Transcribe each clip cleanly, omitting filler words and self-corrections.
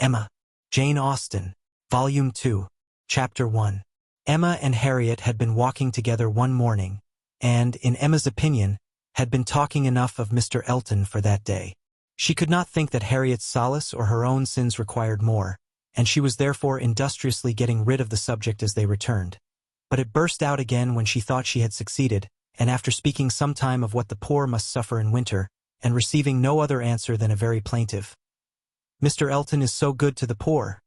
Emma. Jane Austen. Volume 2. Chapter 1. Emma and Harriet had been walking together one morning, and, in Emma's opinion, had been talking enough of Mr. Elton for that day. She could not think that Harriet's solace or her own sins required more, and she was therefore industriously getting rid of the subject as they returned. But it burst out again when she thought she had succeeded, and after speaking some time of what the poor must suffer in winter, and receiving no other answer than a very plaintive, "Mr. Elton is so good to the poor,"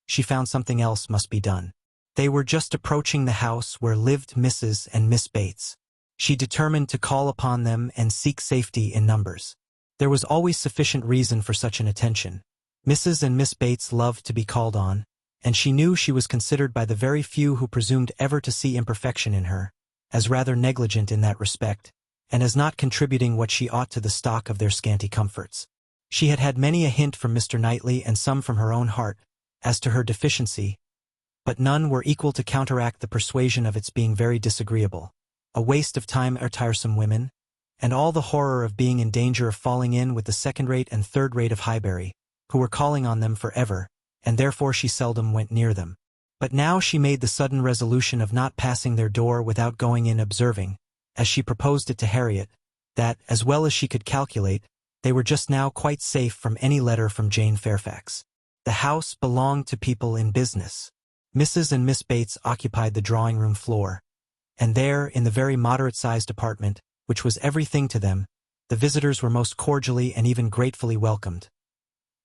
she found something else must be done. They were just approaching the house where lived Mrs. and Miss Bates. She determined to call upon them and seek safety in numbers. There was always sufficient reason for such an attention. Mrs. and Miss Bates loved to be called on, and she knew she was considered by the very few who presumed ever to see imperfection in her, as rather negligent in that respect, and as not contributing what she ought to the stock of their scanty comforts. She had had many a hint from Mr. Knightley and some from her own heart, as to her deficiency, but none were equal to counteract the persuasion of its being very disagreeable, a waste of time or tiresome women, and all the horror of being in danger of falling in with the second-rate and third-rate of Highbury, who were calling on them for ever, and therefore she seldom went near them. But now she made the sudden resolution of not passing their door without going in observing, as she proposed it to Harriet, that, as well as she could calculate, they were just now quite safe from any letter from Jane Fairfax. The house belonged to people in business. Mrs. and Miss Bates occupied the drawing-room floor, and there, in the very moderate-sized apartment, which was everything to them, the visitors were most cordially and even gratefully welcomed.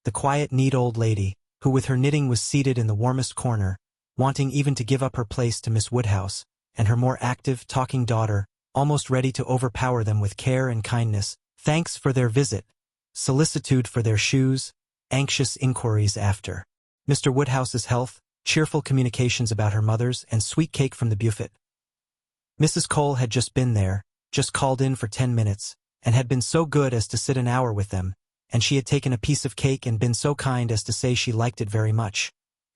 The quiet, neat old lady, who with her knitting was seated in the warmest corner, wanting even to give up her place to Miss Woodhouse, and her more active, talking daughter, almost ready to overpower them with care and kindness, thanks for their visit, solicitude for their shoes, anxious inquiries after Mr. Woodhouse's health, cheerful communications about her mother's, and sweet cake from the buffet. Mrs. Cole had just been there, just called in for 10 minutes, and had been so good as to sit an hour with them, and she had taken a piece of cake and been so kind as to say she liked it very much,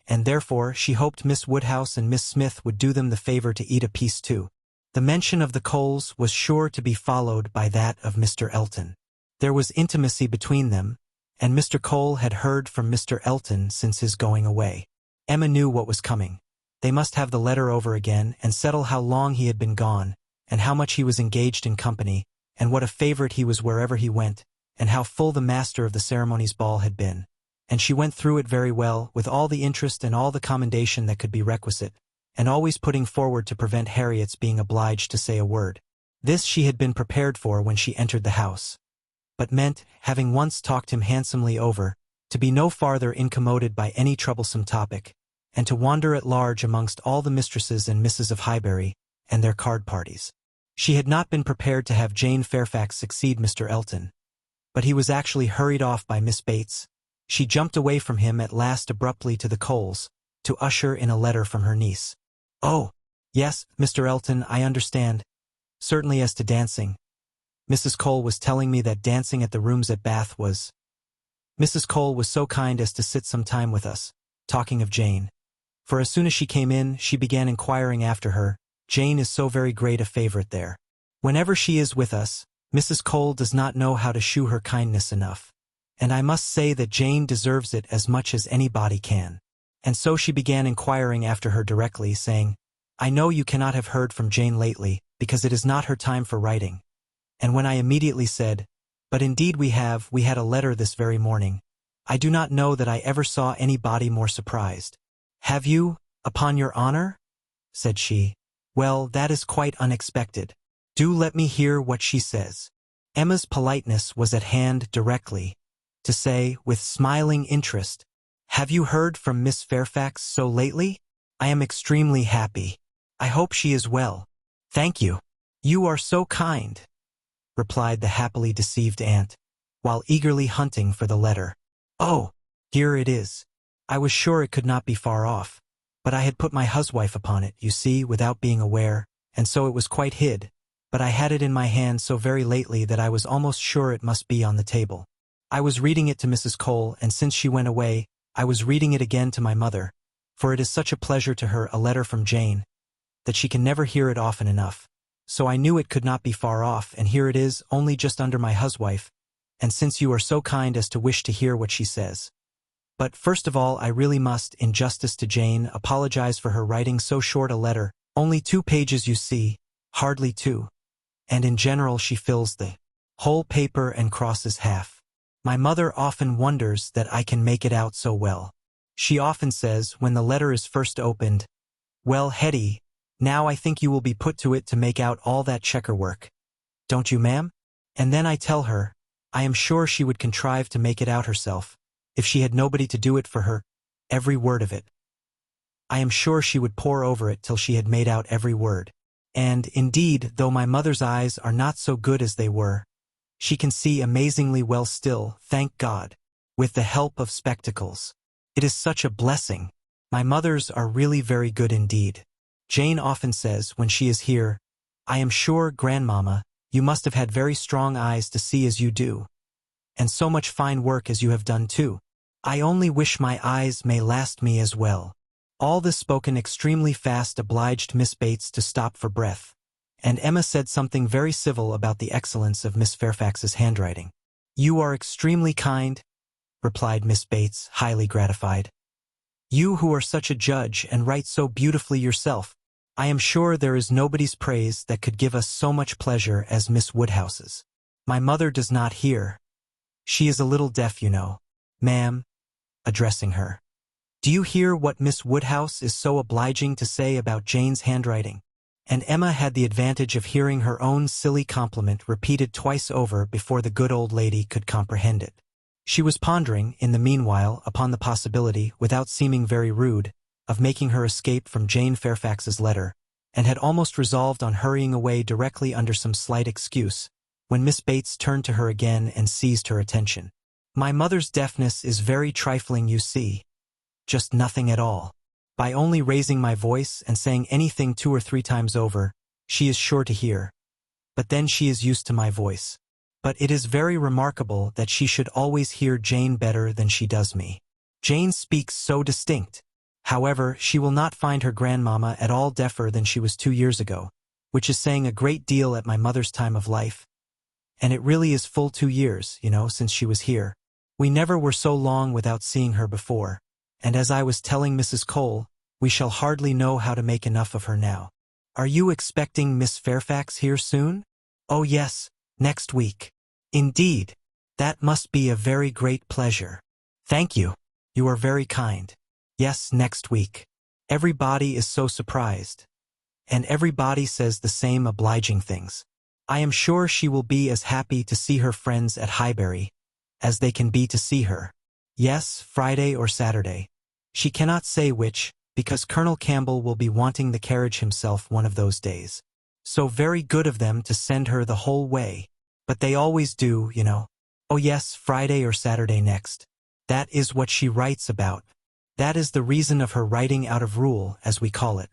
and therefore she hoped Miss Woodhouse and Miss Smith would do them the favor to eat a piece too. The mention of the Coles was sure to be followed by that of Mr. Elton. There was intimacy between them, and Mr. Cole had heard from Mr. Elton since his going away. Emma knew what was coming. They must have the letter over again and settle how long he had been gone, and how much he was engaged in company, and what a favorite he was wherever he went, and how full the master of the ceremonies ball had been. And she went through it very well, with all the interest and all the commendation that could be requisite, and always putting forward to prevent Harriet's being obliged to say a word. This she had been prepared for when she entered the house, but meant, having once talked him handsomely over, to be no farther incommoded by any troublesome topic, and to wander at large amongst all the mistresses and misses of Highbury, and their card parties. She had not been prepared to have Jane Fairfax succeed Mr. Elton, but he was actually hurried off by Miss Bates. She jumped away from him at last abruptly to the Coles, to usher in a letter from her niece. "Oh, yes, Mr. Elton, I understand. Certainly as to dancing. Mrs. Cole was telling me that dancing at the rooms at Bath was—" Mrs. Cole was so kind as to sit some time with us, talking of Jane. For as soon as she came in, she began inquiring after her. Jane is so very great a favorite there. Whenever she is with us, Mrs. Cole does not know how to shew her kindness enough, and I must say that Jane deserves it as much as anybody can. And so she began inquiring after her directly, saying, "I know you cannot have heard from Jane lately, because it is not her time for writing." And when I immediately said, "But indeed we had a letter this very morning," I do not know that I ever saw anybody more surprised. "Have you, upon your honor?" said she. "Well, that is quite unexpected. Do let me hear what she says." Emma's politeness was at hand directly, to say, with smiling interest, "Have you heard from Miss Fairfax so lately? I am extremely happy. I hope she is well." "Thank you. You are so kind," replied the happily deceived aunt, while eagerly hunting for the letter. "Oh, here it is. I was sure it could not be far off, but I had put my huswife upon it, you see, without being aware, and so it was quite hid, but I had it in my hand so very lately that I was almost sure it must be on the table. I was reading it to Mrs. Cole, and since she went away, I was reading it again to my mother, for it is such a pleasure to her, a letter from Jane, that she can never hear it often enough. So I knew it could not be far off, and here it is, only just under my huswife, and since you are so kind as to wish to hear what she says, But first of all, I really must, in justice to Jane, apologize for her writing so short a letter. Only 2 pages, you see, hardly 2. And in general she fills the whole paper and crosses half. My mother often wonders that I can make it out so well. She often says, when the letter is first opened, "Well, Hetty, now I think you will be put to it to make out all that checker work. Don't you, ma'am?" And then I tell her, I am sure she would contrive to make it out herself, if she had nobody to do it for her, every word of it. I am sure she would pore over it till she had made out every word. And, indeed, though my mother's eyes are not so good as they were, she can see amazingly well still, thank God, with the help of spectacles. It is such a blessing. My mothers are really very good indeed. Jane often says, when she is here, "I am sure, grandmamma, you must have had very strong eyes to see as you do. And so much fine work as you have done too. I only wish my eyes may last me as well." All this spoken extremely fast obliged Miss Bates to stop for breath, and Emma said something very civil about the excellence of Miss Fairfax's handwriting. "You are extremely kind," replied Miss Bates, highly gratified. "You who are such a judge and write so beautifully yourself. I am sure there is nobody's praise that could give us so much pleasure as Miss Woodhouse's. My mother does not hear. She is a little deaf, you know, ma'am," addressing her. "Do you hear what Miss Woodhouse is so obliging to say about Jane's handwriting?" And Emma had the advantage of hearing her own silly compliment repeated twice over before the good old lady could comprehend it. She was pondering, in the meanwhile, upon the possibility, without seeming very rude, of making her escape from Jane Fairfax's letter, and had almost resolved on hurrying away directly under some slight excuse, when Miss Bates turned to her again and seized her attention. "My mother's deafness is very trifling, you see. Just nothing at all. By only raising my voice and saying anything 2 or 3 times over, she is sure to hear. But then she is used to my voice. But it is very remarkable that she should always hear Jane better than she does me. Jane speaks so distinct. However, she will not find her grandmamma at all deafer than she was 2 years ago, which is saying a great deal at my mother's time of life. And it really is full 2 years, you know, since she was here. We never were so long without seeing her before. And as I was telling Mrs. Cole, we shall hardly know how to make enough of her now. Are you expecting Miss Fairfax here soon?" "Oh yes, next week." "Indeed, that must be a very great pleasure." "Thank you. You are very kind. Yes, next week. Everybody is so surprised. And everybody says the same obliging things. I am sure she will be as happy to see her friends at Highbury as they can be to see her. Yes, Friday or Saturday. She cannot say which, because Colonel Campbell will be wanting the carriage himself one of those days. So very good of them to send her the whole way. But they always do, you know. Oh yes, Friday or Saturday next. That is what she writes about. That is the reason of her writing out of rule, as we call it.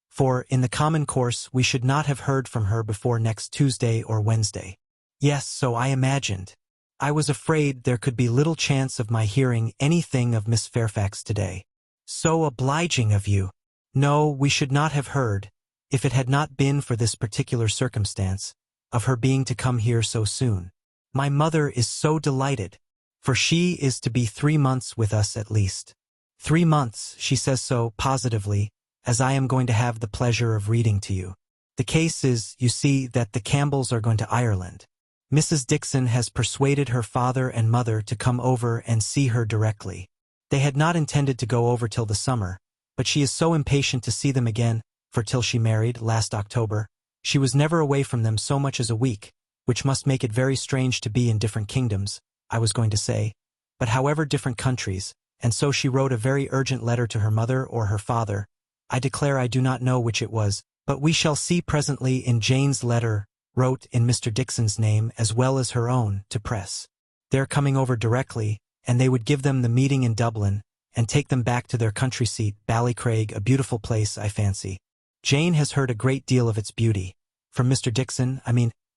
For, in the common course, we should not have heard from her before next Tuesday or Wednesday. Yes, so I imagined. I was afraid there could be little chance of my hearing anything of Miss Fairfax today. So obliging of you. No, we should not have heard, if it had not been for this particular circumstance, of her being to come here so soon. My mother is so delighted, for she is to be 3 months with us at least. 3 months, she says so positively, as I am going to have the pleasure of reading to you. The case is, you see, that the Campbells are going to Ireland. Mrs. Dixon has persuaded her father and mother to come over and see her directly. They had not intended to go over till the summer, but she is so impatient to see them again, for till she married, last October, she was never away from them so much as a week, which must make it very strange to be in different kingdoms, I was going to say, but however different countries, and so she wrote a very urgent letter to her mother or her father. I declare I do not know which it was, but we shall see presently in Jane's letter, wrote in Mr. Dixon's name as well as her own, to press. They're coming over directly, and they would give them the meeting in Dublin, and take them back to their country seat, Ballycraig, a beautiful place, I fancy. Jane has heard a great deal of its beauty. From Mr. Dixon,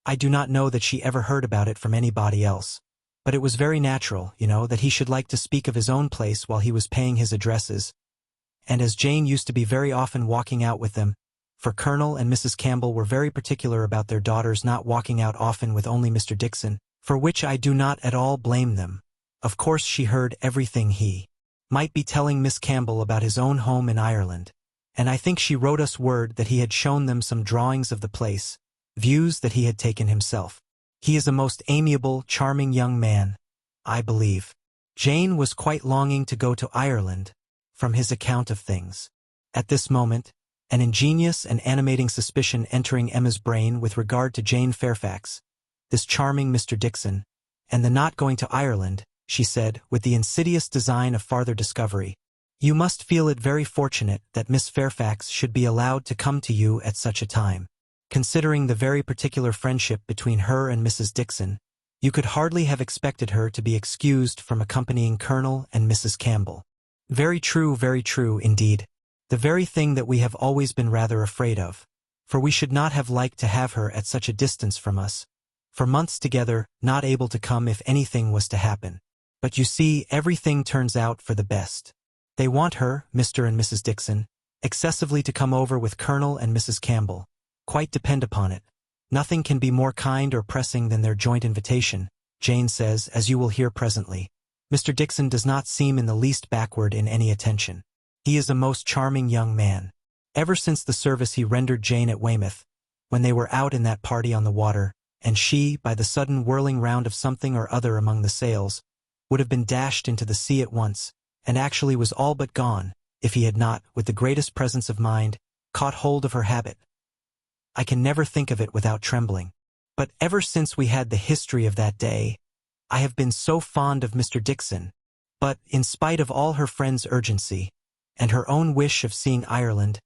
I do not know that she ever heard about it from anybody else. But it was very natural, you know, that he should like to speak of his own place while he was paying his addresses. And as Jane used to be very often walking out with them, for Colonel and Mrs. Campbell were very particular about their daughters not walking out often with only Mr. Dixon, for which I do not at all blame them. Of course she heard everything he might be telling Miss Campbell about his own home in Ireland, and I think she wrote us word that he had shown them some drawings of the place, views that he had taken himself. He is a most amiable, charming young man, I believe. Jane was quite longing to go to Ireland, from his account of things. At this moment, an ingenious and animating suspicion entering Emma's brain with regard to Jane Fairfax, this charming Mr. Dixon, and the not going to Ireland, she said, with the insidious design of farther discovery. You must feel it very fortunate that Miss Fairfax should be allowed to come to you at such a time. Considering the very particular friendship between her and Mrs. Dixon, you could hardly have expected her to be excused from accompanying Colonel and Mrs. Campbell. Very true indeed. The very thing that we have always been rather afraid of, for we should not have liked to have her at such a distance from us, for months together, not able to come if anything was to happen. But you see, everything turns out for the best. They want her, Mr. and Mrs. Dixon, excessively to come over with Colonel and Mrs. Campbell. Quite depend upon it. Nothing can be more kind or pressing than their joint invitation, Jane says, as you will hear presently. Mr. Dixon does not seem in the least backward in any attention. He is a most charming young man. Ever since the service he rendered Jane at Weymouth, when they were out in that party on the water, and she, by the sudden whirling round of something or other among the sails, would have been dashed into the sea at once, and actually was all but gone, if he had not, with the greatest presence of mind, caught hold of her habit. I can never think of it without trembling. But ever since we had the history of that day, I have been so fond of Mr. Dixon. But, in spite of all her friend's urgency, and her own wish of seeing Ireland,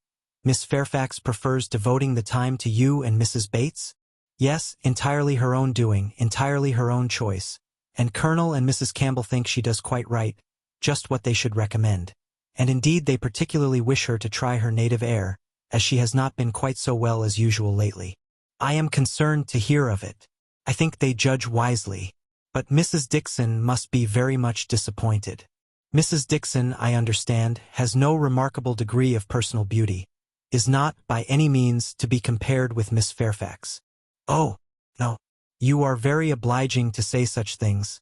Miss Fairfax prefers devoting the time to you and Mrs. Bates? Yes, entirely her own doing, entirely her own choice. And Colonel and Mrs. Campbell think she does quite right, just what they should recommend. And indeed they particularly wish her to try her native air, as she has not been quite so well as usual lately. I am concerned to hear of it. I think they judge wisely. But Mrs. Dixon must be very much disappointed. Mrs. Dixon, I understand, has no remarkable degree of personal beauty, is not, by any means, to be compared with Miss Fairfax. Oh, no. You are very obliging to say such things.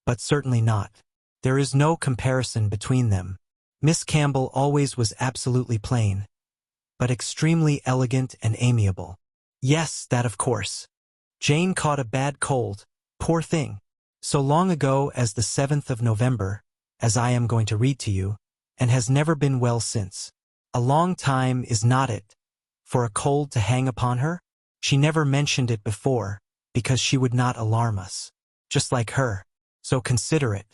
But certainly not. There is no comparison between them. Miss Campbell always was absolutely plain, but extremely elegant and amiable. Yes, that of course. Jane caught a bad cold, poor thing, so long ago as the 7th of November, as I am going to read to you, and has never been well since. A long time, is not it, for a cold to hang upon her? She never mentioned it before, because she would not alarm us. Just like her, so considerate.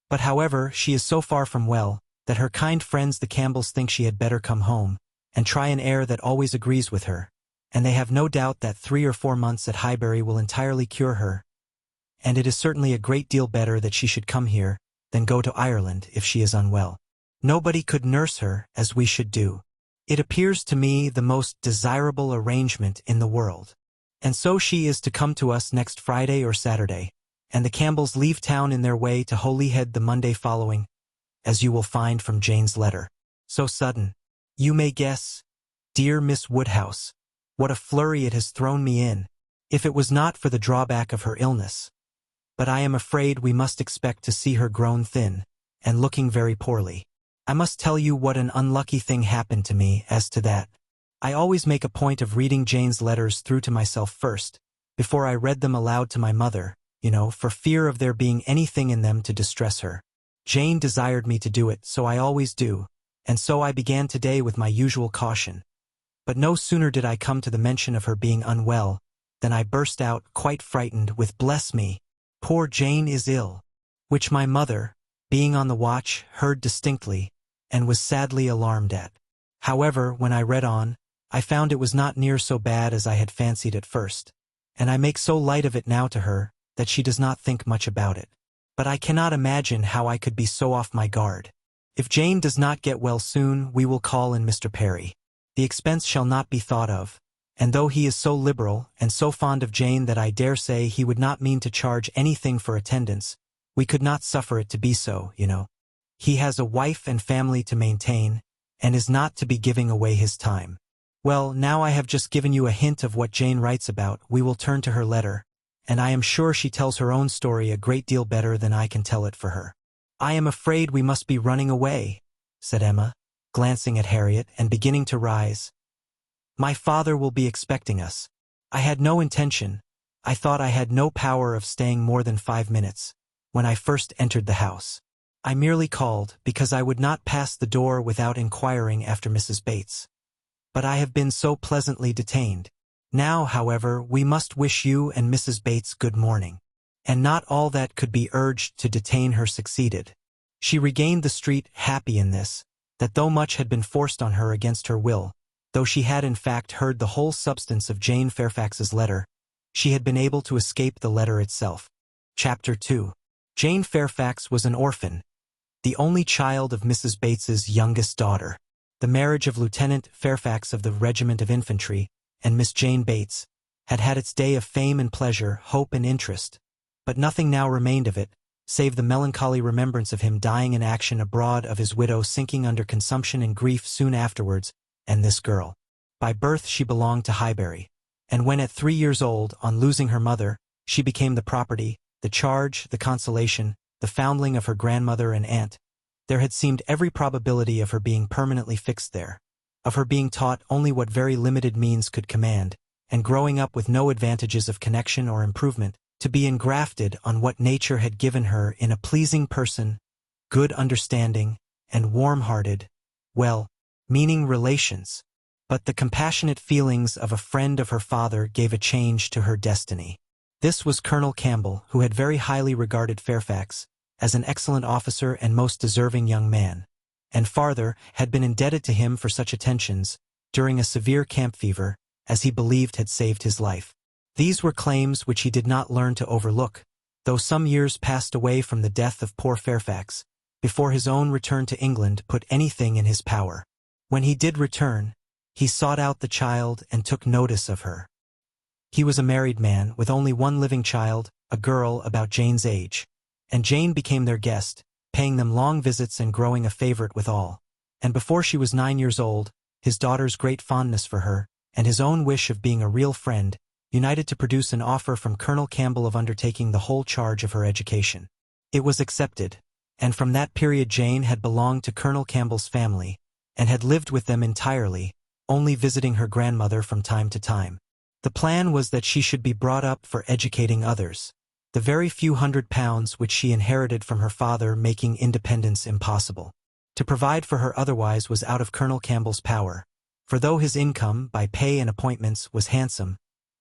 But however, she is so far from well, that her kind friends the Campbells think she had better come home, and try an air that always agrees with her, and they have no doubt that 3 or 4 months at Highbury will entirely cure her, and it is certainly a great deal better that she should come here, than go to Ireland if she is unwell. Nobody could nurse her as we should do. It appears to me the most desirable arrangement in the world. And so she is to come to us next Friday or Saturday, and the Campbells leave town in their way to Holyhead the Monday following, as you will find from Jane's letter. So sudden. You may guess, dear Miss Woodhouse, what a flurry it has thrown me in, if it was not for the drawback of her illness. But I am afraid we must expect to see her grown thin, and looking very poorly. I must tell you what an unlucky thing happened to me as to that. I always make a point of reading Jane's letters through to myself first, before I read them aloud to my mother, for fear of there being anything in them to distress her. Jane desired me to do it, so I always do, and so I began today with my usual caution. But no sooner did I come to the mention of her being unwell, than I burst out, quite frightened, with "Bless me! Poor Jane is ill," which my mother, being on the watch, heard distinctly, and was sadly alarmed at. However, when I read on, I found it was not near so bad as I had fancied at first, and I make so light of it now to her, that she does not think much about it. But I cannot imagine how I could be so off my guard. If Jane does not get well soon, we will call in Mr. Perry. The expense shall not be thought of, and though he is so liberal and so fond of Jane that I dare say he would not mean to charge anything for attendance, we could not suffer it to be so, He has a wife and family to maintain, and is not to be giving away his time. Well, now I have just given you a hint of what Jane writes about, we will turn to her letter, and I am sure she tells her own story a great deal better than I can tell it for her. "I am afraid we must be running away," said Emma, glancing at Harriet and beginning to rise. "My father will be expecting us. I had no intention. I thought I had no power of staying more than 5 minutes, when I first entered the house. I merely called because I would not pass the door without inquiring after Mrs. Bates. But I have been so pleasantly detained. Now, however, we must wish you and Mrs. Bates good morning." And not all that could be urged to detain her succeeded. She regained the street happy in this, that though much had been forced on her against her will, though she had in fact heard the whole substance of Jane Fairfax's letter, she had been able to escape the letter itself. Chapter 2. Jane Fairfax was an orphan, the only child of Mrs. Bates's youngest daughter. The marriage of Lieutenant Fairfax of the Regiment of Infantry and Miss Jane Bates had had its day of fame and pleasure, hope and interest, but nothing now remained of it, save the melancholy remembrance of him dying in action abroad, of his widow sinking under consumption and grief soon afterwards, and this girl. By birth she belonged to Highbury, and when at 3 years old, on losing her mother, she became the property, the charge, the consolation, the foundling of her grandmother and aunt, there had seemed every probability of her being permanently fixed there, of her being taught only what very limited means could command, and growing up with no advantages of connection or improvement, to be engrafted on what nature had given her in a pleasing person, good understanding, and warm-hearted, well-meaning relations. But the compassionate feelings of a friend of her father gave a change to her destiny. This was Colonel Campbell, who had very highly regarded Fairfax as an excellent officer and most deserving young man, and farther, had been indebted to him for such attentions, during a severe camp fever, as he believed had saved his life. These were claims which he did not learn to overlook, though some years passed away from the death of poor Fairfax, before his own return to England put anything in his power. When he did return, he sought out the child and took notice of her. He was a married man, with only one living child, a girl about Jane's age, and Jane became their guest, paying them long visits and growing a favorite with all. And before she was 9 years old, his daughter's great fondness for her, and his own wish of being a real friend, united to produce an offer from Colonel Campbell of undertaking the whole charge of her education. It was accepted, and from that period Jane had belonged to Colonel Campbell's family, and had lived with them entirely, only visiting her grandmother from time to time. The plan was that she should be brought up for educating others, the very few £100 which she inherited from her father making independence impossible. To provide for her otherwise was out of Colonel Campbell's power, for though his income, by pay and appointments, was handsome,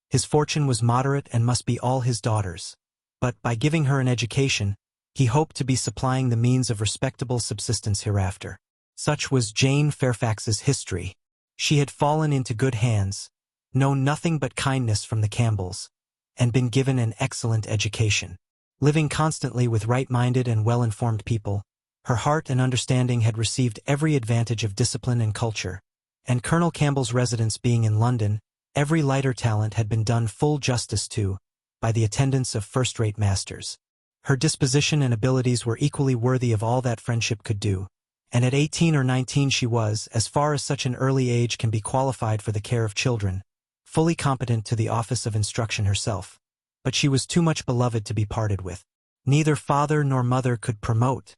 his fortune was moderate and must be all his daughter's. But, by giving her an education, he hoped to be supplying the means of respectable subsistence hereafter. Such was Jane Fairfax's history. She had fallen into good hands, known nothing but kindness from the Campbells, and been given an excellent education. Living constantly with right-minded and well-informed people, her heart and understanding had received every advantage of discipline and culture, and Colonel Campbell's residence being in London, every lighter talent had been done full justice to, by the attendance of first-rate masters. Her disposition and abilities were equally worthy of all that friendship could do, and at 18 or 19 she was, as far as such an early age can be qualified for the care of children, fully competent to the office of instruction herself. But she was too much beloved to be parted with. Neither father nor mother could promote,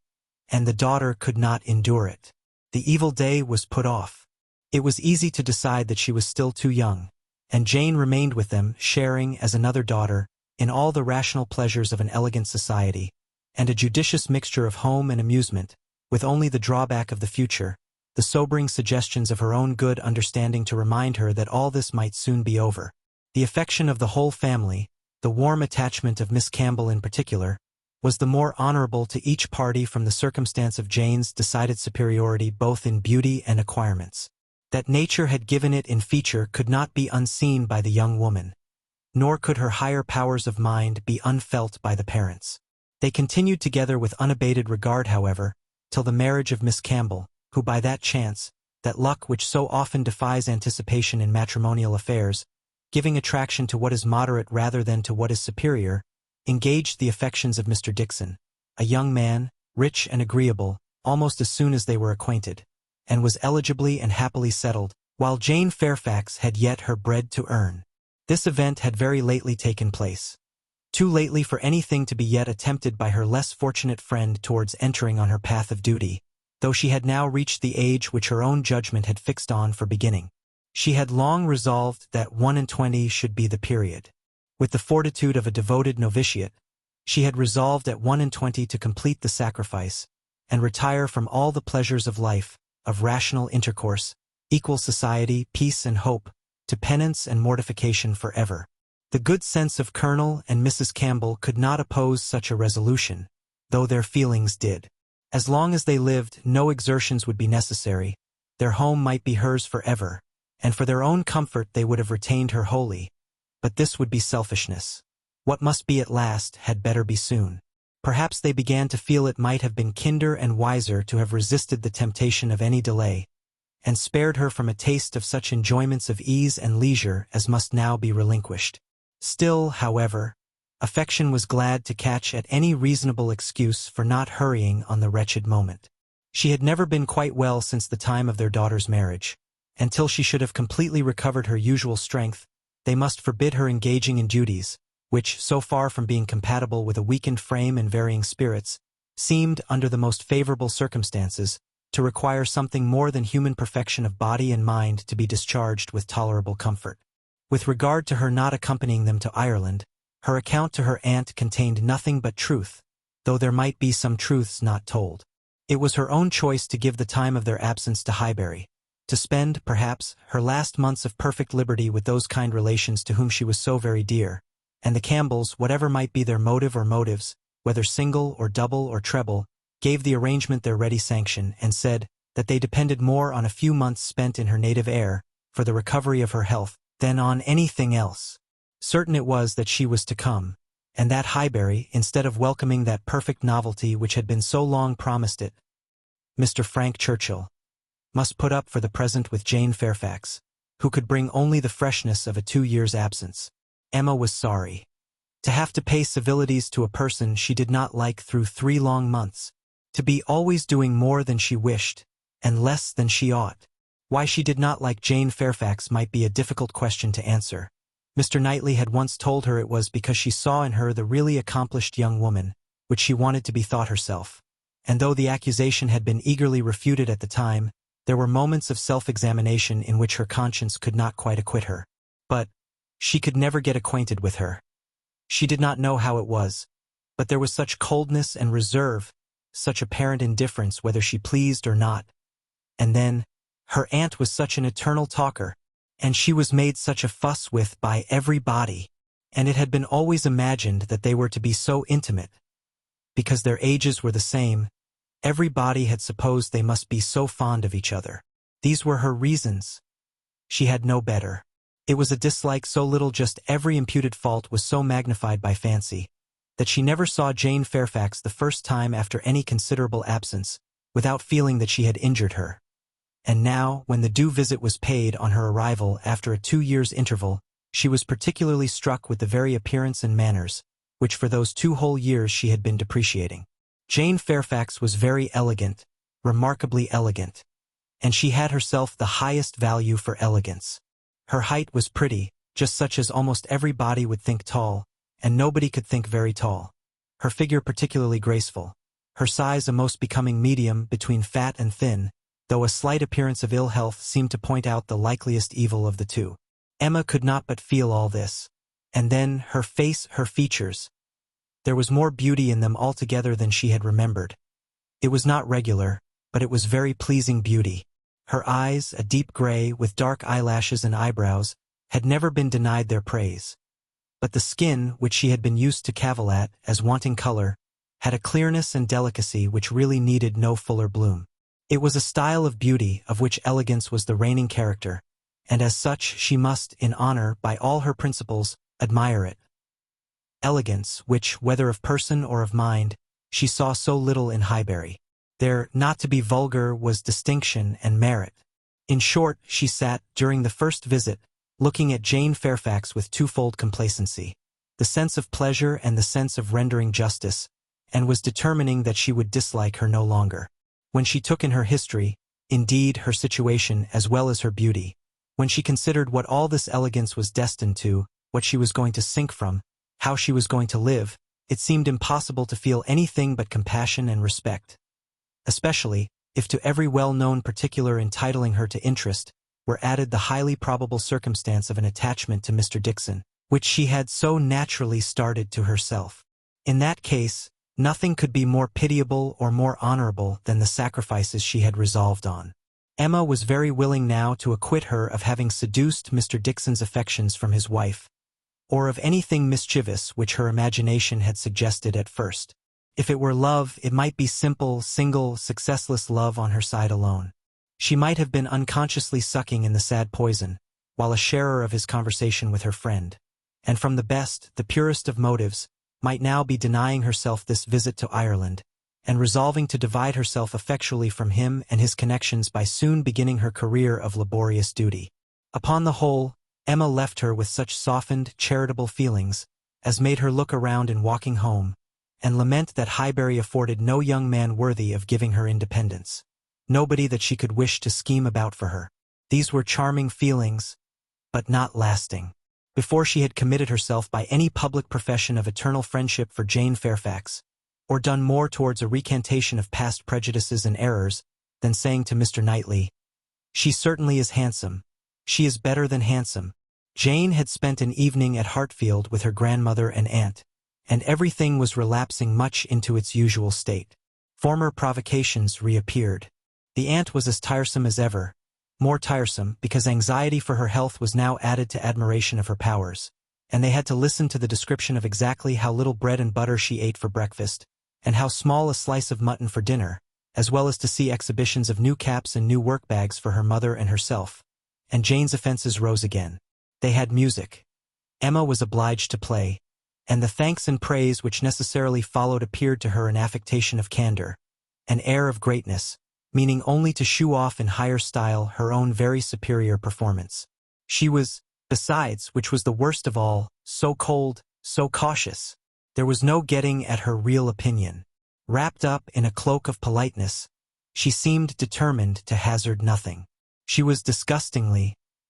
and the daughter could not endure it. The evil day was put off. It was easy to decide that she was still too young, and Jane remained with them, sharing, as another daughter, in all the rational pleasures of an elegant society, and a judicious mixture of home and amusement, with only the drawback of the future, the sobering suggestions of her own good understanding to remind her that all this might soon be over. The affection of the whole family, the warm attachment of Miss Campbell in particular, was the more honorable to each party from the circumstance of Jane's decided superiority both in beauty and acquirements. That nature had given it in feature could not be unseen by the young woman, nor could her higher powers of mind be unfelt by the parents. They continued together with unabated regard, however, till the marriage of Miss Campbell, who by that chance, that luck which so often defies anticipation in matrimonial affairs, giving attraction to what is moderate rather than to what is superior, engaged the affections of Mr. Dixon, a young man, rich and agreeable, almost as soon as they were acquainted, and was eligibly and happily settled, while Jane Fairfax had yet her bread to earn. This event had very lately taken place. too lately for anything to be yet attempted by her less fortunate friend towards entering on her path of duty, though she had now reached the age which her own judgment had fixed on for beginning. She had long resolved that 21 should be the period. With the fortitude of a devoted novitiate, she had resolved at 21 to complete the sacrifice, and retire from all the pleasures of life, of rational intercourse, equal society, peace and hope, to penance and mortification forever. The good sense of Colonel and Mrs. Campbell could not oppose such a resolution, though their feelings did. As long as they lived, no exertions would be necessary, their home might be hers forever, and for their own comfort they would have retained her wholly. But this would be selfishness. What must be at last had better be soon. Perhaps they began to feel it might have been kinder and wiser to have resisted the temptation of any delay, and spared her from a taste of such enjoyments of ease and leisure as must now be relinquished. Still, however, affection was glad to catch at any reasonable excuse for not hurrying on the wretched moment. She had never been quite well since the time of their daughter's marriage, and till she should have completely recovered her usual strength, they must forbid her engaging in duties, which, so far from being compatible with a weakened frame and varying spirits, seemed, under the most favorable circumstances, to require something more than human perfection of body and mind to be discharged with tolerable comfort. With regard to her not accompanying them to Ireland, her account to her aunt contained nothing but truth, though there might be some truths not told. It was her own choice to give the time of their absence to Highbury, to spend, perhaps, her last months of perfect liberty with those kind relations to whom she was so very dear, and the Campbells, whatever might be their motive or motives, whether single or double or treble, gave the arrangement their ready sanction, and said that they depended more on a few months spent in her native air, for the recovery of her health, than on anything else. Certain it was that she was to come, and that Highbury, instead of welcoming that perfect novelty which had been so long promised it, Mr. Frank Churchill, must put up for the present with Jane Fairfax, who could bring only the freshness of a 2 years' absence. Emma was sorry to have to pay civilities to a person she did not like through 3 long months, to be always doing more than she wished, and less than she ought. Why she did not like Jane Fairfax might be a difficult question to answer. Mr. Knightley had once told her it was because she saw in her the really accomplished young woman, which she wanted to be thought herself, and though the accusation had been eagerly refuted at the time, there were moments of self-examination in which her conscience could not quite acquit her. But she could never get acquainted with her. She did not know how it was, but there was such coldness and reserve, such apparent indifference whether she pleased or not. And then, her aunt was such an eternal talker, and she was made such a fuss with by everybody, and it had been always imagined that they were to be so intimate. Because their ages were the same, everybody had supposed they must be so fond of each other. These were her reasons. She had no better. It was a dislike so little, just every imputed fault was so magnified by fancy, that she never saw Jane Fairfax the first time after any considerable absence, without feeling that she had injured her. And now, when the due visit was paid on her arrival after a 2 years' interval, she was particularly struck with the very appearance and manners, which for those 2 whole years she had been depreciating. Jane Fairfax was very elegant, remarkably elegant, and she had herself the highest value for elegance. Her height was pretty, just such as almost everybody would think tall, and nobody could think very tall. Her figure particularly graceful, her size a most becoming medium between fat and thin, though a slight appearance of ill health seemed to point out the likeliest evil of the two. Emma could not but feel all this. And then, her face, her features. There was more beauty in them altogether than she had remembered. It was not regular, but it was very pleasing beauty. Her eyes, a deep gray, with dark eyelashes and eyebrows, had never been denied their praise. But the skin, which she had been used to cavil at, as wanting color, had a clearness and delicacy which really needed no fuller bloom. It was a style of beauty of which elegance was the reigning character, and as such she must, in honor, by all her principles, admire it. Elegance, which, whether of person or of mind, she saw so little in Highbury. There, not to be vulgar, was distinction and merit. In short, she sat, during the first visit, looking at Jane Fairfax with twofold complacency, the sense of pleasure and the sense of rendering justice, and was determining that she would dislike her no longer. When she took in her history, indeed her situation as well as her beauty, when she considered what all this elegance was destined to, what she was going to sink from, how she was going to live, it seemed impossible to feel anything but compassion and respect. Especially, if to every well-known particular entitling her to interest were added the highly probable circumstance of an attachment to Mr. Dickson, which she had so naturally started to herself. In that case, nothing could be more pitiable or more honorable than the sacrifices she had resolved on. Emma was very willing now to acquit her of having seduced Mr. Dickson's affections from his wife, or of anything mischievous which her imagination had suggested at first. If it were love, it might be simple, single, successless love on her side alone. She might have been unconsciously sucking in the sad poison, while a sharer of his conversation with her friend, and from the best, the purest of motives, might now be denying herself this visit to Ireland, and resolving to divide herself effectually from him and his connections by soon beginning her career of laborious duty. Upon the whole, Emma left her with such softened, charitable feelings as made her look around in walking home, and lament that Highbury afforded no young man worthy of giving her independence, nobody that she could wish to scheme about for her. These were charming feelings, but not lasting. Before she had committed herself by any public profession of eternal friendship for Jane Fairfax, or done more towards a recantation of past prejudices and errors than saying to Mr. Knightley, "She certainly is handsome. She is better than handsome." Jane had spent an evening at Hartfield with her grandmother and aunt, and everything was relapsing much into its usual state. Former provocations reappeared. The aunt was as tiresome as ever, more tiresome because anxiety for her health was now added to admiration of her powers, and they had to listen to the description of exactly how little bread and butter she ate for breakfast, and how small a slice of mutton for dinner, as well as to see exhibitions of new caps and new work-bags for her mother and herself. And Jane's offenses rose again. They had music. Emma was obliged to play, and the thanks and praise which necessarily followed appeared to her an affectation of candor, an air of greatness, meaning only to shew off in higher style her own very superior performance. She was, besides, which was the worst of all, so cold, so cautious. There was no getting at her real opinion. Wrapped up in a cloak of politeness, she seemed determined to hazard nothing. She was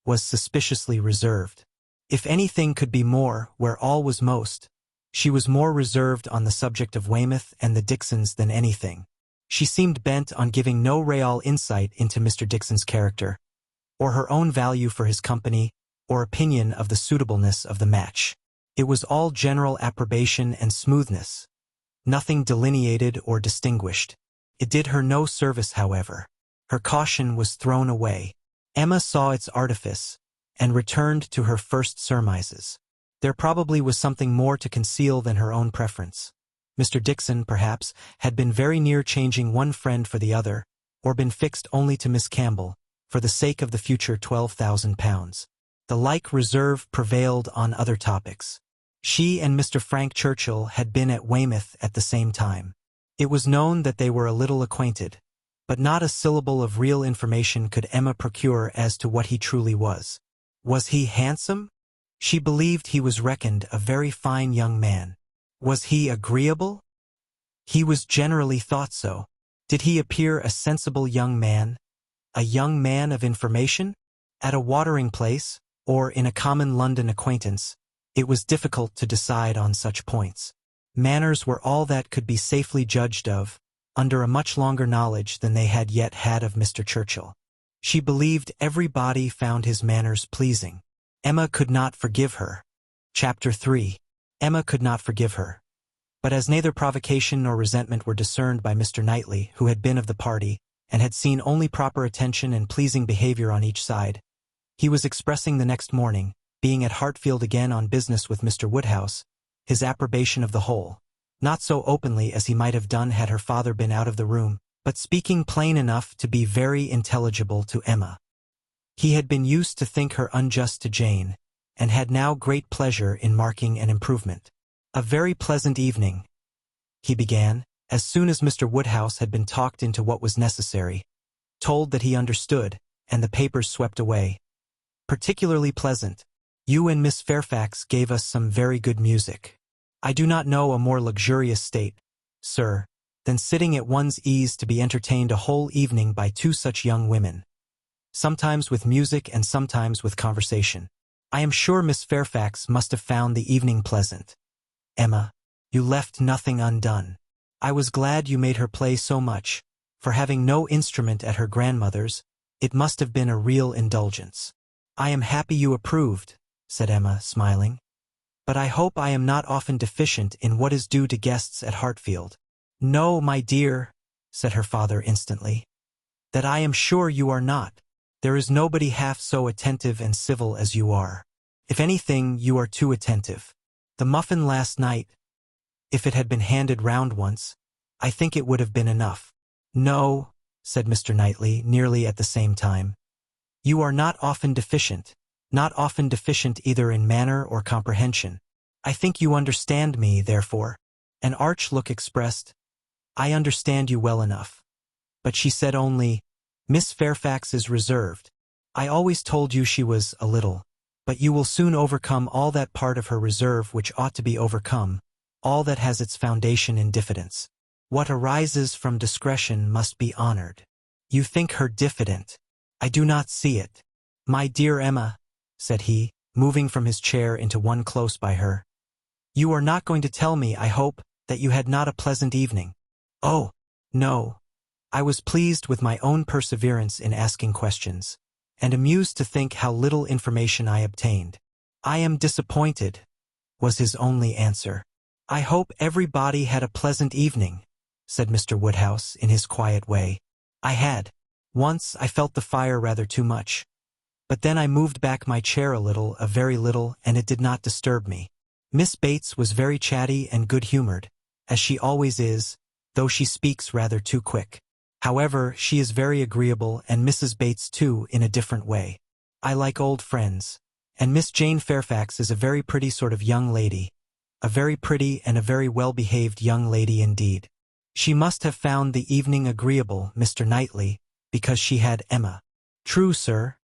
was suspiciously reserved. If anything could be more, where all was most, she was more reserved on the subject of Weymouth and the Dicksons than anything. She seemed bent on giving no real insight into Mr. Dickson's character, or her own value for his company, or opinion of the suitableness of the match. It was all general approbation and smoothness, nothing delineated or distinguished. It did her no service, however. Her caution was thrown away. Emma saw its artifice, and returned to her first surmises. There probably was something more to conceal than her own preference. Mr. Dickson, perhaps, had been very near changing one friend for the other, or been fixed only to Miss Campbell, for the sake of the future £12,000. The like reserve prevailed on other topics. She and Mr. Frank Churchill had been at Weymouth at the same time. It was known that they were a little acquainted, but not a syllable of real information could Emma procure as to what he truly was. Was he handsome? She believed he was reckoned a very fine young man. Was he agreeable? He was generally thought so. Did he appear a sensible young man? A young man of information? At a watering place, or in a common London acquaintance, it was difficult to decide on such points. Manners were all that could be safely judged of, under a much longer knowledge than they had yet had of Mr. Churchill. She believed everybody found his manners pleasing. Emma could not forgive her. Chapter 3. Emma could not forgive her. But as neither provocation nor resentment were discerned by Mr. Knightley, who had been of the party, and had seen only proper attention and pleasing behavior on each side, he was expressing the next morning, being at Hartfield again on business with Mr. Woodhouse, his approbation of the whole, not so openly as he might have done had her father been out of the room, but speaking plain enough to be very intelligible to Emma. He had been used to think her unjust to Jane, and had now great pleasure in marking an improvement. "A very pleasant evening," he began, as soon as Mr. Woodhouse had been talked into what was necessary, told that he understood, and the papers swept away. "Particularly pleasant. You and Miss Fairfax gave us some very good music. I do not know a more luxurious state, sir, than sitting at one's ease to be entertained a whole evening by two such young women, sometimes with music and sometimes with conversation. I am sure Miss Fairfax must have found the evening pleasant." Emma, you left nothing undone. I was glad you made her play so much, for having no instrument at her grandmother's, it must have been a real indulgence. I am happy you approved, said Emma, smiling. But I hope I am not often deficient in what is due to guests at Hartfield. No, my dear, said her father instantly. That I am sure you are not. There is nobody half so attentive and civil as you are. If anything, you are too attentive. The muffin last night, if it had been handed round once, I think it would have been enough. No, said Mr. Knightley, nearly at the same time. You are not often deficient either in manner or comprehension. I think you understand me, therefore. An arch look expressed, I understand you well enough. But she said only, Miss Fairfax is reserved. I always told you she was a little. But you will soon overcome all that part of her reserve which ought to be overcome, all that has its foundation in diffidence. What arises from discretion must be honored. You think her diffident. I do not see it. My dear Emma, said he, moving from his chair into one close by her. You are not going to tell me, I hope, that you had not a pleasant evening. Oh, no. I was pleased with my own perseverance in asking questions, and amused to think how little information I obtained. I am disappointed, was his only answer. I hope everybody had a pleasant evening, said Mr. Woodhouse in his quiet way. I had. Once I felt the fire rather too much. But then I moved back my chair a very little, and it did not disturb me. Miss Bates was very chatty and good-humored, as she always is, though she speaks rather too quick. However, she is very agreeable, and Mrs. Bates too, in a different way. I like old friends, and Miss Jane Fairfax is a very pretty sort of young lady, a very pretty and a very well-behaved young lady indeed. She must have found the evening agreeable, Mr. Knightley, because she had Emma. True, sir.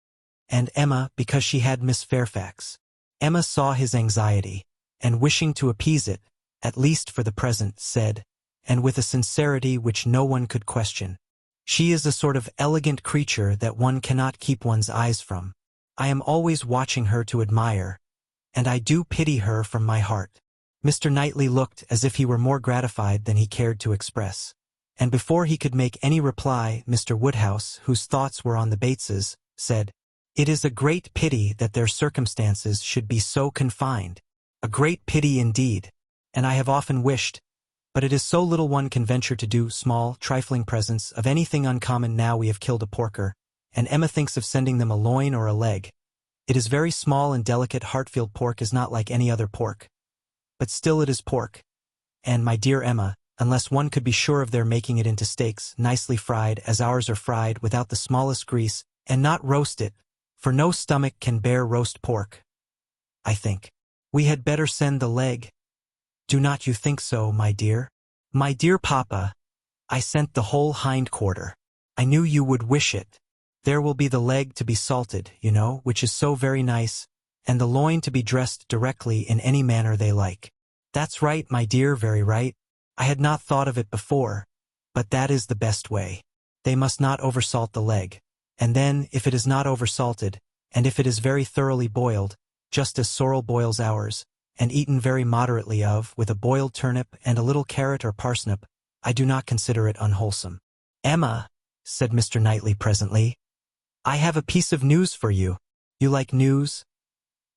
And Emma because she had Miss Fairfax. Emma saw his anxiety, and wishing to appease it, at least for the present, said, and with a sincerity which no one could question, she is a sort of elegant creature that one cannot keep one's eyes from. I am always watching her to admire, and I do pity her from my heart. Mr. Knightley looked as if he were more gratified than he cared to express, and before he could make any reply, Mr. Woodhouse, whose thoughts were on the Bateses, said, It is a great pity that their circumstances should be so confined. A great pity indeed, and I have often wished, but it is so little one can venture to do small, trifling presents of anything uncommon now we have killed a porker, and Emma thinks of sending them a loin or a leg. It is very small and delicate. Hartfield pork is not like any other pork. But still it is pork. And, my dear Emma, unless one could be sure of their making it into steaks, nicely fried, as ours are fried, without the smallest grease, and not roast it, for no stomach can bear roast pork, I think. We had better send the leg. Do not you think so, my dear? My dear papa, I sent the whole hind quarter. I knew you would wish it. There will be the leg to be salted, you know, which is so very nice, and the loin to be dressed directly in any manner they like. That's right, my dear, very right. I had not thought of it before, but that is the best way. They must not oversalt the leg, and then, if it is not oversalted, and if it is very thoroughly boiled, just as sorrel boils ours, and eaten very moderately of, with a boiled turnip and a little carrot or parsnip, I do not consider it unwholesome. Emma, said Mr. Knightley presently, I have a piece of news for you. You like news?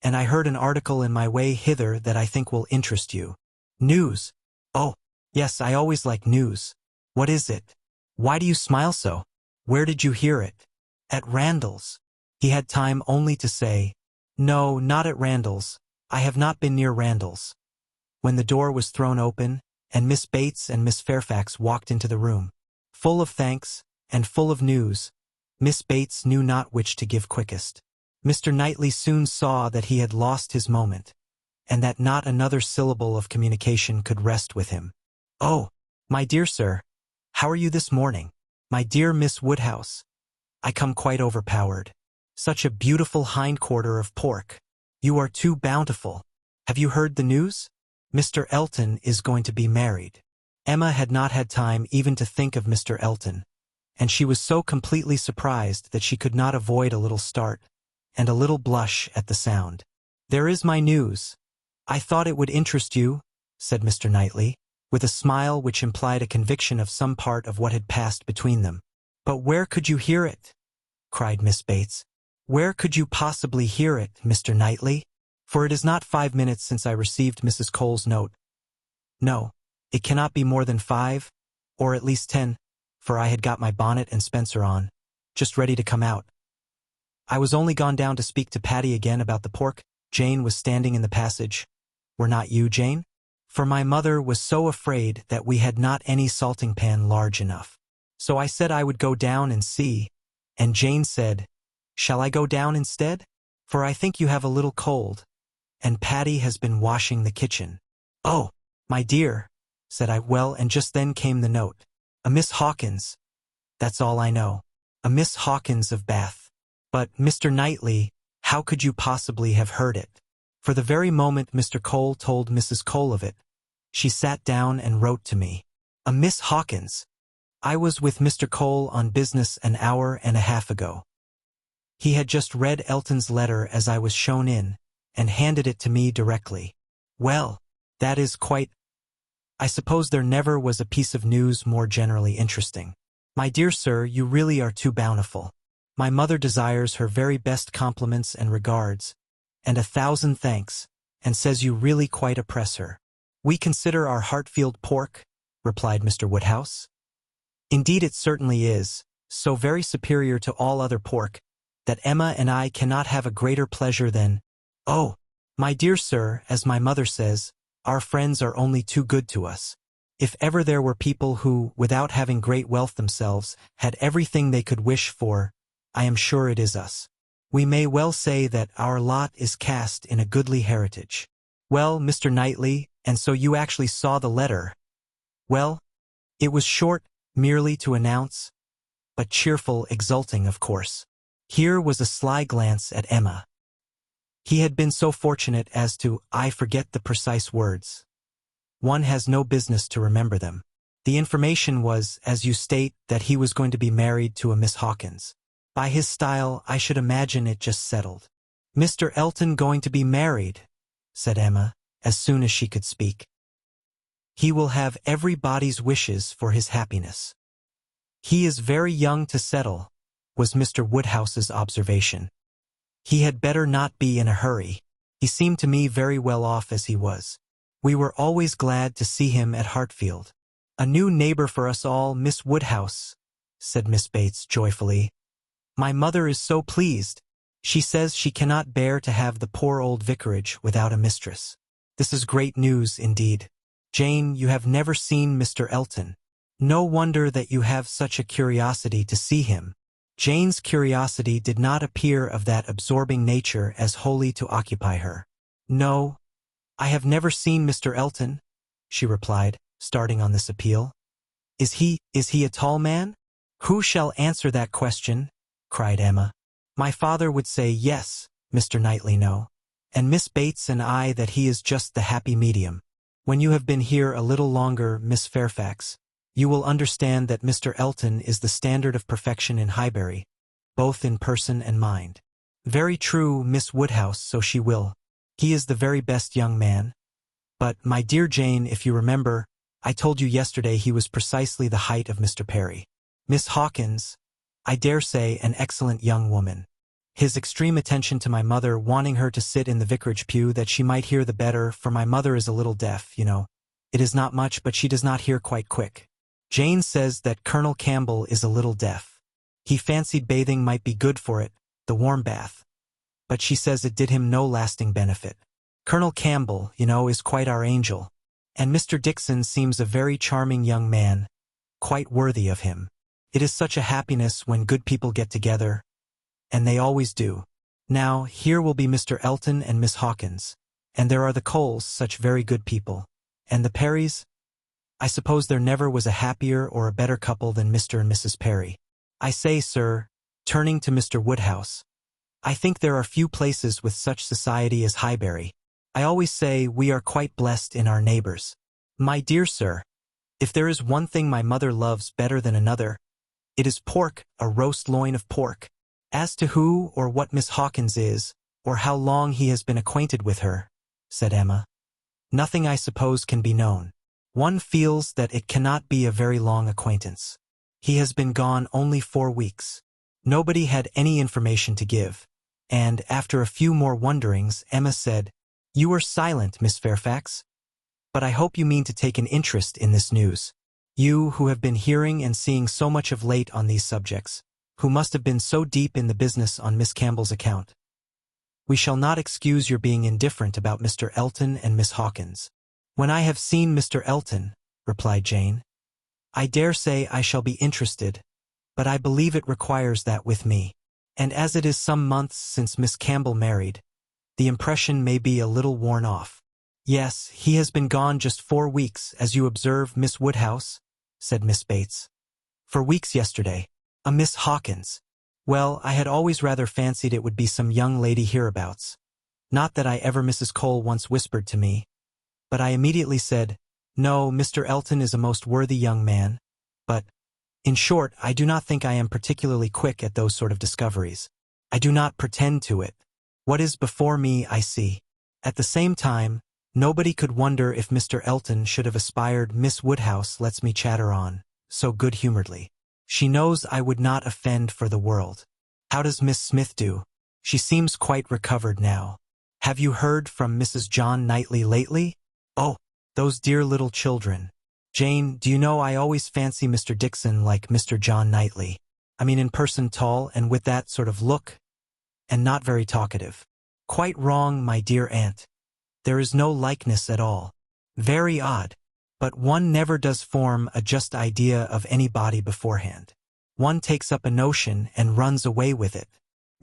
And I heard an article in my way hither that I think will interest you. News? Oh, yes, I always like news. What is it? Why do you smile so? Where did you hear it? At Randall's. He had time only to say, No, not at Randall's. I have not been near Randall's. When the door was thrown open, and Miss Bates and Miss Fairfax walked into the room, full of thanks, and full of news, Miss Bates knew not which to give quickest. Mr. Knightley soon saw that he had lost his moment, and that not another syllable of communication could rest with him. Oh, my dear sir, how are you this morning? My dear Miss Woodhouse, I come quite overpowered. Such a beautiful hindquarter of pork. You are too bountiful. Have you heard the news? Mr. Elton is going to be married. Emma had not had time even to think of Mr. Elton, and she was so completely surprised that she could not avoid a little start, and a little blush at the sound. There is my news. I thought it would interest you, said Mr. Knightley, with a smile which implied a conviction of some part of what had passed between them. "But where could you hear it?" cried Miss Bates. "Where could you possibly hear it, Mr. Knightley? For it is not 5 minutes since I received Mrs. Cole's note. No, it cannot be more than 5, or at least 10, for I had got my bonnet and spencer on, just ready to come out. I was only gone down to speak to Patty again about the pork. Jane was standing in the passage. Were not you, Jane? For my mother was so afraid that we had not any salting pan large enough. So I said I would go down and see, and Jane said, 'Shall I go down instead? For I think you have a little cold, and Patty has been washing the kitchen.' 'Oh, my dear,' said I. Well, and just then came the note. A Miss Hawkins. That's all I know. A Miss Hawkins of Bath. But, Mr. Knightley, how could you possibly have heard it? For the very moment Mr. Cole told Mrs. Cole of it, she sat down and wrote to me. A Miss Hawkins. I was with Mr. Cole on business an hour and a half ago. He had just read Elton's letter as I was shown in, and handed it to me directly. Well, that is quite... I suppose there never was a piece of news more generally interesting. My dear sir, you really are too bountiful. My mother desires her very best compliments and regards, and 1,000 thanks, and says you really quite oppress her. We consider our Hartfield pork, replied Mr. Woodhouse. Indeed it certainly is, so very superior to all other pork, that Emma and I cannot have a greater pleasure than... Oh, my dear sir, as my mother says, our friends are only too good to us. If ever there were people who, without having great wealth themselves, had everything they could wish for, I am sure it is us. We may well say that our lot is cast in a goodly heritage. Well, Mr. Knightley, and so you actually saw the letter. Well, it was short, merely to announce, but cheerful, exulting, of course. Here was a sly glance at Emma. He had been so fortunate as to, I forget the precise words. One has no business to remember them. The information was, as you state, that he was going to be married to a Miss Hawkins. By his style, I should imagine it just settled. Mr. Elton going to be married, said Emma, as soon as she could speak. He will have everybody's wishes for his happiness. He is very young to settle, was Mr. Woodhouse's observation. He had better not be in a hurry. He seemed to me very well off as he was. We were always glad to see him at Hartfield. A new neighbor for us all, Miss Woodhouse, said Miss Bates joyfully. My mother is so pleased. She says she cannot bear to have the poor old vicarage without a mistress. This is great news indeed. Jane, you have never seen Mr. Elton. No wonder that you have such a curiosity to see him. Jane's curiosity did not appear of that absorbing nature as wholly to occupy her. No, I have never seen Mr. Elton, she replied, starting on this appeal. Is he a tall man? Who shall answer that question? Cried Emma. My father would say yes, Mr. Knightley no, and Miss Bates and I that he is just the happy medium. When you have been here a little longer, Miss Fairfax, you will understand that Mr. Elton is the standard of perfection in Highbury, both in person and mind. Very true, Miss Woodhouse, so she will. He is the very best young man. But, my dear Jane, if you remember, I told you yesterday he was precisely the height of Mr. Perry. Miss Hawkins, I dare say, an excellent young woman. His extreme attention to my mother, wanting her to sit in the vicarage pew that she might hear the better, for my mother is a little deaf, you know. It is not much, but she does not hear quite quick. Jane says that Colonel Campbell is a little deaf. He fancied bathing might be good for it, the warm bath. But she says it did him no lasting benefit. Colonel Campbell, you know, is quite our angel. And Mr. Dixon seems a very charming young man, quite worthy of him. It is such a happiness when good people get together, and they always do. Now, here will be Mr. Elton and Miss Hawkins, and there are the Coles, such very good people, and the Perrys. I suppose there never was a happier or a better couple than Mr. and Mrs. Perry. I say, sir, turning to Mr. Woodhouse, I think there are few places with such society as Highbury. I always say we are quite blessed in our neighbors. My dear sir, if there is one thing my mother loves better than another, it is pork, a roast loin of pork. As to who or what Miss Hawkins is, or how long he has been acquainted with her, said Emma, Nothing, I suppose, can be known. One feels that it cannot be a very long acquaintance. He has been gone only 4 weeks. Nobody had any information to give, and after a few more wonderings, Emma said, "You were silent, Miss Fairfax. But I hope you mean to take an interest in this news. You, who have been hearing and seeing so much of late on these subjects, who must have been so deep in the business on Miss Campbell's account. We shall not excuse your being indifferent about Mr. Elton and Miss Hawkins." "When I have seen Mr. Elton," replied Jane, "I dare say I shall be interested, but I believe it requires that with me. And as it is some months since Miss Campbell married, the impression may be a little worn off." "Yes, he has been gone just 4 weeks, as you observe, Miss Woodhouse," said Miss Bates. "4 weeks yesterday. A Miss Hawkins. Well, I had always rather fancied it would be some young lady hereabouts. Not that I ever Mrs. Cole once whispered to me, but I immediately said, 'No, Mr. Elton is a most worthy young man,' but, in short, I do not think I am particularly quick at those sort of discoveries. I do not pretend to it. What is before me I see. At the same time, nobody could wonder if Mr. Elton should have aspired. Miss Woodhouse lets me chatter on, so good-humoredly. She knows I would not offend for the world. How does Miss Smith do? She seems quite recovered now. Have you heard from Mrs. John Knightley lately? Oh, those dear little children. Jane, do you know I always fancy Mr. Dixon like Mr. John Knightley. I mean in person tall and with that sort of look, and not very talkative." "Quite wrong, my dear aunt. There is no likeness at all. Very odd. But one never does form a just idea of anybody beforehand. One takes up a notion and runs away with it.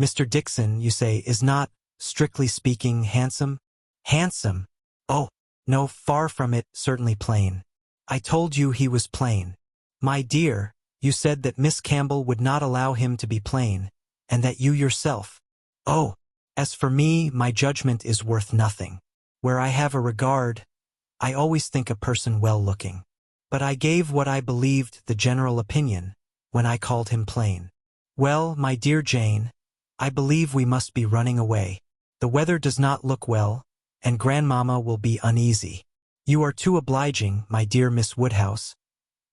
Mr. Dixon, you say, is not, strictly speaking, handsome?" "Handsome? Oh, no, far from it, certainly plain." "I told you he was plain." "My dear, you said that Miss Campbell would not allow him to be plain, and that you yourself—" "Oh, as for me, my judgment is worth nothing. Where I have a regard, I always think a person well-looking. But I gave what I believed the general opinion when I called him plain. Well, my dear Jane, I believe we must be running away. The weather does not look well, and Grandmamma will be uneasy. You are too obliging, my dear Miss Woodhouse,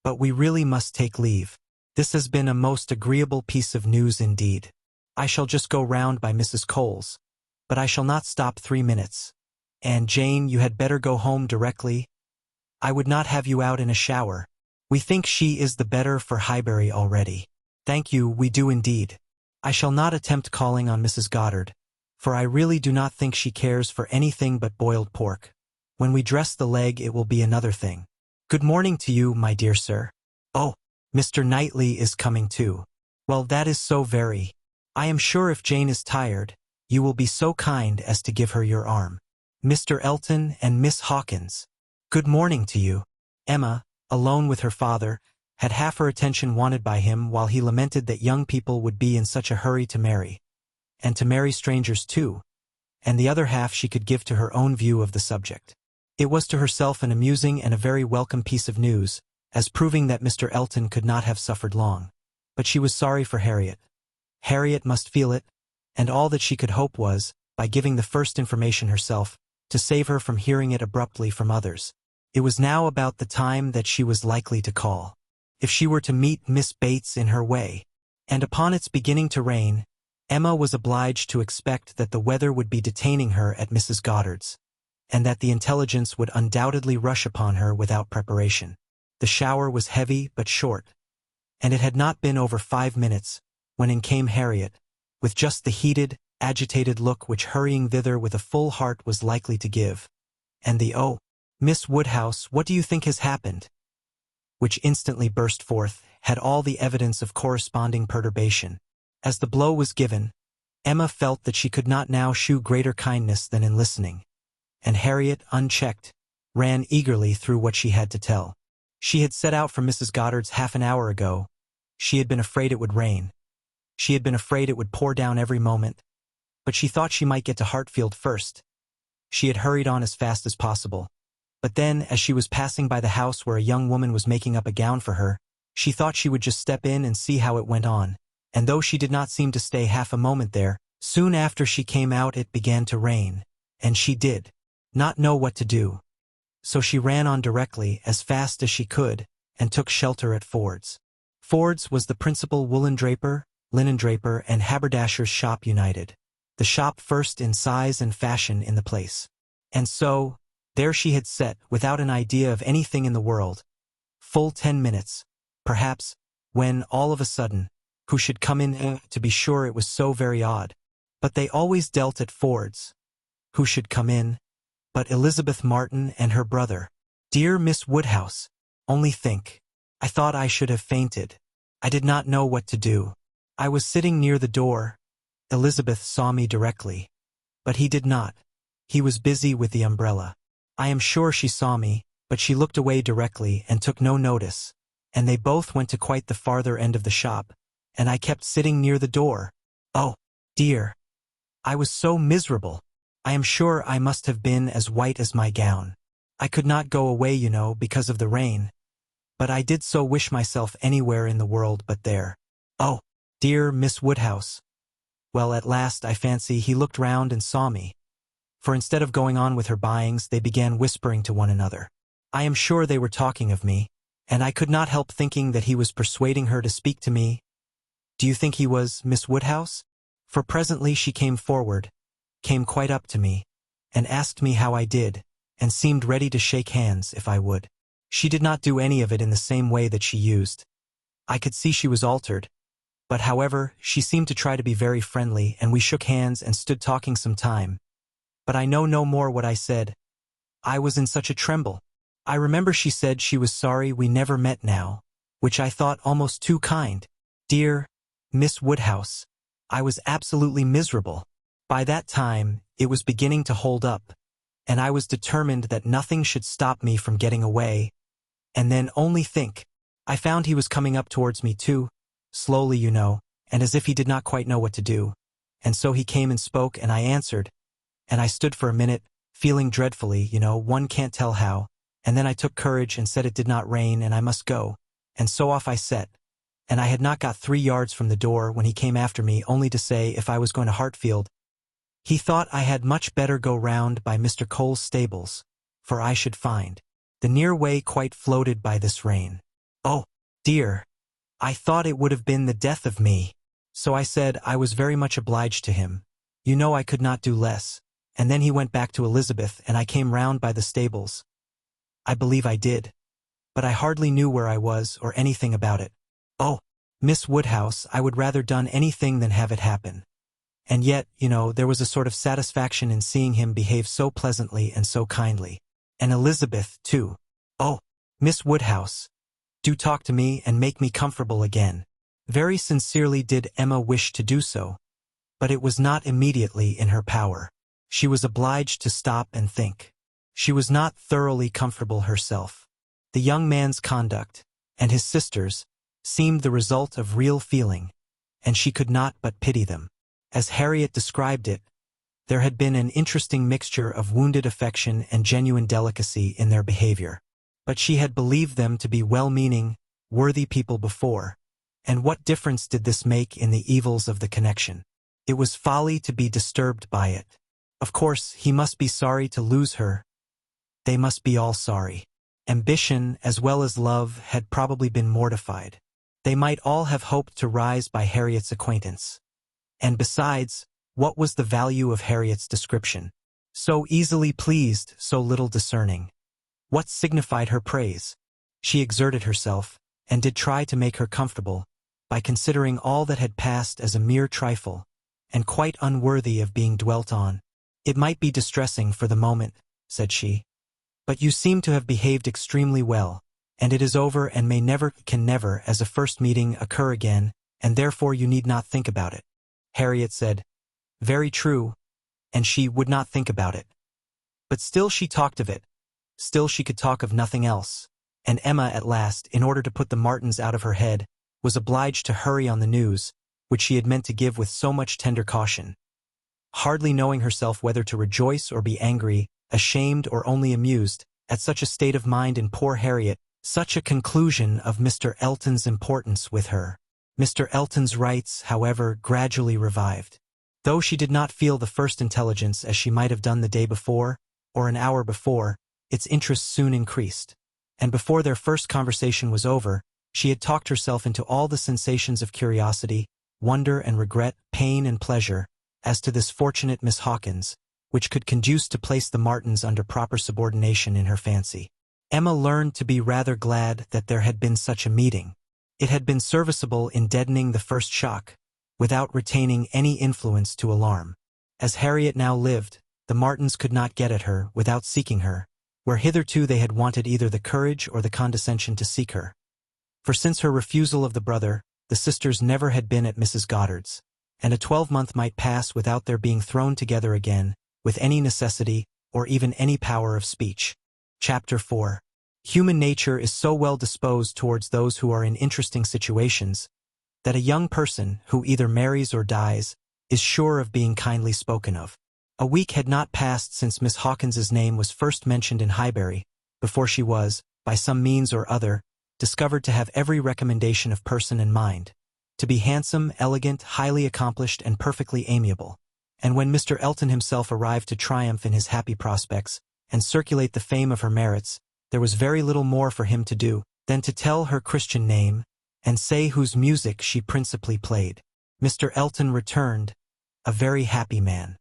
but we really must take leave. This has been a most agreeable piece of news indeed. I shall just go round by Mrs. Cole's, but I shall not stop 3 minutes. And Jane, you had better go home directly. I would not have you out in a shower. We think she is the better for Highbury already." "Thank you, we do indeed. I shall not attempt calling on Mrs. Goddard, for I really do not think she cares for anything but boiled pork. When we dress the leg it will be another thing. Good morning to you, my dear sir. Oh, Mr. Knightley is coming too. Well, that is so very. I am sure if Jane is tired, you will be so kind as to give her your arm. Mr. Elton and Miss Hawkins. Good morning to you." Emma, alone with her father, had half her attention wanted by him while he lamented that young people would be in such a hurry to marry, and to marry strangers too, and the other half she could give to her own view of the subject. It was to herself an amusing and a very welcome piece of news, as proving that Mr. Elton could not have suffered long. But she was sorry for Harriet. Harriet must feel it, and all that she could hope was, by giving the first information herself, to save her from hearing it abruptly from others. It was now about the time that she was likely to call. If she were to meet Miss Bates in her way, and upon its beginning to rain, Emma was obliged to expect that the weather would be detaining her at Mrs. Goddard's, and that the intelligence would undoubtedly rush upon her without preparation. The shower was heavy but short, and it had not been over 5 minutes, when in came Harriet, with just the heated, agitated look which hurrying thither with a full heart was likely to give, and the "Oh, Miss Woodhouse, what do you think has happened?" which instantly burst forth, had all the evidence of corresponding perturbation. As the blow was given, Emma felt that she could not now shew greater kindness than in listening, and Harriet, unchecked, ran eagerly through what she had to tell. She had set out from Mrs. Goddard's half an hour ago. She had been afraid it would rain. She had been afraid it would pour down every moment, but she thought she might get to Hartfield first. She had hurried on as fast as possible. But then, as she was passing by the house where a young woman was making up a gown for her, she thought she would just step in and see how it went on, and though she did not seem to stay half a moment there, soon after she came out it began to rain, and she did not know what to do. so she ran on directly as fast as she could and took shelter at Ford's. Ford's was the principal woolen draper, linen draper, and haberdasher's shop united, the shop first in size and fashion in the place. And so, there she had sat, without an idea of anything in the world, full 10 minutes, perhaps, when, all of a sudden, who should come in? To be sure, it was so very odd. But they always dealt at Ford's. Who should come in? But Elizabeth Martin and her brother. Dear Miss Woodhouse, only think. I thought I should have fainted. I did not know what to do. I was sitting near the door. Elizabeth saw me directly. But he did not. He was busy with the umbrella. I am sure she saw me, but she looked away directly and took no notice, and they both went to quite the farther end of the shop, and I kept sitting near the door. Oh, dear. I was so miserable. I am sure I must have been as white as my gown. I could not go away, because of the rain. But I did so wish myself anywhere in the world but there. Oh, dear Miss Woodhouse. Well, at last, I fancy, he looked round and saw me. For instead of going on with her buyings, they began whispering to one another. I am sure they were talking of me, and I could not help thinking that he was persuading her to speak to me. Do you think he was, Miss Woodhouse? For presently she came forward, came quite up to me, and asked me how I did, and seemed ready to shake hands if I would. She did not do any of it in the same way that she used. I could see she was altered, but however, she seemed to try to be very friendly, and we shook hands and stood talking some time. But I know no more what I said. I was in such a tremble. I remember she said she was sorry we never met now, which I thought almost too kind. Dear Miss Woodhouse, I was absolutely miserable. By that time, it was beginning to hold up, and I was determined that nothing should stop me from getting away. And then only think, I found he was coming up towards me too, slowly, and as if he did not quite know what to do. And so he came and spoke, and I answered, and I stood for a minute, feeling dreadfully, one can't tell how, and then I took courage and said it did not rain and I must go, and so off I set. And I had not got 3 yards from the door when he came after me, only to say if I was going to Hartfield, he thought I had much better go round by Mr. Cole's stables, for I should find the near way quite floated by this rain. Oh, dear! I thought it would have been the death of me. So I said I was very much obliged to him. I could not do less. And then he went back to Elizabeth, and I came round by the stables. I believe I did. But I hardly knew where I was or anything about it. Oh, Miss Woodhouse, I would rather done anything than have it happen. And yet, there was a sort of satisfaction in seeing him behave so pleasantly and so kindly. And Elizabeth, too. Oh, Miss Woodhouse, do talk to me and make me comfortable again. Very sincerely did Emma wish to do so, but it was not immediately in her power. She was obliged to stop and think. She was not thoroughly comfortable herself. The young man's conduct, and his sister's, seemed the result of real feeling, and she could not but pity them. As Harriet described it, there had been an interesting mixture of wounded affection and genuine delicacy in their behavior. But she had believed them to be well-meaning, worthy people before, and what difference did this make in the evils of the connection? It was folly to be disturbed by it. Of course, he must be sorry to lose her. They must be all sorry. Ambition, as well as love, had probably been mortified. They might all have hoped to rise by Harriet's acquaintance. And besides, what was the value of Harriet's description? So easily pleased, so little discerning. What signified her praise? She exerted herself, and did try to make her comfortable, by considering all that had passed as a mere trifle, and quite unworthy of being dwelt on. It might be distressing for the moment, said she, but you seem to have behaved extremely well, and it is over and can never, as a first meeting, occur again, and therefore you need not think about it. Harriet said, very true, and she would not think about it. But still she talked of it. Still she could talk of nothing else, and Emma at last, in order to put the Martins out of her head, was obliged to hurry on the news, which she had meant to give with so much tender caution. Hardly knowing herself whether to rejoice or be angry, ashamed or only amused, at such a state of mind in poor Harriet, such a conclusion of Mr. Elton's importance with her. Mr. Elton's rights, however, gradually revived. Though she did not feel the first intelligence as she might have done the day before, or an hour before, its interest soon increased. And before their first conversation was over, she had talked herself into all the sensations of curiosity, wonder and regret, pain and pleasure, as to this fortunate Miss Hawkins, which could conduce to place the Martins under proper subordination in her fancy. Emma learned to be rather glad that there had been such a meeting. It had been serviceable in deadening the first shock, without retaining any influence to alarm. As Harriet now lived, the Martins could not get at her without seeking her, where hitherto they had wanted either the courage or the condescension to seek her. For since her refusal of the brother, the sisters never had been at Mrs. Goddard's, and a 12-month might pass without their being thrown together again, with any necessity, or even any power of speech. Chapter 4. Human nature is so well disposed towards those who are in interesting situations, that a young person, who either marries or dies, is sure of being kindly spoken of. A week had not passed since Miss Hawkins's name was first mentioned in Highbury, before she was, by some means or other, discovered to have every recommendation of person and mind, to be handsome, elegant, highly accomplished, and perfectly amiable. And when Mr. Elton himself arrived to triumph in his happy prospects, and circulate the fame of her merits, there was very little more for him to do than to tell her Christian name, and say whose music she principally played. Mr. Elton returned, a very happy man.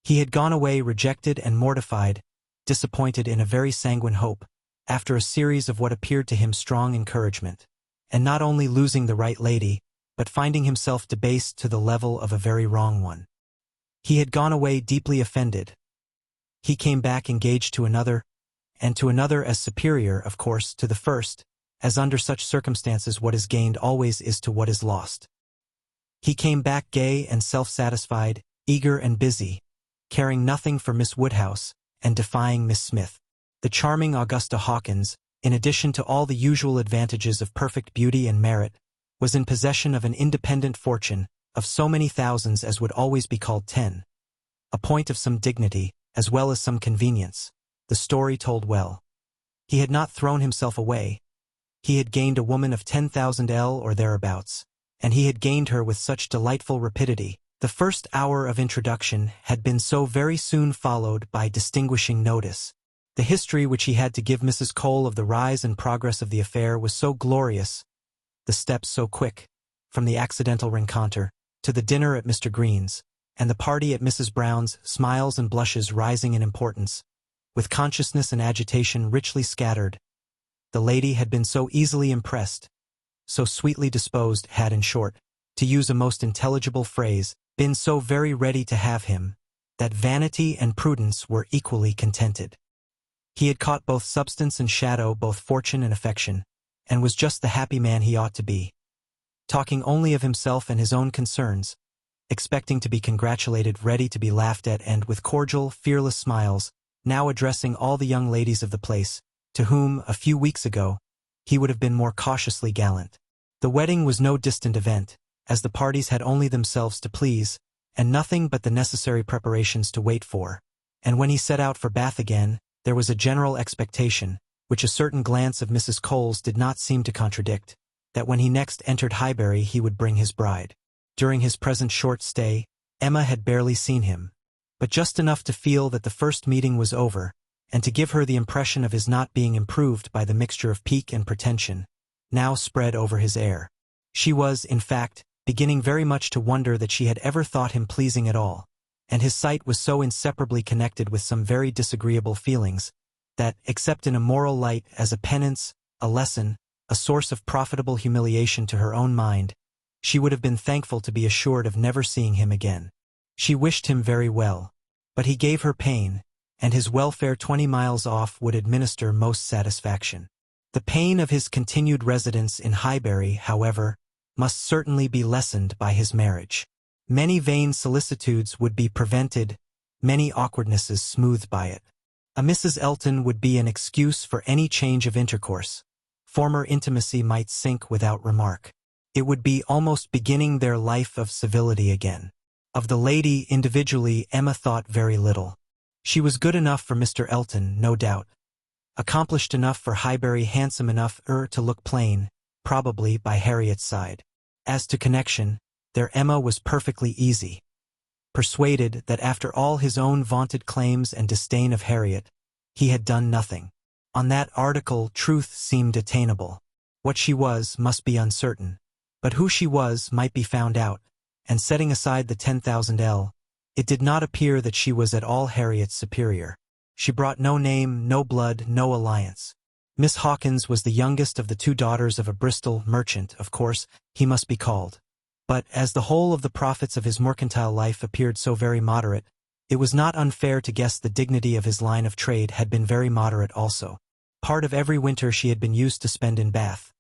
He had gone away rejected and mortified, disappointed in a very sanguine hope, after a series of what appeared to him strong encouragement, and not only losing the right lady, but finding himself debased to the level of a very wrong one. He had gone away deeply offended. He came back engaged to another, and to another as superior, of course, to the first, as under such circumstances what is gained always is to what is lost. He came back gay and self-satisfied, eager and busy, caring nothing for Miss Woodhouse, and defying Miss Smith. The charming Augusta Hawkins, in addition to all the usual advantages of perfect beauty and merit, was in possession of an independent fortune, of so many thousands as would always be called 10. A point of some dignity, as well as some convenience. The story told well. He had not thrown himself away. He had gained a woman of 10,000 L or thereabouts, and he had gained her with such delightful rapidity. The first hour of introduction had been so very soon followed by distinguishing notice. The history which he had to give Mrs. Cole of the rise and progress of the affair was so glorious, the steps so quick, from the accidental rencontre, to the dinner at Mr. Green's, and the party at Mrs. Brown's, smiles and blushes rising in importance, with consciousness and agitation richly scattered. The lady had been so easily impressed, so sweetly disposed, had, in short, to use a most intelligible phrase, been so very ready to have him, that vanity and prudence were equally contented. He had caught both substance and shadow, both fortune and affection, and was just the happy man he ought to be, talking only of himself and his own concerns, expecting to be congratulated, ready to be laughed at, and with cordial, fearless smiles, now addressing all the young ladies of the place, to whom, a few weeks ago, he would have been more cautiously gallant. The wedding was no distant event, as the parties had only themselves to please, and nothing but the necessary preparations to wait for, and when he set out for Bath again, there was a general expectation, which a certain glance of Mrs. Cole's did not seem to contradict, that when he next entered Highbury he would bring his bride. During his present short stay, Emma had barely seen him, but just enough to feel that the first meeting was over, and to give her the impression of his not being improved by the mixture of pique and pretension, now spread over his air. She was, in fact, beginning very much to wonder that she had ever thought him pleasing at all, and his sight was so inseparably connected with some very disagreeable feelings, that, except in a moral light as a penance, a lesson, a source of profitable humiliation to her own mind, she would have been thankful to be assured of never seeing him again. She wished him very well, but he gave her pain, and his welfare 20 miles off would administer most satisfaction. The pain of his continued residence in Highbury, however, must certainly be lessened by his marriage. Many vain solicitudes would be prevented, many awkwardnesses smoothed by it. A Mrs. Elton would be an excuse for any change of intercourse. Former intimacy might sink without remark. It would be almost beginning their life of civility again. Of the lady individually Emma thought very little. She was good enough for Mr. Elton, no doubt. Accomplished enough for Highbury, handsome enough to look plain, probably, by Harriet's side. As to connection, there Emma was perfectly easy. Persuaded that after all his own vaunted claims and disdain of Harriet, he had done nothing. On that article, truth seemed attainable. What she was must be uncertain, but who she was might be found out, and setting aside the 10,000L, it did not appear that she was at all Harriet's superior. She brought no name, no blood, no alliance. Miss Hawkins was the youngest of the 2 daughters of a Bristol merchant, of course, he must be called. But as the whole of the profits of his mercantile life appeared so very moderate, it was not unfair to guess the dignity of his line of trade had been very moderate also. Part of every winter she had been used to spend in Bath.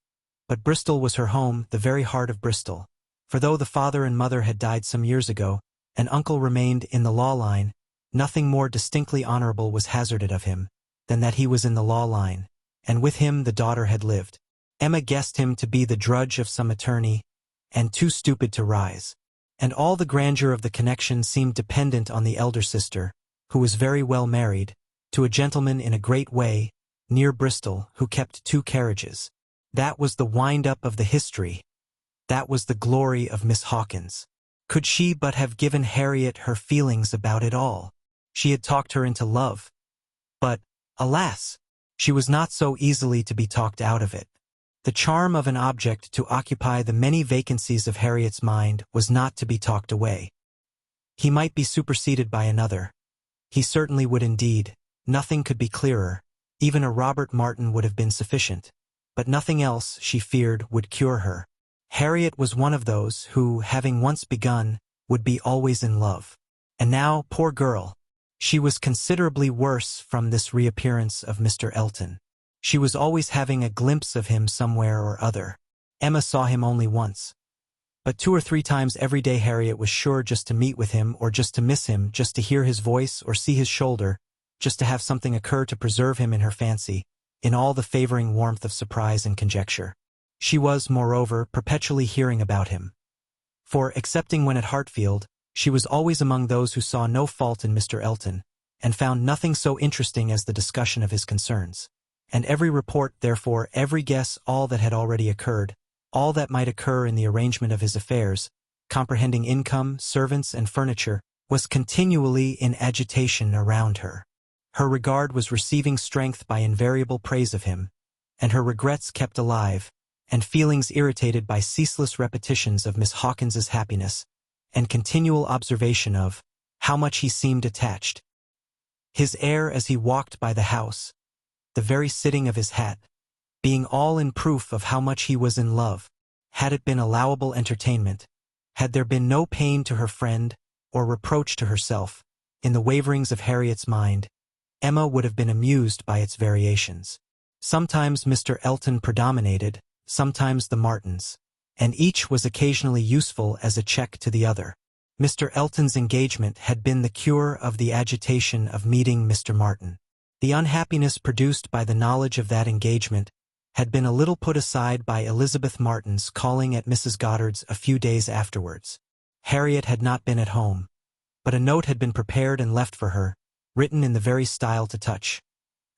But Bristol was her home, the very heart of Bristol. For though the father and mother had died some years ago, and uncle remained in the law line, nothing more distinctly honorable was hazarded of him than that he was in the law line, and with him the daughter had lived. Emma guessed him to be the drudge of some attorney, and too stupid to rise. And all the grandeur of the connection seemed dependent on the elder sister, who was very well married, to a gentleman in a great way, near Bristol, who kept 2 carriages. That was the wind-up of the history. That was the glory of Miss Hawkins. Could she but have given Harriet her feelings about it all? She had talked her into love. But, alas! She was not so easily to be talked out of it. The charm of an object to occupy the many vacancies of Harriet's mind was not to be talked away. He might be superseded by another. He certainly would indeed. Nothing could be clearer. Even a Robert Martin would have been sufficient. But nothing else, she feared, would cure her. Harriet was one of those who, having once begun, would be always in love. And now, poor girl, she was considerably worse from this reappearance of Mr. Elton. She was always having a glimpse of him somewhere or other. Emma saw him only once. But 2 or 3 times every day Harriet was sure just to meet with him or just to miss him, just to hear his voice or see his shoulder, just to have something occur to preserve him in her fancy, in all the favoring warmth of surprise and conjecture. She was, moreover, perpetually hearing about him. For, excepting when at Hartfield, she was always among those who saw no fault in Mr. Elton, and found nothing so interesting as the discussion of his concerns. And every report, therefore, every guess, all that had already occurred, all that might occur in the arrangement of his affairs, comprehending income, servants, and furniture, was continually in agitation around her. Her regard was receiving strength by invariable praise of him, and her regrets kept alive, and feelings irritated by ceaseless repetitions of Miss Hawkins's happiness, and continual observation of how much he seemed attached. His air as he walked by the house, the very sitting of his hat, being all in proof of how much he was in love. Had it been allowable entertainment, had there been no pain to her friend, or reproach to herself, in the waverings of Harriet's mind, Emma would have been amused by its variations. Sometimes Mr. Elton predominated, sometimes the Martins, and each was occasionally useful as a check to the other. Mr. Elton's engagement had been the cure of the agitation of meeting Mr. Martin. The unhappiness produced by the knowledge of that engagement had been a little put aside by Elizabeth Martin's calling at Mrs. Goddard's a few days afterwards. Harriet had not been at home, but a note had been prepared and left for her, written in the very style to touch.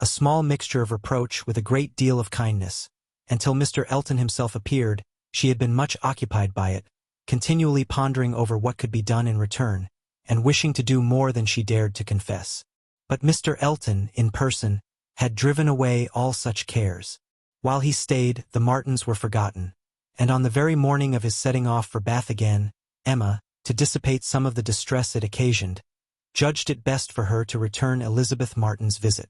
A small mixture of reproach with a great deal of kindness. Until Mr. Elton himself appeared, she had been much occupied by it, continually pondering over what could be done in return, and wishing to do more than she dared to confess. But Mr. Elton, in person, had driven away all such cares. While he stayed, the Martins were forgotten, and on the very morning of his setting off for Bath again, Emma, to dissipate some of the distress it occasioned, judged it best for her to return Elizabeth Martin's visit.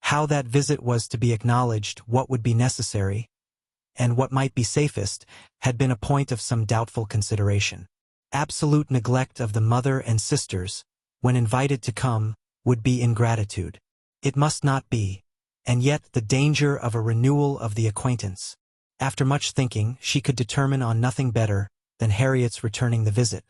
How that visit was to be acknowledged, what would be necessary, and what might be safest, had been a point of some doubtful consideration. Absolute neglect of the mother and sisters, when invited to come, would be ingratitude. It must not be, and yet the danger of a renewal of the acquaintance. After much thinking, she could determine on nothing better than Harriet's returning the visit,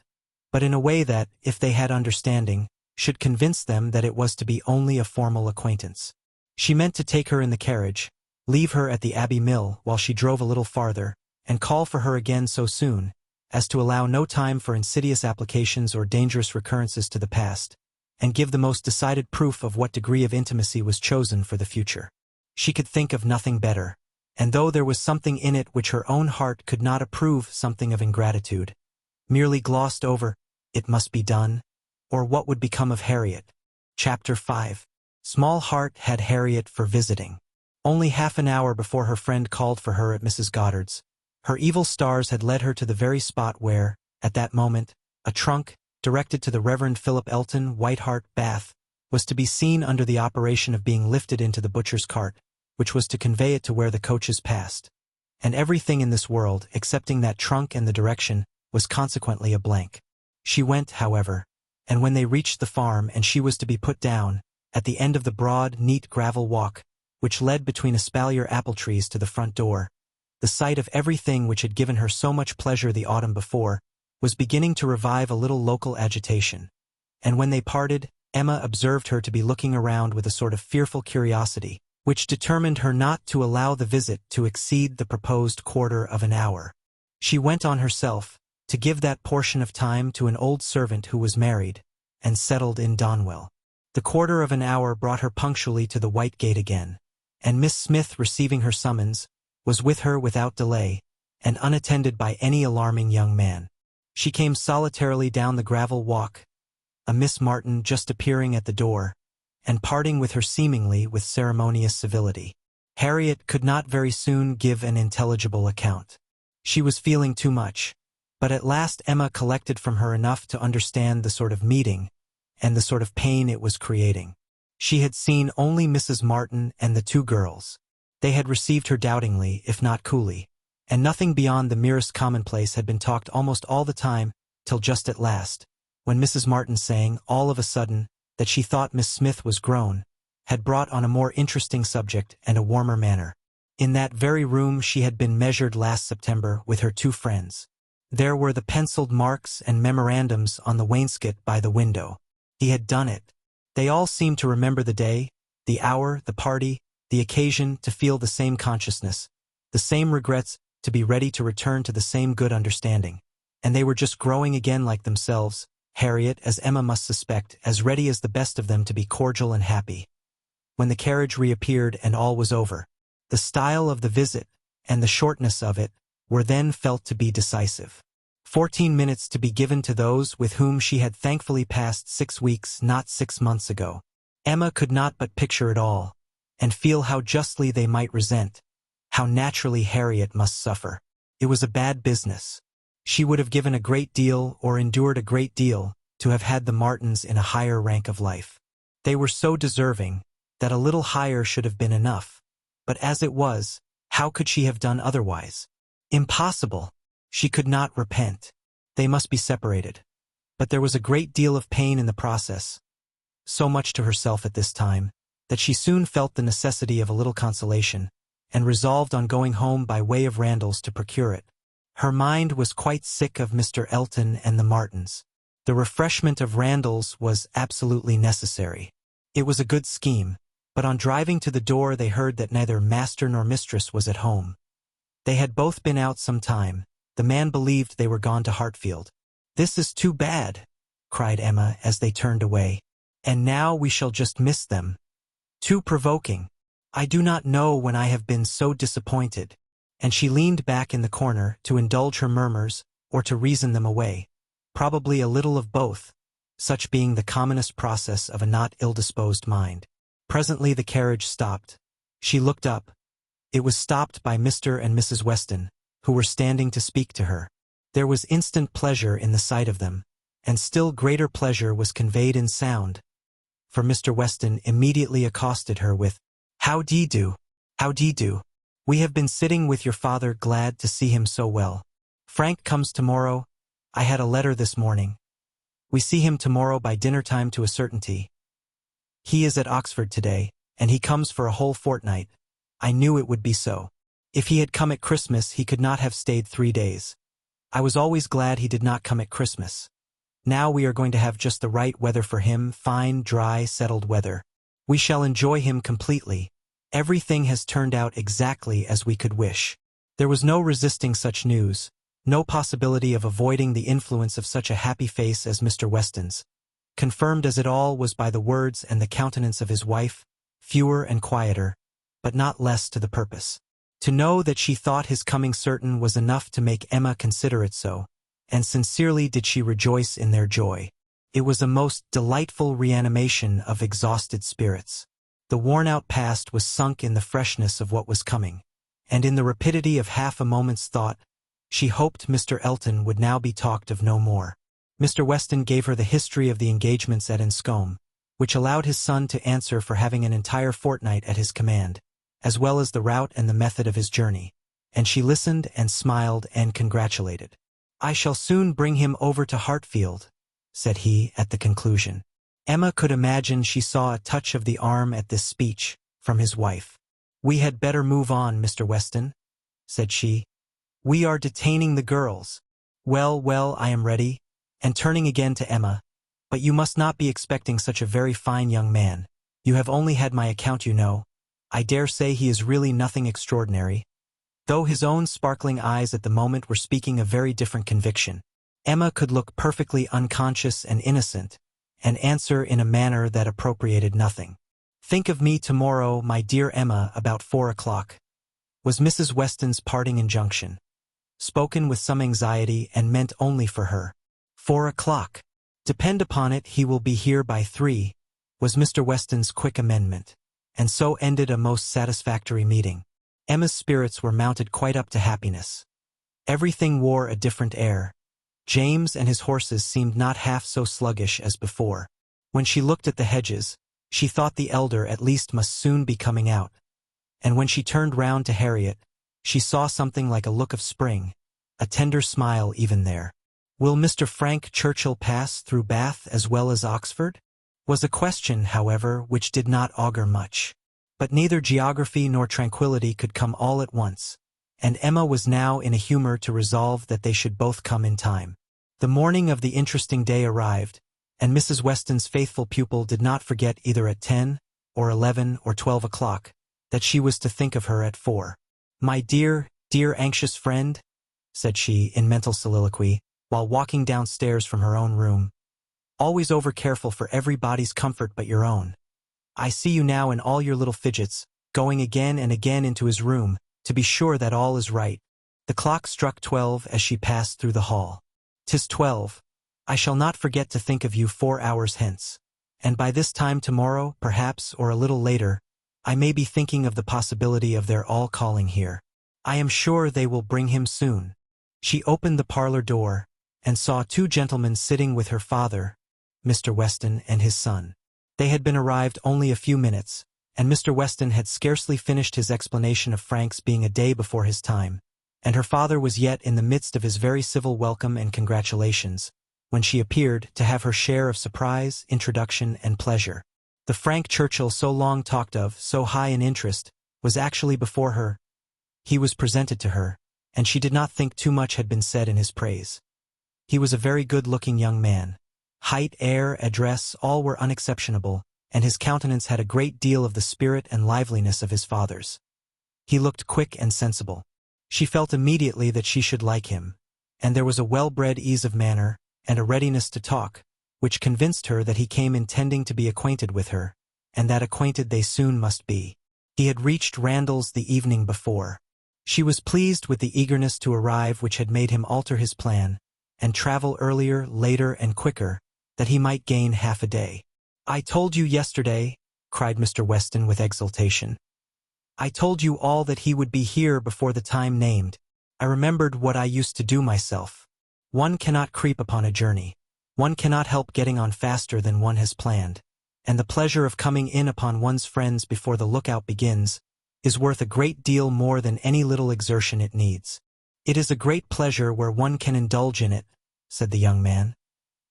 but in a way that, if they had understanding, should convince them that it was to be only a formal acquaintance. She meant to take her in the carriage, leave her at the Abbey Mill while she drove a little farther, and call for her again so soon as to allow no time for insidious applications or dangerous recurrences to the past, and give the most decided proof of what degree of intimacy was chosen for the future. She could think of nothing better, and though there was something in it which her own heart could not approve, something of ingratitude, merely glossed over, it must be done, or what would become of Harriet. Chapter 5. Small heart had Harriet for visiting. Only half an hour before her friend called for her at Mrs. Goddard's, her evil stars had led her to the very spot where, at that moment, a trunk, directed to the Reverend Philip Elton, White Hart, Bath, was to be seen under the operation of being lifted into the butcher's cart, which was to convey it to where the coaches passed. And everything in this world, excepting that trunk and the direction, was consequently a blank. She went, however, and when they reached the farm and she was to be put down, at the end of the broad, neat gravel walk, which led between espalier apple trees to the front door, the sight of everything which had given her so much pleasure the autumn before was beginning to revive a little local agitation. And when they parted, Emma observed her to be looking around with a sort of fearful curiosity, which determined her not to allow the visit to exceed the proposed quarter of an hour. She went on herself, to give that portion of time to an old servant who was married, and settled in Donwell. The quarter of an hour brought her punctually to the White Gate again, and Miss Smith, receiving her summons, was with her without delay, and unattended by any alarming young man. She came solitarily down the gravel walk, a Miss Martin just appearing at the door, and parting with her seemingly with ceremonious civility. Harriet could not very soon give an intelligible account. She was feeling too much, but at last Emma collected from her enough to understand the sort of meeting, and the sort of pain it was creating. She had seen only Mrs. Martin and the two girls. They had received her doubtingly, if not coolly, and nothing beyond the merest commonplace had been talked almost all the time, till just at last, when Mrs. Martin, saying, all of a sudden, that she thought Miss Smith was grown, had brought on a more interesting subject and a warmer manner. In that very room she had been measured last September with her two friends. There were the penciled marks and memorandums on the wainscot by the window. He had done it. They all seemed to remember the day, the hour, the party, the occasion, to feel the same consciousness, the same regrets, to be ready to return to the same good understanding. And they were just growing again like themselves, Harriet, as Emma must suspect, as ready as the best of them to be cordial and happy. When the carriage reappeared and all was over, the style of the visit, and the shortness of it, were then felt to be decisive. 14 minutes to be given to those with whom she had thankfully passed 6 weeks, not 6 months ago. Emma could not but picture it all, and feel how justly they might resent, how naturally Harriet must suffer. It was a bad business. She would have given a great deal, or endured a great deal, to have had the Martins in a higher rank of life. They were so deserving, that a little higher should have been enough. But as it was, how could she have done otherwise? Impossible! She could not repent. They must be separated. But there was a great deal of pain in the process, so much to herself at this time, that she soon felt the necessity of a little consolation, and resolved on going home by way of Randalls to procure it. Her mind was quite sick of Mr. Elton and the Martins. The refreshment of Randalls was absolutely necessary. It was a good scheme, but on driving to the door they heard that neither master nor mistress was at home. They had both been out some time. The man believed they were gone to Hartfield. "This is too bad," cried Emma as they turned away. "And now we shall just miss them. Too provoking. I do not know when I have been so disappointed." And she leaned back in the corner to indulge her murmurs or to reason them away, probably a little of both, such being the commonest process of a not ill-disposed mind. Presently the carriage stopped. She looked up. It was stopped by Mr. and Mrs. Weston, who were standing to speak to her. There was instant pleasure in the sight of them, and still greater pleasure was conveyed in sound, for Mr. Weston immediately accosted her with, "How d'ye do? How d'ye do? We have been sitting with your father, glad to see him so well. Frank comes tomorrow. I had a letter this morning. We see him tomorrow by dinner-time to a certainty. He is at Oxford today, and he comes for a whole fortnight. I knew it would be so. If he had come at Christmas, he could not have stayed 3 days. I was always glad he did not come at Christmas. Now we are going to have just the right weather for him, fine, dry, settled weather. We shall enjoy him completely. Everything has turned out exactly as we could wish." There was no resisting such news, no possibility of avoiding the influence of such a happy face as Mr. Weston's, confirmed as it all was by the words and the countenance of his wife, fewer and quieter, but not less to the purpose. To know that she thought his coming certain was enough to make Emma consider it so, and sincerely did she rejoice in their joy. It was a most delightful reanimation of exhausted spirits. The worn-out past was sunk in the freshness of what was coming, and in the rapidity of half a moment's thought, she hoped Mr. Elton would now be talked of no more. Mr. Weston gave her the history of the engagements at Enscombe, which allowed his son to answer for having an entire fortnight at his command, as well as the route and the method of his journey, and she listened and smiled and congratulated. "I shall soon bring him over to Hartfield," said he at the conclusion. Emma could imagine she saw a touch of the arm at this speech from his wife. "We had better move on, Mr. Weston," said she. "We are detaining the girls." "Well, well, I am ready," and turning again to Emma, "but you must not be expecting such a very fine young man. You have only had my account, you know. I dare say he is really nothing extraordinary." Though his own sparkling eyes at the moment were speaking a very different conviction, Emma could look perfectly unconscious and innocent, and answer in a manner that appropriated nothing. "Think of me tomorrow, my dear Emma, about 4 o'clock," was Mrs. Weston's parting injunction, spoken with some anxiety and meant only for her. 4 o'clock. "Depend upon it he will be here by 3, was Mr. Weston's quick amendment, and so ended a most satisfactory meeting. Emma's spirits were mounted quite up to happiness. Everything wore a different air. James and his horses seemed not half so sluggish as before. When she looked at the hedges, she thought the elder at least must soon be coming out, and when she turned round to Harriet, she saw something like a look of spring, a tender smile even there. "Will Mr. Frank Churchill pass through Bath as well as Oxford?" was a question, however, which did not augur much. But neither geography nor tranquility could come all at once, and Emma was now in a humor to resolve that they should both come in time. The morning of the interesting day arrived, and Mrs. Weston's faithful pupil did not forget either at 10, or 11, or 12 o'clock, that she was to think of her at 4. "My dear, dear anxious friend," said she in mental soliloquy, while walking downstairs from her own room, "always over-careful for everybody's comfort but your own. I see you now in all your little fidgets, going again and again into his room, to be sure that all is right." The clock struck 12 as she passed through the hall. "'Tis 12. I shall not forget to think of you 4 hours hence, and by this time tomorrow, perhaps, or a little later, I may be thinking of the possibility of their all calling here. I am sure they will bring him soon." She opened the parlor door, and saw 2 gentlemen sitting with her father, Mr. Weston, and his son. They had been arrived only a few minutes, and Mr. Weston had scarcely finished his explanation of Frank's being a day before his time, and her father was yet in the midst of his very civil welcome and congratulations, when she appeared to have her share of surprise, introduction, and pleasure. The Frank Churchill so long talked of, so high in interest, was actually before her. He was presented to her, and she did not think too much had been said in his praise. He was a very good-looking young man. Height, air, address, all were unexceptionable, and his countenance had a great deal of the spirit and liveliness of his father's. He looked quick and sensible. She felt immediately that she should like him, and there was a well-bred ease of manner, and a readiness to talk, which convinced her that he came intending to be acquainted with her, and that acquainted they soon must be. He had reached Randalls the evening before. She was pleased with the eagerness to arrive which had made him alter his plan, and travel earlier, later, and quicker, that he might gain half a day. "I told you yesterday," cried Mr. Weston with exultation. "I told you all that he would be here before the time named. I remembered what I used to do myself. One cannot creep upon a journey. One cannot help getting on faster than one has planned, and the pleasure of coming in upon one's friends before the lookout begins is worth a great deal more than any little exertion it needs. It is a great pleasure where one can indulge in it," said the young man,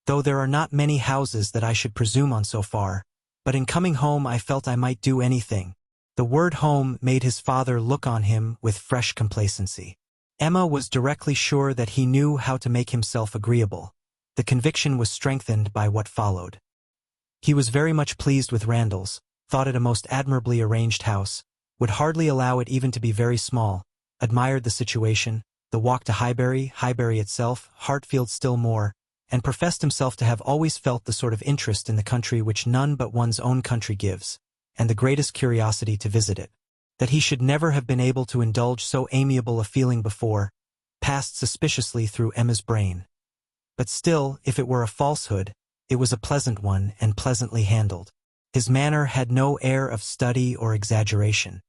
"though there are not many houses that I should presume on so far, but in coming home I felt I might do anything." The word home made his father look on him with fresh complacency. Emma was directly sure that he knew how to make himself agreeable. The conviction was strengthened by what followed. He was very much pleased with Randalls, thought it a most admirably arranged house, would hardly allow it even to be very small, admired the situation, the walk to Highbury, Highbury itself, Hartfield still more, and professed himself to have always felt the sort of interest in the country which none but one's own country gives, and the greatest curiosity to visit it. That he should never have been able to indulge so amiable a feeling before, passed suspiciously through Emma's brain. But still, if it were a falsehood, it was a pleasant one and pleasantly handled. His manner had no air of study or exaggeration.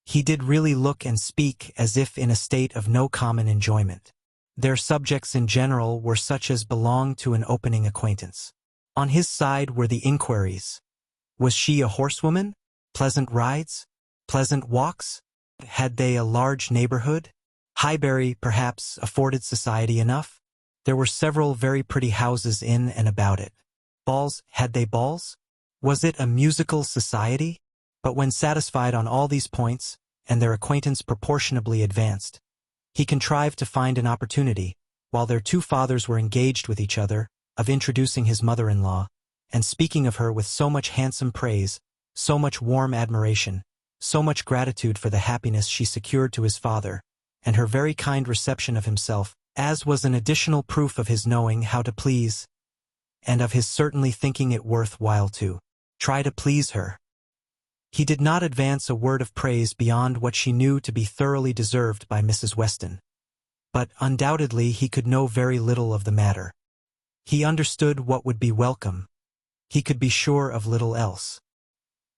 He did really look and speak as if in a state of no common enjoyment. Their subjects in general were such as belonged to an opening acquaintance. On his side were the inquiries. Was she a horsewoman? Pleasant rides? Pleasant walks? Had they a large neighborhood? Highbury, perhaps, afforded society enough? There were several very pretty houses in and about it. Balls? Had they balls? Was it a musical society? But when satisfied on all these points, and their acquaintance proportionably advanced, he contrived to find an opportunity, while their two fathers were engaged with each other, of introducing his mother-in-law, and speaking of her with so much handsome praise, so much warm admiration, so much gratitude for the happiness she secured to his father, and her very kind reception of himself, as was an additional proof of his knowing how to please, and of his certainly thinking it worth while to try to please her. He did not advance a word of praise beyond what she knew to be thoroughly deserved by Mrs. Weston. But undoubtedly he could know very little of the matter. He understood what would be welcome. He could be sure of little else.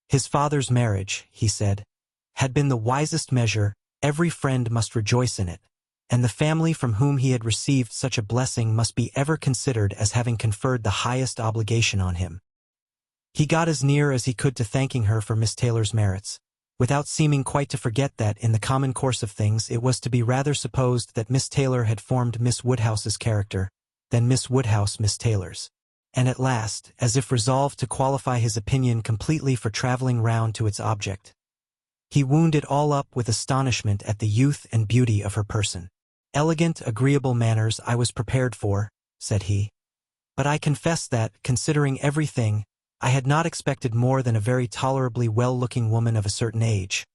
His father's marriage, he said, had been the wisest measure, every friend must rejoice in it, and the family from whom he had received such a blessing must be ever considered as having conferred the highest obligation on him. He got as near as he could to thanking her for Miss Taylor's merits, without seeming quite to forget that, in the common course of things, it was to be rather supposed that Miss Taylor had formed Miss Woodhouse's character, than Miss Woodhouse Miss Taylor's. And at last, as if resolved to qualify his opinion completely for traveling round to its object, he wound it all up with astonishment at the youth and beauty of her person. "Elegant, agreeable manners I was prepared for," said he. "But I confess that, considering everything, I had not expected more than a very tolerably well-looking woman of a certain age.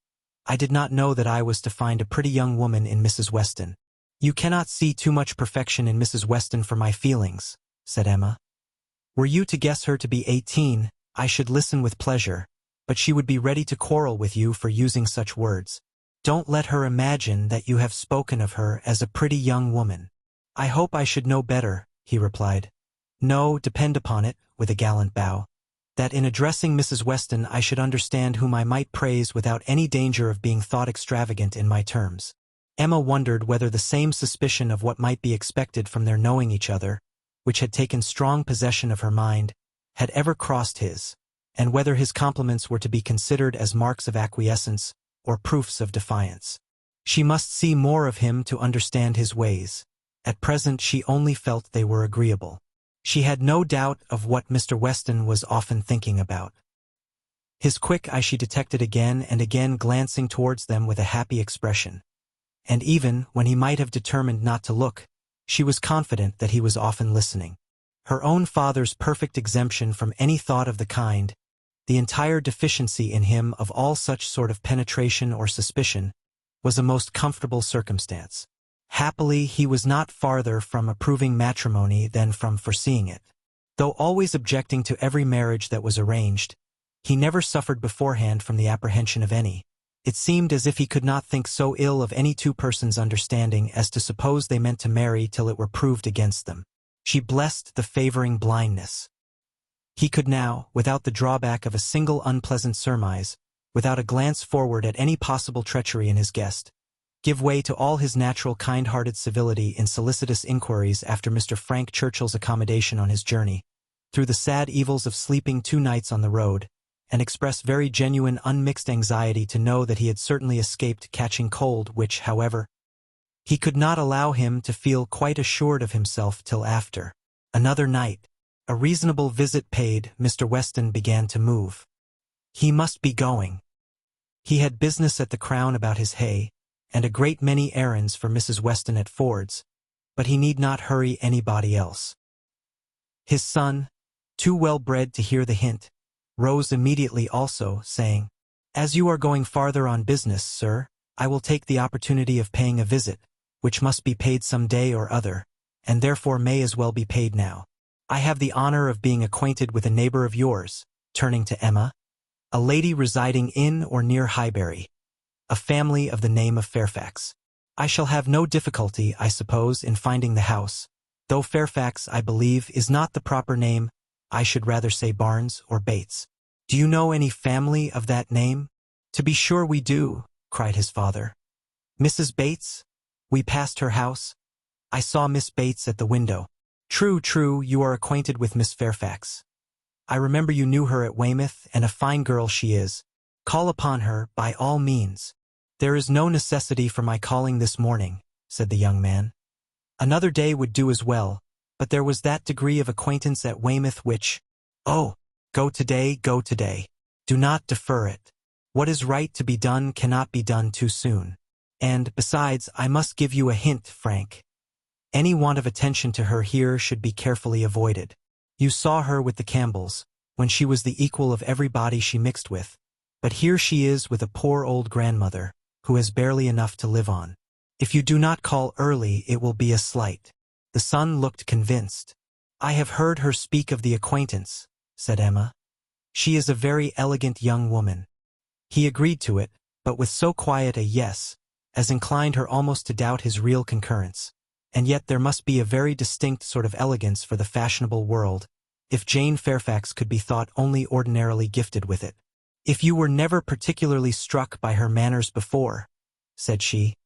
I did not know that I was to find a pretty young woman in Mrs. Weston." "You cannot see too much perfection in Mrs. Weston for my feelings," said Emma. "Were you to guess her to be 18, I should listen with pleasure, but she would be ready to quarrel with you for using such words. Don't let her imagine that you have spoken of her as a pretty young woman." "I hope I should know better," he replied. "No, depend upon it," with a gallant bow, "that in addressing Mrs. Weston I should understand whom I might praise without any danger of being thought extravagant in my terms." Emma wondered whether the same suspicion of what might be expected from their knowing each other, which had taken strong possession of her mind, had ever crossed his, and whether his compliments were to be considered as marks of acquiescence or proofs of defiance. She must see more of him to understand his ways. At present she only felt they were agreeable. She had no doubt of what Mr. Weston was often thinking about. His quick eye she detected again and again glancing towards them with a happy expression. And even when he might have determined not to look, she was confident that he was often listening. Her own father's perfect exemption from any thought of the kind, the entire deficiency in him of all such sort of penetration or suspicion, was a most comfortable circumstance. Happily he was not farther from approving matrimony than from foreseeing it. Though always objecting to every marriage that was arranged, he never suffered beforehand from the apprehension of any. It seemed as if he could not think so ill of any two persons' understanding as to suppose they meant to marry till it were proved against them. She blessed the favoring blindness. He could now, without the drawback of a single unpleasant surmise, without a glance forward at any possible treachery in his guest, give way to all his natural kind-hearted civility in solicitous inquiries after Mr. Frank Churchill's accommodation on his journey, through the sad evils of sleeping 2 nights on the road, and express very genuine unmixed anxiety to know that he had certainly escaped catching cold, which, however, he could not allow him to feel quite assured of himself till after. Another night, a reasonable visit paid, Mr. Weston began to move. He must be going. He had business at the Crown about his hay, and a great many errands for Mrs. Weston at Ford's, but he need not hurry anybody else. His son, too well bred to hear the hint, rose immediately also, saying, "As you are going farther on business, sir, I will take the opportunity of paying a visit, which must be paid some day or other, and therefore may as well be paid now. I have the honor of being acquainted with a neighbor of yours," turning to Emma, "a lady residing in or near Highbury, a family of the name of Fairfax. I shall have no difficulty, I suppose, in finding the house, though Fairfax, I believe, is not the proper name. I should rather say Barnes or Bates." "Do you know any family of that name?" "To be sure we do," cried his father. "Mrs. Bates? We passed her house. I saw Miss Bates at the window." "True, true, you are acquainted with Miss Fairfax. I remember you knew her at Weymouth, and a fine girl she is. Call upon her, by all means." "There is no necessity for my calling this morning," said the young man. "Another day would do as well, but there was that degree of acquaintance at Weymouth which— Oh, go today, go today. Do not defer it. What is right to be done cannot be done too soon. And, besides, I must give you a hint, Frank. Any want of attention to her here should be carefully avoided. You saw her with the Campbells, when she was the equal of everybody she mixed with, but here she is with a poor old grandmother, who has barely enough to live on. If you do not call early, it will be a slight." The son looked convinced. "I have heard her speak of the acquaintance," said Emma. "She is a very elegant young woman." He agreed to it, but with so quiet a yes, as inclined her almost to doubt his real concurrence. And yet there must be a very distinct sort of elegance for the fashionable world, if Jane Fairfax could be thought only ordinarily gifted with it. "If you were never particularly struck by her manners before," said she,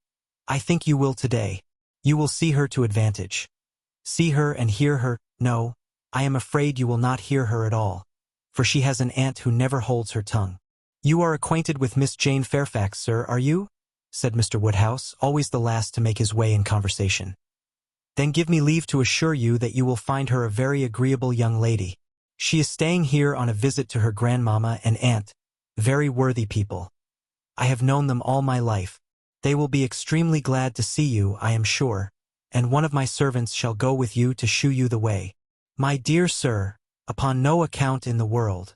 "I think you will today. You will see her to advantage. See her and hear her. No, I am afraid you will not hear her at all, for she has an aunt who never holds her tongue." "You are acquainted with Miss Jane Fairfax, sir, are you?" said Mr. Woodhouse, always the last to make his way in conversation. "Then give me leave to assure you that you will find her a very agreeable young lady. She is staying here on a visit to her grandmamma and aunt, very worthy people. I have known them all my life. They will be extremely glad to see you, I am sure, and one of my servants shall go with you to shew you the way." "My dear sir, upon no account in the world.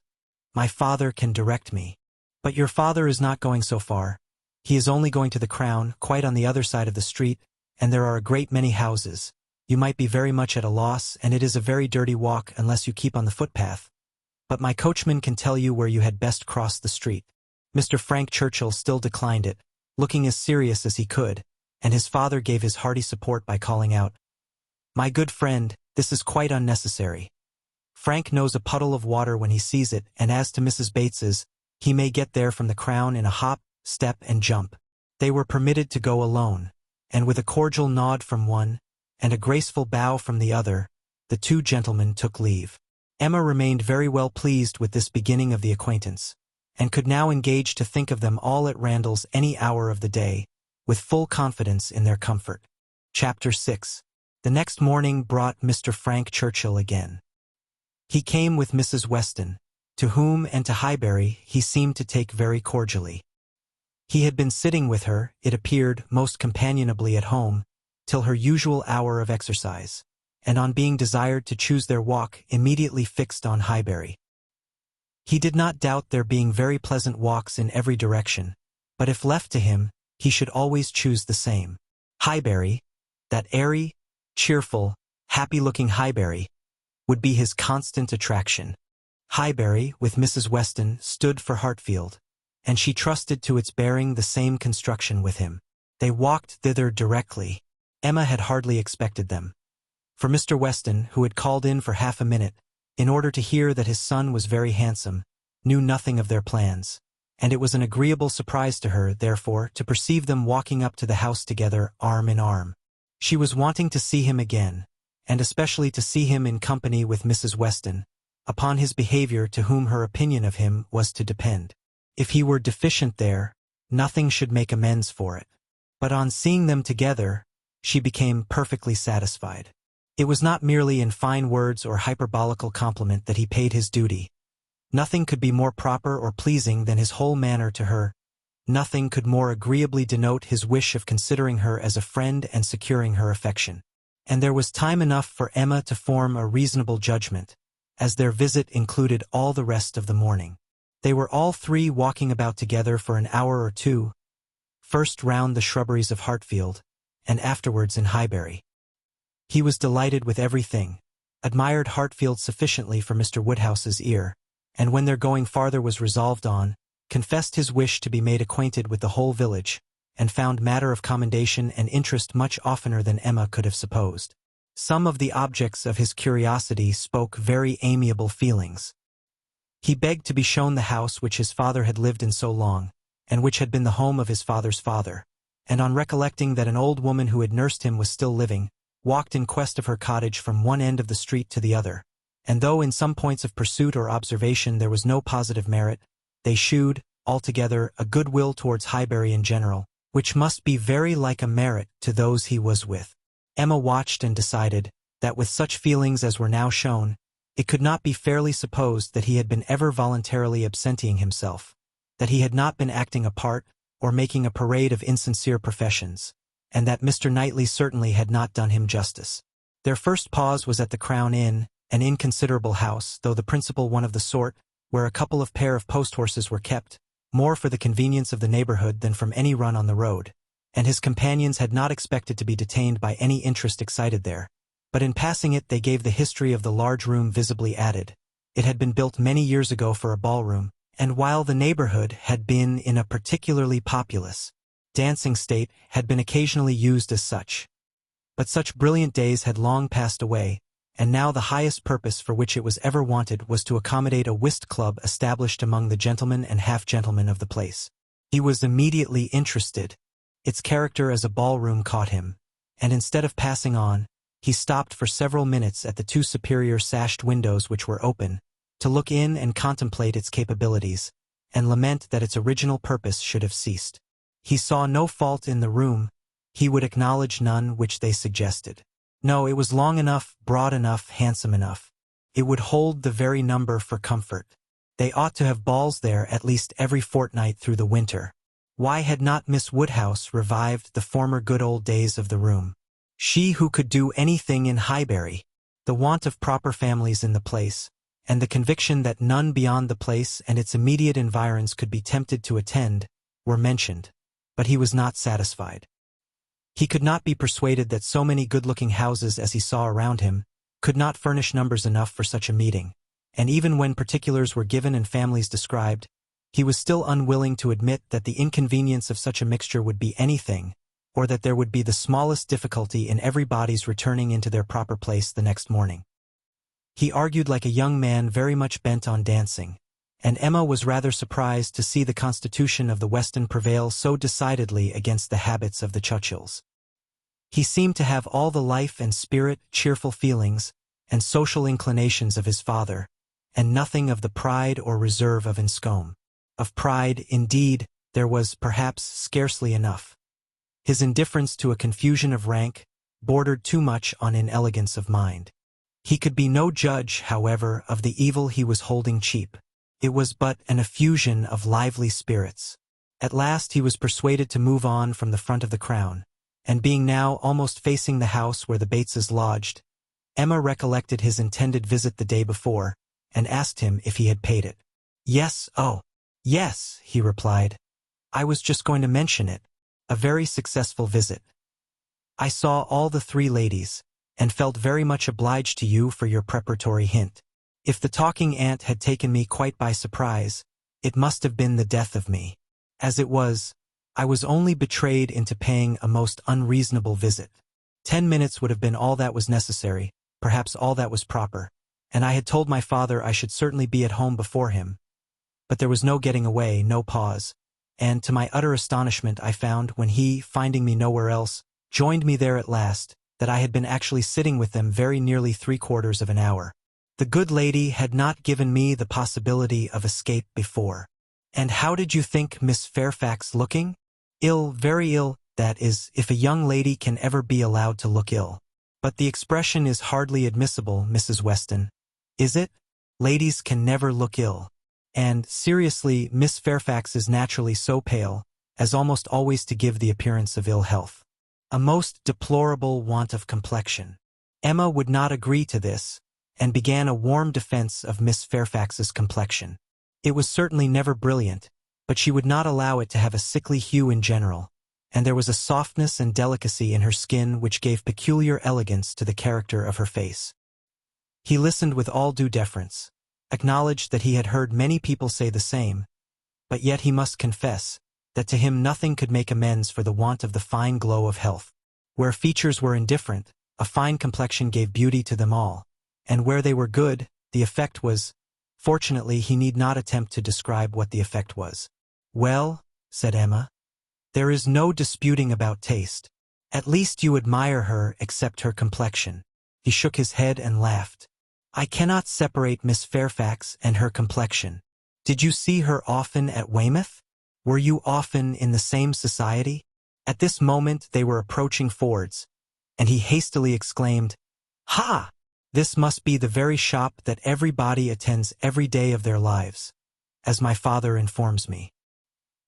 My father can direct me." "But your father is not going so far. He is only going to the Crown, quite on the other side of the street, and there are a great many houses. You might be very much at a loss, and it is a very dirty walk unless you keep on the footpath. But my coachman can tell you where you had best cross the street." Mr. Frank Churchill still declined it, looking as serious as he could, and his father gave his hearty support by calling out, "My good friend, this is quite unnecessary. Frank knows a puddle of water when he sees it, and as to Mrs. Bates's, he may get there from the Crown in a hop, step, and jump." They were permitted to go alone, and with a cordial nod from one, and a graceful bow from the other, the two gentlemen took leave. Emma remained very well pleased with this beginning of the acquaintance, and could now engage to think of them all at Randalls any hour of the day, with full confidence in their comfort. Chapter 6. The next morning brought Mr. Frank Churchill again. He came with Mrs. Weston, to whom and to Highbury he seemed to take very cordially. He had been sitting with her, it appeared, most companionably at home, till her usual hour of exercise, and on being desired to choose their walk, immediately fixed on Highbury. He did not doubt there being very pleasant walks in every direction, but if left to him, he should always choose the same. Highbury, that airy, cheerful, happy-looking Highbury, would be his constant attraction. Highbury, with Mrs. Weston, stood for Hartfield, and she trusted to its bearing the same construction with him. They walked thither directly. Emma had hardly expected them, for Mr. Weston, who had called in for half a minute, in order to hear that his son was very handsome, knew nothing of their plans, and it was an agreeable surprise to her, therefore, to perceive them walking up to the house together, arm in arm. She was wanting to see him again, and especially to see him in company with Mrs. Weston, upon his behavior to whom her opinion of him was to depend. If he were deficient there, nothing should make amends for it. But on seeing them together, she became perfectly satisfied. It was not merely in fine words or hyperbolical compliment that he paid his duty. Nothing could be more proper or pleasing than his whole manner to her. Nothing could more agreeably denote his wish of considering her as a friend and securing her affection. And there was time enough for Emma to form a reasonable judgment, as their visit included all the rest of the morning. They were all three walking about together for an hour or two, first round the shrubberies of Hartfield, and afterwards in Highbury. He was delighted with everything, admired Hartfield sufficiently for Mr. Woodhouse's ear, and when their going farther was resolved on, confessed his wish to be made acquainted with the whole village, and found matter of commendation and interest much oftener than Emma could have supposed. Some of the objects of his curiosity spoke very amiable feelings. He begged to be shown the house which his father had lived in so long, and which had been the home of his father's father, and on recollecting that an old woman who had nursed him was still living, walked in quest of her cottage from one end of the street to the other, and though in some points of pursuit or observation there was no positive merit, they shewed, altogether, a good-will towards Highbury in general, which must be very like a merit to those he was with. Emma watched and decided that with such feelings as were now shown, it could not be fairly supposed that he had been ever voluntarily absenting himself, that he had not been acting a part, or making a parade of insincere professions, and that Mr. Knightley certainly had not done him justice. Their first pause was at the Crown Inn, an inconsiderable house, though the principal one of the sort, where a couple of pair of post-horses were kept, more for the convenience of the neighborhood than from any run on the road, and his companions had not expected to be detained by any interest excited there. But in passing it they gave the history of the large room visibly added. It had been built many years ago for a ballroom, and while the neighborhood had been in a particularly populous, dancing state, had been occasionally used as such. But such brilliant days had long passed away, and now the highest purpose for which it was ever wanted was to accommodate a whist club established among the gentlemen and half-gentlemen of the place. He was immediately interested. Its character as a ballroom caught him, and instead of passing on, he stopped for several minutes at the two superior sashed windows which were open, to look in and contemplate its capabilities, and lament that its original purpose should have ceased. He saw no fault in the room, he would acknowledge none which they suggested. No, it was long enough, broad enough, handsome enough. It would hold the very number for comfort. They ought to have balls there at least every fortnight through the winter. Why had not Miss Woodhouse revived the former good old days of the room? She who could do anything in Highbury. The want of proper families in the place, and the conviction that none beyond the place and its immediate environs could be tempted to attend, were mentioned, but he was not satisfied. He could not be persuaded that so many good-looking houses as he saw around him could not furnish numbers enough for such a meeting, and even when particulars were given and families described, he was still unwilling to admit that the inconvenience of such a mixture would be anything, or that there would be the smallest difficulty in everybody's returning into their proper place the next morning. He argued like a young man very much bent on dancing, and Emma was rather surprised to see the constitution of the Weston prevail so decidedly against the habits of the Churchills. He seemed to have all the life and spirit, cheerful feelings, and social inclinations of his father, and nothing of the pride or reserve of Enscombe. Of pride, indeed, there was, perhaps, scarcely enough. His indifference to a confusion of rank bordered too much on inelegance of mind. He could be no judge, however, of the evil he was holding cheap. It was but an effusion of lively spirits. At last he was persuaded to move on from the front of the Crown, and being now almost facing the house where the Bateses lodged, Emma recollected his intended visit the day before, and asked him if he had paid it. "Yes, oh, yes," he replied. "I was just going to mention it. A very successful visit. I saw all the three ladies, and felt very much obliged to you for your preparatory hint. If the talking aunt had taken me quite by surprise, it must have been the death of me. As it was, I was only betrayed into paying a most unreasonable visit. 10 minutes would have been all that was necessary, perhaps all that was proper, and I had told my father I should certainly be at home before him. But there was no getting away, no pause, and to my utter astonishment I found, when he, finding me nowhere else, joined me there at last, that I had been actually sitting with them very nearly 3/4 of an hour. The good lady had not given me the possibility of escape before. And how did you think Miss Fairfax looking? Ill, very ill, that is, if a young lady can ever be allowed to look ill. But the expression is hardly admissible, Mrs. Weston. Is it? Ladies can never look ill. And, seriously, Miss Fairfax is naturally so pale, as almost always to give the appearance of ill health. A most deplorable want of complexion. Emma would not agree to this, and began a warm defense of Miss Fairfax's complexion. It was certainly never brilliant, but she would not allow it to have a sickly hue in general, and there was a softness and delicacy in her skin which gave peculiar elegance to the character of her face. He listened with all due deference, acknowledged that he had heard many people say the same, but yet he must confess that to him nothing could make amends for the want of the fine glow of health. Where features were indifferent, a fine complexion gave beauty to them all, and where they were good, the effect was Fortunately, he need not attempt to describe what the effect was. "Well," said Emma, "there is no disputing about taste. At least you admire her except her complexion." He shook his head and laughed. "I cannot separate Miss Fairfax and her complexion. Did you see her often at Weymouth? Were you often in the same society?" At this moment they were approaching Ford's, and he hastily exclaimed, "Ha! This must be the very shop that everybody attends every day of their lives, as my father informs me.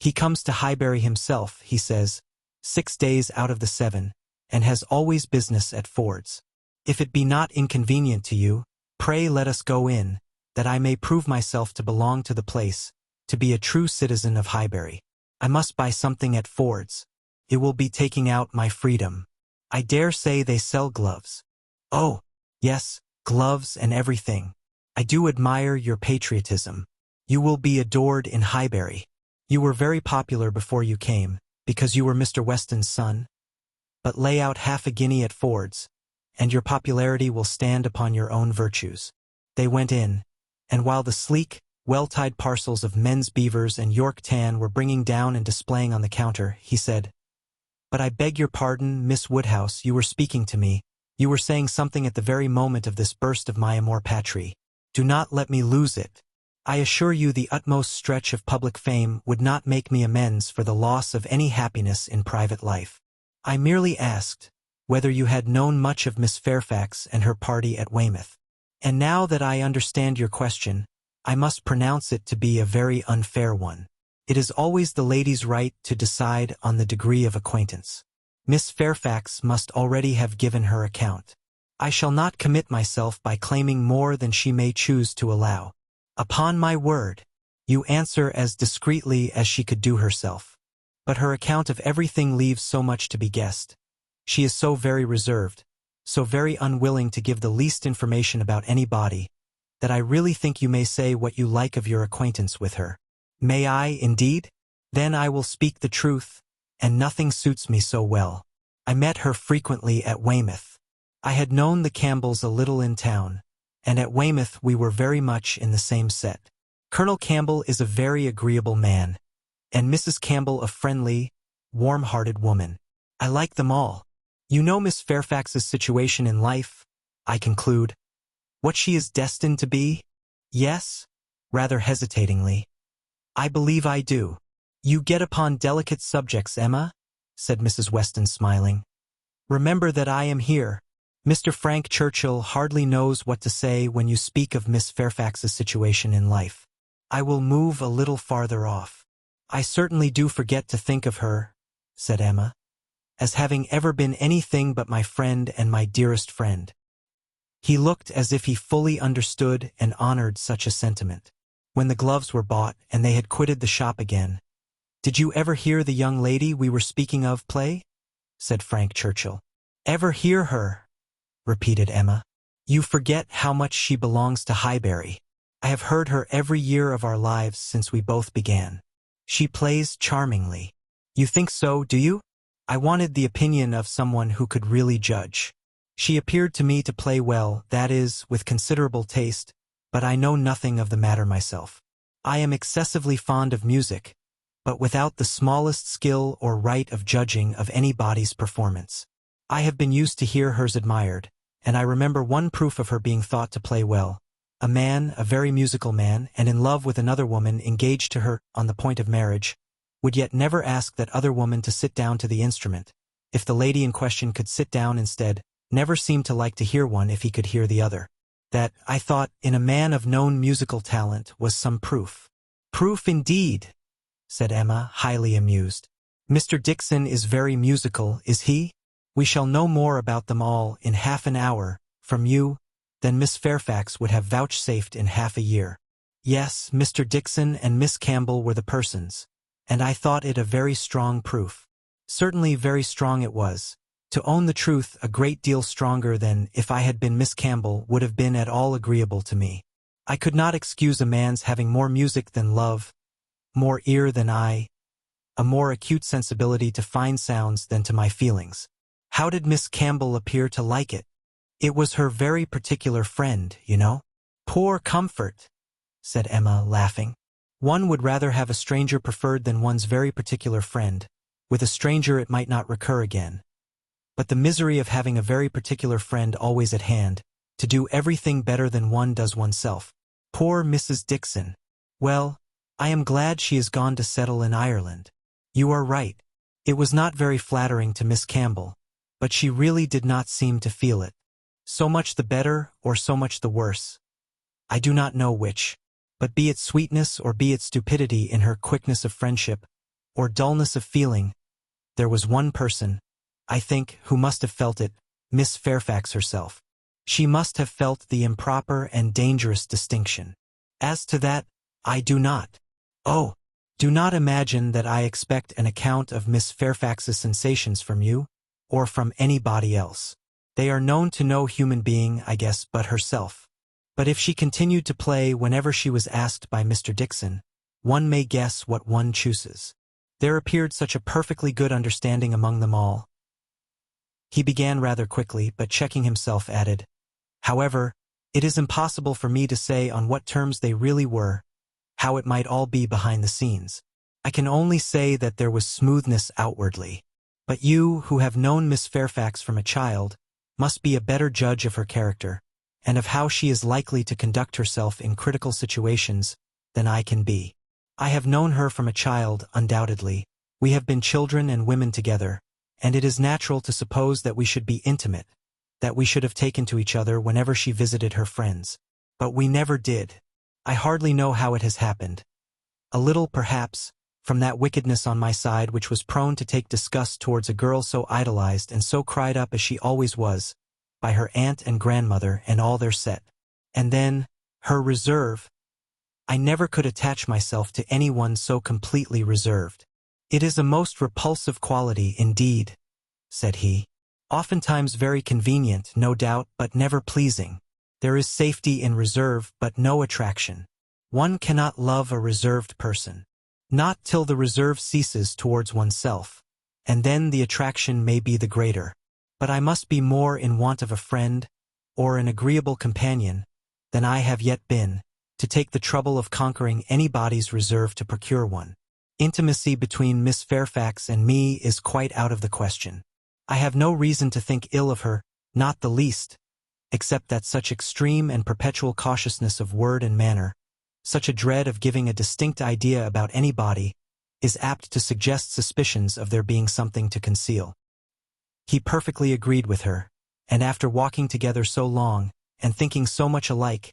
He comes to Highbury himself, he says, 6 days out of the 7, and has always business at Ford's. If it be not inconvenient to you, pray let us go in, that I may prove myself to belong to the place, to be a true citizen of Highbury. I must buy something at Ford's. It will be taking out my freedom. I dare say they sell gloves." "Oh, yes, gloves and everything. I do admire your patriotism. You will be adored in Highbury. You were very popular before you came, because you were Mr. Weston's son. But lay out half a guinea at Ford's, and your popularity will stand upon your own virtues." They went in, and while the sleek, well-tied parcels of men's beavers and York tan were bringing down and displaying on the counter, he said, "But I beg your pardon, Miss Woodhouse, you were speaking to me. You were saying something at the very moment of this burst of my amour patrie. Do not let me lose it. I assure you the utmost stretch of public fame would not make me amends for the loss of any happiness in private life. I merely asked whether you had known much of Miss Fairfax and her party at Weymouth. And now that I understand your question, I must pronounce it to be a very unfair one. It is always the lady's right to decide on the degree of acquaintance. Miss Fairfax must already have given her account. I shall not commit myself by claiming more than she may choose to allow. Upon my word, you answer as discreetly as she could do herself. But her account of everything leaves so much to be guessed. She is so very reserved, so very unwilling to give the least information about anybody, that I really think you may say what you like of your acquaintance with her." "May I, indeed? Then I will speak the truth, and nothing suits me so well. I met her frequently at Weymouth. I had known the Campbells a little in town, and at Weymouth we were very much in the same set. Colonel Campbell is a very agreeable man, and Mrs. Campbell a friendly, warm-hearted woman. I like them all. You know Miss Fairfax's situation in life, I conclude. What she is destined to be?" "Yes," rather hesitatingly. "I believe I do." "You get upon delicate subjects, Emma," said Mrs. Weston, smiling. "Remember that I am here. Mr. Frank Churchill hardly knows what to say when you speak of Miss Fairfax's situation in life. I will move a little farther off. I certainly do forget to think of her," said Emma, "as having ever been anything but my friend and my dearest friend." He looked as if he fully understood and honored such a sentiment. When the gloves were bought and they had quitted the shop again, "Did you ever hear the young lady we were speaking of play?" said Frank Churchill. "Ever hear her?" repeated Emma. "You forget how much she belongs to Highbury. I have heard her every year of our lives since we both began. She plays charmingly." "You think so, do you? I wanted the opinion of someone who could really judge. She appeared to me to play well, that is, with considerable taste, but I know nothing of the matter myself. I am excessively fond of music, but without the smallest skill or right of judging of anybody's performance. I have been used to hear hers admired, and I remember one proof of her being thought to play well. A man, a very musical man, and in love with another woman engaged to her on the point of marriage, would yet never ask that other woman to sit down to the instrument, if the lady in question could sit down instead, never seemed to like to hear one if he could hear the other. That, I thought, in a man of known musical talent was some proof." "Proof indeed," said Emma, highly amused. "Mr. Dickson is very musical, is he? We shall know more about them all in half an hour, from you, than Miss Fairfax would have vouchsafed in half a year." "Yes, Mr. Dickson and Miss Campbell were the persons, and I thought it a very strong proof." "Certainly very strong it was. To own the truth, a great deal stronger than, if I had been Miss Campbell, would have been at all agreeable to me. I could not excuse a man's having more music than love, more ear than eye, a more acute sensibility to fine sounds than to my feelings. How did Miss Campbell appear to like it?" "It was her very particular friend, you know." "Poor comfort," said Emma, laughing. One would rather have a stranger preferred than one's very particular friend. With a stranger it might not recur again. But the misery of having a very particular friend always at hand, to do everything better than one does oneself. Poor Mrs. Dixon. Well, I am glad she is gone to settle in Ireland. You are right. It was not very flattering to Miss Campbell, but she really did not seem to feel it. So much the better, or so much the worse. I do not know which. But be it sweetness or be it stupidity in her quickness of friendship, or dullness of feeling, there was one person, I think, who must have felt it, Miss Fairfax herself. She must have felt the improper and dangerous distinction. As to that, I do not. Oh, do not imagine that I expect an account of Miss Fairfax's sensations from you, or from anybody else. They are known to no human being, I guess, but herself. But if she continued to play whenever she was asked by Mr. Dixon, one may guess what one chooses. There appeared such a perfectly good understanding among them all. He began rather quickly, but checking himself added, however, it is impossible for me to say on what terms they really were, how it might all be behind the scenes. I can only say that there was smoothness outwardly. But you, who have known Miss Fairfax from a child, must be a better judge of her character, and of how she is likely to conduct herself in critical situations than I can be. I have known her from a child, undoubtedly. We have been children and women together, and it is natural to suppose that we should be intimate, that we should have taken to each other whenever she visited her friends. But we never did. I hardly know how it has happened. A little, perhaps, from that wickedness on my side which was prone to take disgust towards a girl so idolized and so cried up as she always was, by her aunt and grandmother and all their set. And then, her reserve. I never could attach myself to anyone so completely reserved. It is a most repulsive quality indeed, said he. Oftentimes very convenient, no doubt, but never pleasing. There is safety in reserve, but no attraction. One cannot love a reserved person. Not till the reserve ceases towards oneself, and then the attraction may be the greater. But I must be more in want of a friend, or an agreeable companion, than I have yet been, to take the trouble of conquering anybody's reserve to procure one. Intimacy between Miss Fairfax and me is quite out of the question. I have no reason to think ill of her, not the least, except that such extreme and perpetual cautiousness of word and manner, such a dread of giving a distinct idea about anybody, is apt to suggest suspicions of there being something to conceal. He perfectly agreed with her, and after walking together so long, and thinking so much alike,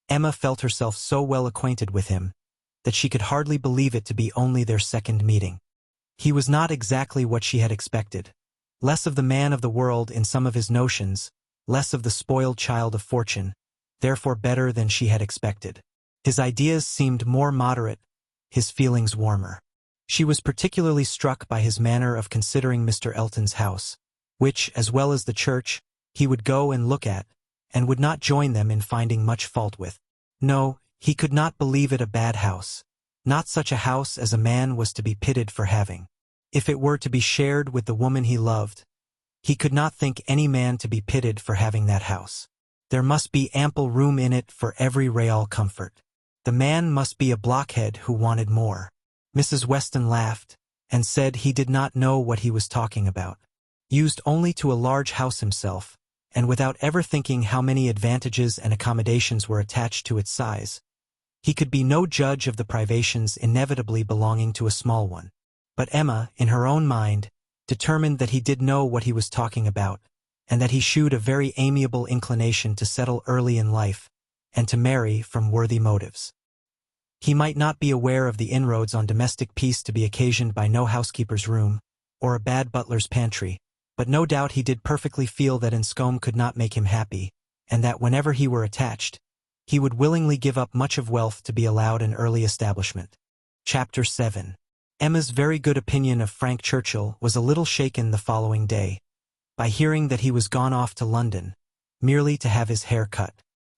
Emma felt herself so well acquainted with him, that she could hardly believe it to be only their second meeting. He was not exactly what she had expected. Less of the man of the world in some of his notions, less of the spoiled child of fortune, therefore better than she had expected. His ideas seemed more moderate, his feelings warmer. She was particularly struck by his manner of considering Mr. Elton's house, which, as well as the church, he would go and look at, and would not join them in finding much fault with. No, he could not believe it a bad house, not such a house as a man was to be pitied for having. If it were to be shared with the woman he loved, he could not think any man to be pitied for having that house. There must be ample room in it for every real comfort. The man must be a blockhead who wanted more. Mrs. Weston laughed, and said he did not know what he was talking about. Used only to a large house himself, and without ever thinking how many advantages and accommodations were attached to its size, he could be no judge of the privations inevitably belonging to a small one. But Emma, in her own mind, determined that he did know what he was talking about, and that he shewed a very amiable inclination to settle early in life, and to marry from worthy motives. He might not be aware of the inroads on domestic peace to be occasioned by no housekeeper's room, or a bad butler's pantry, but no doubt he did perfectly feel that Enscombe could not make him happy, and that whenever he were attached, he would willingly give up much of wealth to be allowed an early establishment. Chapter 7. Emma's very good opinion of Frank Churchill was a little shaken the following day, by hearing that he was gone off to London, merely to have his hair cut.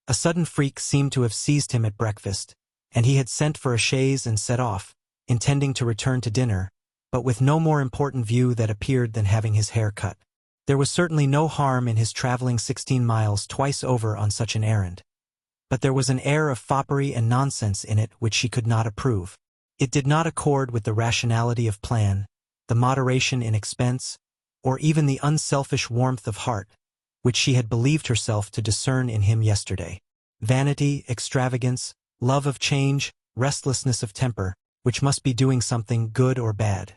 A sudden freak seemed to have seized him at breakfast, and he had sent for a chaise and set off, intending to return to dinner, but with no more important view that appeared than having his hair cut. There was certainly no harm in his traveling 16 miles twice over on such an errand. but there was an air of foppery and nonsense in it which she could not approve. It did not accord with the rationality of plan, the moderation in expense, or even the unselfish warmth of heart, which she had believed herself to discern in him yesterday. Vanity, extravagance, love of change, restlessness of temper, which must be doing something good or bad.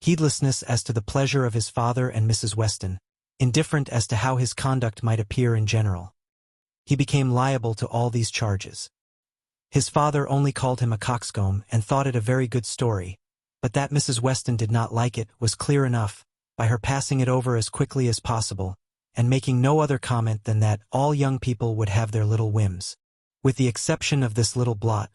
Heedlessness as to the pleasure of his father and Mrs. Weston, indifferent as to how his conduct might appear in general. He became liable to all these charges. His father only called him a coxcomb and thought it a very good story, but that Mrs. Weston did not like it was clear enough, by her passing it over as quickly as possible, and making no other comment than that all young people would have their little whims. With the exception of this little blot,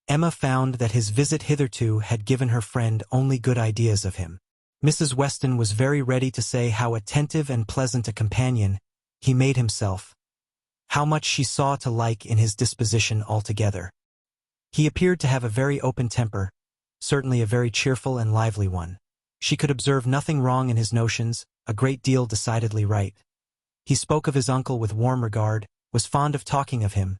Emma found that his visit hitherto had given her friend only good ideas of him. Mrs. Weston was very ready to say how attentive and pleasant a companion he made himself, how much she saw to like in his disposition altogether. He appeared to have a very open temper, certainly a very cheerful and lively one. She could observe nothing wrong in his notions, a great deal decidedly right. He spoke of his uncle with warm regard, was fond of talking of him,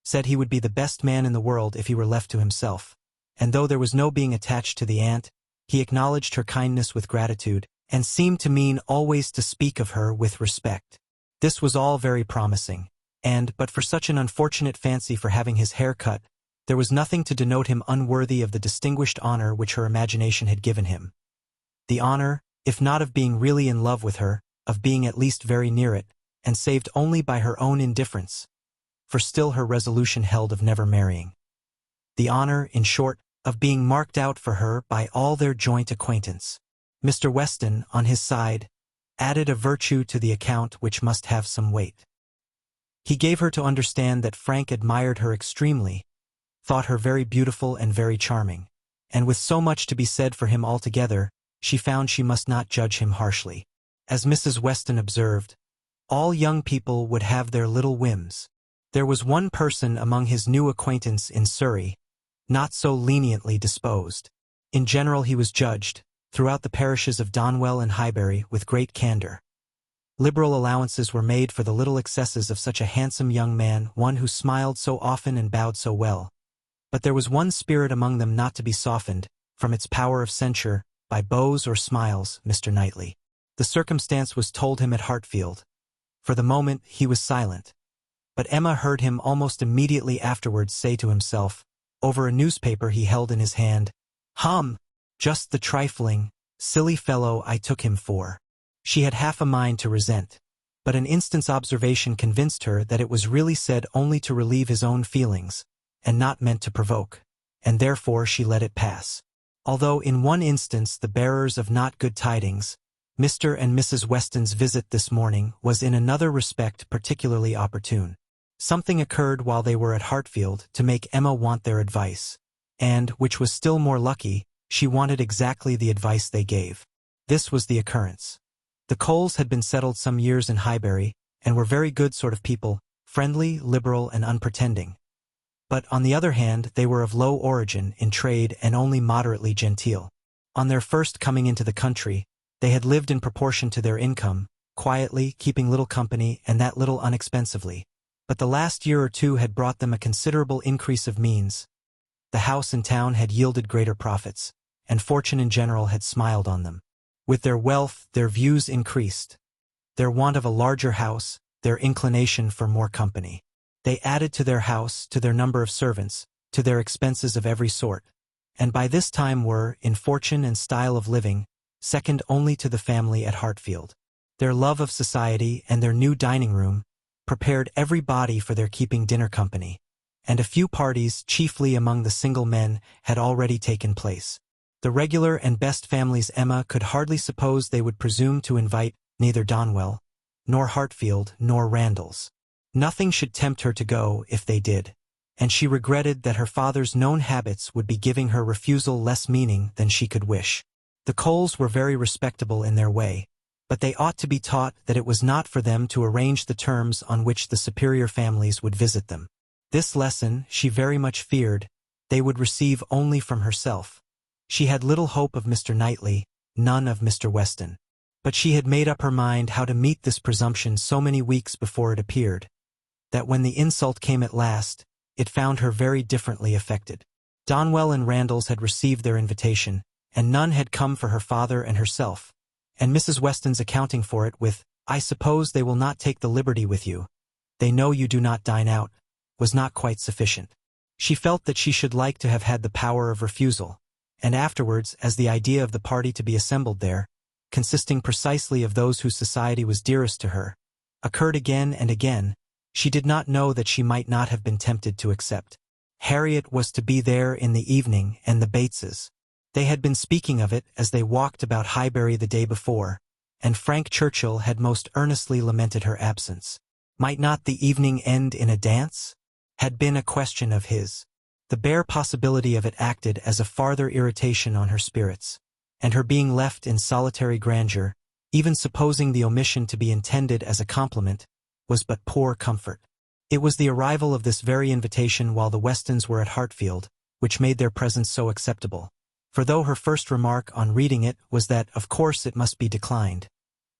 said he would be the best man in the world if he were left to himself, and though there was no being attached to the aunt, he acknowledged her kindness with gratitude, and seemed to mean always to speak of her with respect. This was all very promising, and, but for such an unfortunate fancy for having his hair cut, there was nothing to denote him unworthy of the distinguished honor which her imagination had given him. The honor, if not of being really in love with her, of being at least very near it, and saved only by her own indifference, for still her resolution held of never marrying. The honor, in short, of being marked out for her by all their joint acquaintance. Mr. Weston, on his side, added a virtue to the account which must have some weight. He gave her to understand that Frank admired her extremely, thought her very beautiful and very charming, and with so much to be said for him altogether, she found she must not judge him harshly. As Mrs. Weston observed, all young people would have their little whims. There was one person among his new acquaintance in Surrey, not so leniently disposed. In general he was judged, throughout the parishes of Donwell and Highbury, with great candor. Liberal allowances were made for the little excesses of such a handsome young man, one who smiled so often and bowed so well. But there was one spirit among them not to be softened, from its power of censure, by bows or smiles, Mr. Knightley. The circumstance was told him at Hartfield. For the moment he was silent, but Emma heard him almost immediately afterwards say to himself, over a newspaper he held in his hand, just the trifling, silly fellow I took him for. She had half a mind to resent, but an instant's observation convinced her that it was really said only to relieve his own feelings, and not meant to provoke, and therefore she let it pass. Although in one instance the bearers of not good tidings, Mr. and Mrs. Weston's visit this morning was in another respect particularly opportune. Something occurred while they were at Hartfield to make Emma want their advice, and, which was still more lucky, she wanted exactly the advice they gave. This was the occurrence. The Coles had been settled some years in Highbury, and were very good sort of people, friendly, liberal, and unpretending. But, on the other hand, they were of low origin in trade and only moderately genteel. On their first coming into the country, they had lived in proportion to their income, quietly, keeping little company, and that little unexpensively. But the last year or two had brought them a considerable increase of means. The house in town had yielded greater profits, and fortune in general had smiled on them. With their wealth, their views increased. Their want of a larger house, their inclination for more company. They added to their house, to their number of servants, to their expenses of every sort, and by this time were, in fortune and style of living, second only to the family at Hartfield. Their love of society and their new dining-room prepared everybody for their keeping dinner company, and a few parties, chiefly among the single men, had already taken place. The regular and best families Emma could hardly suppose they would presume to invite neither Donwell, nor Hartfield, nor Randalls. Nothing should tempt her to go if they did, and she regretted that her father's known habits would be giving her refusal less meaning than she could wish. The Coles were very respectable in their way, but they ought to be taught that it was not for them to arrange the terms on which the superior families would visit them. This lesson, she very much feared, they would receive only from herself. She had little hope of Mr. Knightley, none of Mr. Weston. But she had made up her mind how to meet this presumption so many weeks before it appeared. that when the insult came at last, it found her very differently affected. Donwell and Randalls had received their invitation, and none had come for her father and herself, and Mrs. Weston's accounting for it with, "I suppose they will not take the liberty with you. They know you do not dine out," was not quite sufficient. She felt that she should like to have had the power of refusal, and afterwards, as the idea of the party to be assembled there, consisting precisely of those whose society was dearest to her, occurred again and again, she did not know that she might not have been tempted to accept. Harriet was to be there in the evening, and the Bateses. They had been speaking of it as they walked about Highbury the day before, and Frank Churchill had most earnestly lamented her absence. Might not the evening end in a dance? Had been a question of his. The bare possibility of it acted as a farther irritation on her spirits, and her being left in solitary grandeur, even supposing the omission to be intended as a compliment, was but poor comfort. It was the arrival of this very invitation while the Westons were at Hartfield, which made their presence so acceptable. For though her first remark on reading it was that, of course, it must be declined,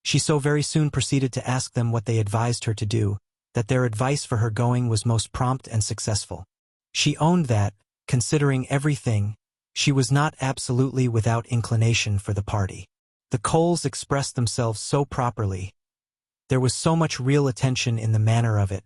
she so very soon proceeded to ask them what they advised her to do, that their advice for her going was most prompt and successful. She owned that, considering everything, she was not absolutely without inclination for the party. The Coles expressed themselves so properly. There was so much real attention in the manner of it,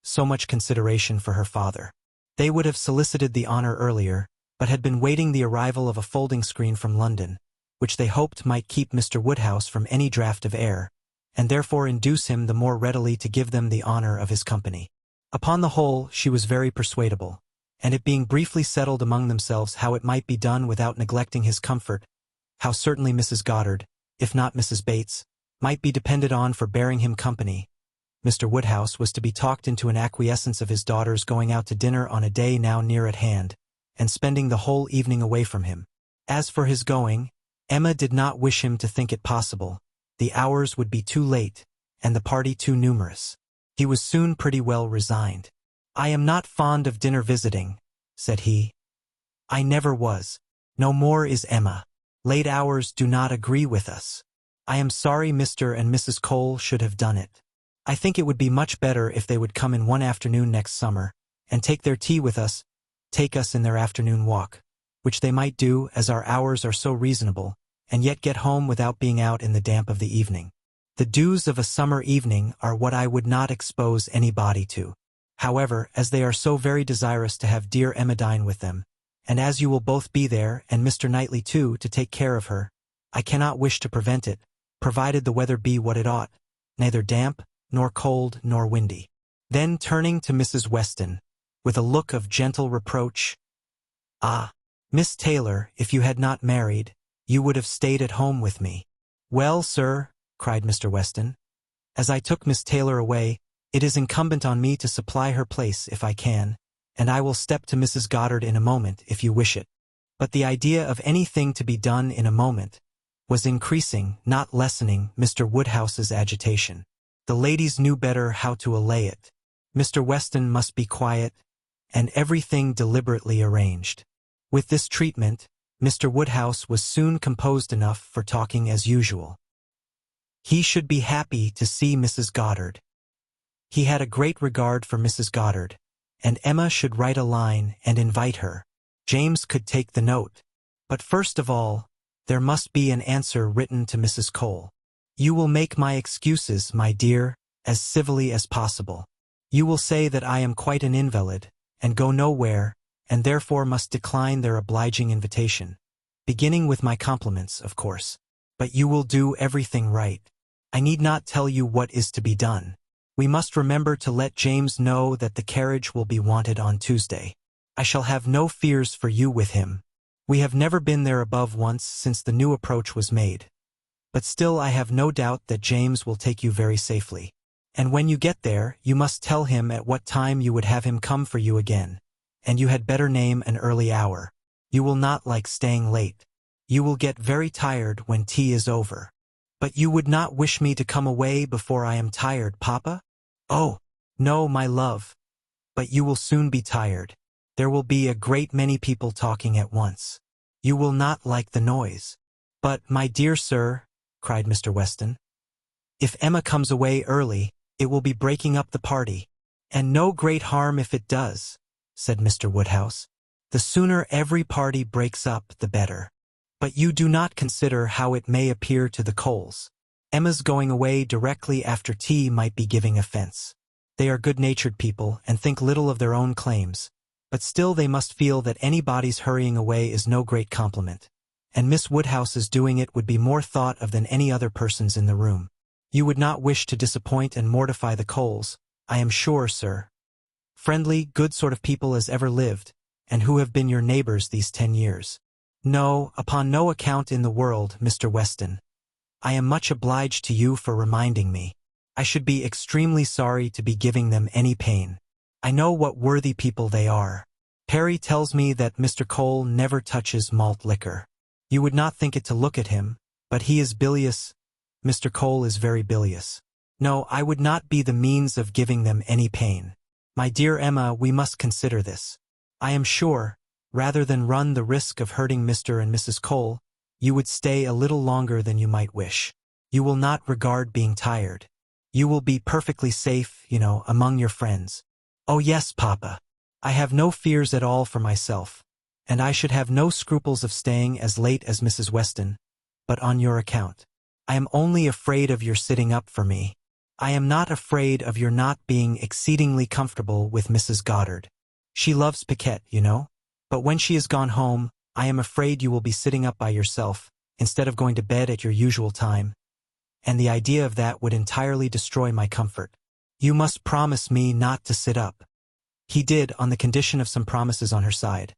so much consideration for her father. They would have solicited the honor earlier, but had been waiting the arrival of a folding screen from London, which they hoped might keep Mr. Woodhouse from any draught of air, and therefore induce him the more readily to give them the honor of his company. Upon the whole, she was very persuadable, and it being briefly settled among themselves how it might be done without neglecting his comfort, how certainly Mrs. Goddard, if not Mrs. Bates, might be depended on for bearing him company, Mr. Woodhouse was to be talked into an acquiescence of his daughter's going out to dinner on a day now near at hand, and spending the whole evening away from him. As for his going, Emma did not wish him to think it possible. The hours would be too late, and the party too numerous. He was soon pretty well resigned. "I am not fond of dinner visiting," said he. "I never was. No more is Emma. Late hours do not agree with us. I am sorry Mr. and Mrs. Cole should have done it. I think it would be much better if they would come in one afternoon next summer, and take their tea with us, take us in their afternoon walk, which they might do, as our hours are so reasonable, and yet get home without being out in the damp of the evening. The dews of a summer evening are what I would not expose anybody to. However, as they are so very desirous to have dear Emma dine with them, and as you will both be there, and Mr. Knightley too, to take care of her, I cannot wish to prevent it, provided the weather be what it ought, neither damp, nor cold, nor windy." Then turning to Mrs. Weston, with a look of gentle reproach, "Ah, Miss Taylor, if you had not married, you would have stayed at home with me." "Well, sir," cried Mr. Weston, "as I took Miss Taylor away, it is incumbent on me to supply her place if I can, and I will step to Mrs. Goddard in a moment if you wish it." But the idea of anything to be done in a moment was increasing, not lessening, Mr. Woodhouse's agitation. The ladies knew better how to allay it. Mr. Weston must be quiet, and everything deliberately arranged. With this treatment, Mr. Woodhouse was soon composed enough for talking as usual. He should be happy to see Mrs. Goddard. He had a great regard for Mrs. Goddard, and Emma should write a line and invite her. James could take the note. But first of all, there must be an answer written to Mrs. Cole. "You will make my excuses, my dear, as civilly as possible. You will say that I am quite an invalid, and go nowhere, and therefore must decline their obliging invitation, beginning with my compliments, of course. But you will do everything right. I need not tell you what is to be done. We must remember to let James know that the carriage will be wanted on Tuesday. I shall have no fears for you with him. We have never been there above once since the new approach was made. But still I have no doubt that James will take you very safely. And when you get there, you must tell him at what time you would have him come for you again, and you had better name an early hour. You will not like staying late. You will get very tired when tea is over." "But you would not wish me to come away before I am tired, Papa?" "Oh, no, my love. But you will soon be tired. There will be a great many people talking at once. You will not like the noise." "But, my dear sir," cried Mr. Weston, "if Emma comes away early, it will be breaking up the party. "And no great harm if it does," said Mr. Woodhouse. "The sooner every party breaks up, the better. But you do not consider how it may appear to the Coles. Emma's going away directly after tea might be giving offense. They are good-natured people and think little of their own claims, but still they must feel that anybody's hurrying away is no great compliment, and Miss Woodhouse's doing it would be more thought of than any other person's in the room. You would not wish to disappoint and mortify the Coles, I am sure, sir. Friendly, good sort of people as ever lived, and who have been your neighbors these 10 years. No, upon no account in the world, Mr. Weston. I am much obliged to you for reminding me. I should be extremely sorry to be giving them any pain. I know what worthy people they are. Perry tells me that Mr. Cole never touches malt liquor. You would not think it to look at him, but he is bilious. Mr. Cole is very bilious. No, I would not be the means of giving them any pain. My dear Emma, we must consider this. I am sure, rather than run the risk of hurting Mr. and Mrs. Cole, you would stay a little longer than you might wish. You will not regard being tired. You will be perfectly safe, you know, among your friends. Oh yes, Papa. I have no fears at all for myself, and I should have no scruples of staying as late as Mrs. Weston, but on your account. I am only afraid of your sitting up for me. I am not afraid of your not being exceedingly comfortable with Mrs. Goddard. She loves piquet, you know, but when she has gone home, I am afraid you will be sitting up by yourself, instead of going to bed at your usual time, and the idea of that would entirely destroy my comfort. You must promise me not to sit up. He did, on the condition of some promises on her side,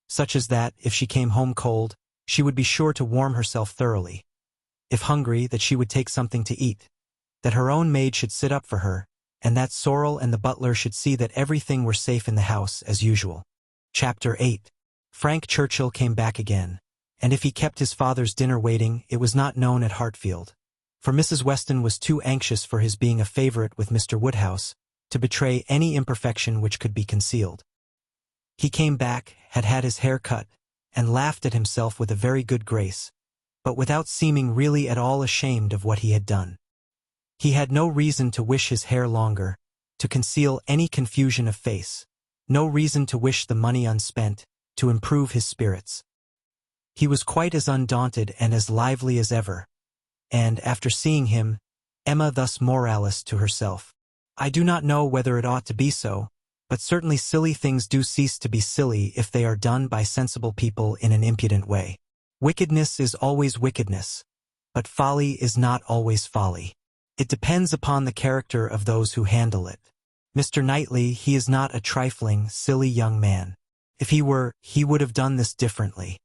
such as that, if she came home cold, she would be sure to warm herself thoroughly. If hungry, that she would take something to eat, that her own maid should sit up for her, and that Sorrel and the butler should see that everything were safe in the house as usual. Chapter 8. Frank Churchill came back again, and if he kept his father's dinner waiting, it was not known at Hartfield, for Mrs. Weston was too anxious for his being a favorite with Mr. Woodhouse to betray any imperfection which could be concealed. He came back, had had his hair cut, and laughed at himself with a very good grace, but without seeming really at all ashamed of what he had done. He had no reason to wish his hair longer, to conceal any confusion of face, no reason to wish the money unspent, to improve his spirits. He was quite as undaunted and as lively as ever, and, after seeing him, Emma thus moralised to herself. I do not know whether it ought to be so, but certainly silly things do cease to be silly if they are done by sensible people in an impudent way. Wickedness is always wickedness, but folly is not always folly. It depends upon the character of those who handle it. Mr. Knightley, he is not a trifling, silly young man. If he were, he would have done this differently.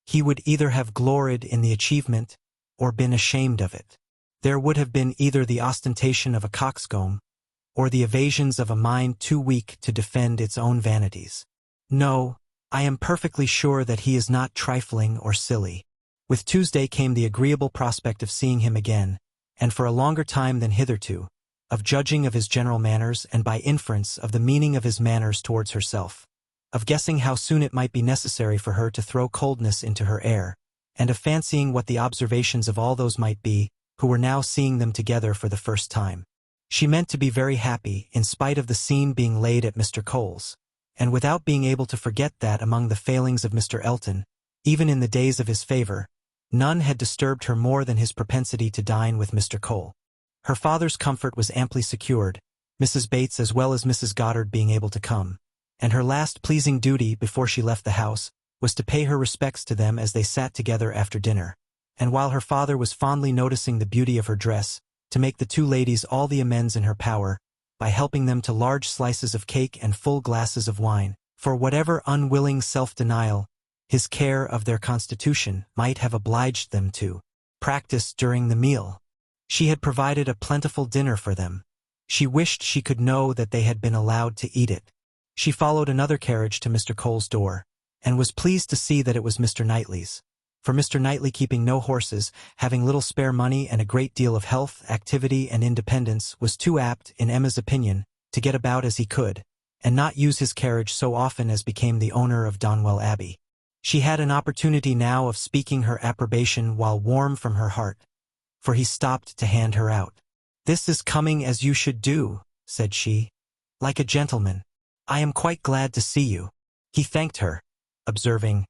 He would either have gloried in the achievement, or been ashamed of it. There would have been either the ostentation of a coxcomb, or the evasions of a mind too weak to defend its own vanities. No, I am perfectly sure that he is not trifling or silly. With Tuesday came the agreeable prospect of seeing him again, and for a longer time than hitherto, of judging of his general manners and by inference of the meaning of his manners towards herself, of guessing how soon it might be necessary for her to throw coldness into her air, and of fancying what the observations of all those might be, who were now seeing them together for the first time. She meant to be very happy, in spite of the scene being laid at Mr. Cole's, and without being able to forget that among the failings of Mr. Elton, even in the days of his favor, none had disturbed her more than his propensity to dine with Mr. Cole. Her father's comfort was amply secured, Mrs. Bates as well as Mrs. Goddard being able to come, and her last pleasing duty before she left the house was to pay her respects to them as they sat together after dinner, and while her father was fondly noticing the beauty of her dress, to make the two ladies all the amends in her power, by helping them to large slices of cake and full glasses of wine, for whatever unwilling self-denial his care of their constitution might have obliged them to practice during the meal. She had provided a plentiful dinner for them. She wished she could know that they had been allowed to eat it. She followed another carriage to Mr. Cole's door, and was pleased to see that it was Mr. Knightley's. For Mr. Knightley, keeping no horses, having little spare money and a great deal of health, activity, and independence, was too apt, in Emma's opinion, to get about as he could, and not use his carriage so often as became the owner of Donwell Abbey. She had an opportunity now of speaking her approbation while warm from her heart, for he stopped to hand her out. "This is coming as you should do," said she. Like a gentleman. I am quite glad to see you. He thanked her, observing,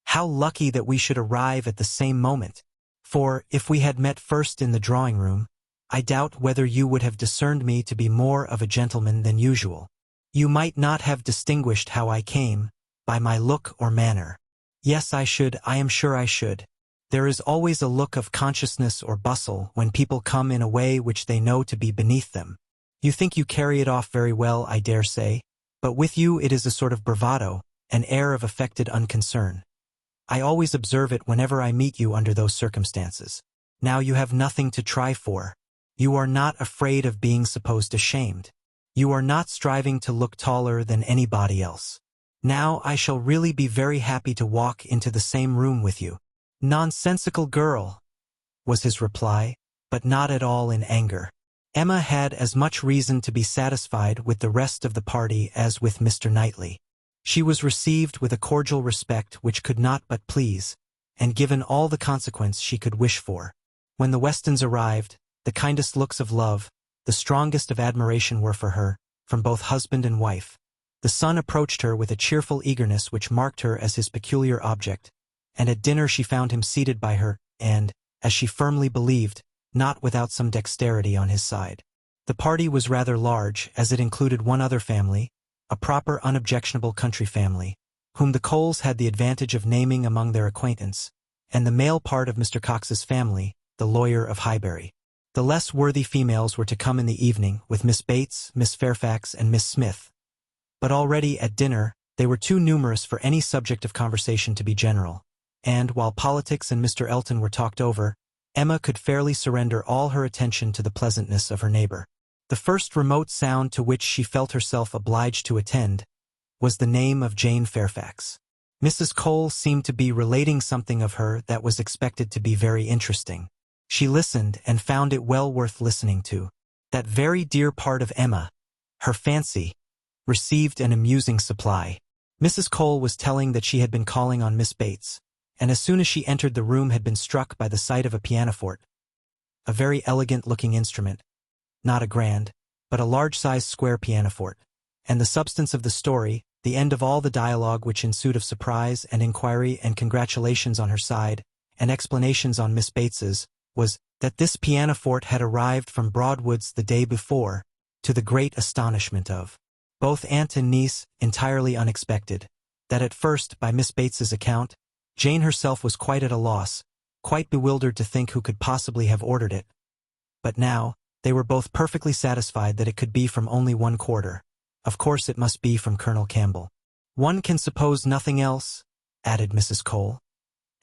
"How lucky that we should arrive at the same moment. For, if we had met first in the drawing-room, I doubt whether you would have discerned me to be more of a gentleman than usual. You might not have distinguished how I came, by my look or manner." "Yes, I should, I am sure I should. There is always a look of consciousness or bustle when people come in a way which they know to be beneath them. You think you carry it off very well, I dare say, but with you it is a sort of bravado, an air of affected unconcern. I always observe it whenever I meet you under those circumstances. Now you have nothing to try for. You are not afraid of being supposed ashamed. You are not striving to look taller than anybody else. Now I shall really be very happy to walk into the same room with you." "Nonsensical girl," was his reply, but not at all in anger. Emma had as much reason to be satisfied with the rest of the party as with Mr. Knightley. She was received with a cordial respect which could not but please, and given all the consequence she could wish for. When the Westons arrived, the kindest looks of love, the strongest of admiration were for her, from both husband and wife. The son approached her with a cheerful eagerness which marked her as his peculiar object, and at dinner she found him seated by her, and, as she firmly believed, not without some dexterity on his side. The party was rather large, as it included one other family, a proper unobjectionable country family, whom the Coles had the advantage of naming among their acquaintance, and the male part of Mr. Cox's family, the lawyer of Highbury. The less worthy females were to come in the evening, with Miss Bates, Miss Fairfax, and Miss Smith. But already at dinner they were too numerous for any subject of conversation to be general, and while politics and Mr. Elton were talked over, Emma could fairly surrender all her attention to the pleasantness of her neighbor. The first remote sound to which she felt herself obliged to attend was the name of Jane Fairfax. Mrs. Cole seemed to be relating something of her that was expected to be very interesting. She listened and found it well worth listening to. That very dear part of Emma, her fancy, received an amusing supply. Mrs. Cole was telling that she had been calling on Miss Bates, and as soon as she entered the room had been struck by the sight of a pianoforte, a very elegant-looking instrument, not a grand, but a large-sized square pianoforte, and the substance of the story, the end of all the dialogue which ensued of surprise and inquiry and congratulations on her side, and explanations on Miss Bates's, was that this pianoforte had arrived from Broadwoods the day before, to the great astonishment of both aunt and niece, entirely unexpected, that at first, by Miss Bates's account, Jane herself was quite at a loss, quite bewildered to think who could possibly have ordered it. But now, they were both perfectly satisfied that it could be from only one quarter. Of course it must be from Colonel Campbell. "One can suppose nothing else," added Mrs. Cole,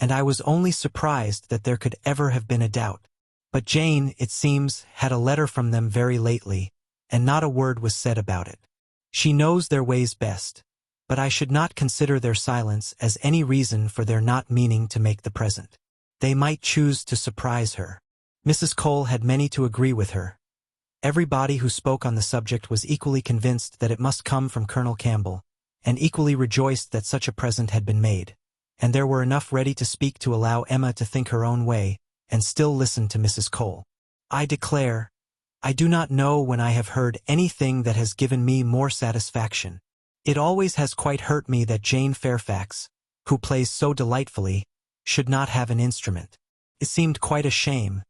"and I was only surprised that there could ever have been a doubt. But Jane, it seems, had a letter from them very lately, and not a word was said about it. She knows their ways best, but I should not consider their silence as any reason for their not meaning to make the present. They might choose to surprise her." Mrs. Cole had many to agree with her. Everybody who spoke on the subject was equally convinced that it must come from Colonel Campbell, and equally rejoiced that such a present had been made, and there were enough ready to speak to allow Emma to think her own way, and still listen to Mrs. Cole. "I declare, I do not know when I have heard anything that has given me more satisfaction. It always has quite hurt me that Jane Fairfax, who plays so delightfully, should not have an instrument. It seemed quite a shame,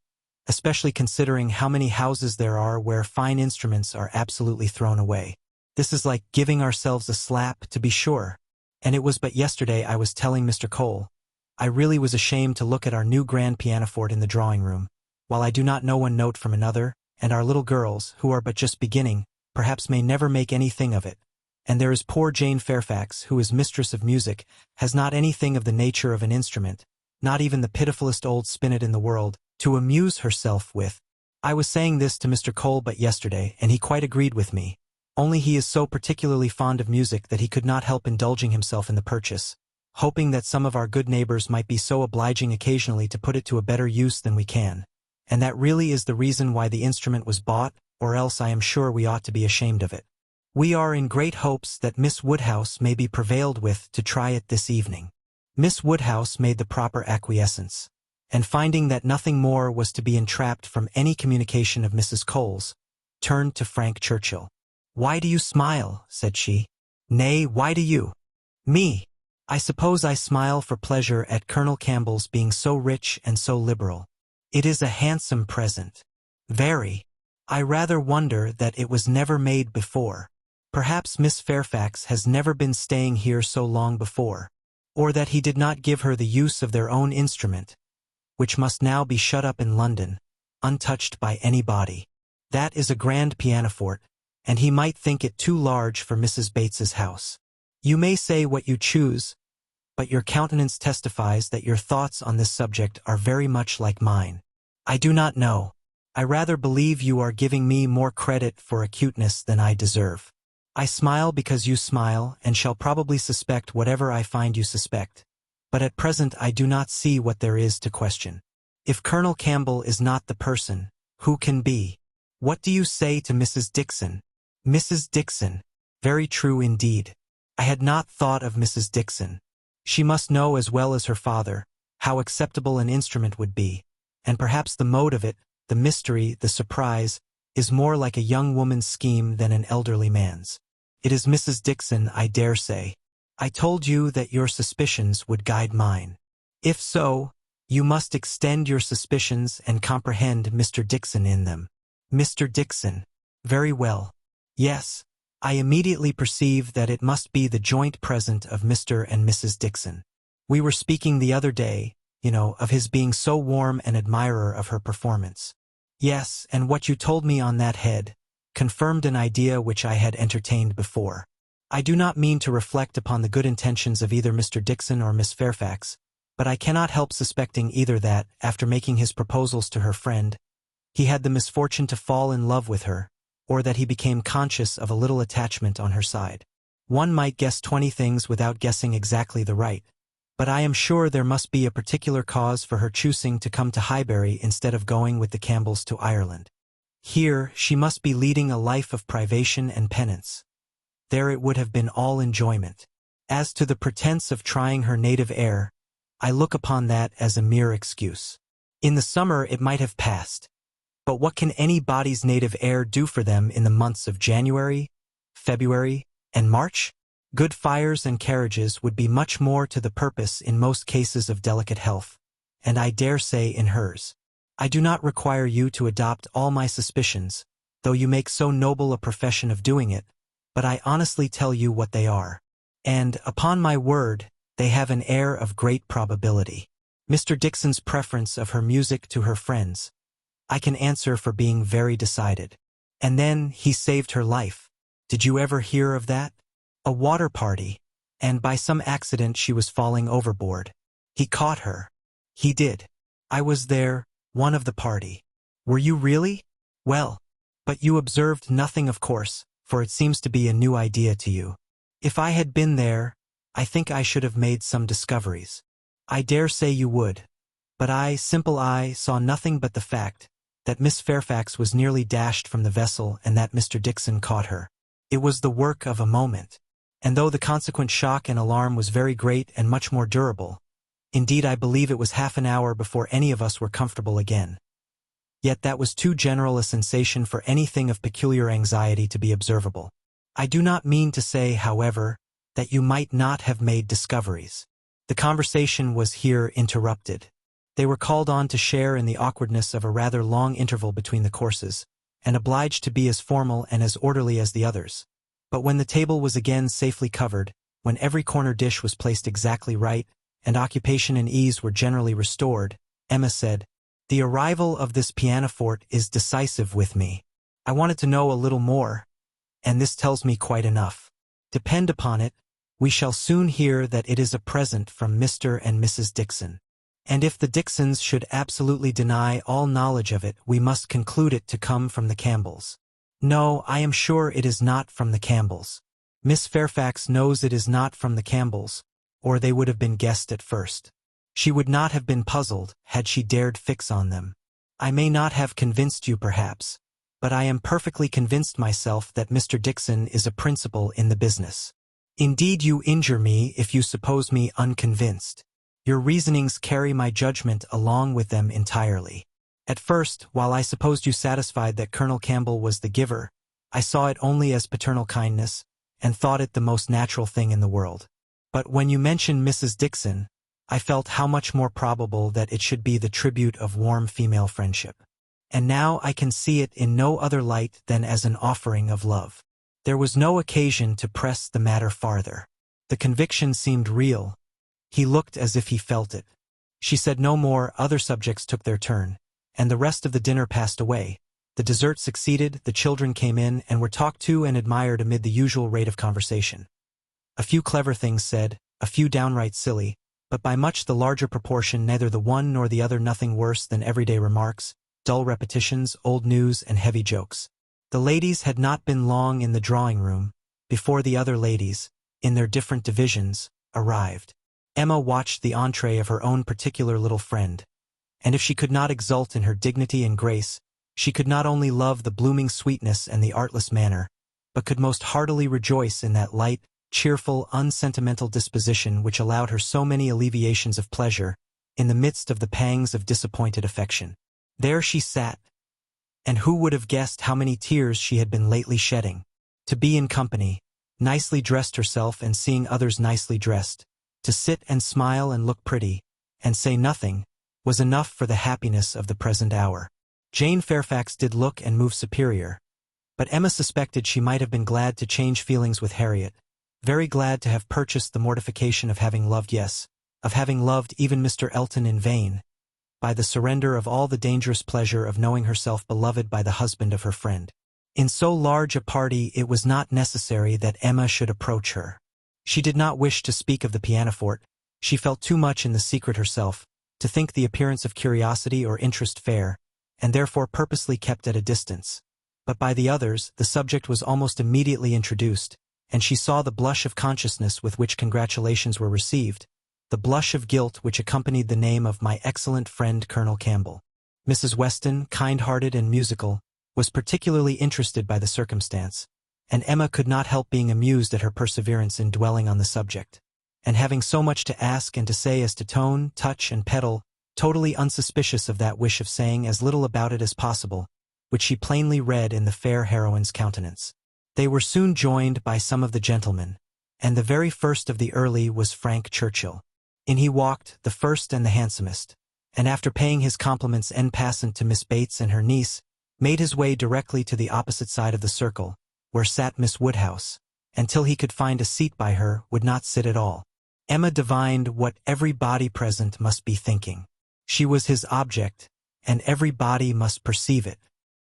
especially considering how many houses there are where fine instruments are absolutely thrown away. This is like giving ourselves a slap, to be sure. And it was but yesterday I was telling Mr. Cole, I really was ashamed to look at our new grand pianoforte in the drawing-room, while I do not know one note from another, and our little girls, who are but just beginning, perhaps may never make anything of it. And there is poor Jane Fairfax, who is mistress of music, has not anything of the nature of an instrument, not even the pitifullest old spinet in the world, to amuse herself with. I was saying this to Mr. Cole but yesterday, and he quite agreed with me, only he is so particularly fond of music that he could not help indulging himself in the purchase, hoping that some of our good neighbors might be so obliging occasionally to put it to a better use than we can. And that really is the reason why the instrument was bought, or else I am sure we ought to be ashamed of it. We are in great hopes that Miss Woodhouse may be prevailed with to try it this evening." Miss Woodhouse made the proper acquiescence, and finding that nothing more was to be entrapped from any communication of Mrs. Cole's, turned to Frank Churchill. "Why do you smile?" said she. "Nay, why do you?" "Me. I suppose I smile for pleasure at Colonel Campbell's being so rich and so liberal. It is a handsome present. Very. I rather wonder that it was never made before. Perhaps Miss Fairfax has never been staying here so long before, or that he did not give her the use of their own instrument, which must now be shut up in London, untouched by anybody. That is a grand pianoforte, and he might think it too large for Mrs. Bates's house. You may say what you choose, but your countenance testifies that your thoughts on this subject are very much like mine. I do not know. I rather believe you are giving me more credit for acuteness than I deserve. I smile because you smile, and shall probably suspect whatever I find you suspect. But at present I do not see what there is to question. If Colonel Campbell is not the person, who can be? What do you say to Mrs. Dixon? Mrs. Dixon. Very true indeed. I had not thought of Mrs. Dixon. She must know as well as her father how acceptable an instrument would be, and perhaps the mode of it, the mystery, the surprise, is more like a young woman's scheme than an elderly man's. It is Mrs. Dixon, I dare say. I told you that your suspicions would guide mine. If so, you must extend your suspicions and comprehend Mr. Dixon in them. Mr. Dixon. Very well. Yes, I immediately perceive that it must be the joint present of Mr. and Mrs. Dixon. We were speaking the other day, of his being so warm an admirer of her performance. Yes, and what you told me on that head confirmed an idea which I had entertained before. I do not mean to reflect upon the good intentions of either Mr. Dixon or Miss Fairfax, but I cannot help suspecting either that, after making his proposals to her friend, he had the misfortune to fall in love with her, or that he became conscious of a little attachment on her side. One might guess 20 things without guessing exactly the right, but I am sure there must be a particular cause for her choosing to come to Highbury instead of going with the Campbells to Ireland. Here she must be leading a life of privation and penance. There it would have been all enjoyment. As to the pretense of trying her native air, I look upon that as a mere excuse. In the summer it might have passed. But what can anybody's native air do for them in the months of January, February, and March? Good fires and carriages would be much more to the purpose in most cases of delicate health, and I dare say in hers. I do not require you to adopt all my suspicions, though you make so noble a profession of doing it, but I honestly tell you what they are. And, upon my word, they have an air of great probability. Mr. Dixon's preference of her music to her friends, I can answer for being very decided. And then he saved her life. Did you ever hear of that? A water party, and by some accident she was falling overboard. He caught her. He did. I was there, one of the party. Were you really? Well, but you observed nothing, of course, for it seems to be a new idea to you. If I had been there, I think I should have made some discoveries. I dare say you would. But I, simple I, saw nothing but the fact that Miss Fairfax was nearly dashed from the vessel and that Mr. Dixon caught her. It was the work of a moment. And though the consequent shock and alarm was very great and much more durable, indeed I believe it was half an hour before any of us were comfortable again. Yet that was too general a sensation for anything of peculiar anxiety to be observable. I do not mean to say, however, that you might not have made discoveries. The conversation was here interrupted. They were called on to share in the awkwardness of a rather long interval between the courses, and obliged to be as formal and as orderly as the others. But when the table was again safely covered, when every corner dish was placed exactly right, and occupation and ease were generally restored, Emma said, "The arrival of this pianoforte is decisive with me. I wanted to know a little more, and this tells me quite enough. Depend upon it, we shall soon hear that it is a present from Mr. and Mrs. Dixon. And if the Dixons should absolutely deny all knowledge of it, we must conclude it to come from the Campbells. No, I am sure it is not from the Campbells. Miss Fairfax knows it is not from the Campbells, or they would have been guessed at first. She would not have been puzzled had she dared fix on them. I may not have convinced you perhaps, but I am perfectly convinced myself that Mr. Dixon is a principal in the business. Indeed, you injure me if you suppose me unconvinced. Your reasonings carry my judgment along with them entirely. At first, while I supposed you satisfied that Colonel Campbell was the giver, I saw it only as paternal kindness, and thought it the most natural thing in the world. But when you mentioned Mrs. Dixon, I felt how much more probable that it should be the tribute of warm female friendship. And now I can see it in no other light than as an offering of love. There was no occasion to press the matter farther. The conviction seemed real. He looked as if he felt it. She said no more. Other subjects took their turn, and the rest of the dinner passed away. The dessert succeeded, the children came in and were talked to and admired amid the usual rate of conversation. A few clever things said, a few downright silly, but by much the larger proportion neither the one nor the other nothing worse than everyday remarks, dull repetitions, old news, and heavy jokes. The ladies had not been long in the drawing-room before the other ladies, in their different divisions, arrived. Emma watched the entree of her own particular little friend, and if she could not exult in her dignity and grace, she could not only love the blooming sweetness and the artless manner, but could most heartily rejoice in that light, cheerful, unsentimental disposition which allowed her so many alleviations of pleasure in the midst of the pangs of disappointed affection. There she sat, and who would have guessed how many tears she had been lately shedding? To be in company, nicely dressed herself and seeing others nicely dressed, to sit and smile and look pretty, and say nothing, was enough for the happiness of the present hour. Jane Fairfax did look and move superior, but Emma suspected she might have been glad to change feelings with Harriet, very glad to have purchased the mortification of having loved, yes, of having loved even Mr. Elton in vain, by the surrender of all the dangerous pleasure of knowing herself beloved by the husband of her friend. In so large a party it was not necessary that Emma should approach her. She did not wish to speak of the pianoforte, she felt too much in the secret herself, to think the appearance of curiosity or interest fair, and therefore purposely kept at a distance. But by the others, the subject was almost immediately introduced, and she saw the blush of consciousness with which congratulations were received, the blush of guilt which accompanied the name of my excellent friend Colonel Campbell. Mrs. Weston, kind-hearted and musical, was particularly interested by the circumstance, and Emma could not help being amused at her perseverance in dwelling on the subject, and having so much to ask and to say as to tone, touch, and pedal, totally unsuspicious of that wish of saying as little about it as possible, which she plainly read in the fair heroine's countenance. They were soon joined by some of the gentlemen, and the very first of the early was Frank Churchill. In he walked, the first and the handsomest, and after paying his compliments en passant to Miss Bates and her niece, made his way directly to the opposite side of the circle, where sat Miss Woodhouse, and till he could find a seat by her, would not sit at all. Emma divined what every body present must be thinking. She was his object, and every body must perceive it.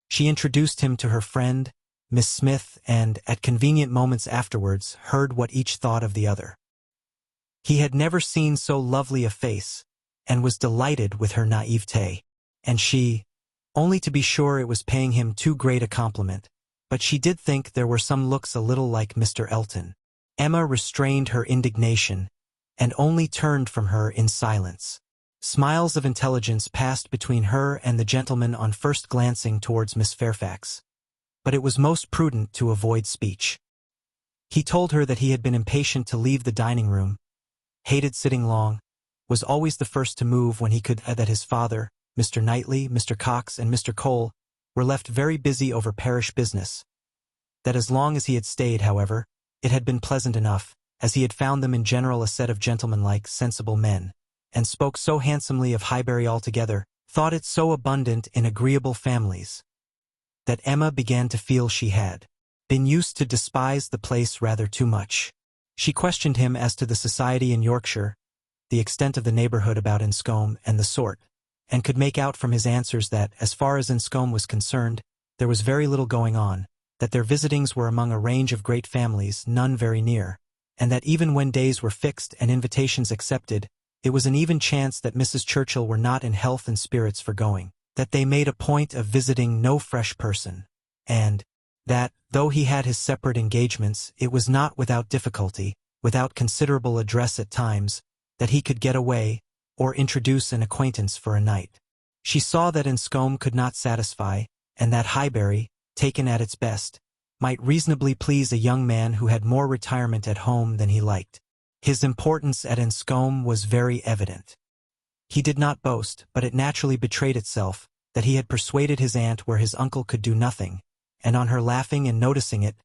She introduced him to her friend, Miss Smith, and, at convenient moments afterwards, heard what each thought of the other. He had never seen so lovely a face, and was delighted with her naivete. And she, only to be sure it was paying him too great a compliment, but she did think there were some looks a little like Mr. Elton. Emma restrained her indignation, and only turned from her in silence. Smiles of intelligence passed between her and the gentleman on first glancing towards Miss Fairfax, but it was most prudent to avoid speech. He told her that he had been impatient to leave the dining-room, hated sitting long, was always the first to move when he could, that his father, Mr. Knightley, Mr. Cox, and Mr. Cole were left very busy over parish business, that as long as he had stayed, however, it had been pleasant enough, as he had found them in general a set of gentlemanlike, sensible men, and spoke so handsomely of Highbury altogether, thought it so abundant in agreeable families, that Emma began to feel she had been used to despise the place rather too much. She questioned him as to the society in Yorkshire, the extent of the neighborhood about Enscombe, and the sort, and could make out from his answers that, as far as Enscombe was concerned, there was very little going on, that their visitings were among a range of great families, none very near, and that even when days were fixed and invitations accepted, it was an even chance that Mrs. Churchill were not in health and spirits for going, that they made a point of visiting no fresh person, and that, though he had his separate engagements, it was not without difficulty, without considerable address at times, that he could get away, or introduce an acquaintance for a night. She saw that Enscombe could not satisfy, and that Highbury, taken at its best, might reasonably please a young man who had more retirement at home than he liked. His importance at Enscombe was very evident. He did not boast, but it naturally betrayed itself, that he had persuaded his aunt where his uncle could do nothing, and on her laughing and noticing it,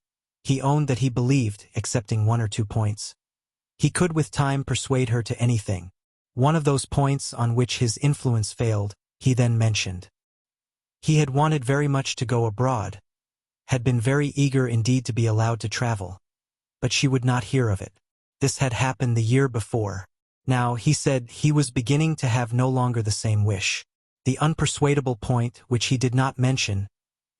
he owned that he believed, excepting 1 or 2 points, he could with time persuade her to anything. One of those points on which his influence failed, he then mentioned. He had wanted very much to go abroad, had been very eager indeed to be allowed to travel, but she would not hear of it. This had happened the year before. Now, he said, he was beginning to have no longer the same wish. The unpersuadable point, which he did not mention,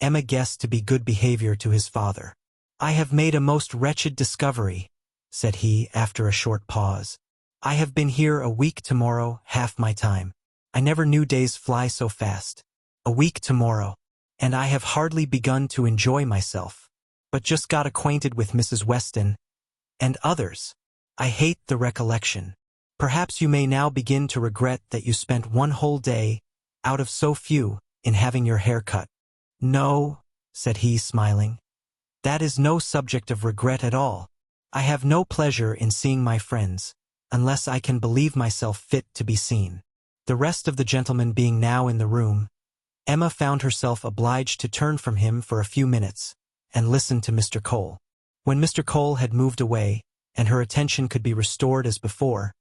Emma guessed to be good behavior to his father. "I have made a most wretched discovery," said he, after a short pause. "I have been here a week tomorrow, half my time. I never knew days fly so fast. A week tomorrow, and I have hardly begun to enjoy myself, but just got acquainted with Mrs. Weston, and others. I hate the recollection. Perhaps you may now begin to regret that you spent 1 whole day, out of so few, in having your hair cut." "No," said he, smiling. "That is no subject of regret at all. I have no pleasure in seeing my friends, unless I can believe myself fit to be seen." The rest of the gentlemen being now in the room, Emma found herself obliged to turn from him for a few minutes, and listen to Mr. Cole. When Mr. Cole had moved away, and her attention could be restored as before,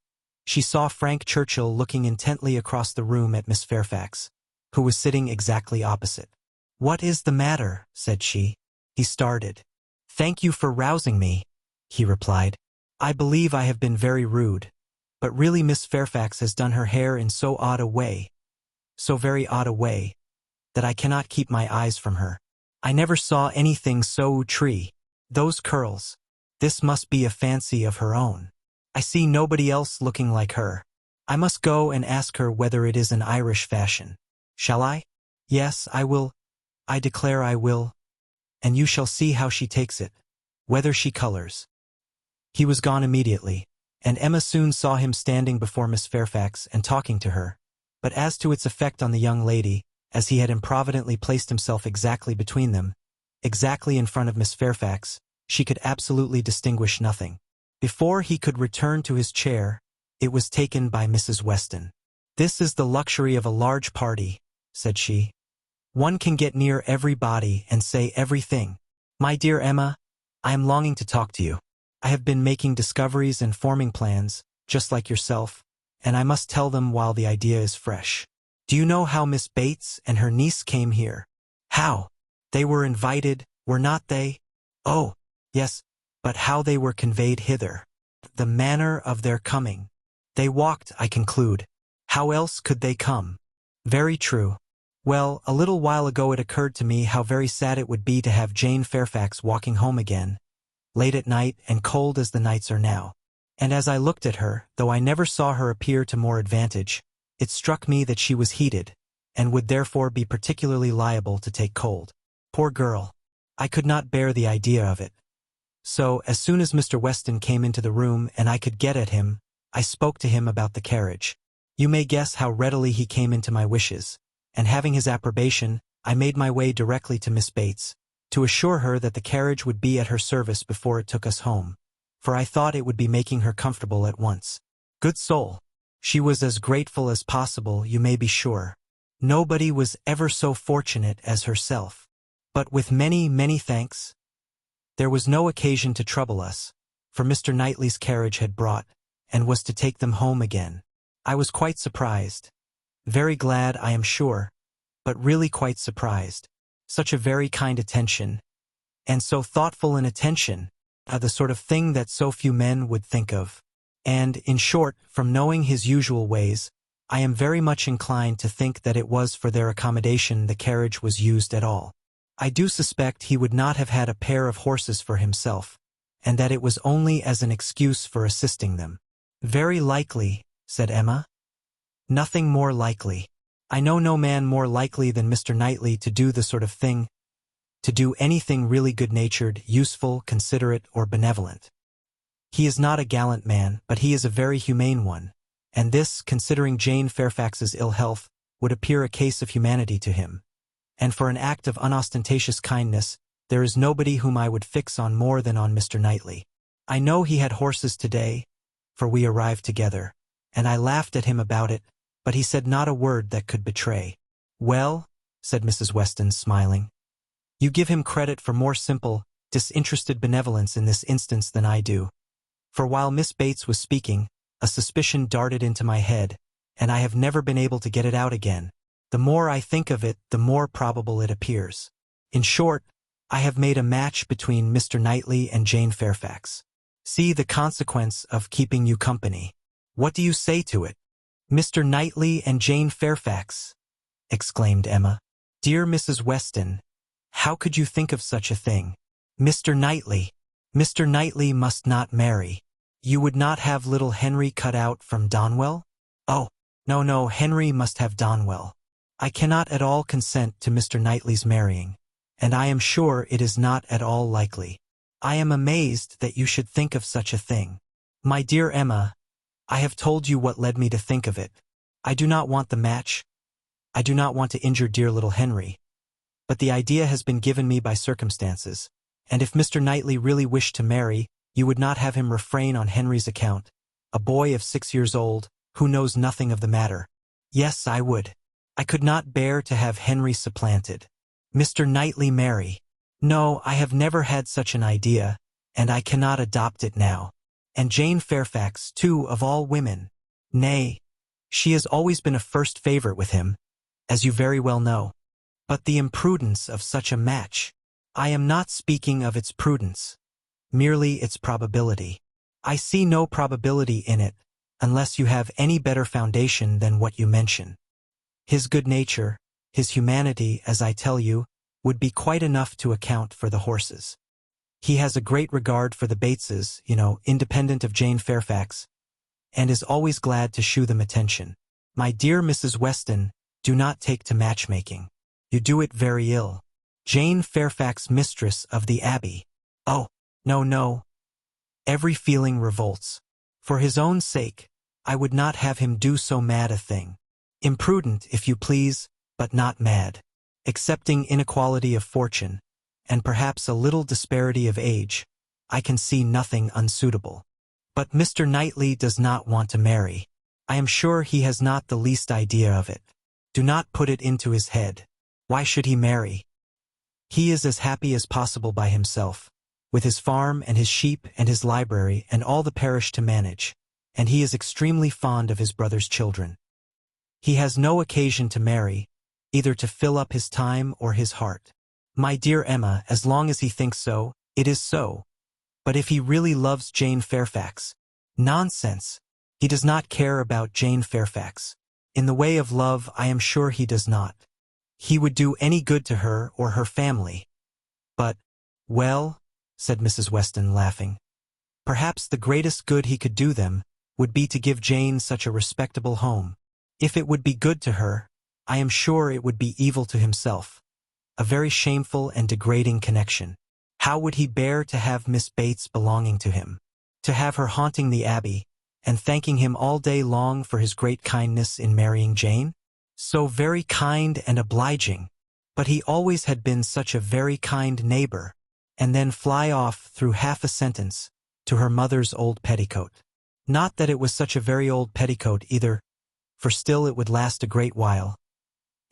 she saw Frank Churchill looking intently across the room at Miss Fairfax, who was sitting exactly opposite. "What is the matter?" said she. He started. "Thank you for rousing me," he replied. "I believe I have been very rude, but really Miss Fairfax has done her hair in so odd a way, so very odd a way, that I cannot keep my eyes from her. I never saw anything so outré. Those curls. This must be a fancy of her own. I see nobody else looking like her. I must go and ask her whether it is an Irish fashion. Shall I? Yes, I will. I declare I will. And you shall see how she takes it, whether she colors." He was gone immediately, and Emma soon saw him standing before Miss Fairfax and talking to her, but as to its effect on the young lady, as he had improvidently placed himself exactly between them, exactly in front of Miss Fairfax, she could absolutely distinguish nothing. Before he could return to his chair, it was taken by Mrs. Weston. "This is the luxury of a large party," said she. "One can get near everybody and say everything. My dear Emma, I am longing to talk to you. I have been making discoveries and forming plans, just like yourself, and I must tell them while the idea is fresh. Do you know how Miss Bates and her niece came here? How? They were invited, were not they? Oh, yes, but how they were conveyed hither. The manner of their coming. They walked, I conclude. How else could they come? Very true. Well, a little while ago it occurred to me how very sad it would be to have Jane Fairfax walking home again, late at night and cold as the nights are now. And as I looked at her, though I never saw her appear to more advantage, it struck me that she was heated, and would therefore be particularly liable to take cold. Poor girl! I could not bear the idea of it. So, as soon as Mr. Weston came into the room and I could get at him, I spoke to him about the carriage. You may guess how readily he came into my wishes, and having his approbation, I made my way directly to Miss Bates, to assure her that the carriage would be at her service before it took us home, for I thought it would be making her comfortable at once. Good soul! She was as grateful as possible, you may be sure. Nobody was ever so fortunate as herself. But with many, many thanks. There was no occasion to trouble us, for Mr. Knightley's carriage had brought, and was to take them home again. I was quite surprised. Very glad, I am sure, but really quite surprised. Such a very kind attention, and so thoughtful an attention, the sort of thing that so few men would think of. And, in short, from knowing his usual ways, I am very much inclined to think that it was for their accommodation the carriage was used at all. I do suspect he would not have had a pair of horses for himself, and that it was only as an excuse for assisting them. Very likely, said Emma. Nothing more likely. I know no man more likely than Mr. Knightley to do the sort of thing, to do anything really good-natured, useful, considerate, or benevolent. He is not a gallant man, but he is a very humane one, and this, considering Jane Fairfax's ill health, would appear a case of humanity to him. And for an act of unostentatious kindness, there is nobody whom I would fix on more than on Mr. Knightley. I know he had horses today, for we arrived together, and I laughed at him about it, but he said not a word that could betray. Well, said Mrs. Weston, smiling, You give him credit for more simple, disinterested benevolence in this instance than I do. For while Miss Bates was speaking, a suspicion darted into my head, and I have never been able to get it out again. The more I think of it, the more probable it appears. In short, I have made a match between Mr. Knightley and Jane Fairfax. See the consequence of keeping you company. What do you say to it? Mr. Knightley and Jane Fairfax, exclaimed Emma. Dear Mrs. Weston, how could you think of such a thing? Mr. Knightley must not marry. You would not have little Henry cut out from Donwell? Oh, no, Henry must have Donwell. I cannot at all consent to Mr. Knightley's marrying, and I am sure it is not at all likely. I am amazed that you should think of such a thing. My dear Emma, I have told you what led me to think of it. I do not want the match. I do not want to injure dear little Henry. But the idea has been given me by circumstances, and if Mr. Knightley really wished to marry, you would not have him refrain on Henry's account, a boy of 6 years old, who knows nothing of the matter. Yes, I would. I could not bear to have Henry supplanted. Mr. Knightley marry. No, I have never had such an idea, and I cannot adopt it now. And Jane Fairfax, too, of all women. Nay, she has always been a first favorite with him, as you very well know. But the imprudence of such a match. I am not speaking of its prudence, merely its probability. I see no probability in it, unless you have any better foundation than what you mention. His good nature, his humanity, as I tell you, would be quite enough to account for the horses. He has a great regard for the Bateses, independent of Jane Fairfax, and is always glad to shew them attention. My dear Mrs. Weston, do not take to matchmaking. You do it very ill. Jane Fairfax, mistress of the Abbey. Oh, no. Every feeling revolts. For his own sake, I would not have him do so mad a thing. Imprudent, if you please, but not mad. Excepting inequality of fortune, and perhaps a little disparity of age, I can see nothing unsuitable. But Mr. Knightley does not want to marry. I am sure he has not the least idea of it. Do not put it into his head. Why should he marry? He is as happy as possible by himself, with his farm and his sheep and his library and all the parish to manage, and he is extremely fond of his brother's children. He has no occasion to marry, either to fill up his time or his heart. My dear Emma, as long as he thinks so, it is so. But if he really loves Jane Fairfax, nonsense! He does not care about Jane Fairfax. In the way of love, I am sure he does not. He would do any good to her or her family. But, well, said Mrs. Weston, laughing, perhaps the greatest good he could do them would be to give Jane such a respectable home. If it would be good to her, I am sure it would be evil to himself. A very shameful and degrading connection. How would he bear to have Miss Bates belonging to him? To have her haunting the Abbey, and thanking him all day long for his great kindness in marrying Jane? So very kind and obliging, but he always had been such a very kind neighbor, and then fly off through half a sentence to her mother's old petticoat. Not that it was such a very old petticoat either, for still it would last a great while.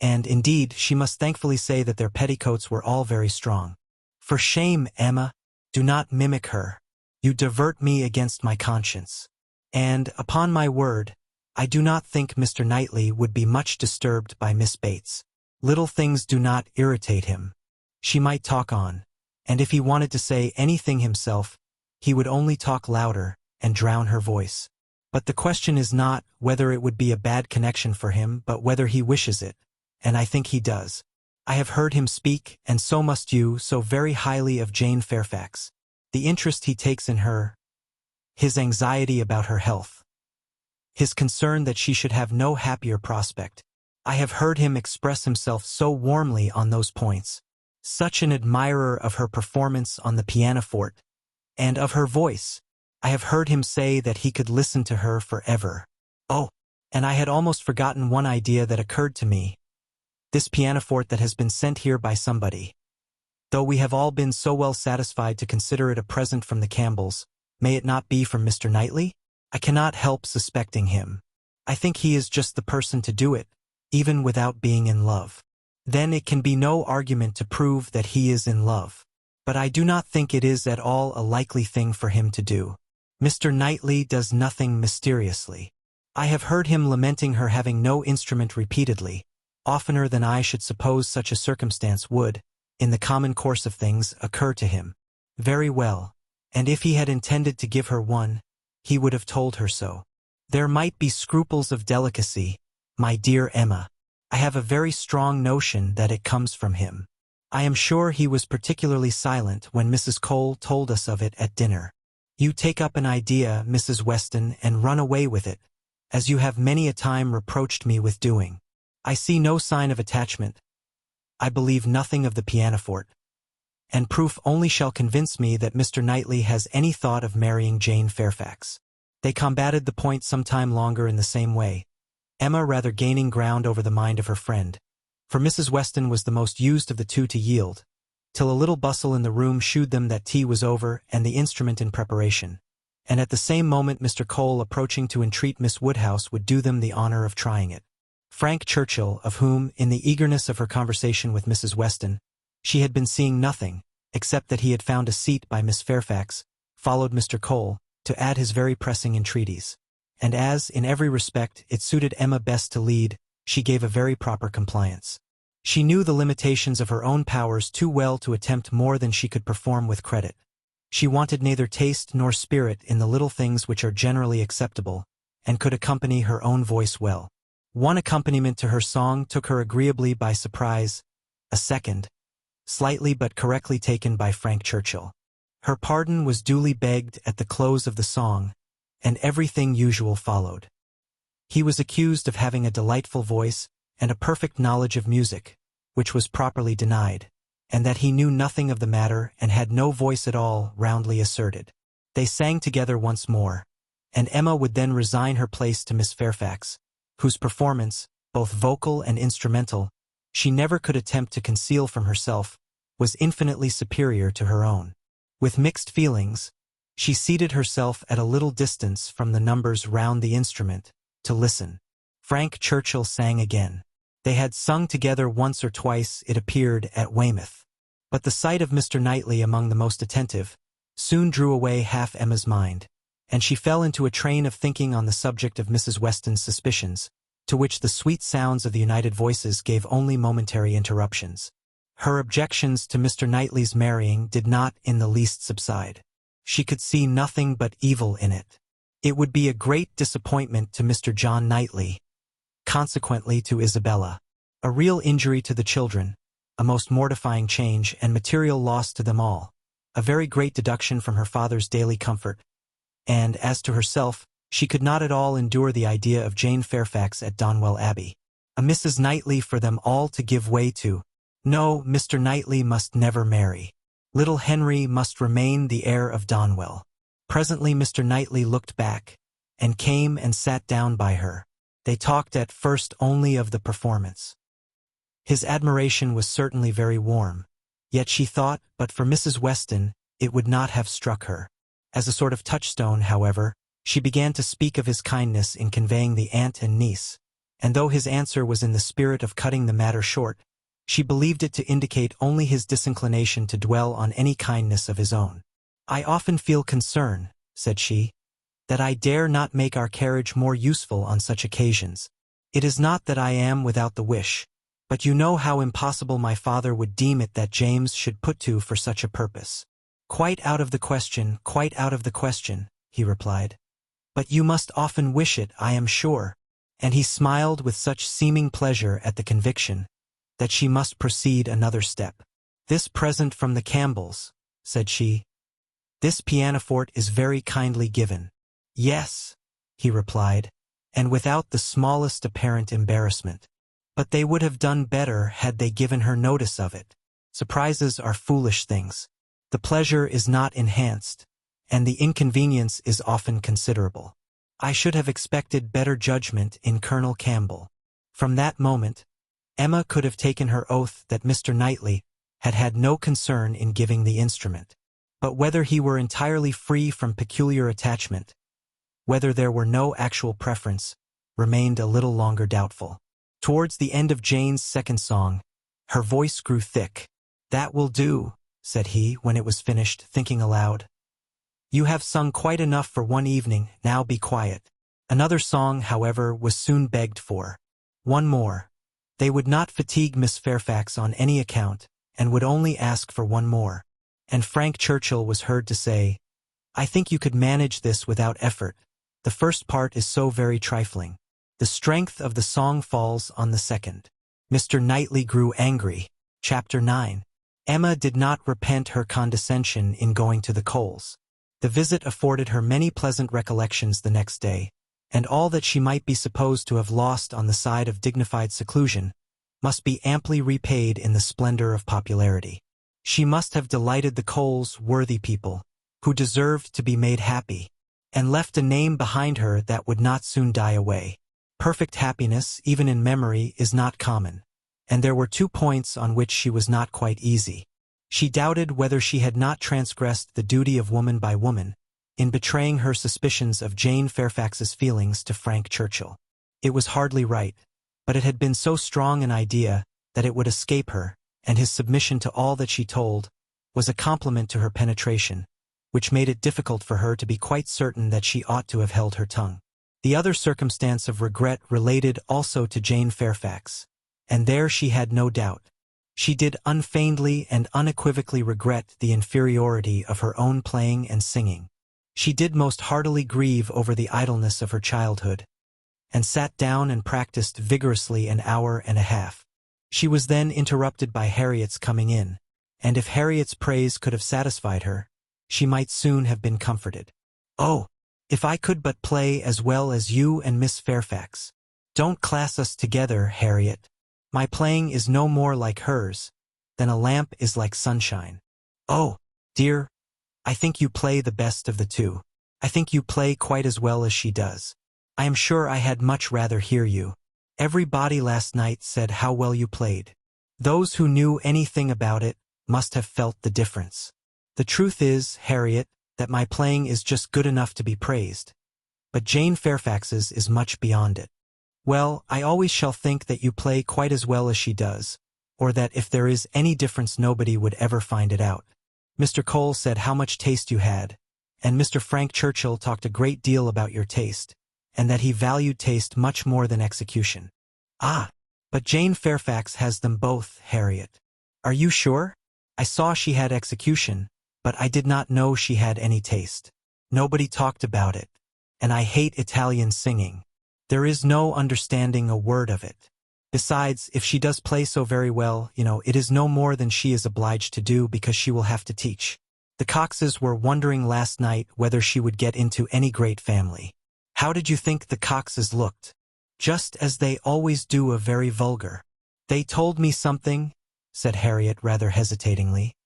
And, indeed, she must thankfully say that their petticoats were all very strong. For shame, Emma, do not mimic her. You divert me against my conscience. And, upon my word, I do not think Mr. Knightley would be much disturbed by Miss Bates. Little things do not irritate him. She might talk on, and if he wanted to say anything himself, he would only talk louder and drown her voice. But the question is not whether it would be a bad connection for him, but whether he wishes it, and I think he does. I have heard him speak, and so must you, so very highly of Jane Fairfax. The interest he takes in her, his anxiety about her health, his concern that she should have no happier prospect. I have heard him express himself so warmly on those points, such an admirer of her performance on the pianoforte, and of her voice. I have heard him say that he could listen to her forever. Oh, and I had almost forgotten one idea that occurred to me. This pianoforte that has been sent here by somebody. Though we have all been so well satisfied to consider it a present from the Campbells, may it not be from Mr. Knightley? I cannot help suspecting him. I think he is just the person to do it, even without being in love. then it can be no argument to prove that he is in love. But I do not think it is at all a likely thing for him to do. Mr. Knightley does nothing mysteriously. I have heard him lamenting her having no instrument repeatedly, oftener than I should suppose such a circumstance would, in the common course of things, occur to him. Very well, and if he had intended to give her one, he would have told her so. There might be scruples of delicacy, my dear Emma. I have a very strong notion that it comes from him. I am sure he was particularly silent when Mrs. Cole told us of it at dinner. You take up an idea, Mrs. Weston, and run away with it, as you have many a time reproached me with doing. I see no sign of attachment. I believe nothing of the pianoforte. And proof only shall convince me that Mr. Knightley has any thought of marrying Jane Fairfax. They combated the point some time longer in the same way, Emma rather gaining ground over the mind of her friend, for Mrs. Weston was the most used of the two to yield, till a little bustle in the room shewed them that tea was over and the instrument in preparation, and at the same moment Mr. Cole approaching to entreat Miss Woodhouse would do them the honor of trying it. Frank Churchill, of whom, in the eagerness of her conversation with Mrs. Weston, she had been seeing nothing, except that he had found a seat by Miss Fairfax, followed Mr. Cole, to add his very pressing entreaties. And as, in every respect, it suited Emma best to lead, she gave a very proper compliance. She knew the limitations of her own powers too well to attempt more than she could perform with credit. She wanted neither taste nor spirit in the little things which are generally acceptable, and could accompany her own voice well. One accompaniment to her song took her agreeably by surprise, a second, slightly but correctly taken by Frank Churchill. Her pardon was duly begged at the close of the song, and everything usual followed. He was accused of having a delightful voice and a perfect knowledge of music, which was properly denied, and that he knew nothing of the matter and had no voice at all, roundly asserted. They sang together once more, and Emma would then resign her place to Miss Fairfax, whose performance, both vocal and instrumental, she never could attempt to conceal from herself, was infinitely superior to her own. With mixed feelings, she seated herself at a little distance from the numbers round the instrument, to listen. Frank Churchill sang again. They had sung together once or twice, it appeared, at Weymouth. But the sight of Mr. Knightley among the most attentive soon drew away half Emma's mind, and she fell into a train of thinking on the subject of Mrs. Weston's suspicions, to which the sweet sounds of the united voices gave only momentary interruptions. Her objections to Mr. Knightley's marrying did not in the least subside. She could see nothing but evil in it. It would be a great disappointment to Mr. John Knightley, consequently to Isabella, a real injury to the children, a most mortifying change and material loss to them all, a very great deduction from her father's daily comfort, and, as to herself, she could not at all endure the idea of Jane Fairfax at Donwell Abbey, a Mrs. Knightley for them all to give way to. No, Mr. Knightley must never marry. Little Henry must remain the heir of Donwell. Presently Mr. Knightley looked back, and came and sat down by her. They talked at first only of the performance. His admiration was certainly very warm, yet she thought, but for Mrs. Weston, it would not have struck her. As a sort of touchstone, however, she began to speak of his kindness in conveying the aunt and niece, and though his answer was in the spirit of cutting the matter short, she believed it to indicate only his disinclination to dwell on any kindness of his own. "I often feel concern," said she, "that I dare not make our carriage more useful on such occasions. It is not that I am without the wish, but you know how impossible my father would deem it that James should put to for such a purpose." "Quite out of the question, quite out of the question," he replied. "But you must often wish it, I am sure." And he smiled with such seeming pleasure at the conviction that she must proceed another step. "This present from the Campbells," said she. "This pianoforte is very kindly given." "Yes," he replied, and without the smallest apparent embarrassment. "But they would have done better had they given her notice of it. Surprises are foolish things. The pleasure is not enhanced, and the inconvenience is often considerable. I should have expected better judgment in Colonel Campbell." From that moment, Emma could have taken her oath that Mr. Knightley had had no concern in giving the instrument. But whether he were entirely free from peculiar attachment, whether there were no actual preference, remained a little longer doubtful. Towards the end of Jane's second song, Her voice grew thick. "That will do," said he when it was finished, thinking aloud. "You have sung quite enough for one evening, now be quiet." Another song, however, was soon begged for. One more. They would not fatigue Miss Fairfax on any account, and would only ask for one more. And Frank Churchill was heard to say, "I think you could manage this without effort. The first part is so very trifling. The strength of the song falls on the second." Mr. Knightley grew angry. Chapter 9. Emma did not repent her condescension in going to the Coles. The visit afforded her many pleasant recollections the next day, and all that she might be supposed to have lost on the side of dignified seclusion must be amply repaid in the splendor of popularity. She must have delighted the Coles worthy people, who deserved to be made happy, and left a name behind her that would not soon die away. Perfect happiness, even in memory, is not common, and there were 2 points on which she was not quite easy. She doubted whether she had not transgressed the duty of woman by woman, in betraying her suspicions of Jane Fairfax's feelings to Frank Churchill. It was hardly right, but it had been so strong an idea that it would escape her, and his submission to all that she told was a compliment to her penetration, which made it difficult for her to be quite certain that she ought to have held her tongue. The other circumstance of regret related also to Jane Fairfax, and there she had no doubt. She did unfeignedly and unequivocally regret the inferiority of her own playing and singing. She did most heartily grieve over the idleness of her childhood, and sat down and practiced vigorously an hour and a half. She was then interrupted by Harriet's coming in, and if Harriet's praise could have satisfied her, she might soon have been comforted. "Oh, if I could but play as well as you and Miss Fairfax. Don't class us together, Harriet. My playing is no more like hers than a lamp is like sunshine." "Oh, dear, I think you play the best of the two. I think you play quite as well as she does. I am sure I had much rather hear you. Everybody last night said how well you played. Those who knew anything about it must have felt the difference. The truth is, Harriet, that my playing is just good enough to be praised, but Jane Fairfax's is much beyond it." "Well, I always shall think that you play quite as well as she does, or that if there is any difference nobody would ever find it out. Mr. Cole said how much taste you had, and Mr. Frank Churchill talked a great deal about your taste, and that he valued taste much more than execution." "Ah, but Jane Fairfax has them both, Harriet." "Are you sure? I saw she had execution, but I did not know she had any taste. Nobody talked about it, and I hate Italian singing. There is no understanding a word of it. Besides, if she does play so very well, it is no more than she is obliged to do because she will have to teach. The Coxes were wondering last night whether she would get into any great family. How did you think the Coxes looked?" "Just as they always do, a very vulgar." "They told me something," said Harriet rather hesitatingly,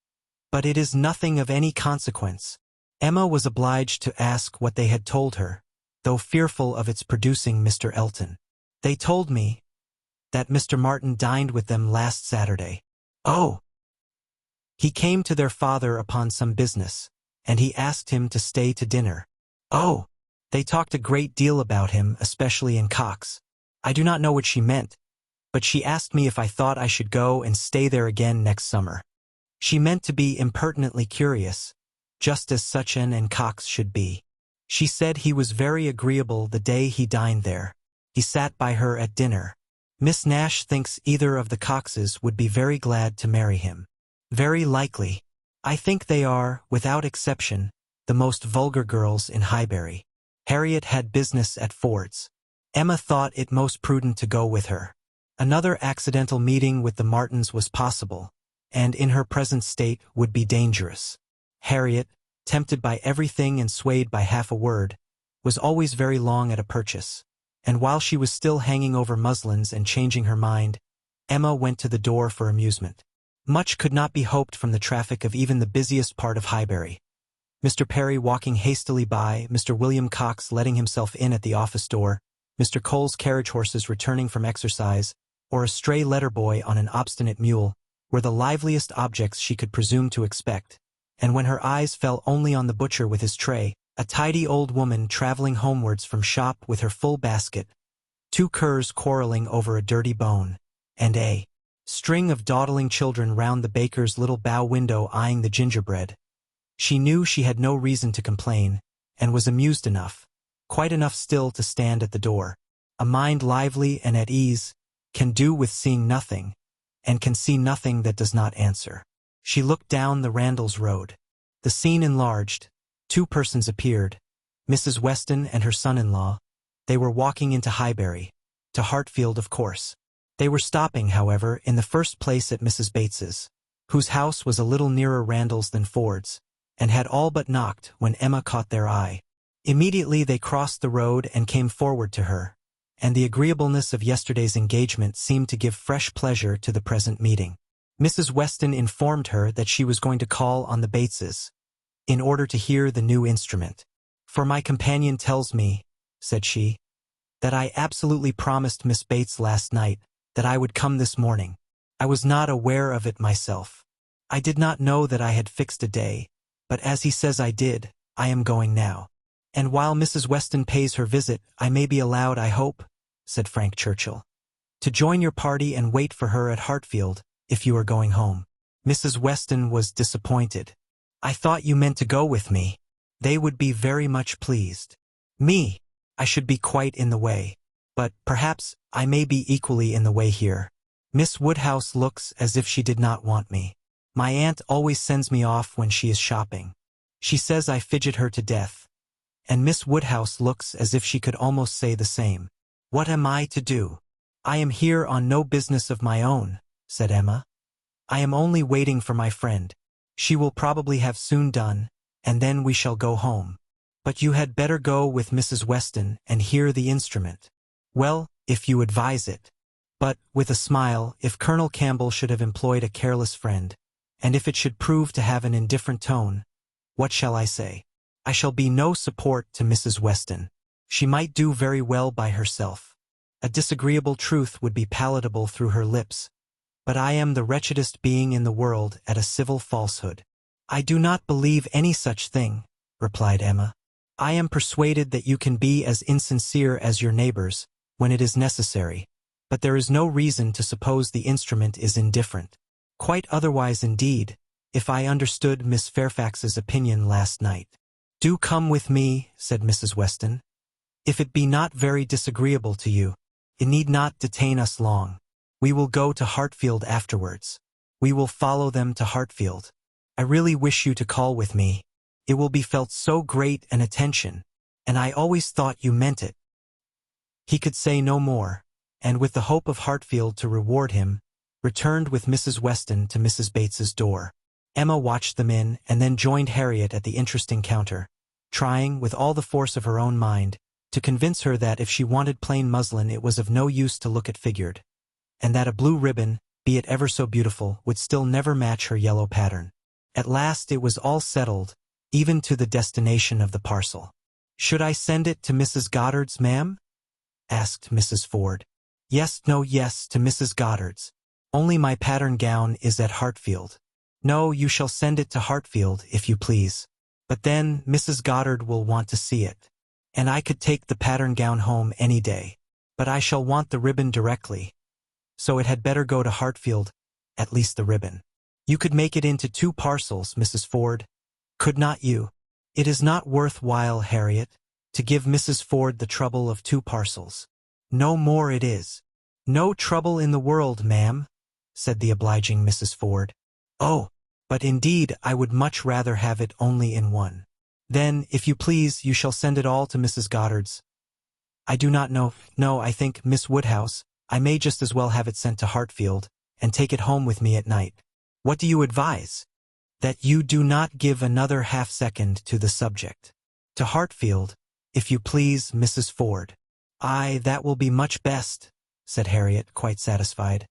"but it is nothing of any consequence." Emma was obliged to ask what they had told her, though fearful of its producing Mr. Elton. "They told me that Mr. Martin dined with them last Saturday." "Oh!" "He came to their father upon some business, and he asked him to stay to dinner." "Oh!" "They talked a great deal about him, especially in Cox. I do not know what she meant, but she asked me if I thought I should go and stay there again next summer. She meant to be impertinently curious, just as such an Cox should be. She said he was very agreeable the day he dined there. He sat by her at dinner. Miss Nash thinks either of the Coxes would be very glad to marry him." "Very likely. I think they are, without exception, the most vulgar girls in Highbury." Harriet had business at Ford's. Emma thought it most prudent to go with her. Another accidental meeting with the Martins was possible, and in her present state would be dangerous. Harriet, tempted by everything and swayed by half a word, was always very long at a purchase, and while she was still hanging over muslins and changing her mind, Emma went to the door for amusement. Much could not be hoped from the traffic of even the busiest part of Highbury. Mr. Perry walking hastily by, Mr. William Cox letting himself in at the office door, Mr. Cole's carriage horses returning from exercise, or a stray letter boy on an obstinate mule, were the liveliest objects she could presume to expect, and when her eyes fell only on the butcher with his tray, a tidy old woman traveling homewards from shop with her full basket, 2 curs quarreling over a dirty bone, and a string of dawdling children round the baker's little bow window eyeing the gingerbread. She knew she had no reason to complain, and was amused enough, quite enough still to stand at the door. A mind lively and at ease can do with seeing nothing, and can see nothing that does not answer. She looked down the Randalls Road. The scene enlarged. 2 persons appeared, Mrs. Weston and her son-in-law. They were walking into Highbury, to Hartfield of course. They were stopping, however, in the first place at Mrs. Bates's, whose house was a little nearer Randalls than Ford's, and had all but knocked when Emma caught their eye. Immediately they crossed the road and came forward to her, and the agreeableness of yesterday's engagement seemed to give fresh pleasure to the present meeting. Mrs. Weston informed her that she was going to call on the Bateses, in order to hear the new instrument. "For my companion tells me," said she, "that I absolutely promised Miss Bates last night that I would come this morning. I was not aware of it myself. I did not know that I had fixed a day, but as he says I did, I am going now. And while Mrs. Weston pays her visit, I may be allowed, I hope," said Frank Churchill, "to join your party and wait for her at Hartfield, if you are going home." Mrs. Weston was disappointed. "I thought you meant to go with me." "They would be very much pleased." "Me? I should be quite in the way. But, perhaps, I may be equally in the way here. Miss Woodhouse looks as if she did not want me. My aunt always sends me off when she is shopping. She says I fidget her to death. And Miss Woodhouse looks as if she could almost say the same. What am I to do?" "I am here on no business of my own," said Emma. "I am only waiting for my friend. She will probably have soon done, and then we shall go home. But you had better go with Mrs. Weston and hear the instrument." "Well, if you advise it. But," with a smile, "if Colonel Campbell should have employed a careless friend, and if it should prove to have an indifferent tone, what shall I say? I shall be no support to Mrs. Weston. She might do very well by herself. A disagreeable truth would be palatable through her lips, but I am the wretchedest being in the world at a civil falsehood." "I do not believe any such thing," replied Emma. "I am persuaded that you can be as insincere as your neighbors, when it is necessary, but there is no reason to suppose the instrument is indifferent. Quite otherwise indeed, if I understood Miss Fairfax's opinion last night." "Do come with me," said Mrs. Weston. "If it be not very disagreeable to you, it need not detain us long. We will go to Hartfield afterwards. We will follow them to Hartfield. I really wish you to call with me. It will be felt so great an attention, and I always thought you meant it." He could say no more, and with the hope of Hartfield to reward him, returned with Mrs. Weston to Mrs. Bates's door. Emma watched them in, and then joined Harriet at the interesting counter, trying, with all the force of her own mind, to convince her that if she wanted plain muslin it was of no use to look at figured, and that a blue ribbon, be it ever so beautiful, would still never match her yellow pattern. At last it was all settled, even to the destination of the parcel. "Should I send it to Mrs. Goddard's, ma'am?" asked Mrs. Ford. "Yes, no, yes, to Mrs. Goddard's. Only my pattern gown is at Hartfield." "No, you shall send it to Hartfield, if you please. But then Mrs. Goddard will want to see it. And I could take the pattern gown home any day. But I shall want the ribbon directly. So it had better go to Hartfield, at least the ribbon. You could make it into 2 parcels, Mrs. Ford. Could not you?" "It is not worth while, Harriet, to give Mrs. Ford the trouble of 2 parcels. No more it is." "No trouble in the world, ma'am," said the obliging Mrs. Ford. "Oh, but indeed I would much rather have it only in 1. "Then, if you please, you shall send it all to Mrs. Goddard's. I do not know, no, I think, Miss Woodhouse, I may just as well have it sent to Hartfield, and take it home with me at night. What do you advise?" "That you do not give another half-second to the subject. To Hartfield, if you please, Mrs. Ford." "Aye, that will be much best," said Harriet, quite satisfied.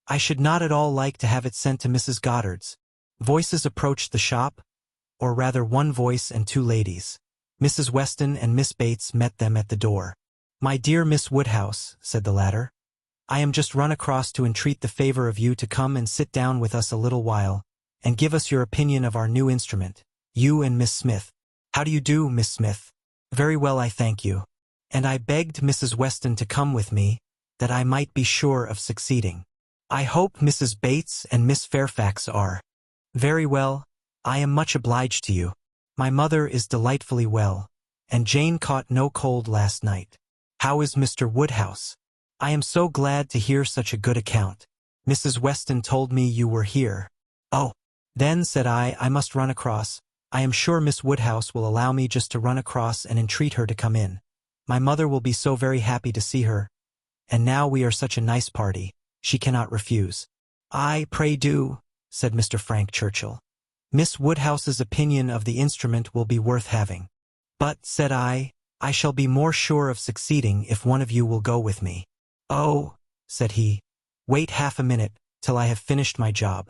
"I should not at all like to have it sent to Mrs. Goddard's." Voices approached the shop, or rather 1 voice and 2 ladies. Mrs. Weston and Miss Bates met them at the door. "My dear Miss Woodhouse," said the latter, "I am just run across to entreat the favor of you to come and sit down with us a little while, and give us your opinion of our new instrument, you and Miss Smith." "How do you do, Miss Smith?" "Very well, I thank you. And I begged Mrs. Weston to come with me, that I might be sure of succeeding." I hope Mrs. Bates and Miss Fairfax are. Very well, I am much obliged to you. My mother is delightfully well, and Jane caught no cold last night. How is Mr. Woodhouse? I am so glad to hear such a good account. Mrs. Weston told me you were here. Oh, then, said I must run across. I am sure Miss Woodhouse will allow me just to run across and entreat her to come in. My mother will be so very happy to see her. And now we are such a nice party, she cannot refuse. Ay, pray do, said Mr. Frank Churchill. Miss Woodhouse's opinion of the instrument will be worth having. But, said I shall be more sure of succeeding if one of you will go with me. Oh, said he, wait half a minute, till I have finished my job.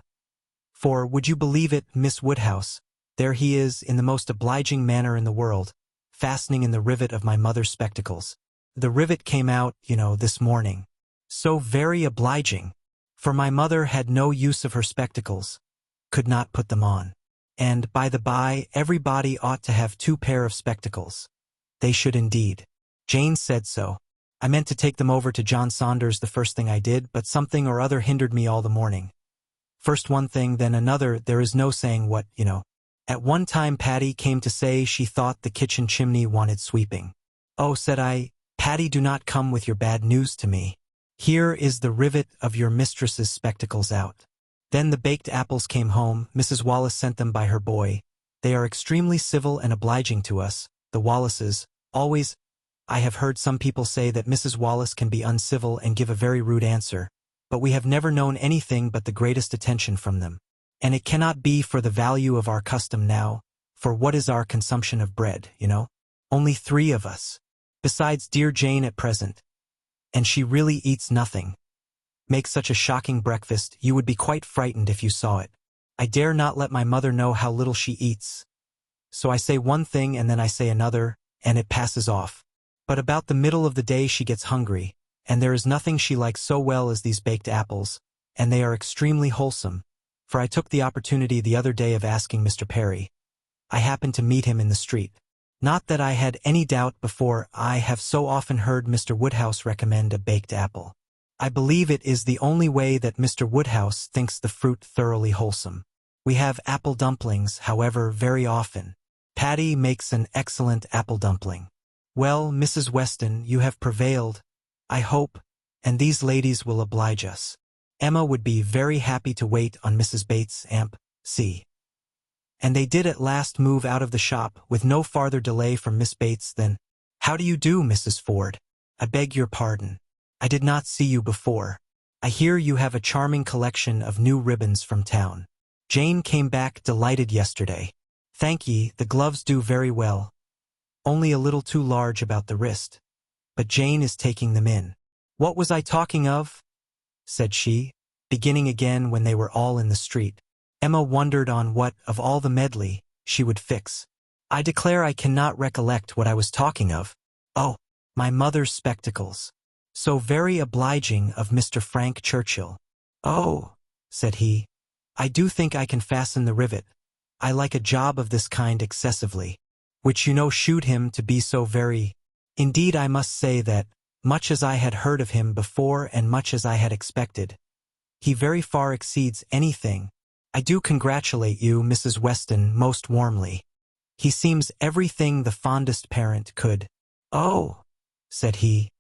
For, would you believe it, Miss Woodhouse, there he is, in the most obliging manner in the world, fastening in the rivet of my mother's spectacles. The rivet came out, this morning. So very obliging, for my mother had no use of her spectacles, could not put them on. And, by the by, everybody ought to have 2 pair of spectacles. They should indeed. Jane said so. I meant to take them over to John Saunders the first thing I did, but something or other hindered me all the morning. First one thing, then another, there is no saying what, At one time Patty came to say she thought the kitchen chimney wanted sweeping. Oh, said I, Patty, do not come with your bad news to me. Here is the rivet of your mistress's spectacles out. Then the baked apples came home. Mrs. Wallace sent them by her boy. They are extremely civil and obliging to us, the Wallaces, always. I have heard some people say that Mrs. Wallace can be uncivil and give a very rude answer, but we have never known anything but the greatest attention from them. And it cannot be for the value of our custom now, for what is our consumption of bread, Only 3 of us. Besides dear Jane at present. And she really eats nothing. Makes such a shocking breakfast, you would be quite frightened if you saw it. I dare not let my mother know how little she eats. So I say one thing and then I say another, and it passes off. But about the middle of the day she gets hungry, and there is nothing she likes so well as these baked apples, and they are extremely wholesome. For I took the opportunity the other day of asking Mr. Perry. I happened to meet him in the street. Not that I had any doubt before, I have so often heard Mr. Woodhouse recommend a baked apple. I believe it is the only way that Mr. Woodhouse thinks the fruit thoroughly wholesome. We have apple dumplings, however, very often. Patty makes an excellent apple dumpling. Well, Mrs. Weston, you have prevailed, I hope, and these ladies will oblige us. Emma would be very happy to wait on Mrs. Bates, C. And they did at last move out of the shop, with no farther delay from Miss Bates than, How do you do, Mrs. Ford? I beg your pardon. I did not see you before. I hear you have a charming collection of new ribbons from town. Jane came back delighted yesterday. Thank ye, the gloves do very well. Only a little too large about the wrist. But Jane is taking them in. What was I talking of? Said she, beginning again when they were all in the street. Emma wondered on what, of all the medley, she would fix. I declare I cannot recollect what I was talking of. Oh, my mother's spectacles. So very obliging of Mr. Frank Churchill. Oh, said he, I do think I can fasten the rivet. I like a job of this kind excessively, which shewed him to be so very. Indeed, I must say that, much as I had heard of him before and much as I had expected, he very far exceeds anything. I do congratulate you, Mrs. Weston, most warmly. He seems everything the fondest parent could. Oh, said he,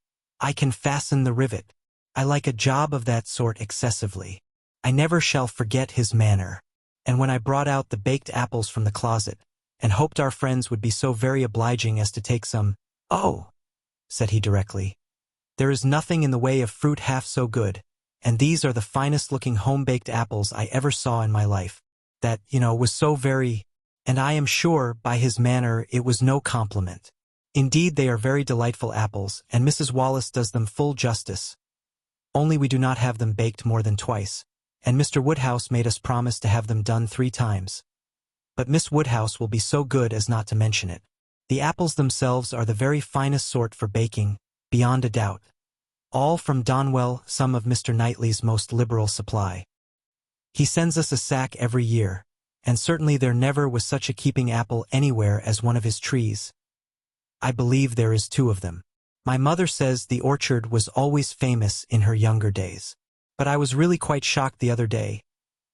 I can fasten the rivet. I like a job of that sort excessively. I never shall forget his manner. And when I brought out the baked apples from the closet, and hoped our friends would be so very obliging as to take some, oh, said he directly, there is nothing in the way of fruit half so good, and these are the finest-looking home-baked apples I ever saw in my life. That, was so very, and I am sure, by his manner, it was no compliment. Indeed, they are very delightful apples, and Mrs. Wallace does them full justice. Only we do not have them baked more than twice, and Mr. Woodhouse made us promise to have them done 3 times. But Miss Woodhouse will be so good as not to mention it. The apples themselves are the very finest sort for baking, beyond a doubt. All from Donwell, some of Mr. Knightley's most liberal supply. He sends us a sack every year, and certainly there never was such a keeping apple anywhere as one of his trees. I believe there is 2 of them. My mother says the orchard was always famous in her younger days. But I was really quite shocked the other day,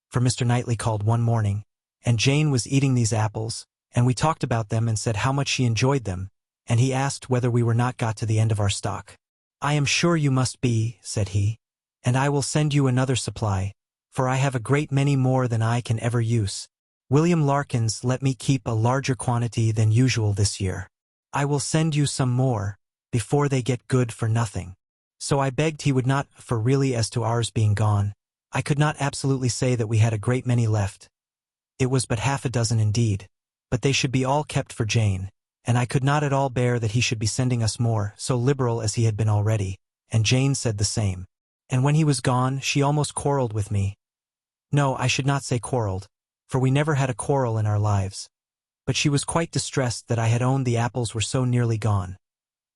for Mr. Knightley called one morning, and Jane was eating these apples, and we talked about them and said how much she enjoyed them, and he asked whether we were not got to the end of our stock. I am sure you must be, said he, and I will send you another supply, for I have a great many more than I can ever use. William Larkins let me keep a larger quantity than usual this year. I will send you some more, before they get good for nothing. So I begged he would not, for really as to ours being gone, I could not absolutely say that we had a great many left. It was but half a dozen indeed, but they should be all kept for Jane, and I could not at all bear that he should be sending us more, so liberal as he had been already, and Jane said the same. And when he was gone, she almost quarreled with me. No, I should not say quarreled, for we never had a quarrel in our lives. But she was quite distressed that I had owned the apples were so nearly gone.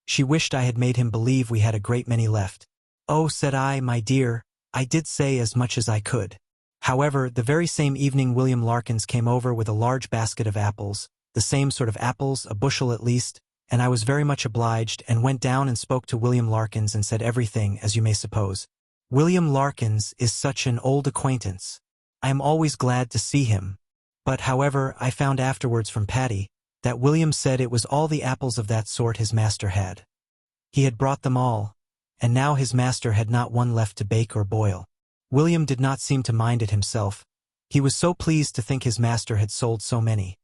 She wished I had made him believe we had a great many left. Oh, said I, my dear, I did say as much as I could. However, the very same evening William Larkins came over with a large basket of apples, the same sort of apples, a bushel at least, and I was very much obliged and went down and spoke to William Larkins and said everything, as you may suppose. William Larkins is such an old acquaintance. I am always glad to see him. But, however, I found afterwards from Patty that William said it was all the apples of that sort his master had. He had brought them all, and now his master had not one left to bake or boil. William did not seem to mind it himself. He was so pleased to think his master had sold so many.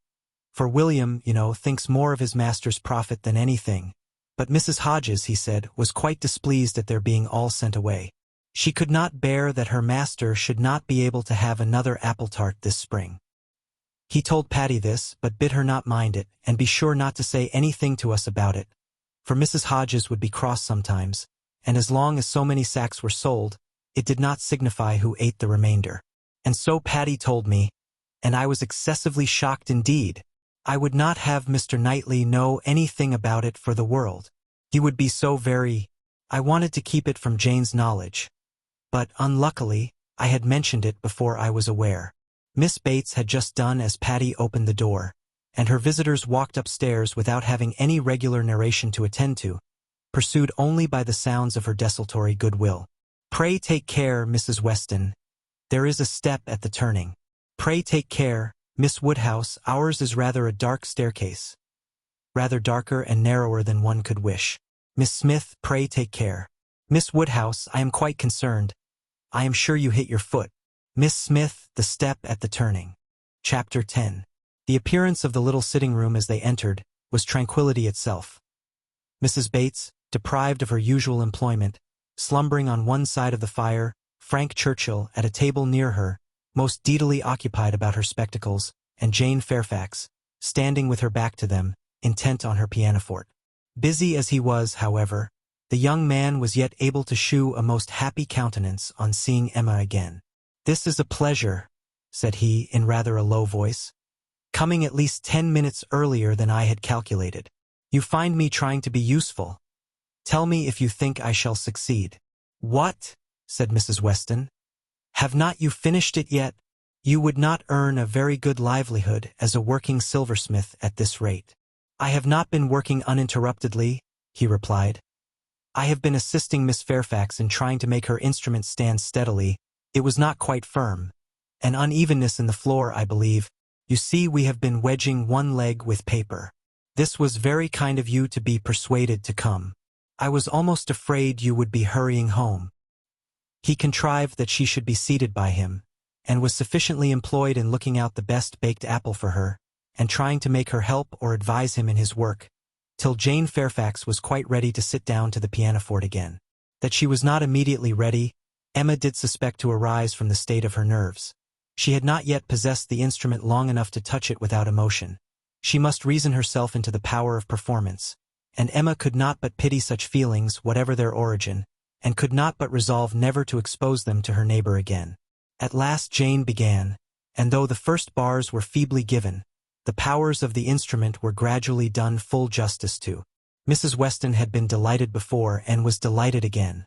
For William, thinks more of his master's profit than anything. But Mrs. Hodges, he said, was quite displeased at their being all sent away. She could not bear that her master should not be able to have another apple tart this spring. He told Patty this, but bid her not mind it, and be sure not to say anything to us about it, for Mrs. Hodges would be cross sometimes, and as long as so many sacks were sold, it did not signify who ate the remainder. And so Patty told me, and I was excessively shocked indeed. I would not have Mr. Knightley know anything about it for the world. He would be so very— I wanted to keep it from Jane's knowledge. But, unluckily, I had mentioned it before I was aware. Miss Bates had just done as Patty opened the door, and her visitors walked upstairs without having any regular narration to attend to, pursued only by the sounds of her desultory goodwill. Pray take care, Mrs. Weston. There is a step at the turning. Pray take care, Miss Woodhouse, ours is rather a dark staircase. Rather darker and narrower than one could wish. Miss Smith, pray take care. Miss Woodhouse, I am quite concerned. I am sure you hit your foot. Miss Smith, the step at the turning. Chapter 10. The appearance of the little sitting room as they entered was tranquility itself. Mrs. Bates, deprived of her usual employment, slumbering on one side of the fire, Frank Churchill at a table near her, most deedily occupied about her spectacles, and Jane Fairfax, standing with her back to them, intent on her pianoforte. Busy as he was, however, the young man was yet able to shew a most happy countenance on seeing Emma again. "This is a pleasure," said he in rather a low voice, "coming at least 10 minutes earlier than I had calculated. You find me trying to be useful. Tell me if you think I shall succeed." "What?" said Mrs. Weston. "Have not you finished it yet? You would not earn a very good livelihood as a working silversmith at this rate." "I have not been working uninterruptedly," he replied. "I have been assisting Miss Fairfax in trying to make her instrument stand steadily. It was not quite firm. An unevenness in the floor, I believe. You see, we have been wedging one leg with paper. This was very kind of you to be persuaded to come. I was almost afraid you would be hurrying home." He contrived that she should be seated by him, and was sufficiently employed in looking out the best baked apple for her, and trying to make her help or advise him in his work, till Jane Fairfax was quite ready to sit down to the pianoforte again. That she was not immediately ready, Emma did suspect to arise from the state of her nerves. She had not yet possessed the instrument long enough to touch it without emotion. She must reason herself into the power of performance, and Emma could not but pity such feelings, whatever their origin, and could not but resolve never to expose them to her neighbor again. At last Jane began, and though the first bars were feebly given, the powers of the instrument were gradually done full justice to. Mrs. Weston had been delighted before and was delighted again.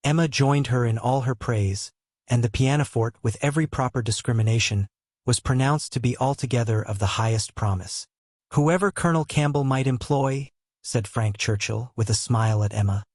Emma joined her in all her praise, and the pianoforte, with every proper discrimination, was pronounced to be altogether of the highest promise. "Whoever Colonel Campbell might employ," said Frank Churchill, with a smile at Emma,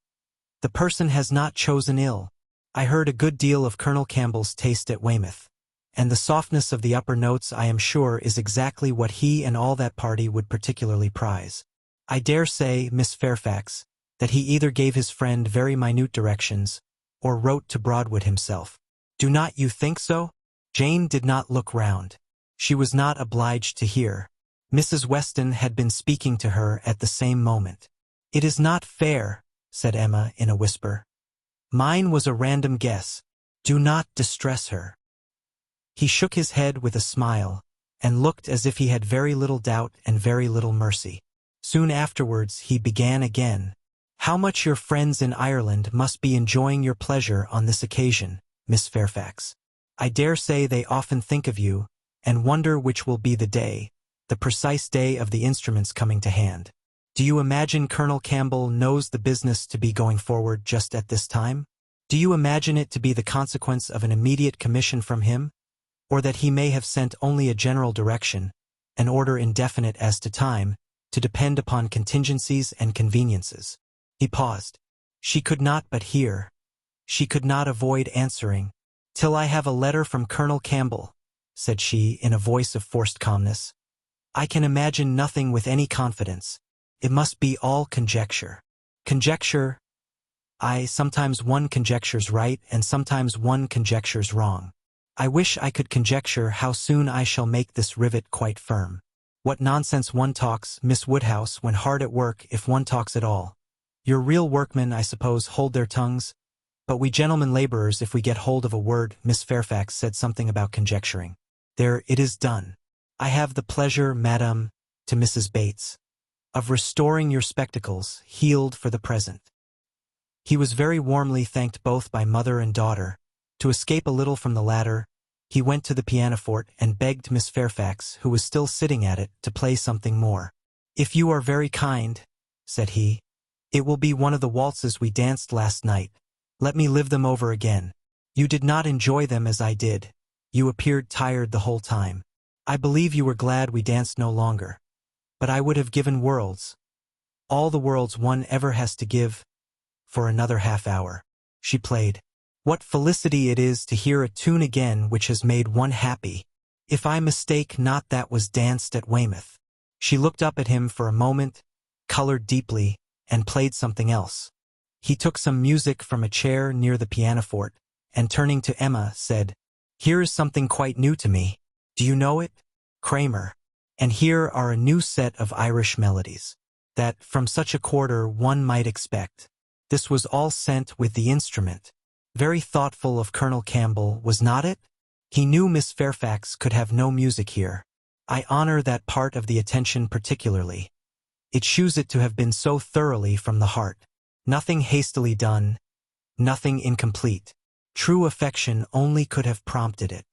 "the person has not chosen ill. I heard a good deal of Colonel Campbell's taste at Weymouth, and the softness of the upper notes I am sure is exactly what he and all that party would particularly prize. I dare say, Miss Fairfax, that he either gave his friend very minute directions, or wrote to Broadwood himself. Do not you think so? Jane did not look round. She was not obliged to hear. Mrs. Weston had been speaking to her at the same moment. "It is not fair," said Emma in a whisper. "Mine was a random guess. Do not distress her." He shook his head with a smile, and looked as if he had very little doubt and very little mercy. Soon afterwards he began again. "How much your friends in Ireland must be enjoying your pleasure on this occasion, Miss Fairfax. I dare say they often think of you, and wonder which will be the day, the precise day of the instruments coming to hand. Do you imagine Colonel Campbell knows the business to be going forward just at this time? Do you imagine it to be the consequence of an immediate commission from him, or that he may have sent only a general direction, an order indefinite as to time, to depend upon contingencies and conveniences?" He paused. She could not but hear. She could not avoid answering. "Till I have a letter from Colonel Campbell," said she in a voice of forced calmness, "I can imagine nothing with any confidence. It must be all conjecture. Conjecture. Sometimes one conjectures right and sometimes one conjectures wrong. I wish I could conjecture how soon I shall make this rivet quite firm. What nonsense one talks, Miss Woodhouse, when hard at work, if one talks at all. Your real workmen, I suppose, hold their tongues, but we gentlemen laborers, if we get hold of a word—" Miss Fairfax said something about conjecturing. "There, it is done. I have the pleasure, madam," to Mrs. Bates, "of restoring your spectacles, healed for the present." He was very warmly thanked both by mother and daughter. To escape a little from the latter, he went to the pianoforte and begged Miss Fairfax, who was still sitting at it, to play something more. "If you are very kind," said he, "it will be one of the waltzes we danced last night. Let me live them over again. You did not enjoy them as I did. You appeared tired the whole time. I believe you were glad we danced no longer. But I would have given worlds, all the worlds one ever has to give, for another half-hour." She played. "What felicity it is to hear a tune again which has made one happy. If I mistake not, that was danced at Weymouth." She looked up at him for a moment, colored deeply, and played something else. He took some music from a chair near the pianoforte, and turning to Emma, said, "Here is something quite new to me. Do you know it? Kramer. And here are a new set of Irish melodies, that, from such a quarter, one might expect." This was all sent with the instrument. Very thoughtful of Colonel Campbell, was not it? He knew Miss Fairfax could have no music here. I honor that part of the attention particularly. It shews it to have been so thoroughly from the heart. Nothing hastily done, nothing incomplete. True affection only could have prompted it.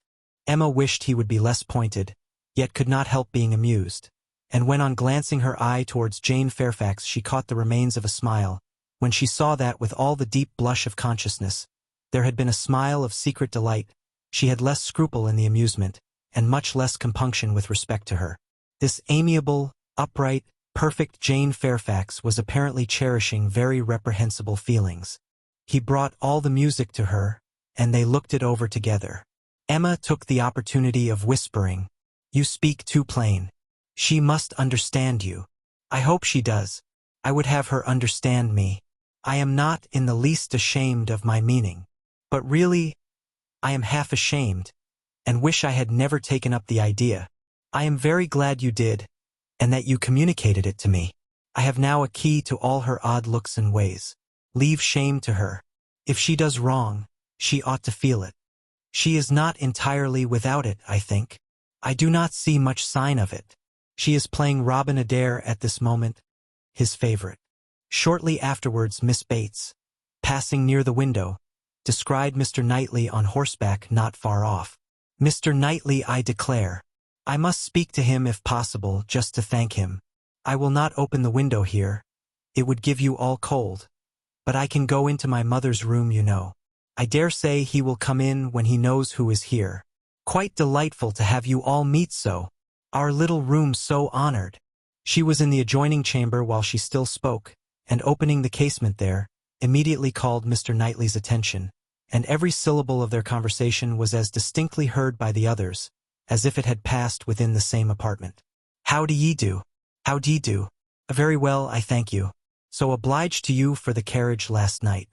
Emma wished he would be less pointed, yet could not help being amused, and when on glancing her eye towards Jane Fairfax she caught the remains of a smile, when she saw that, with all the deep blush of consciousness, there had been a smile of secret delight, she had less scruple in the amusement, and much less compunction with respect to her. This amiable, upright, perfect Jane Fairfax was apparently cherishing very reprehensible feelings. He brought all the music to her, and they looked it over together. Emma took the opportunity of whispering, "You speak too plain. She must understand you." "I hope she does. I would have her understand me. I am not in the least ashamed of my meaning. But really, I am half ashamed, and wish I had never taken up the idea. I am very glad you did, and that you communicated it to me. I have now a key to all her odd looks and ways. Leave shame to her. If she does wrong, she ought to feel it. She is not entirely without it, I think. I do not see much sign of it. She is playing Robin Adair at this moment, his favorite." Shortly afterwards Miss Bates, passing near the window, descried Mr. Knightley on horseback not far off. "Mr. Knightley, I declare. I must speak to him if possible, just to thank him. I will not open the window here. It would give you all cold. But I can go into my mother's room, you know. I dare say he will come in when he knows who is here. Quite delightful to have you all meet so. Our little room so honored." She was in the adjoining chamber while she still spoke, and opening the casement there, immediately called Mr. Knightley's attention. and every syllable of their conversation was as distinctly heard by the others, as if it had passed within the same apartment. "How do ye do? How d'ye do? Very well, I thank you. So obliged to you for the carriage last night.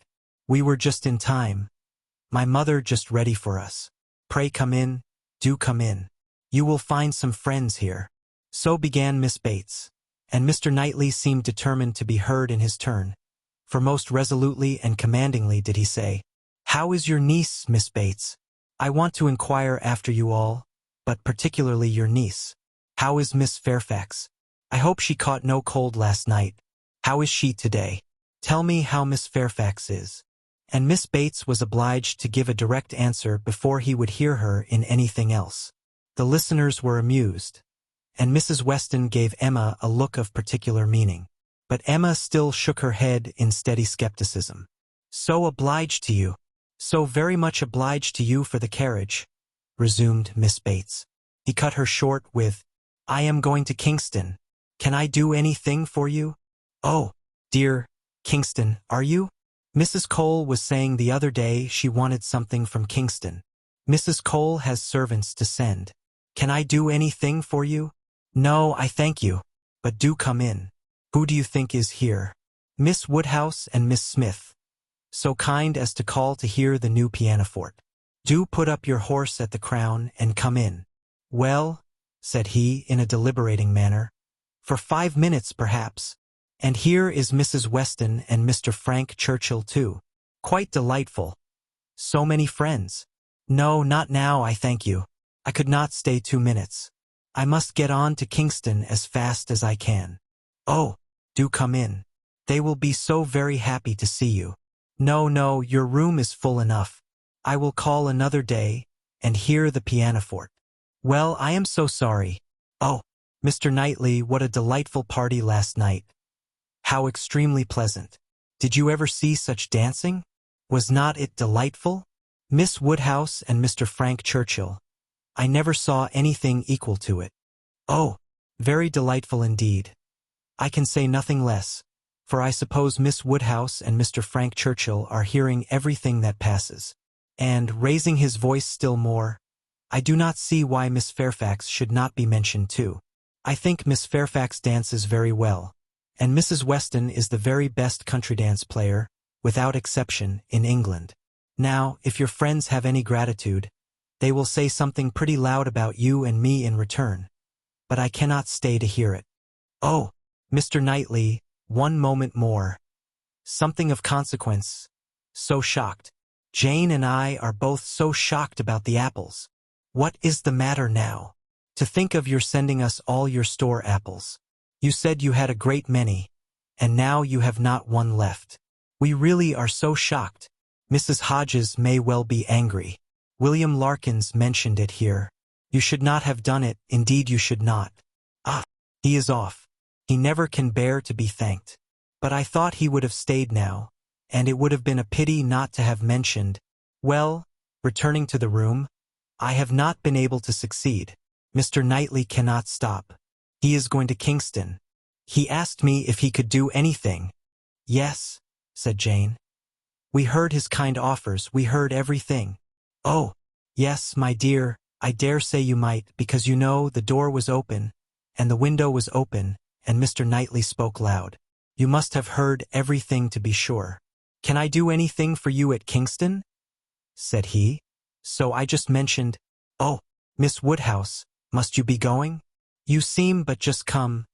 We were just in time. My mother just ready for us. Pray come in, do come in. You will find some friends here." So began Miss Bates, and Mr. Knightley seemed determined to be heard in his turn, for most resolutely and commandingly did he say, "How is your niece, Miss Bates? I want to inquire after you all, but particularly your niece. How is Miss Fairfax? I hope she caught no cold last night. How is she today? Tell me how Miss Fairfax is." And Miss Bates was obliged to give a direct answer before he would hear her in anything else. The listeners were amused, and Mrs. Weston gave Emma a look of particular meaning. But Emma still shook her head in steady skepticism. "So obliged to you. So very much obliged to you for the carriage," resumed Miss Bates. He cut her short with, "I am going to Kingston. Can I do anything for you?" "Oh, dear, Kingston, are you? Mrs. Cole was saying the other day she wanted something from Kingston. Mrs. Cole has servants to send. Can I do anything for you?" "No, I thank you. But do come in. Who do you think is here?" "Miss Woodhouse and Miss Smith. So kind as to call to hear the new pianoforte. Do put up your horse at the Crown and come in." "Well," said he in a deliberating manner, "for 5 minutes perhaps. And here is Mrs. Weston and Mr. Frank Churchill too. Quite delightful. So many friends. No, not now, I thank you. I could not stay 2 minutes. I must get on to Kingston as fast as I can." "Oh, do come in. They will be so very happy to see you." "No, no, your room is full enough. I will call another day and hear the pianoforte." "Well, I am so sorry. Oh, Mr. Knightley, what a delightful party last night. How extremely pleasant. Did you ever see such dancing? Was not it delightful? Miss Woodhouse and Mr. Frank Churchill. I never saw anything equal to it. Oh, very delightful indeed. I can say nothing less, for I suppose Miss Woodhouse and Mr. Frank Churchill are hearing everything that passes." And, raising his voice still more, "I do not see why Miss Fairfax should not be mentioned too. I think Miss Fairfax dances very well, and Mrs. Weston is the very best country dance player, without exception, in England. Now, if your friends have any gratitude, they will say something pretty loud about you and me in return, but I cannot stay to hear it. Oh, Mr. Knightley, one moment more. Something of consequence. So shocked. Jane and I are both so shocked about the apples. What is the matter now? To think of your sending us all your store apples. You said you had a great many, and now you have not one left. We really are so shocked. Mrs. Hodges may well be angry. William Larkins mentioned it here. You should not have done it, indeed you should not. Ah, he is off. He never can bear to be thanked. But I thought he would have stayed now, and it would have been a pity not to have mentioned. Well, returning to the room, I have not been able to succeed. Mr. Knightley cannot stop. He is going to Kingston. He asked me if he could do anything. Yes, said Jane. We heard his kind offers, we heard everything. Oh, yes, my dear, I dare say you might, because you know the door was open, and the window was open, and Mr. Knightley spoke loud. You must have heard everything to be sure. Can I do anything for you at Kingston? Said he. So I just mentioned, oh, Miss Woodhouse, must you be going? You seem but just come.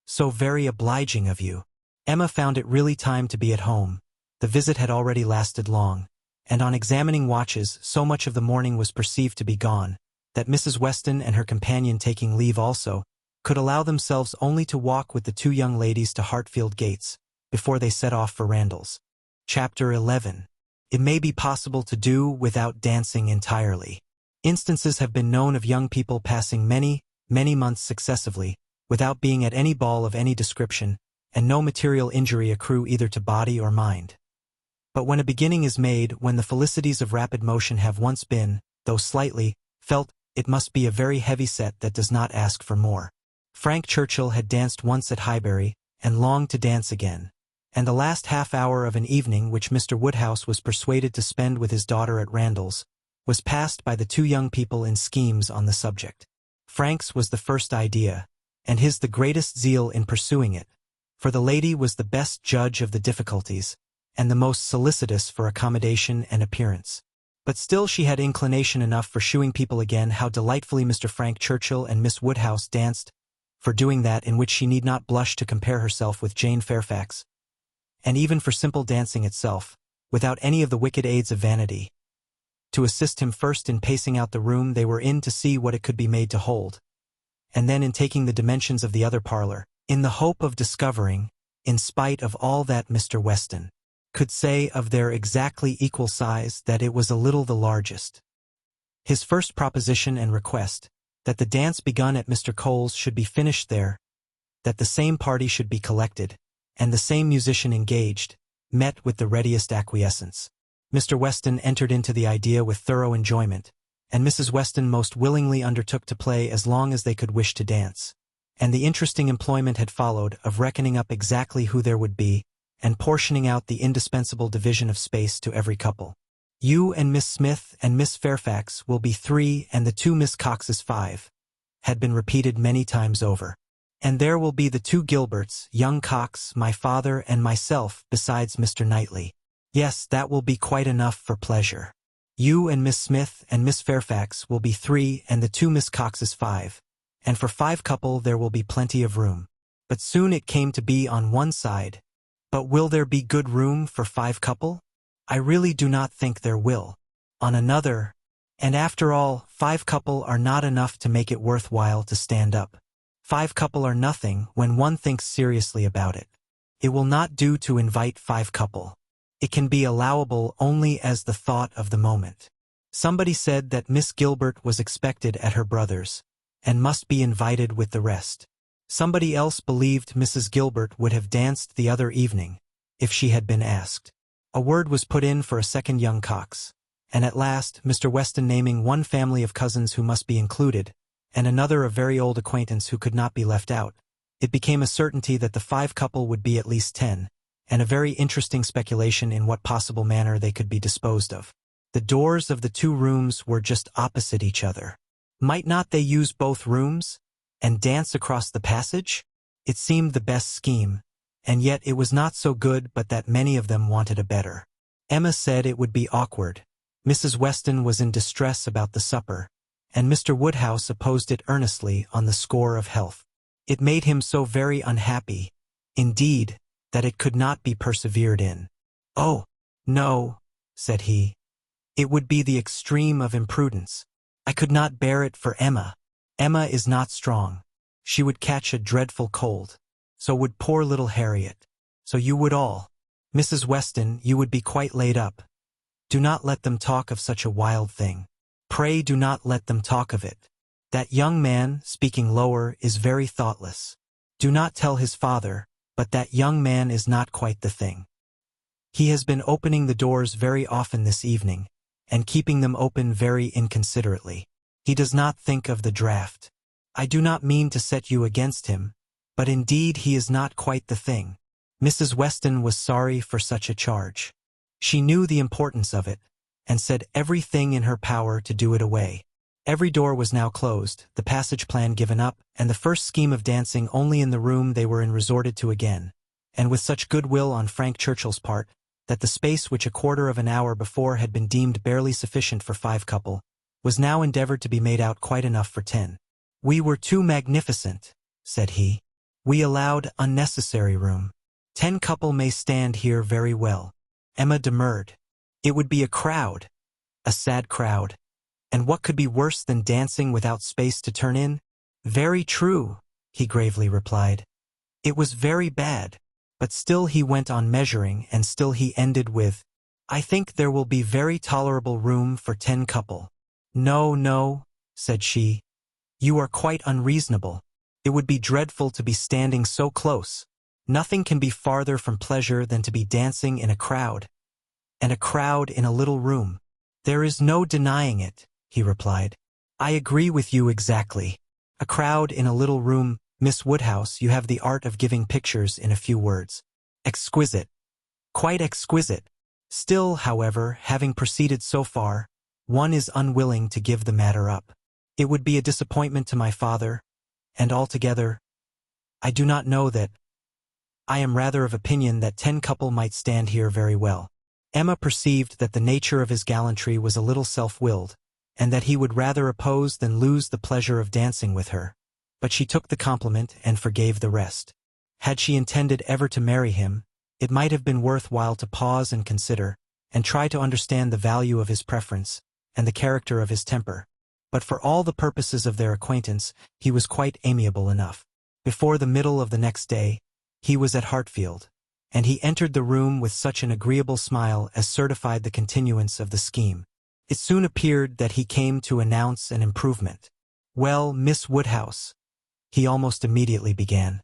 So very obliging of you. Emma found it really time to be at home. The visit had already lasted long, and on examining watches, so much of the morning was perceived to be gone, that Mrs. Weston and her companion taking leave also, could allow themselves only to walk with the two young ladies to Hartfield gates, before they set off for Randalls. Chapter 11. It may be possible to do without dancing entirely. Instances have been known of young people passing many, many months successively, without being at any ball of any description, and no material injury accrue either to body or mind. But when a beginning is made, when the felicities of rapid motion have once been, though slightly, felt, it must be a very heavy set that does not ask for more. Frank Churchill had danced once at Highbury, and longed to dance again, and the last half-hour of an evening which Mr. Woodhouse was persuaded to spend with his daughter at Randall's was passed by the two young people in schemes on the subject. Frank's was the first idea, and his the greatest zeal in pursuing it, for the lady was the best judge of the difficulties, and the most solicitous for accommodation and appearance. But still she had inclination enough for shewing people again how delightfully Mr. Frank Churchill and Miss Woodhouse danced, for doing that in which she need not blush to compare herself with Jane Fairfax, and even for simple dancing itself, without any of the wicked aids of vanity, to assist him first in pacing out the room they were in to see what it could be made to hold, and then in taking the dimensions of the other parlor, in the hope of discovering, in spite of all that Mr. Weston could say of their exactly equal size, that it was a little the largest. His first proposition and request, that the dance begun at Mr. Cole's should be finished there, that the same party should be collected, and the same musician engaged, met with the readiest acquiescence. Mr. Weston entered into the idea with thorough enjoyment, and Mrs. Weston most willingly undertook to play as long as they could wish to dance. And the interesting employment had followed of reckoning up exactly who there would be, and portioning out the indispensable division of space to every couple. You and Miss Smith and Miss Fairfax will be 3 and the 2 Miss Coxes 5, had been repeated many times over. And there will be the 2 Gilberts, young Cox, my father and myself, besides Mr. Knightley. Yes, that will be quite enough for pleasure. You and Miss Smith and Miss Fairfax will be 3 and the 2 Miss Coxes 5, and for 5 couple there will be plenty of room. But soon it came to be on one side, but will there be good room for 5 couple? I really do not think there will. On another, and after all, 5 couple are not enough to make it worthwhile to stand up. 5 couple are nothing when one thinks seriously about it. It will not do to invite 5 couple. It can be allowable only as the thought of the moment. Somebody said that Miss Gilbert was expected at her brother's, and must be invited with the rest. Somebody else believed Mrs. Gilbert would have danced the other evening, if she had been asked. A word was put in for a second young Cox, and at last, Mr. Weston naming one family of cousins who must be included, and another a very old acquaintance who could not be left out, it became a certainty that the 5 couple would be at least 10, and a very interesting speculation in what possible manner they could be disposed of. The doors of the 2 rooms were just opposite each other. Might not they use both rooms, and dance across the passage? It seemed the best scheme, and yet it was not so good but that many of them wanted a better. Emma said it would be awkward. Mrs. Weston was in distress about the supper, and Mr. Woodhouse opposed it earnestly on the score of health. It made him so very unhappy, indeed, that it could not be persevered in. Oh, no, said he. It would be the extreme of imprudence. I could not bear it for Emma. Emma is not strong. She would catch a dreadful cold. So would poor little Harriet. So you would all. Mrs. Weston, you would be quite laid up. Do not let them talk of such a wild thing. Pray do not let them talk of it. That young man, speaking lower, is very thoughtless. Do not tell his father, but that young man is not quite the thing. He has been opening the doors very often this evening, and keeping them open very inconsiderately. He does not think of the draught. I do not mean to set you against him, but indeed he is not quite the thing. Mrs. Weston was sorry for such a charge. She knew the importance of it, and said everything in her power to do it away. Every door was now closed, the passage plan given up, and the first scheme of dancing only in the room they were in resorted to again, and with such goodwill on Frank Churchill's part, that the space which a quarter of an hour before had been deemed barely sufficient for 5 couple, was now endeavored to be made out quite enough for 10. We were too magnificent, said he. We allowed unnecessary room. 10 couple may stand here very well. Emma demurred. It would be a crowd, a sad crowd. And what could be worse than dancing without space to turn in? Very true, he gravely replied. It was very bad. But still he went on measuring, and still he ended with, I think there will be very tolerable room for 10 couple. No, no, said she. You are quite unreasonable. It would be dreadful to be standing so close. Nothing can be farther from pleasure than to be dancing in a crowd. And a crowd in a little room. There is no denying it, he replied. I agree with you exactly. A crowd in a little room. Miss Woodhouse, you have the art of giving pictures in a few words. Exquisite. Quite exquisite. Still, however, having proceeded so far, one is unwilling to give the matter up. It would be a disappointment to my father, and altogether, I do not know that. I am rather of opinion that 10 couple might stand here very well. Emma perceived that the nature of his gallantry was a little self-willed, and that he would rather oppose than lose the pleasure of dancing with her. But she took the compliment and forgave the rest. Had she intended ever to marry him, it might have been worth while to pause and consider, and try to understand the value of his preference, and the character of his temper. But for all the purposes of their acquaintance, he was quite amiable enough. Before the middle of the next day, he was at Hartfield, and he entered the room with such an agreeable smile as certified the continuance of the scheme. It soon appeared that he came to announce an improvement. "Well, Miss Woodhouse," he almost immediately began,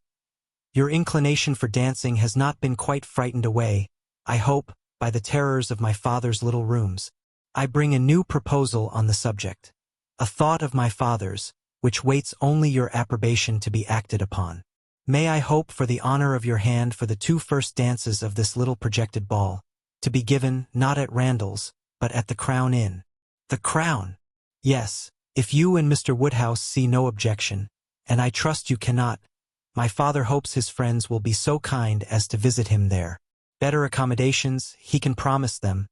"your inclination for dancing has not been quite frightened away, I hope, by the terrors of my father's little rooms. I bring a new proposal on the subject, a thought of my father's, which waits only your approbation to be acted upon. May I hope for the honor of your hand for the 2 first dances of this little projected ball, to be given, not at Randall's, but at the Crown Inn." "The Crown?" "Yes, if you and Mr. Woodhouse see no objection, and I trust you cannot, my father hopes his friends will be so kind as to visit him there. Better accommodations, he can promise them,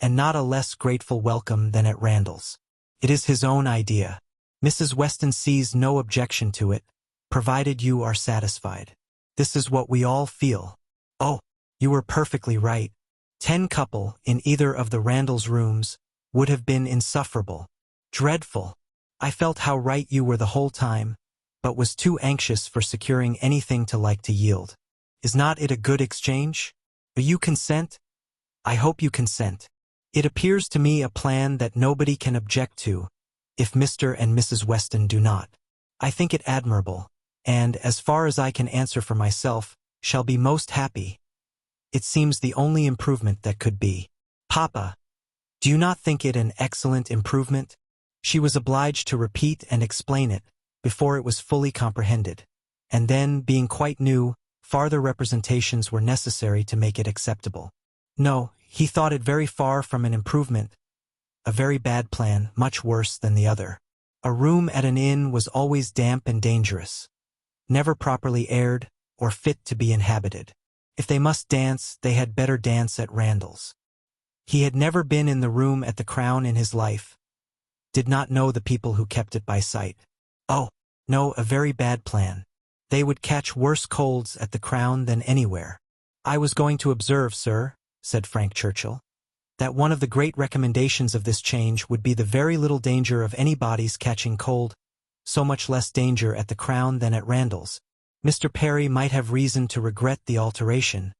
and not a less grateful welcome than at Randall's. It is his own idea. Mrs. Weston sees no objection to it, provided you are satisfied. This is what we all feel." "Oh, you were perfectly right. 10 couple in either of the Randalls' rooms would have been insufferable. Dreadful. I felt how right you were the whole time, but was too anxious for securing anything to like to yield. Is not it a good exchange? Do you consent? I hope you consent. It appears to me a plan that nobody can object to, if Mr. and Mrs. Weston do not. I think it admirable, and, as far as I can answer for myself, shall be most happy. It seems the only improvement that could be." "Papa, do you not think it an excellent improvement?" She was obliged to repeat and explain it, before it was fully comprehended, and then, being quite new, farther representations were necessary to make it acceptable. No, he thought it very far from an improvement, a very bad plan, much worse than the other. A room at an inn was always damp and dangerous, never properly aired, or fit to be inhabited. If they must dance, they had better dance at Randall's. He had never been in the room at the Crown in his life, did not know the people who kept it by sight. Oh, no, a very bad plan. They would catch worse colds at the Crown than anywhere. "I was going to observe, sir," said Frank Churchill, "that one of the great recommendations of this change would be the very little danger of anybody's catching cold, so much less danger at the Crown than at Randall's. Mr. Perry might have reason to regret the alteration,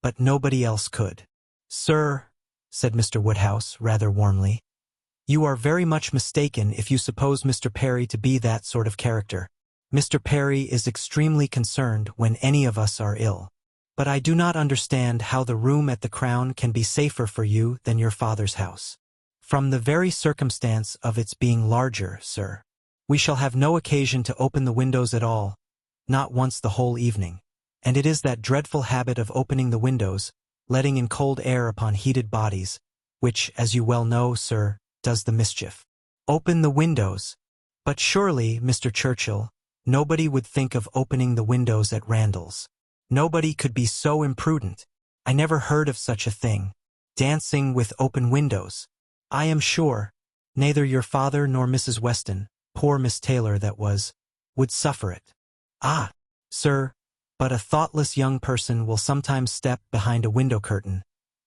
but nobody else could." "Sir," said Mr. Woodhouse, rather warmly, "you are very much mistaken if you suppose Mr. Perry to be that sort of character. Mr. Perry is extremely concerned when any of us are ill. But I do not understand how the room at the Crown can be safer for you than your father's house. From the very circumstance of its being larger, sir. We shall have no occasion to open the windows at all, not once the whole evening. And it is that dreadful habit of opening the windows, letting in cold air upon heated bodies, which, as you well know, sir, does the mischief." "Open the windows? But surely, Mr. Churchill, nobody would think of opening the windows at Randall's. Nobody could be so imprudent. I never heard of such a thing. Dancing with open windows. I am sure, neither your father nor Mrs. Weston, poor Miss Taylor that was, would suffer it." "Ah, sir, but a thoughtless young person will sometimes step behind a window curtain,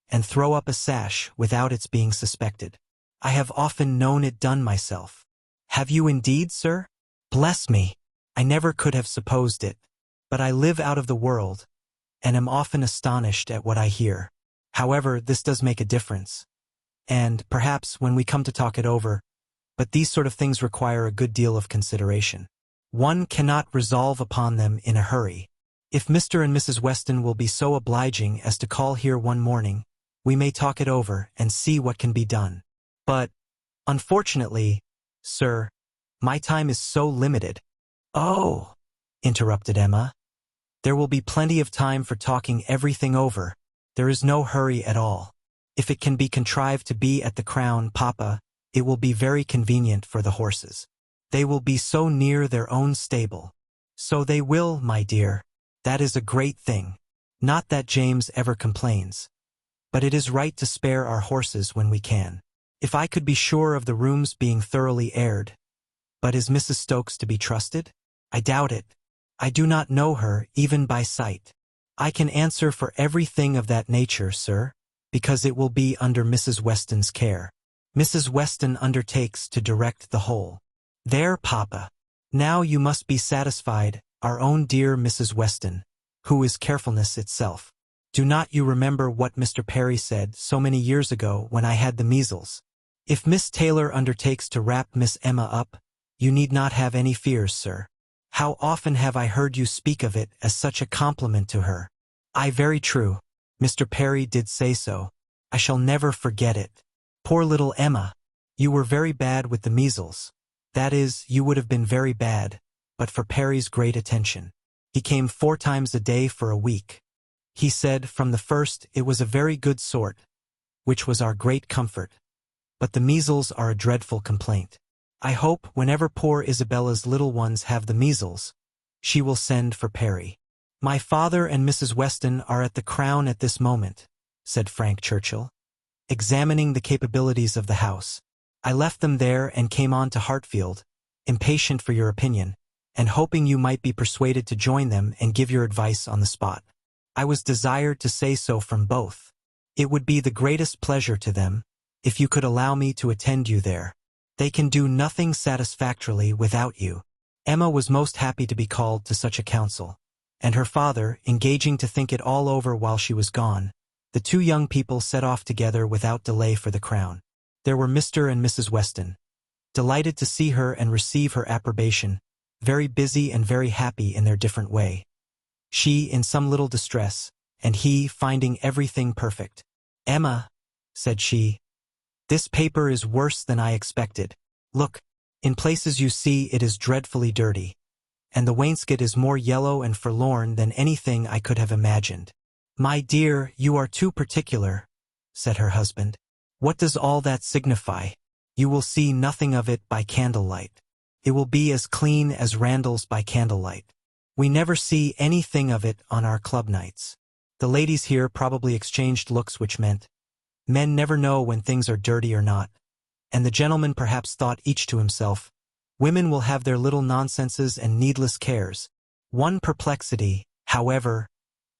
and throw up a sash without its being suspected. I have often known it done myself." "Have you indeed, sir? Bless me, I never could have supposed it. But I live out of the world, and am often astonished at what I hear. However, this does make a difference. And, perhaps, when we come to talk it over, but these sort of things require a good deal of consideration. One cannot resolve upon them in a hurry. If Mr. and Mrs. Weston will be so obliging as to call here one morning, we may talk it over and see what can be done. But, unfortunately, sir, my time is so limited." "Oh," interrupted Emma, There will be plenty of time for talking everything over. There is no hurry at all. If it can be contrived to be at the Crown, Papa, it will be very convenient for the horses. They will be so near their own stable. So they will, my dear. That is a great thing. Not that James ever complains. But it is right to spare our horses when we can. If I could be sure of the rooms being thoroughly aired. But is Mrs. Stokes to be trusted? I doubt it. I do not know her, even by sight. I can answer for everything of that nature, sir, because it will be under Mrs. Weston's care. Mrs. Weston undertakes to direct the whole. There, Papa. Now you must be satisfied, our own dear Mrs. Weston, who is carefulness itself. Do not you remember what Mr. Perry said so many years ago when I had the measles? If Miss Taylor undertakes to wrap Miss Emma up, you need not have any fears, sir. How often have I heard you speak of it as such a compliment to her? Aye, very true. Mr. Perry did say so. I shall never forget it. Poor little Emma. You were very bad with the measles. That is, you would have been very bad, but for Perry's great attention. He came 4 times a day for a week. He said from the first it was a very good sort, which was our great comfort. But the measles are a dreadful complaint. I hope whenever poor Isabella's little ones have the measles, she will send for Perry. My father and Mrs. Weston are at the Crown at this moment, said Frank Churchill, examining the capabilities of the house. I left them there and came on to Hartfield, impatient for your opinion, and hoping you might be persuaded to join them and give your advice on the spot. I was desired to say so from both. It would be the greatest pleasure to them, if you could allow me to attend you there. They can do nothing satisfactorily without you. Emma was most happy to be called to such a council, and her father, engaging to think it all over while she was gone, the 2 young people set off together without delay for the Crown. There were Mr. and Mrs. Weston, delighted to see her and receive her approbation, very busy and very happy in their different way. She in some little distress, and he finding everything perfect. Emma, said she, this paper is worse than I expected. Look, in places you see it is dreadfully dirty, and the wainscot is more yellow and forlorn than anything I could have imagined. My dear, you are too particular, said her husband. What does all that signify? You will see nothing of it by candlelight. It will be as clean as Randall's by candlelight. We never see anything of it on our club nights. The ladies here probably exchanged looks which meant, men never know when things are dirty or not, and the gentlemen perhaps thought each to himself, women will have their little nonsenses and needless cares. One perplexity, however,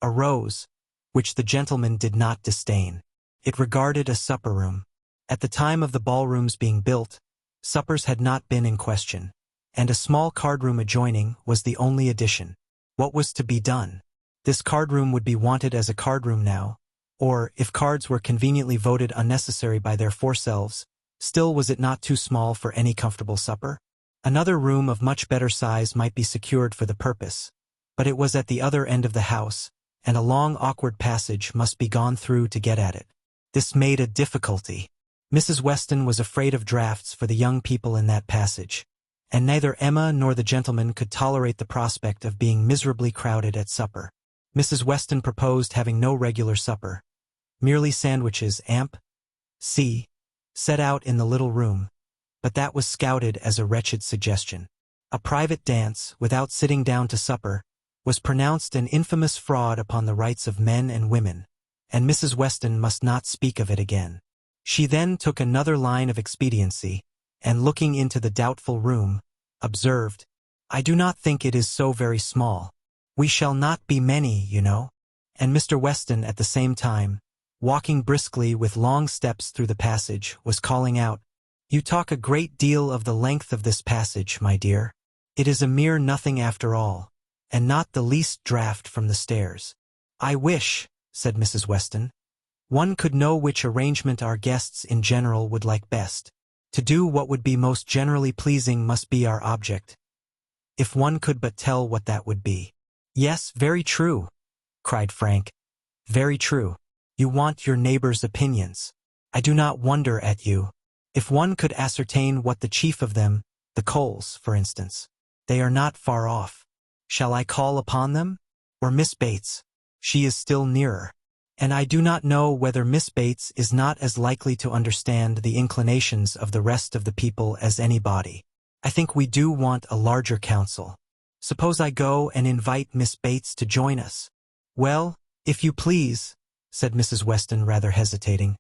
arose, which the gentlemen did not disdain. It regarded a supper-room. At the time of the ballrooms being built, suppers had not been in question, and a small card-room adjoining was the only addition. What was to be done? This card-room would be wanted as a card-room now, or, if cards were conveniently voted unnecessary by their 4 selves, still was it not too small for any comfortable supper? Another room of much better size might be secured for the purpose, but it was at the other end of the house, and a long awkward passage must be gone through to get at it. This made a difficulty. Mrs. Weston was afraid of draughts for the young people in that passage, and neither Emma nor the gentleman could tolerate the prospect of being miserably crowded at supper. Mrs. Weston proposed having no regular supper, merely sandwiches set out in the little room, but that was scouted as a wretched suggestion. A private dance, without sitting down to supper, was pronounced an infamous fraud upon the rights of men and women, and Mrs. Weston must not speak of it again. She then took another line of expediency, and looking into the doubtful room, observed, I do not think it is so very small. We shall not be many, you know. And Mr. Weston at the same time, walking briskly with long steps through the passage, was calling out, You talk a great deal of the length of this passage, my dear. It is a mere nothing after all, and not the least draught from the stairs. I wish, said Mrs. Weston, one could know which arrangement our guests in general would like best. To do what would be most generally pleasing must be our object. If one could but tell what that would be. Yes, very true, cried Frank. Very true. You want your neighbors' opinions. I do not wonder at you. If one could ascertain what the chief of them, the Coles, for instance, they are not far off. Shall I call upon them? Or Miss Bates. She is still nearer. And I do not know whether Miss Bates is not as likely to understand the inclinations of the rest of the people as anybody. I think we do want a larger council. Suppose I go and invite Miss Bates to join us? Well, if you please, said Mrs. Weston rather hesitating.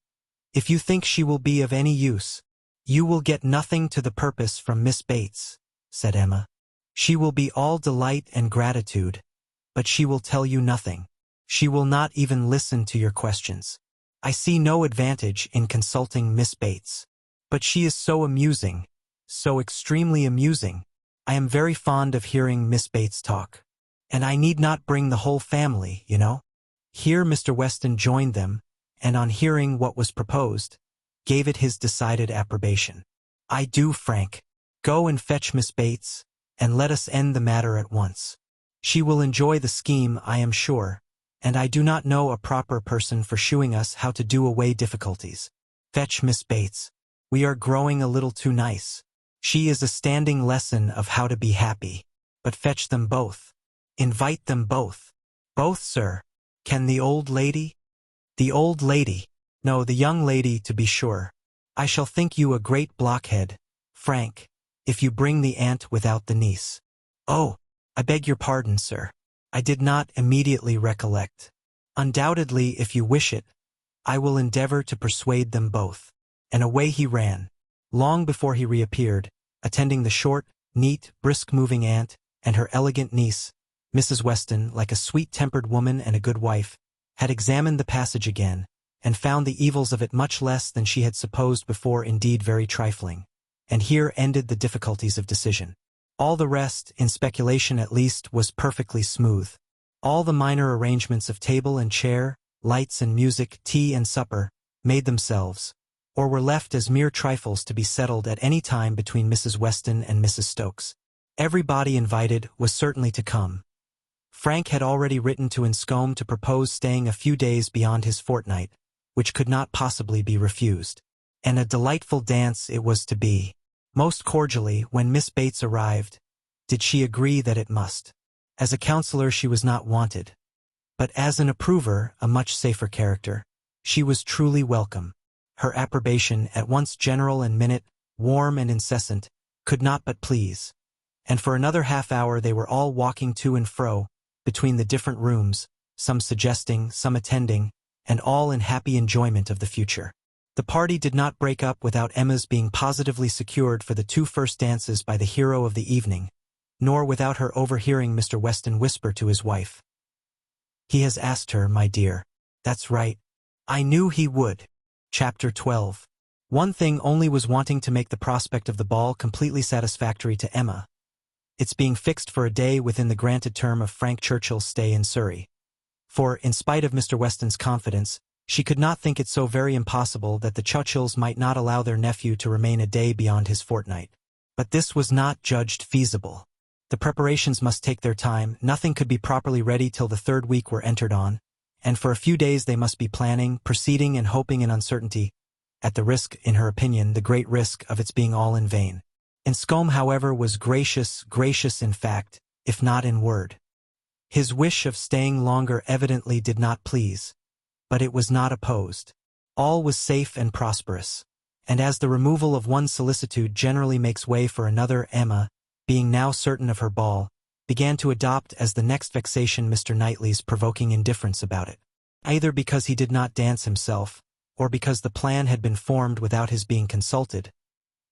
If you think she will be of any use. You will get nothing to the purpose from Miss Bates, said Emma. She will be all delight and gratitude, but she will tell you nothing. She will not even listen to your questions. I see no advantage in consulting Miss Bates. But she is so amusing, so extremely amusing. I am very fond of hearing Miss Bates talk. And I need not bring the whole family, you know. Here Mr. Weston joined them, and on hearing what was proposed, gave it his decided approbation. I do, Frank. Go and fetch Miss Bates, and let us end the matter at once. She will enjoy the scheme, I am sure, and I do not know a proper person for shewing us how to do away difficulties. Fetch Miss Bates. We are growing a little too nice. She is a standing lesson of how to be happy. But fetch them both. Invite them both. Both, sir. Can the old lady? The old lady. No, the young lady, to be sure. I shall think you a great blockhead, Frank, if you bring the aunt without the niece. Oh, I beg your pardon, sir. I did not immediately recollect. Undoubtedly, if you wish it, I will endeavor to persuade them both. And away he ran. Long before he reappeared, attending the short, neat, brisk-moving aunt and her elegant niece, Mrs. Weston, like a sweet-tempered woman and a good wife, had examined the passage again, and found the evils of it much less than she had supposed before, indeed very trifling. And here ended the difficulties of decision. All the rest, in speculation at least, was perfectly smooth. All the minor arrangements of table and chair, lights and music, tea and supper, made themselves, or were left as mere trifles to be settled at any time between Mrs. Weston and Mrs. Stokes. Everybody invited was certainly to come. Frank had already written to Enscombe to propose staying a few days beyond his fortnight, which could not possibly be refused. And a delightful dance it was to be. Most cordially, when Miss Bates arrived, did she agree that it must. As a counselor she was not wanted. But as an approver, a much safer character, she was truly welcome. Her approbation, at once general and minute, warm and incessant, could not but please. And for another half-hour they were all walking to and fro, between the different rooms, some suggesting, some attending, and all in happy enjoyment of the future. The party did not break up without Emma's being positively secured for the 2 first dances by the hero of the evening, nor without her overhearing Mr. Weston whisper to his wife, "He has asked her, my dear. That's right. I knew he would." Chapter 12. One thing only was wanting to make the prospect of the ball completely satisfactory to Emma. Its being fixed for a day within the granted term of Frank Churchill's stay in Surrey. For, in spite of Mr. Weston's confidence, she could not think it so very impossible that the Churchills might not allow their nephew to remain a day beyond his fortnight. But this was not judged feasible. The preparations must take their time, nothing could be properly ready till the 3rd week were entered on, and for a few days they must be planning, proceeding and hoping in uncertainty, at the risk, in her opinion, the great risk of its being all in vain. Enscombe, however, was gracious in fact, if not in word. His wish of staying longer evidently did not please, but it was not opposed. All was safe and prosperous, and as the removal of one solicitude generally makes way for another, Emma, being now certain of her ball, began to adopt as the next vexation Mr. Knightley's provoking indifference about it, either because he did not dance himself, or because the plan had been formed without his being consulted.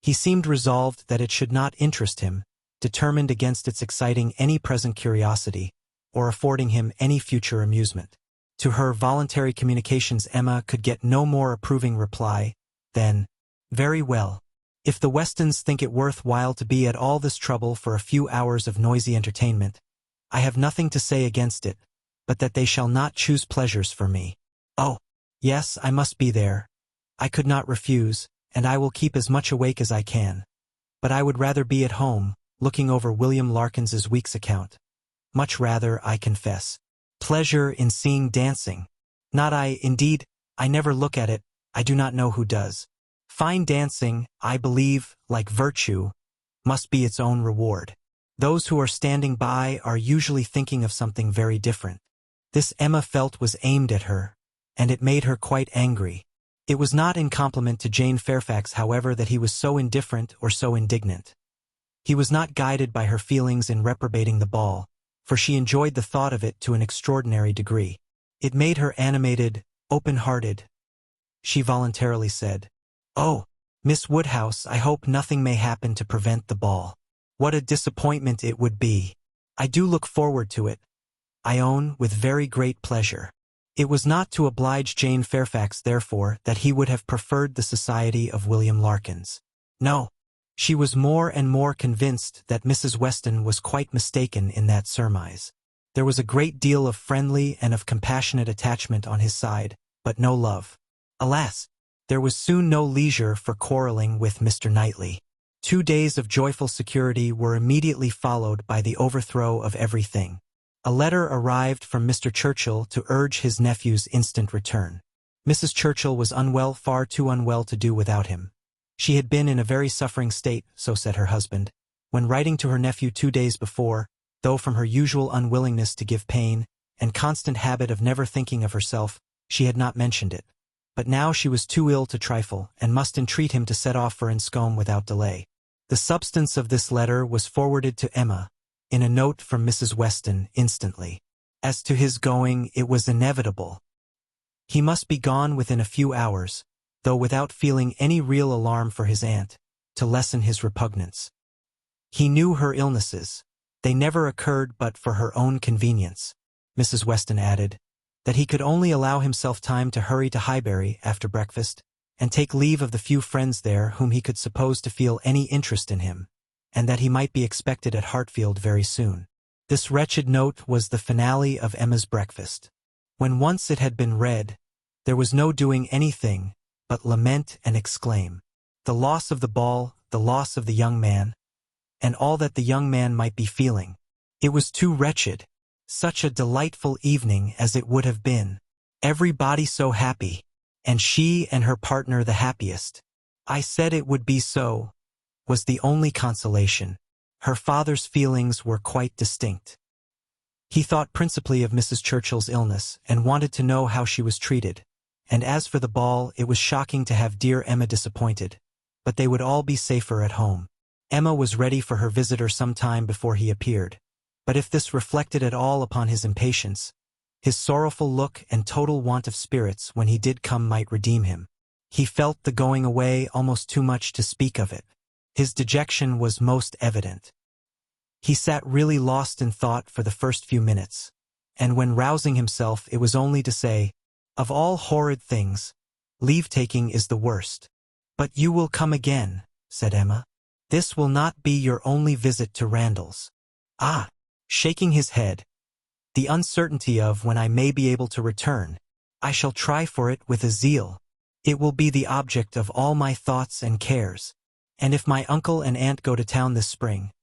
He seemed resolved that it should not interest him, determined against its exciting any present curiosity, or affording him any future amusement. To her voluntary communications Emma could get no more approving reply than, "Very well. If the Westons think it worth while to be at all this trouble for a few hours of noisy entertainment, I have nothing to say against it, but that they shall not choose pleasures for me. Oh, yes, I must be there. I could not refuse, and I will keep as much awake as I can. But I would rather be at home, looking over William Larkins's week's account. Much rather, I confess. Pleasure in seeing dancing. Not I, indeed, I never look at it, I do not know who does. Fine dancing, I believe, like virtue, must be its own reward. Those who are standing by are usually thinking of something very different. This Emma felt was aimed at her, and it made her quite angry. It was not in compliment to Jane Fairfax, however, that he was so indifferent or so indignant. He was not guided by her feelings in reprobating the ball, for she enjoyed the thought of it to an extraordinary degree. It made her animated, open-hearted. She voluntarily said, "Oh, Miss Woodhouse, I hope nothing may happen to prevent the ball. What a disappointment it would be. I do look forward to it, I own, with very great pleasure." It was not to oblige Jane Fairfax, therefore, that he would have preferred the society of William Larkins. No. She was more and more convinced that Mrs. Weston was quite mistaken in that surmise. There was a great deal of friendly and of compassionate attachment on his side, but no love. Alas! There was soon no leisure for quarreling with Mr. Knightley. 2 days of joyful security were immediately followed by the overthrow of everything. A letter arrived from Mr. Churchill to urge his nephew's instant return. Mrs. Churchill was unwell, far too unwell to do without him. She had been in a very suffering state, so said her husband, when writing to her nephew 2 days before, though from her usual unwillingness to give pain, and constant habit of never thinking of herself, she had not mentioned it. But now she was too ill to trifle, and must entreat him to set off for Enscombe without delay. The substance of this letter was forwarded to Emma, in a note from Mrs. Weston, instantly. As to his going, it was inevitable. He must be gone within a few hours, though without feeling any real alarm for his aunt, to lessen his repugnance. He knew her illnesses. They never occurred but for her own convenience. Mrs. Weston added, that he could only allow himself time to hurry to Highbury after breakfast, and take leave of the few friends there whom he could suppose to feel any interest in him, and that he might be expected at Hartfield very soon. This wretched note was the finale of Emma's breakfast. When once it had been read, there was no doing anything but lament and exclaim. The loss of the ball, the loss of the young man, and all that the young man might be feeling. It was too wretched. Such a delightful evening as it would have been. Everybody so happy, and she and her partner the happiest. I said it would be so, was the only consolation. Her father's feelings were quite distinct. He thought principally of Mrs. Churchill's illness, and wanted to know how she was treated. And as for the ball, it was shocking to have dear Emma disappointed, but they would all be safer at home. Emma was ready for her visitor some time before he appeared, but if this reflected at all upon his impatience, his sorrowful look and total want of spirits when he did come might redeem him. He felt the going away almost too much to speak of it. His dejection was most evident. He sat really lost in thought for the first few minutes, and when rousing himself it was only to say, "Of all horrid things, leave-taking is the worst." "But you will come again," said Emma. "This will not be your only visit to Randalls." "Ah," shaking his head, "the uncertainty of when I may be able to return. I shall try for it with a zeal. It will be the object of all my thoughts and cares. And if my uncle and aunt go to town this spring,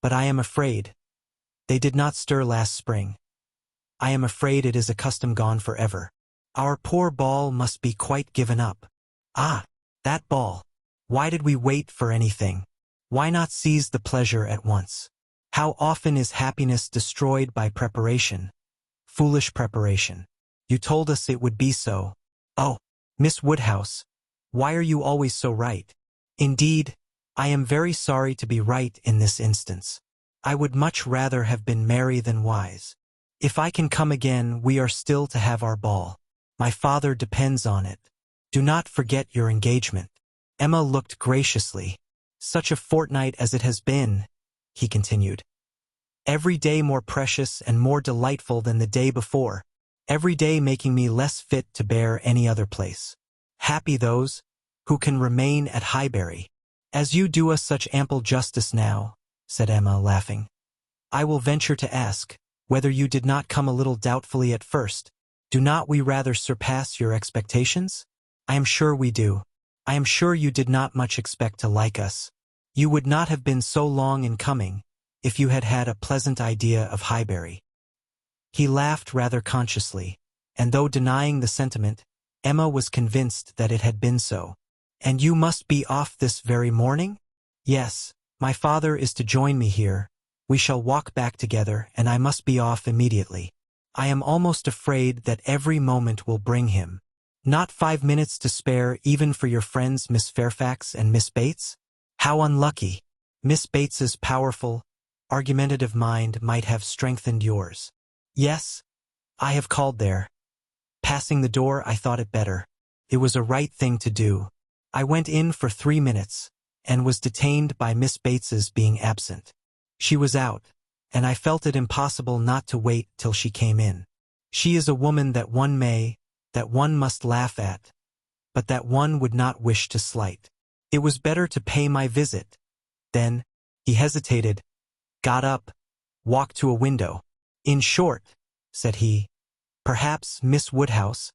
but I am afraid, they did not stir last spring. I am afraid it is a custom gone forever. Our poor ball must be quite given up. Ah, that ball! Why did we wait for anything? Why not seize the pleasure at once? How often is happiness destroyed by preparation? Foolish preparation. You told us it would be so. Oh, Miss Woodhouse, why are you always so right? Indeed, I am very sorry to be right in this instance. I would much rather have been merry than wise. If I can come again, we are still to have our ball. My father depends on it. Do not forget your engagement." Emma looked graciously. "Such a fortnight as it has been," he continued. "Every day more precious and more delightful than the day before. Every day making me less fit to bear any other place. Happy those who can remain at Highbury." "As you do us such ample justice now," said Emma, laughing, "I will venture to ask whether you did not come a little doubtfully at first. Do not we rather surpass your expectations? I am sure we do. I am sure you did not much expect to like us. You would not have been so long in coming if you had had a pleasant idea of Highbury." He laughed rather consciously, and though denying the sentiment, Emma was convinced that it had been so. "And you must be off this very morning?" "Yes, my father is to join me here. We shall walk back together, and I must be off immediately. I am almost afraid that every moment will bring him. Not 5 minutes to spare even for your friends Miss Fairfax and Miss Bates? How unlucky! Miss Bates's powerful, argumentative mind might have strengthened yours. Yes, I have called there. Passing the door, I thought it better. It was a right thing to do. I went in for 3 minutes, and was detained by Miss Bates's being absent. She was out, and I felt it impossible not to wait till she came in. She is a woman that one must laugh at, but that one would not wish to slight. It was better to pay my visit. Then, he hesitated, got up, walked to a window. In short, said he, perhaps, Miss Woodhouse,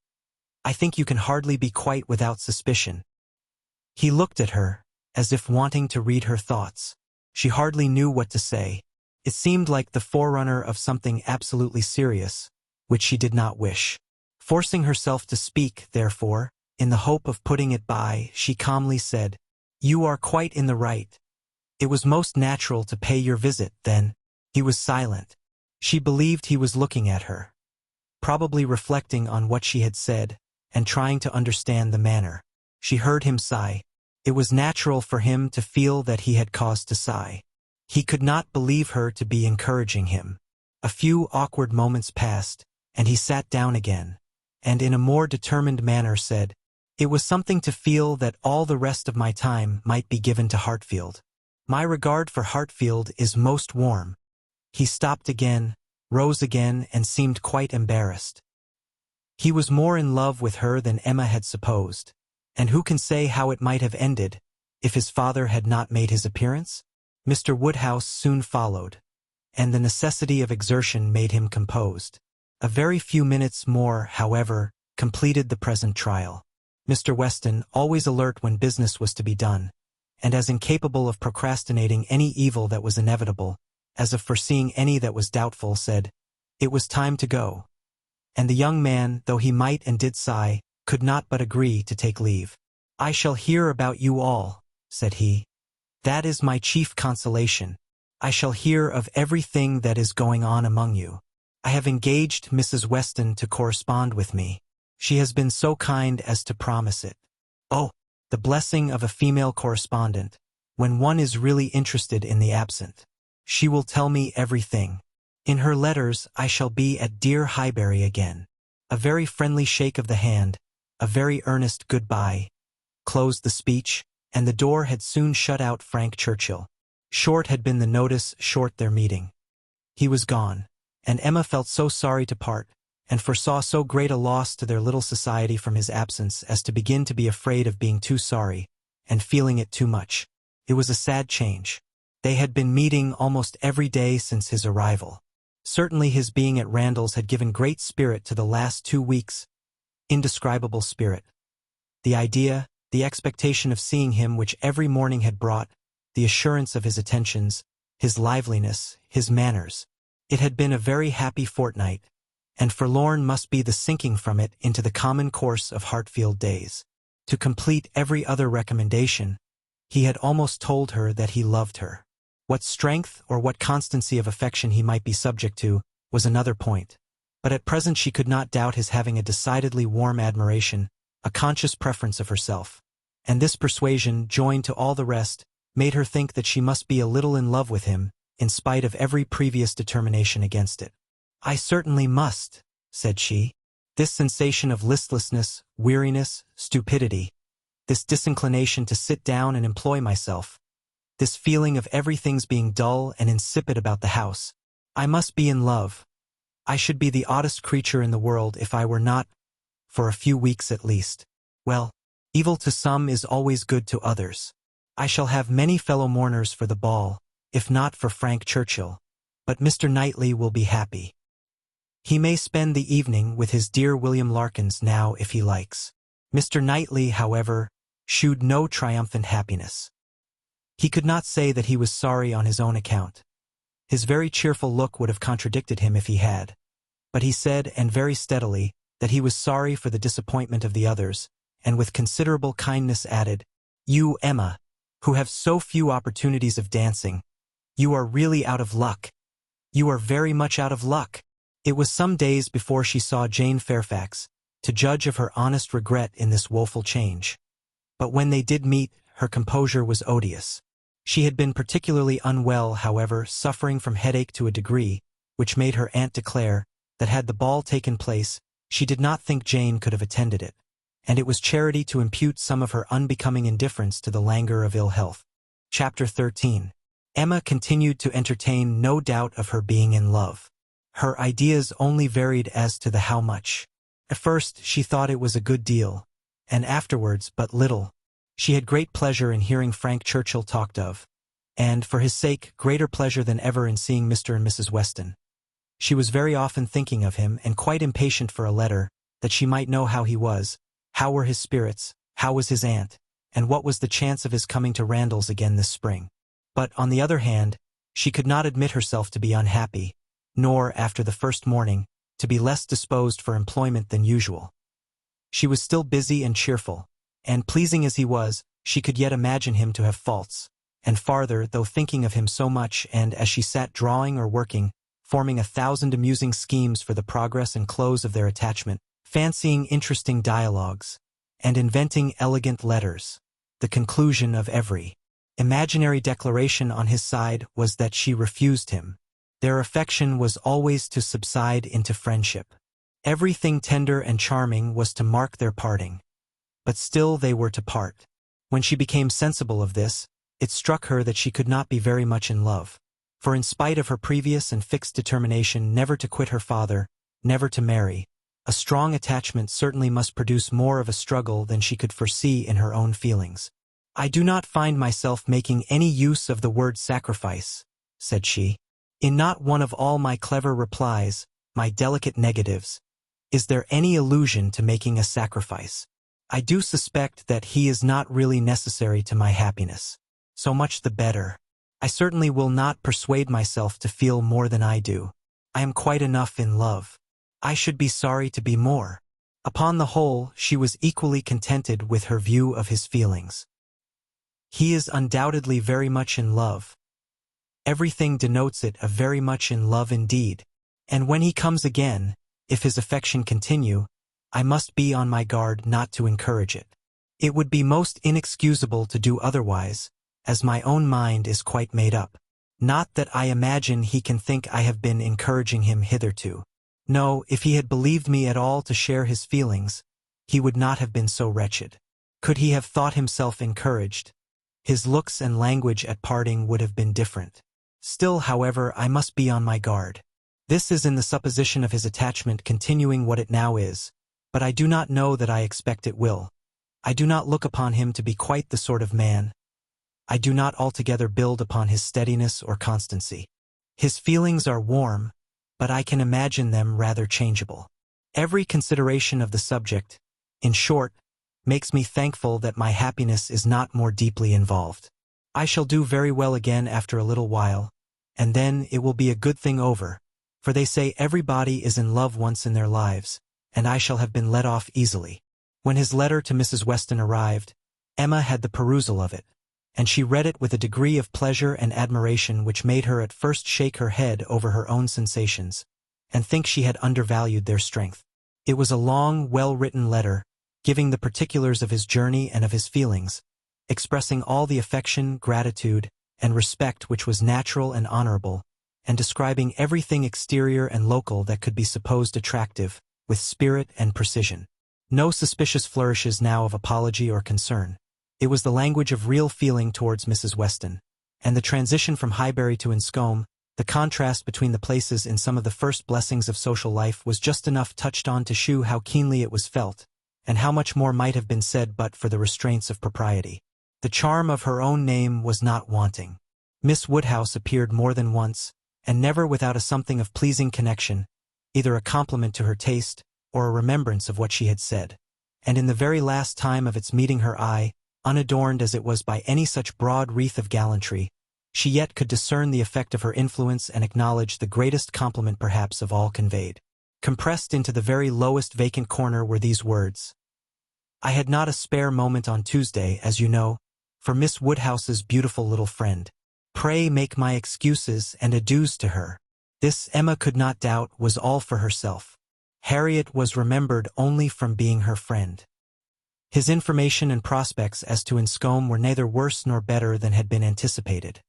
I think you can hardly be quite without suspicion. He looked at her, as if wanting to read her thoughts. She hardly knew what to say. It seemed like the forerunner of something absolutely serious, which she did not wish. Forcing herself to speak, therefore, in the hope of putting it by, she calmly said, "You are quite in the right. It was most natural to pay your visit, then." He was silent. She believed he was looking at her, probably reflecting on what she had said, and trying to understand the manner. She heard him sigh. It was natural for him to feel that he had cause to sigh. He could not believe her to be encouraging him. A few awkward moments passed, and he sat down again, and in a more determined manner said, "It was something to feel that all the rest of my time might be given to Hartfield. My regard for Hartfield is most warm." He stopped again, rose again, and seemed quite embarrassed. He was more in love with her than Emma had supposed, and who can say how it might have ended, if his father had not made his appearance? Mr. Woodhouse soon followed, and the necessity of exertion made him composed. A very few minutes more, however, completed the present trial. Mr. Weston, always alert when business was to be done, and as incapable of procrastinating any evil that was inevitable, as of foreseeing any that was doubtful, said, "It was time to go." And the young man, though he might and did sigh, could not but agree to take leave. "I shall hear about you all," said he. "That is my chief consolation. I shall hear of everything that is going on among you. I have engaged Mrs. Weston to correspond with me. She has been so kind as to promise it. Oh, the blessing of a female correspondent, when one is really interested in the absent. She will tell me everything. In her letters I shall be at dear Highbury again." A very friendly shake of the hand, a very earnest goodbye, closed the speech, and the door had soon shut out Frank Churchill. Short had been the notice, short their meeting. He was gone, and Emma felt so sorry to part, and foresaw so great a loss to their little society from his absence as to begin to be afraid of being too sorry, and feeling it too much. It was a sad change. They had been meeting almost every day since his arrival. Certainly his being at Randall's had given great spirit to the last 2 weeks. Indescribable spirit. The idea, the expectation of seeing him which every morning had brought, the assurance of his attentions, his liveliness, his manners. It had been a very happy fortnight, and forlorn must be the sinking from it into the common course of Hartfield days. To complete every other recommendation, he had almost told her that he loved her. What strength or what constancy of affection he might be subject to was another point, but at present she could not doubt his having a decidedly warm admiration, a conscious preference of herself, and this persuasion, joined to all the rest, made her think that she must be a little in love with him, in spite of every previous determination against it. "I certainly must," said she. This sensation of listlessness, weariness, stupidity, this disinclination to sit down and employ myself, this feeling of everything's being dull and insipid about the house. I must be in love. I should be the oddest creature in the world if I were not, for a few weeks at least. Well, evil to some is always good to others. I shall have many fellow mourners for the ball, if not for Frank Churchill, but Mr. Knightley will be happy. He may spend the evening with his dear William Larkins now if he likes. Mr. Knightley, however, shewed no triumphant happiness. He could not say that he was sorry on his own account. His very cheerful look would have contradicted him if he had. But he said, and very steadily, that he was sorry for the disappointment of the others, and with considerable kindness added, "You, Emma, who have so few opportunities of dancing, You are really out of luck. You are very much out of luck." It was some days before she saw Jane Fairfax, to judge of her honest regret in this woeful change. But when they did meet, her composure was odious. She had been particularly unwell, however, suffering from headache to a degree, which made her aunt declare that had the ball taken place, she did not think Jane could have attended it, and it was charity to impute some of her unbecoming indifference to the languor of ill health. Chapter 13. Emma continued to entertain no doubt of her being in love. Her ideas only varied as to the how much. At first she thought it was a good deal, and afterwards but little. She had great pleasure in hearing Frank Churchill talked of, and, for his sake, greater pleasure than ever in seeing Mr. and Mrs. Weston. She was very often thinking of him, and quite impatient for a letter, that she might know how he was, how were his spirits, how was his aunt, and what was the chance of his coming to Randalls again this spring. But, on the other hand, she could not admit herself to be unhappy, nor, after the first morning, to be less disposed for employment than usual. She was still busy and cheerful, and, pleasing as he was, she could yet imagine him to have faults, and farther, though thinking of him so much, and as she sat drawing or working, forming 1,000 amusing schemes for the progress and close of their attachment, fancying interesting dialogues, and inventing elegant letters, the conclusion of every imaginary declaration on his side was that she refused him. Their affection was always to subside into friendship. Everything tender and charming was to mark their parting. But still they were to part. When she became sensible of this, it struck her that she could not be very much in love. For in spite of her previous and fixed determination never to quit her father, never to marry, a strong attachment certainly must produce more of a struggle than she could foresee in her own feelings. "I do not find myself making any use of the word sacrifice," said she. "In not one of all my clever replies, my delicate negatives, is there any allusion to making a sacrifice. I do suspect that he is not really necessary to my happiness. So much the better. I certainly will not persuade myself to feel more than I do. I am quite enough in love. I should be sorry to be more." Upon the whole, she was equally contented with her view of his feelings. He is undoubtedly very much in love. Everything denotes it, a very much in love indeed. And when he comes again, if his affection continue, I must be on my guard not to encourage it. It would be most inexcusable to do otherwise, as my own mind is quite made up. Not that I imagine he can think I have been encouraging him hitherto. No, if he had believed me at all to share his feelings, he would not have been so wretched. Could he have thought himself encouraged, his looks and language at parting would have been different. Still, however, I must be on my guard. This is in the supposition of his attachment continuing what it now is, but I do not know that I expect it will. I do not look upon him to be quite the sort of man. I do not altogether build upon his steadiness or constancy. His feelings are warm, but I can imagine them rather changeable. Every consideration of the subject, in short, makes me thankful that my happiness is not more deeply involved. I shall do very well again after a little while, and then it will be a good thing over, for they say everybody is in love once in their lives, and I shall have been let off easily. When his letter to Mrs. Weston arrived, Emma had the perusal of it, and she read it with a degree of pleasure and admiration which made her at first shake her head over her own sensations, and think she had undervalued their strength. It was a long, well-written letter, giving the particulars of his journey and of his feelings, expressing all the affection, gratitude, and respect which was natural and honorable, and describing everything exterior and local that could be supposed attractive, with spirit and precision. No suspicious flourishes now of apology or concern. It was the language of real feeling towards Mrs. Weston, and the transition from Highbury to Enscombe, the contrast between the places in some of the first blessings of social life was just enough touched on to shew how keenly it was felt, and how much more might have been said but for the restraints of propriety. The charm of her own name was not wanting. Miss Woodhouse appeared more than once, and never without a something of pleasing connection, either a compliment to her taste, or a remembrance of what she had said. And in the very last time of its meeting her eye, unadorned as it was by any such broad wreath of gallantry, she yet could discern the effect of her influence and acknowledge the greatest compliment perhaps of all conveyed. Compressed into the very lowest vacant corner were these words: "I had not a spare moment on Tuesday, as you know, for Miss Woodhouse's beautiful little friend. Pray make my excuses and adieus to her. This, Emma could not doubt, was all for herself. Harriet was remembered only from being her friend. His information and prospects as to Enscombe were neither worse nor better than had been anticipated.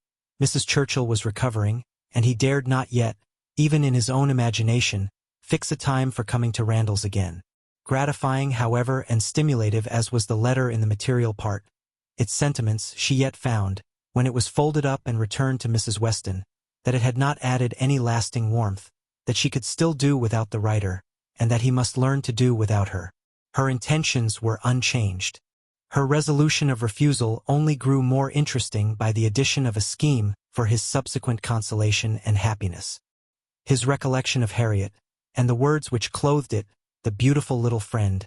Mrs. Churchill was recovering, and he dared not yet, even in his own imagination, fix a time for coming to Randalls again. Gratifying, however, and stimulative as was the letter in the material part, its sentiments, she yet found, when it was folded up and returned to Mrs. Weston, that it had not added any lasting warmth, that she could still do without the writer, and that he must learn to do without her. Her intentions were unchanged. Her resolution of refusal only grew more interesting by the addition of a scheme for his subsequent consolation and happiness. His recollection of Harriet, and the words which clothed it, the beautiful little friend,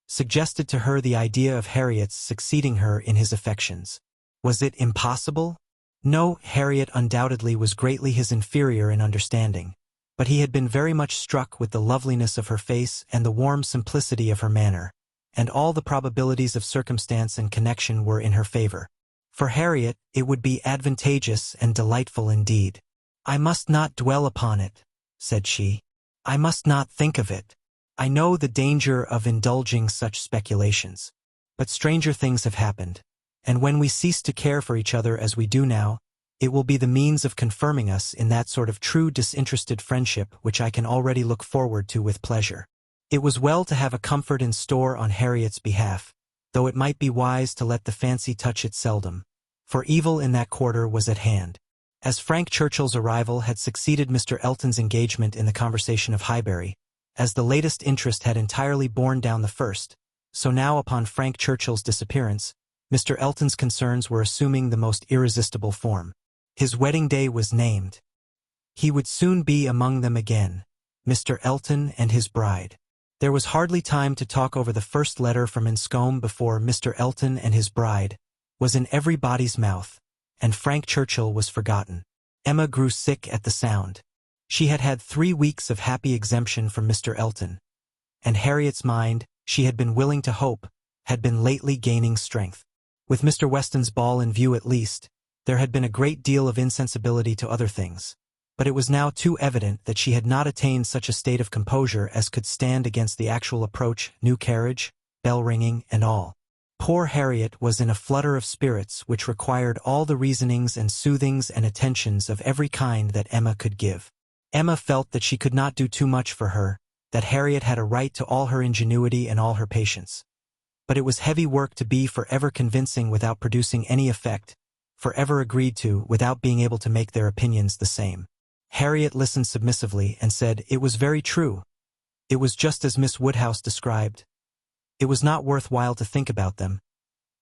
suggested to her the idea of Harriet's succeeding her in his affections. Was it impossible? No, Harriet undoubtedly was greatly his inferior in understanding, but he had been very much struck with the loveliness of her face and the warm simplicity of her manner, and all the probabilities of circumstance and connection were in her favor. For Harriet, it would be advantageous and delightful indeed. "I must not dwell upon it," said she. "I must not think of it. I know the danger of indulging such speculations. But stranger things have happened, and when we cease to care for each other as we do now, it will be the means of confirming us in that sort of true disinterested friendship which I can already look forward to with pleasure." It was well to have a comfort in store on Harriet's behalf, though it might be wise to let the fancy touch it seldom, for evil in that quarter was at hand. As Frank Churchill's arrival had succeeded Mr. Elton's engagement in the conversation of Highbury, as the latest interest had entirely borne down the first, so now upon Frank Churchill's disappearance, Mr. Elton's concerns were assuming the most irresistible form. His wedding day was named. He would soon be among them again, Mr. Elton and his bride. There was hardly time to talk over the first letter from Enscombe before Mr. Elton and his bride was in everybody's mouth, and Frank Churchill was forgotten. Emma grew sick at the sound. She had had 3 weeks of happy exemption from Mr. Elton, and Harriet's mind, she had been willing to hope, had been lately gaining strength. With Mr. Weston's ball in view at least, there had been a great deal of insensibility to other things, but it was now too evident that she had not attained such a state of composure as could stand against the actual approach, new carriage, bell ringing, and all. Poor Harriet was in a flutter of spirits which required all the reasonings and soothings and attentions of every kind that Emma could give. Emma felt that she could not do too much for her, that Harriet had a right to all her ingenuity and all her patience. But it was heavy work to be forever convincing without producing any effect, forever agreed to without being able to make their opinions the same. Harriet listened submissively and said it was very true. It was just as Miss Woodhouse described. It was not worth while to think about them,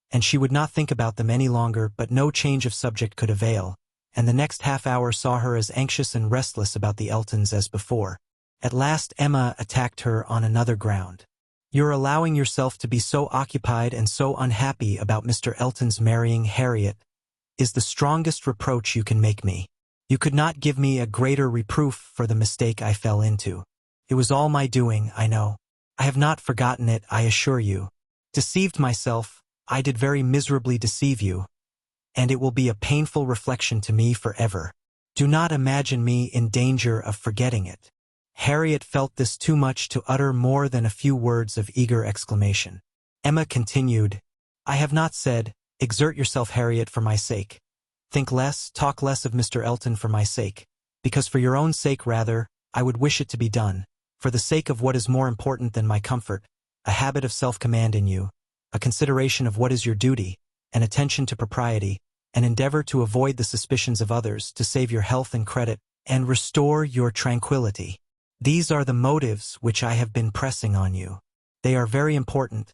and she would not think about them any longer, but no change of subject could avail, and the next half-hour saw her as anxious and restless about the Eltons as before. At last Emma attacked her on another ground. "You're allowing yourself to be so occupied and so unhappy about Mr. Elton's marrying Harriet is the strongest reproach you can make me. You could not give me a greater reproof for the mistake I fell into. It was all my doing, I know. I have not forgotten it, I assure you. Deceived myself, I did very miserably deceive you, and it will be a painful reflection to me forever. Do not imagine me in danger of forgetting it." Harriet felt this too much to utter more than a few words of eager exclamation. Emma continued, "I have not said, 'Exert yourself, Harriet, for my sake. Think less, talk less of Mr. Elton for my sake, because for your own sake rather, I would wish it to be done, for the sake of what is more important than my comfort, a habit of self-command in you, a consideration of what is your duty, an attention to propriety, an endeavor to avoid the suspicions of others, to save your health and credit, and restore your tranquility. These are the motives which I have been pressing on you. They are very important,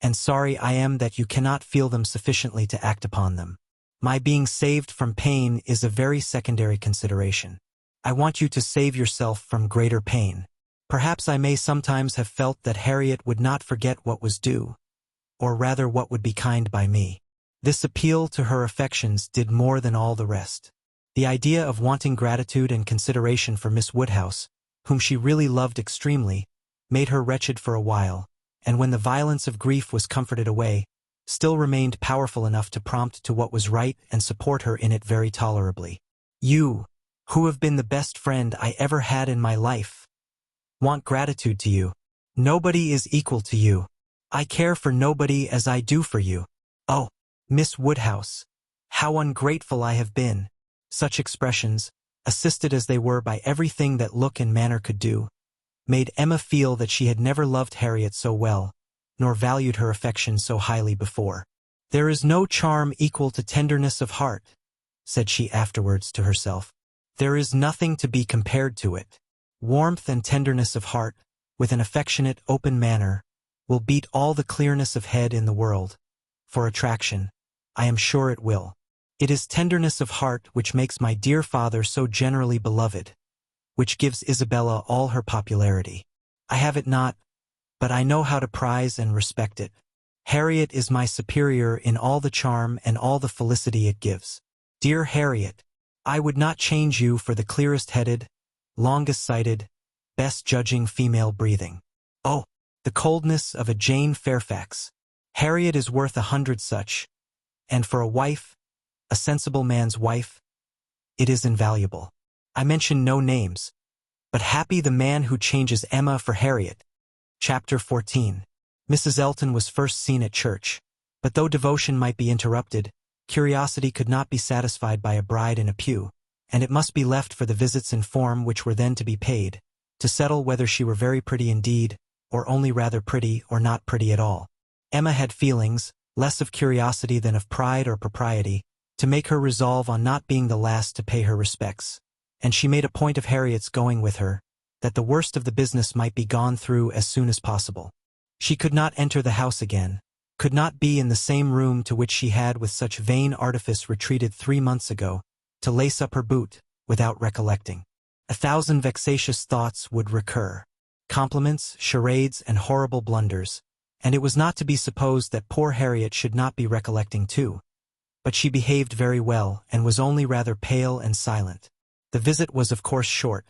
and sorry I am that you cannot feel them sufficiently to act upon them. My being saved from pain is a very secondary consideration. I want you to save yourself from greater pain. Perhaps I may sometimes have felt that Harriet would not forget what was due, or rather what would be kind by me. This appeal to her affections did more than all the rest. The idea of wanting gratitude and consideration for Miss Woodhouse, whom she really loved extremely, made her wretched for a while, and when the violence of grief was comforted away, still remained powerful enough to prompt to what was right and support her in it very tolerably. You, who have been the best friend I ever had in my life, want gratitude to you. Nobody is equal to you. I care for nobody as I do for you. Oh, Miss Woodhouse, how ungrateful I have been. Such expressions, assisted as they were by everything that look and manner could do, made Emma feel that she had never loved Harriet so well, nor valued her affection so highly before. There is no charm equal to tenderness of heart, said she afterwards to herself. There is nothing to be compared to it. Warmth and tenderness of heart, with an affectionate, open manner, will beat all the clearness of head in the world. For attraction, I am sure it will. It is tenderness of heart which makes my dear father so generally beloved, which gives Isabella all her popularity. I have it not, but I know how to prize and respect it. Harriet is my superior in all the charm and all the felicity it gives. Dear Harriet, I would not change you for the clearest-headed, longest-sighted, best-judging female breathing. Oh, the coldness of a Jane Fairfax. Harriet is worth 100 such, and for a wife, a sensible man's wife, it is invaluable. I mention no names, but happy the man who changes Emma for Harriet. Chapter 14. Mrs. Elton was first seen at church, but though devotion might be interrupted, curiosity could not be satisfied by a bride in a pew, and it must be left for the visits in form which were then to be paid, to settle whether she were very pretty indeed, or only rather pretty or not pretty at all. Emma had feelings, less of curiosity than of pride or propriety, to make her resolve on not being the last to pay her respects, and she made a point of Harriet's going with her, that the worst of the business might be gone through as soon as possible. She could not enter the house again, could not be in the same room to which she had with such vain artifice retreated 3 months ago, to lace up her boot, without recollecting. 1,000 vexatious thoughts would recur, compliments, charades, and horrible blunders, and it was not to be supposed that poor Harriet should not be recollecting too. But she behaved very well, and was only rather pale and silent. The visit was of course short,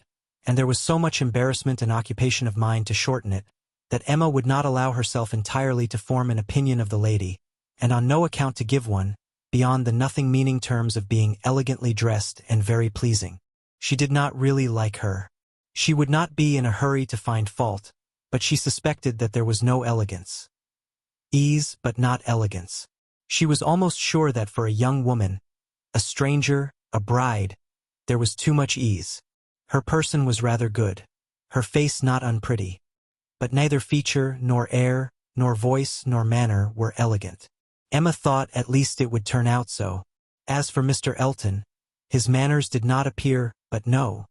and there was so much embarrassment and occupation of mind to shorten it, that Emma would not allow herself entirely to form an opinion of the lady, and on no account to give one, beyond the nothing-meaning terms of being elegantly dressed and very pleasing. She did not really like her. She would not be in a hurry to find fault, but she suspected that there was no elegance. Ease, but not elegance. She was almost sure that for a young woman, a stranger, a bride, there was too much ease. Her person was rather good, her face not unpretty, but neither feature, nor air, nor voice, nor manner were elegant. Emma thought at least it would turn out so. As for Mr. Elton, his manners did not appear, but no.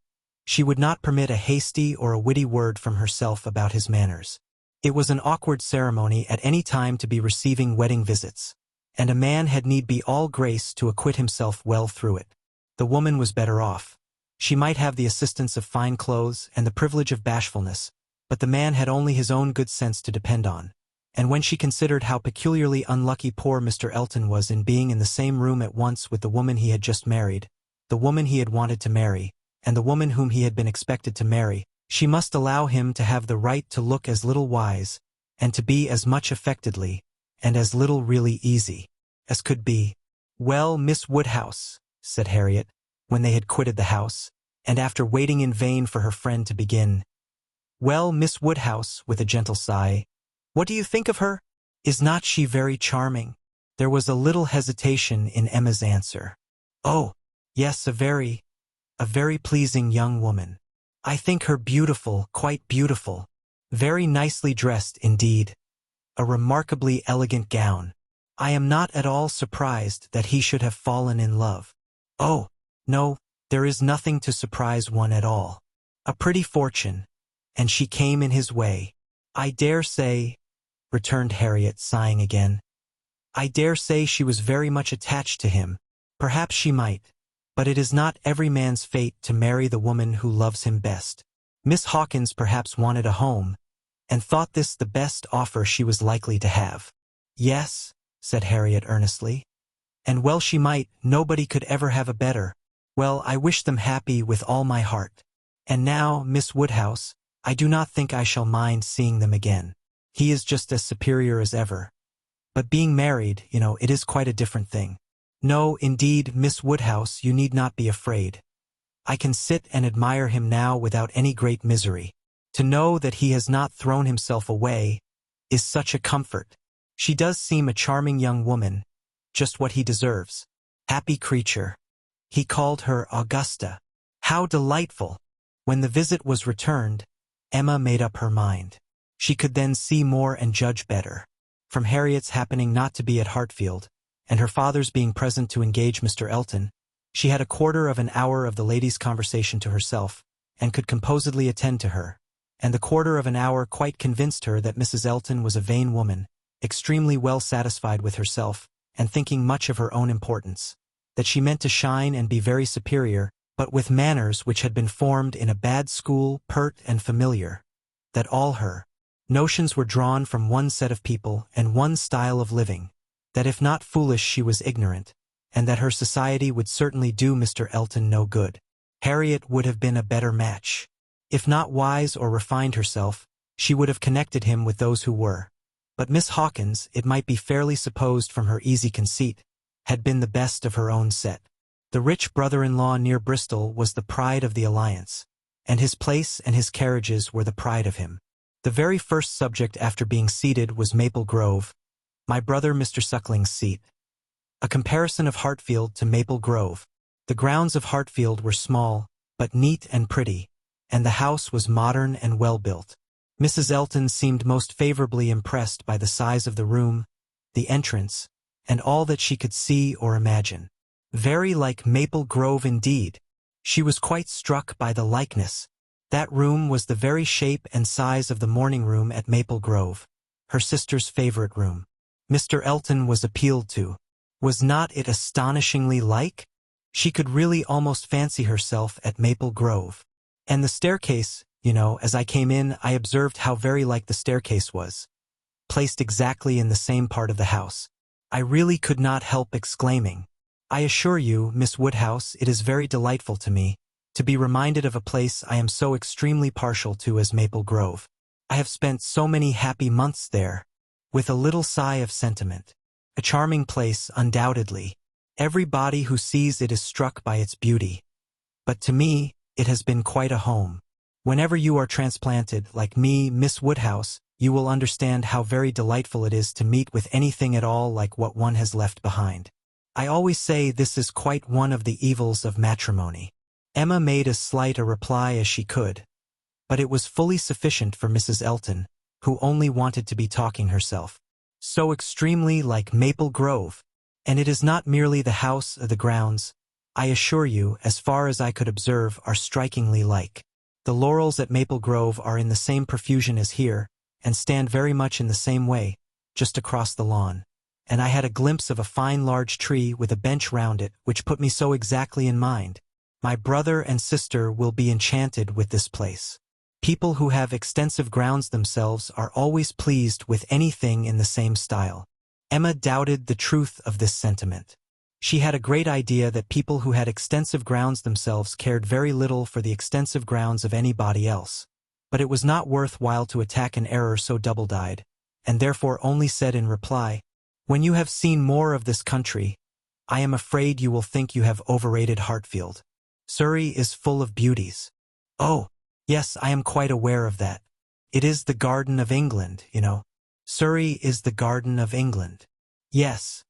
She would not permit a hasty or a witty word from herself about his manners. It was an awkward ceremony at any time to be receiving wedding visits, and a man had need be all grace to acquit himself well through it. The woman was better off. She might have the assistance of fine clothes and the privilege of bashfulness, but the man had only his own good sense to depend on. And when she considered how peculiarly unlucky poor Mr. Elton was in being in the same room at once with the woman he had just married, the woman he had wanted to marry, and the woman whom he had been expected to marry, she must allow him to have the right to look as little wise, and to be as much affectedly, and as little really easy, as could be. "Well, Miss Woodhouse," said Harriet, when they had quitted the house, and after waiting in vain for her friend to begin. "Well, Miss Woodhouse," with a gentle sigh, "what do you think of her? Is not she very charming?" There was a little hesitation in Emma's answer. "Oh, yes, a very pleasing young woman. I think her beautiful, quite beautiful. Very nicely dressed indeed. A remarkably elegant gown. I am not at all surprised that he should have fallen in love. Oh, no, there is nothing to surprise one at all. A pretty fortune, and she came in his way. I dare say," returned Harriet, sighing again, "I dare say she was very much attached to him. Perhaps she might, but it is not every man's fate to marry the woman who loves him best. Miss Hawkins perhaps wanted a home, and thought this the best offer she was likely to have." "Yes," said Harriet earnestly, "and well she might, nobody could ever have a better. Well, I wish them happy with all my heart. And now, Miss Woodhouse, I do not think I shall mind seeing them again. He is just as superior as ever. But being married, it is quite a different thing. No, indeed, Miss Woodhouse, you need not be afraid. I can sit and admire him now without any great misery. To know that he has not thrown himself away is such a comfort. She does seem a charming young woman, just what he deserves. Happy creature. He called her Augusta. How delightful! When the visit was returned, Emma made up her mind. She could then see more and judge better. From Harriet's happening not to be at Hartfield, and her father's being present to engage Mr. Elton, she had a quarter of an hour of the lady's conversation to herself, and could composedly attend to her, and the quarter of an hour quite convinced her that Mrs. Elton was a vain woman, extremely well satisfied with herself, and thinking much of her own importance, that she meant to shine and be very superior, but with manners which had been formed in a bad school, pert and familiar, that all her notions were drawn from one set of people and one style of living, that if not foolish she was ignorant, and that her society would certainly do Mr. Elton no good. Harriet would have been a better match. If not wise or refined herself, she would have connected him with those who were. But Miss Hawkins, it might be fairly supposed from her easy conceit, had been the best of her own set. The rich brother-in-law near Bristol was the pride of the alliance, and his place and his carriages were the pride of him. The very first subject after being seated was Maple Grove, my brother Mr. Suckling's seat. A comparison of Hartfield to Maple Grove. The grounds of Hartfield were small, but neat and pretty, and the house was modern and well-built. Mrs. Elton seemed most favorably impressed by the size of the room, the entrance, and all that she could see or imagine. Very like Maple Grove indeed. She was quite struck by the likeness. That room was the very shape and size of the morning room at Maple Grove, her sister's favorite room. Mr. Elton was appealed to. Was not it astonishingly like? She could really almost fancy herself at Maple Grove. And the staircase, as I came in, I observed how very like the staircase was, placed exactly in the same part of the house. I really could not help exclaiming, I assure you, Miss Woodhouse, it is very delightful to me to be reminded of a place I am so extremely partial to as Maple Grove. I have spent so many happy months there, with a little sigh of sentiment. A charming place, undoubtedly. Everybody who sees it is struck by its beauty. But to me, it has been quite a home. Whenever you are transplanted, like me, Miss Woodhouse, you will understand how very delightful it is to meet with anything at all like what one has left behind. I always say this is quite one of the evils of matrimony. Emma made as slight a reply as she could, but it was fully sufficient for Mrs. Elton, who only wanted to be talking herself. So extremely like Maple Grove. And it is not merely the house or the grounds, I assure you, as far as I could observe, are strikingly like. The laurels at Maple Grove are in the same profusion as here, and stand very much in the same way, just across the lawn. And I had a glimpse of a fine large tree with a bench round it, which put me so exactly in mind. My brother and sister will be enchanted with this place. People who have extensive grounds themselves are always pleased with anything in the same style. Emma doubted the truth of this sentiment. She had a great idea that people who had extensive grounds themselves cared very little for the extensive grounds of anybody else. But it was not worth while to attack an error so double-dyed, and therefore only said in reply, "When you have seen more of this country, I am afraid you will think you have overrated Hartfield. Surrey is full of beauties." "Oh, yes, I am quite aware of that. It is the Garden of England, Surrey is the Garden of England." "Yes,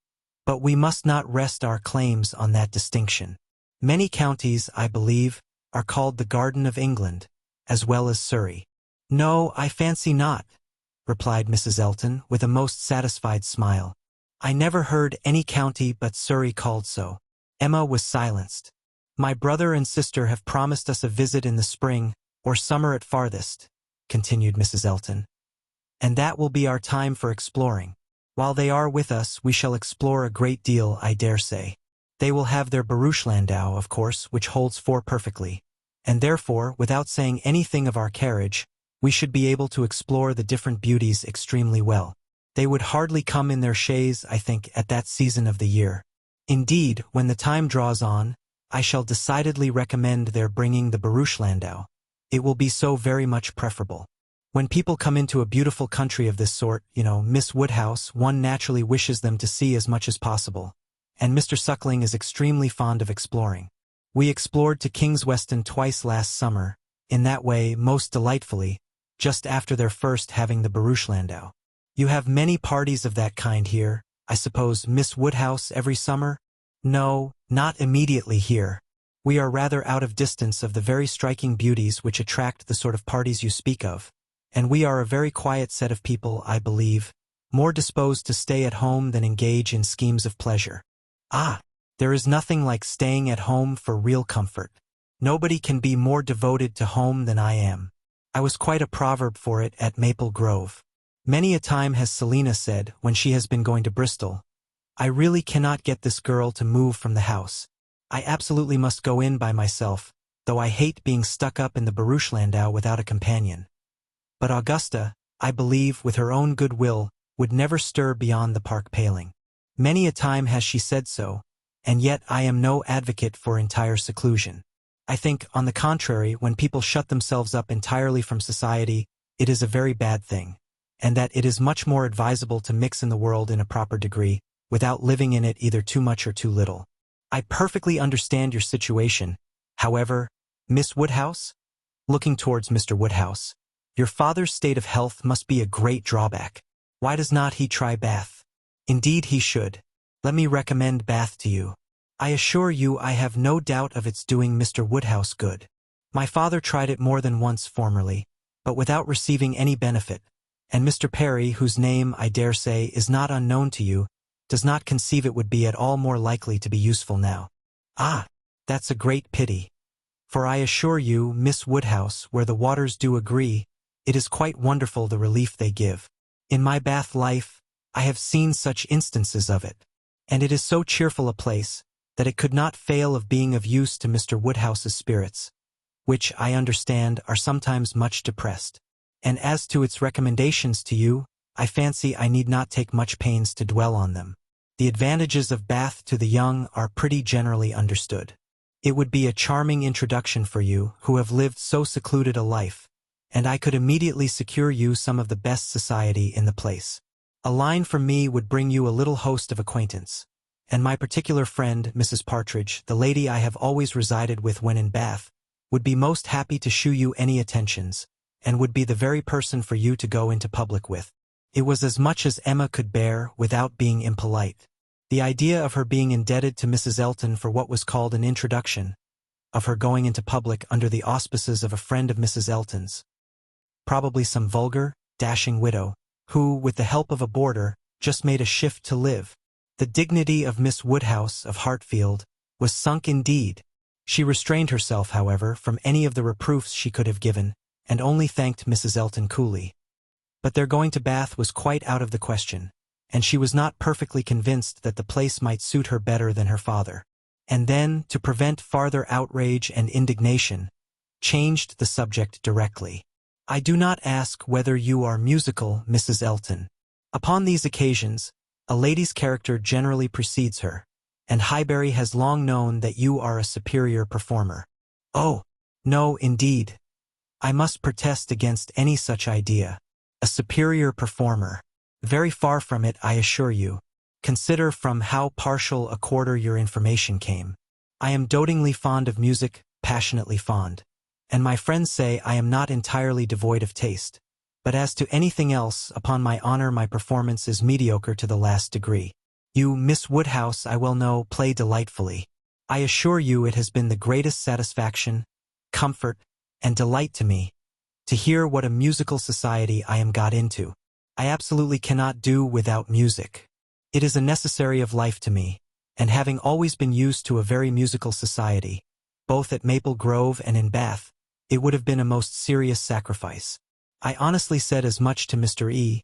but we must not rest our claims on that distinction. Many counties, I believe, are called the Garden of England, as well as Surrey." "No, I fancy not," replied Mrs. Elton, with a most satisfied smile. "I never heard any county but Surrey called so." Emma was silenced. "My brother and sister have promised us a visit in the spring, or summer at farthest," continued Mrs. Elton. "And that will be our time for exploring. While they are with us, we shall explore a great deal, I dare say. They will have their barouche landau, of course, which holds 4 perfectly, and therefore, without saying anything of our carriage, we should be able to explore the different beauties extremely well. They would hardly come in their chaise, I think, at that season of the year. Indeed, when the time draws on, I shall decidedly recommend their bringing the barouche landau. It will be so very much preferable." When people come into a beautiful country of this sort, Miss Woodhouse, one naturally wishes them to see as much as possible. And Mr. Suckling is extremely fond of exploring. We explored to King's Weston twice last summer, in that way most delightfully, just after their first having the Baruchlandau. You have many parties of that kind here, I suppose, Miss Woodhouse, every summer? No, not immediately here. We are rather out of distance of the very striking beauties which attract the sort of parties you speak of, and we are a very quiet set of people, I believe, more disposed to stay at home than engage in schemes of pleasure. Ah, there is nothing like staying at home for real comfort. Nobody can be more devoted to home than I am. I was quite a proverb for it at Maple Grove. Many a time has Selina said, when she has been going to Bristol, I really cannot get this girl to move from the house. I absolutely must go in by myself, though I hate being stuck up in the Baruchlandau without a companion. But Augusta, I believe, with her own good will, would never stir beyond the park paling. Many a time has she said so, and yet I am no advocate for entire seclusion. I think, on the contrary, when people shut themselves up entirely from society, it is a very bad thing, and that it is much more advisable to mix in the world in a proper degree, without living in it either too much or too little. I perfectly understand your situation, however, Miss Woodhouse? Looking towards Mr. Woodhouse. Your father's state of health must be a great drawback. Why does not he try Bath? Indeed he should. Let me recommend Bath to you. I assure you I have no doubt of its doing Mr. Woodhouse good. My father tried it more than once formerly, but without receiving any benefit, and Mr. Perry, whose name, I dare say, is not unknown to you, does not conceive it would be at all more likely to be useful now. Ah, that's a great pity. For I assure you, Miss Woodhouse, where the waters do agree, it is quite wonderful the relief they give. In my Bath life, I have seen such instances of it, and it is so cheerful a place, that it could not fail of being of use to Mr. Woodhouse's spirits, which, I understand, are sometimes much depressed. And as to its recommendations to you, I fancy I need not take much pains to dwell on them. The advantages of Bath to the young are pretty generally understood. It would be a charming introduction for you, who have lived so secluded a life, and I could immediately secure you some of the best society in the place. A line from me would bring you a little host of acquaintance, and my particular friend, Mrs. Partridge, the lady I have always resided with when in Bath, would be most happy to shew you any attentions, and would be the very person for you to go into public with. It was as much as Emma could bear without being impolite. The idea of her being indebted to Mrs. Elton for what was called an introduction, of her going into public under the auspices of a friend of Mrs. Elton's, probably some vulgar, dashing widow, who, with the help of a boarder, just made a shift to live. The dignity of Miss Woodhouse of Hartfield was sunk indeed. She restrained herself, however, from any of the reproofs she could have given, and only thanked Mrs. Elton coolly. But their going to Bath was quite out of the question, and she was not perfectly convinced that the place might suit her better than her father. And then, to prevent farther outrage and indignation, changed the subject directly. I do not ask whether you are musical, Mrs. Elton. Upon these occasions, a lady's character generally precedes her, and Highbury has long known that you are a superior performer. Oh, no, indeed. I must protest against any such idea. A superior performer. Very far from it, I assure you. Consider from how partial a quarter your information came. I am dotingly fond of music, passionately fond. And my friends say I am not entirely devoid of taste. But as to anything else, upon my honor my performance is mediocre to the last degree. You, Miss Woodhouse, I well know, play delightfully. I assure you it has been the greatest satisfaction, comfort, and delight to me, to hear what a musical society I am got into. I absolutely cannot do without music. It is a necessary of life to me, and having always been used to a very musical society, both at Maple Grove and in Bath, it would have been a most serious sacrifice. I honestly said as much to Mr. E.,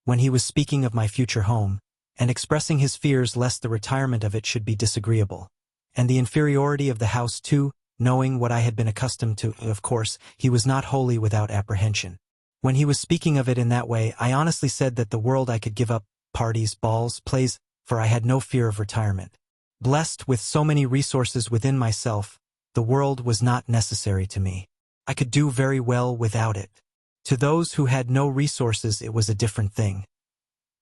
when he was speaking of my future home, and expressing his fears lest the retirement of it should be disagreeable, and the inferiority of the house too, knowing what I had been accustomed to. Of course, he was not wholly without apprehension. When he was speaking of it in that way, I honestly said that the world I could give up, parties, balls, plays, for I had no fear of retirement. Blessed with so many resources within myself, the world was not necessary to me. I could do very well without it. To those who had no resources it was a different thing.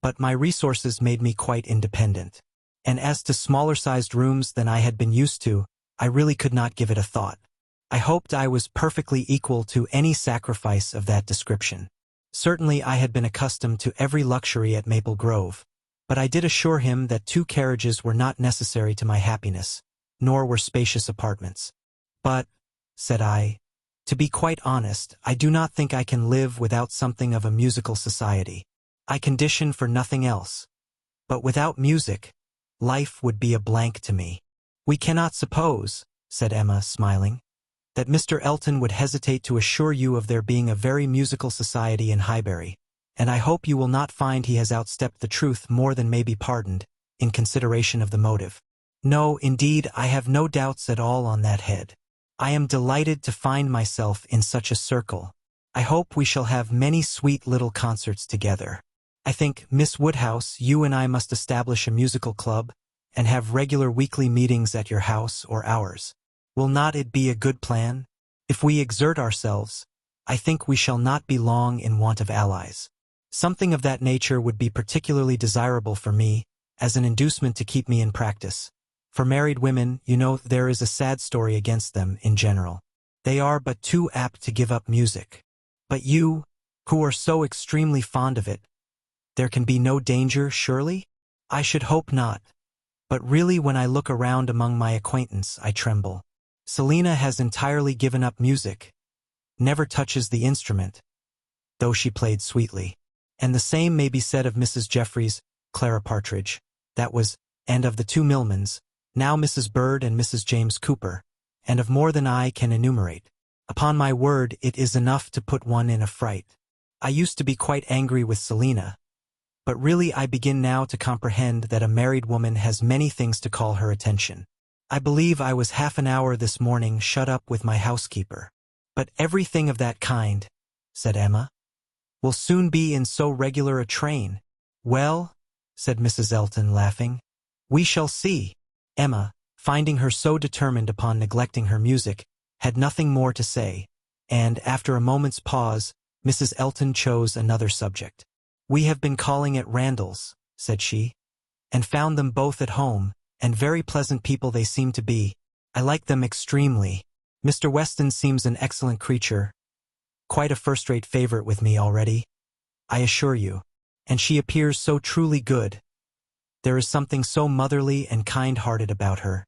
But my resources made me quite independent. And as to smaller-sized rooms than I had been used to, I really could not give it a thought. I hoped I was perfectly equal to any sacrifice of that description. Certainly I had been accustomed to every luxury at Maple Grove, but I did assure him that 2 carriages were not necessary to my happiness, nor were spacious apartments. But, said I, to be quite honest, I do not think I can live without something of a musical society. I condition for nothing else. But without music, life would be a blank to me. We cannot suppose, said Emma, smiling, that Mr. Elton would hesitate to assure you of there being a very musical society in Highbury, and I hope you will not find he has outstepped the truth more than may be pardoned, in consideration of the motive. No, indeed, I have no doubts at all on that head. I am delighted to find myself in such a circle. I hope we shall have many sweet little concerts together. I think, Miss Woodhouse, you and I must establish a musical club, and have regular weekly meetings at your house or ours. Will not it be a good plan? If we exert ourselves, I think we shall not be long in want of allies. Something of that nature would be particularly desirable for me, as an inducement to keep me in practice. For married women, you know, there is a sad story against them in general. They are but too apt to give up music. But you, who are so extremely fond of it, there can be no danger, surely? I should hope not. But really when I look around among my acquaintance, I tremble. Selina has entirely given up music, never touches the instrument, though she played sweetly. And the same may be said of Mrs. Jeffreys, Clara Partridge, that was, and of the 2 Millmans, now Mrs. Bird and Mrs. James Cooper, and of more than I can enumerate. Upon my word, it is enough to put one in a fright. I used to be quite angry with Selina, but really I begin now to comprehend that a married woman has many things to call her attention. I believe I was half an hour this morning shut up with my housekeeper. But everything of that kind, said Emma, will soon be in so regular a train. Well, said Mrs. Elton, laughing, we shall see. Emma, finding her so determined upon neglecting her music, had nothing more to say, and after a moment's pause, Mrs. Elton chose another subject. We have been calling at Randall's, said she, and found them both at home, and very pleasant people they seem to be. I like them extremely. Mr. Weston seems an excellent creature, quite a first-rate favorite with me already, I assure you, and she appears so truly good. There is something so motherly and kind-hearted about her,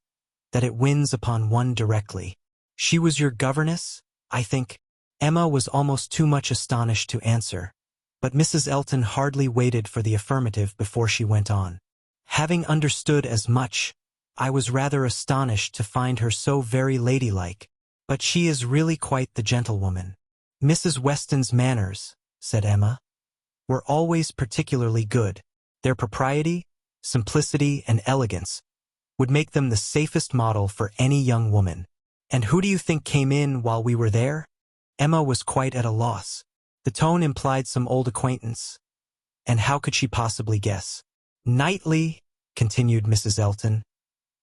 that it wins upon one directly. She was your governess, I think? Emma was almost too much astonished to answer, but Mrs. Elton hardly waited for the affirmative before she went on. Having understood as much, I was rather astonished to find her so very ladylike, but she is really quite the gentlewoman. Mrs. Weston's manners, said Emma, were always particularly good. Their propriety, simplicity, and elegance would make them the safest model for any young woman. And who do you think came in while we were there? Emma was quite at a loss. The tone implied some old acquaintance, and how could she possibly guess? Knightley, continued Mrs. Elton.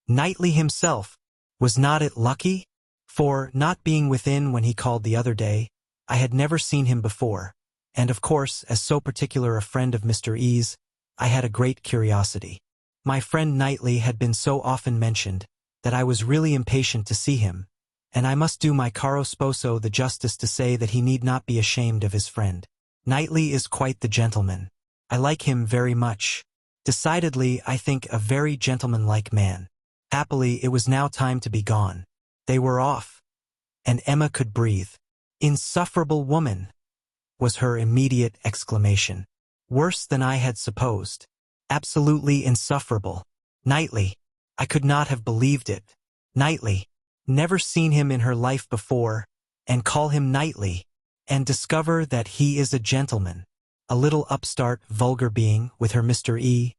Knightley himself. Was not it lucky? For, not being within when he called the other day, I had never seen him before, and of course, as so particular a friend of Mr. E.'s, I had a great curiosity. My friend Knightley had been so often mentioned, that I was really impatient to see him, and I must do my caro sposo the justice to say that he need not be ashamed of his friend. Knightley is quite the gentleman. I like him very much. Decidedly, I think a very gentlemanlike man. Happily, it was now time to be gone. They were off, and Emma could breathe. Insufferable woman, was her immediate exclamation. Worse than I had supposed. Absolutely insufferable. Knightley. I could not have believed it. Knightley. Never seen him in her life before, and call him Knightley, and discover that he is a gentleman. A little upstart, vulgar being, with her Mr. E.,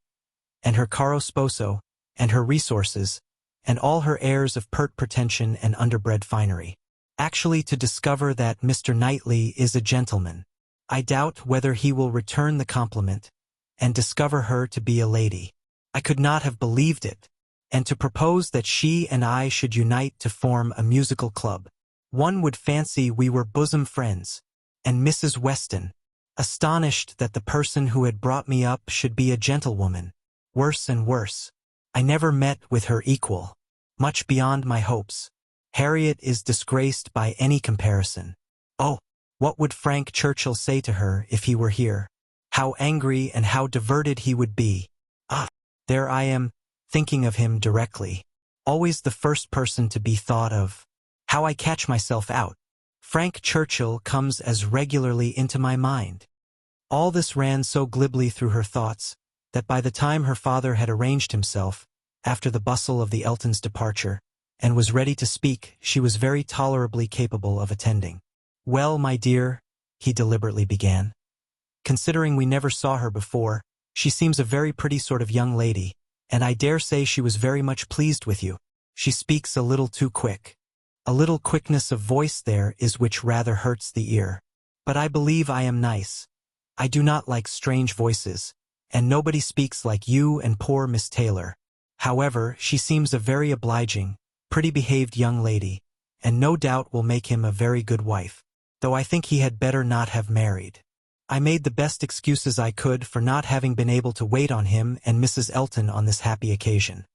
and her caro sposo, and her resources, and all her airs of pert pretension and underbred finery. Actually to discover that Mr. Knightley is a gentleman. I doubt whether he will return the compliment, and discover her to be a lady. I could not have believed it. And to propose that she and I should unite to form a musical club. One would fancy we were bosom friends. and Mrs. Weston, astonished that the person who had brought me up should be a gentlewoman. Worse and worse. I never met with her equal. Much beyond my hopes. Harriet is disgraced by any comparison. Oh, what would Frank Churchill say to her if he were here? How angry and how diverted he would be. Ah, there I am, thinking of him directly. Always the first person to be thought of. How I catch myself out. Frank Churchill comes as regularly into my mind. All this ran so glibly through her thoughts, that by the time her father had arranged himself, after the bustle of the Eltons' departure, and was ready to speak, she was very tolerably capable of attending. "Well, my dear," he deliberately began, "considering we never saw her before, she seems a very pretty sort of young lady, and I dare say she was very much pleased with you. She speaks a little too quick. A little quickness of voice there is which rather hurts the ear. But I believe I am nice. I do not like strange voices, and nobody speaks like you and poor Miss Taylor. However, she seems a very obliging, pretty-behaved young lady, and no doubt will make him a very good wife, though I think he had better not have married." I made the best excuses I could for not having been able to wait on him and Mrs. Elton on this happy occasion.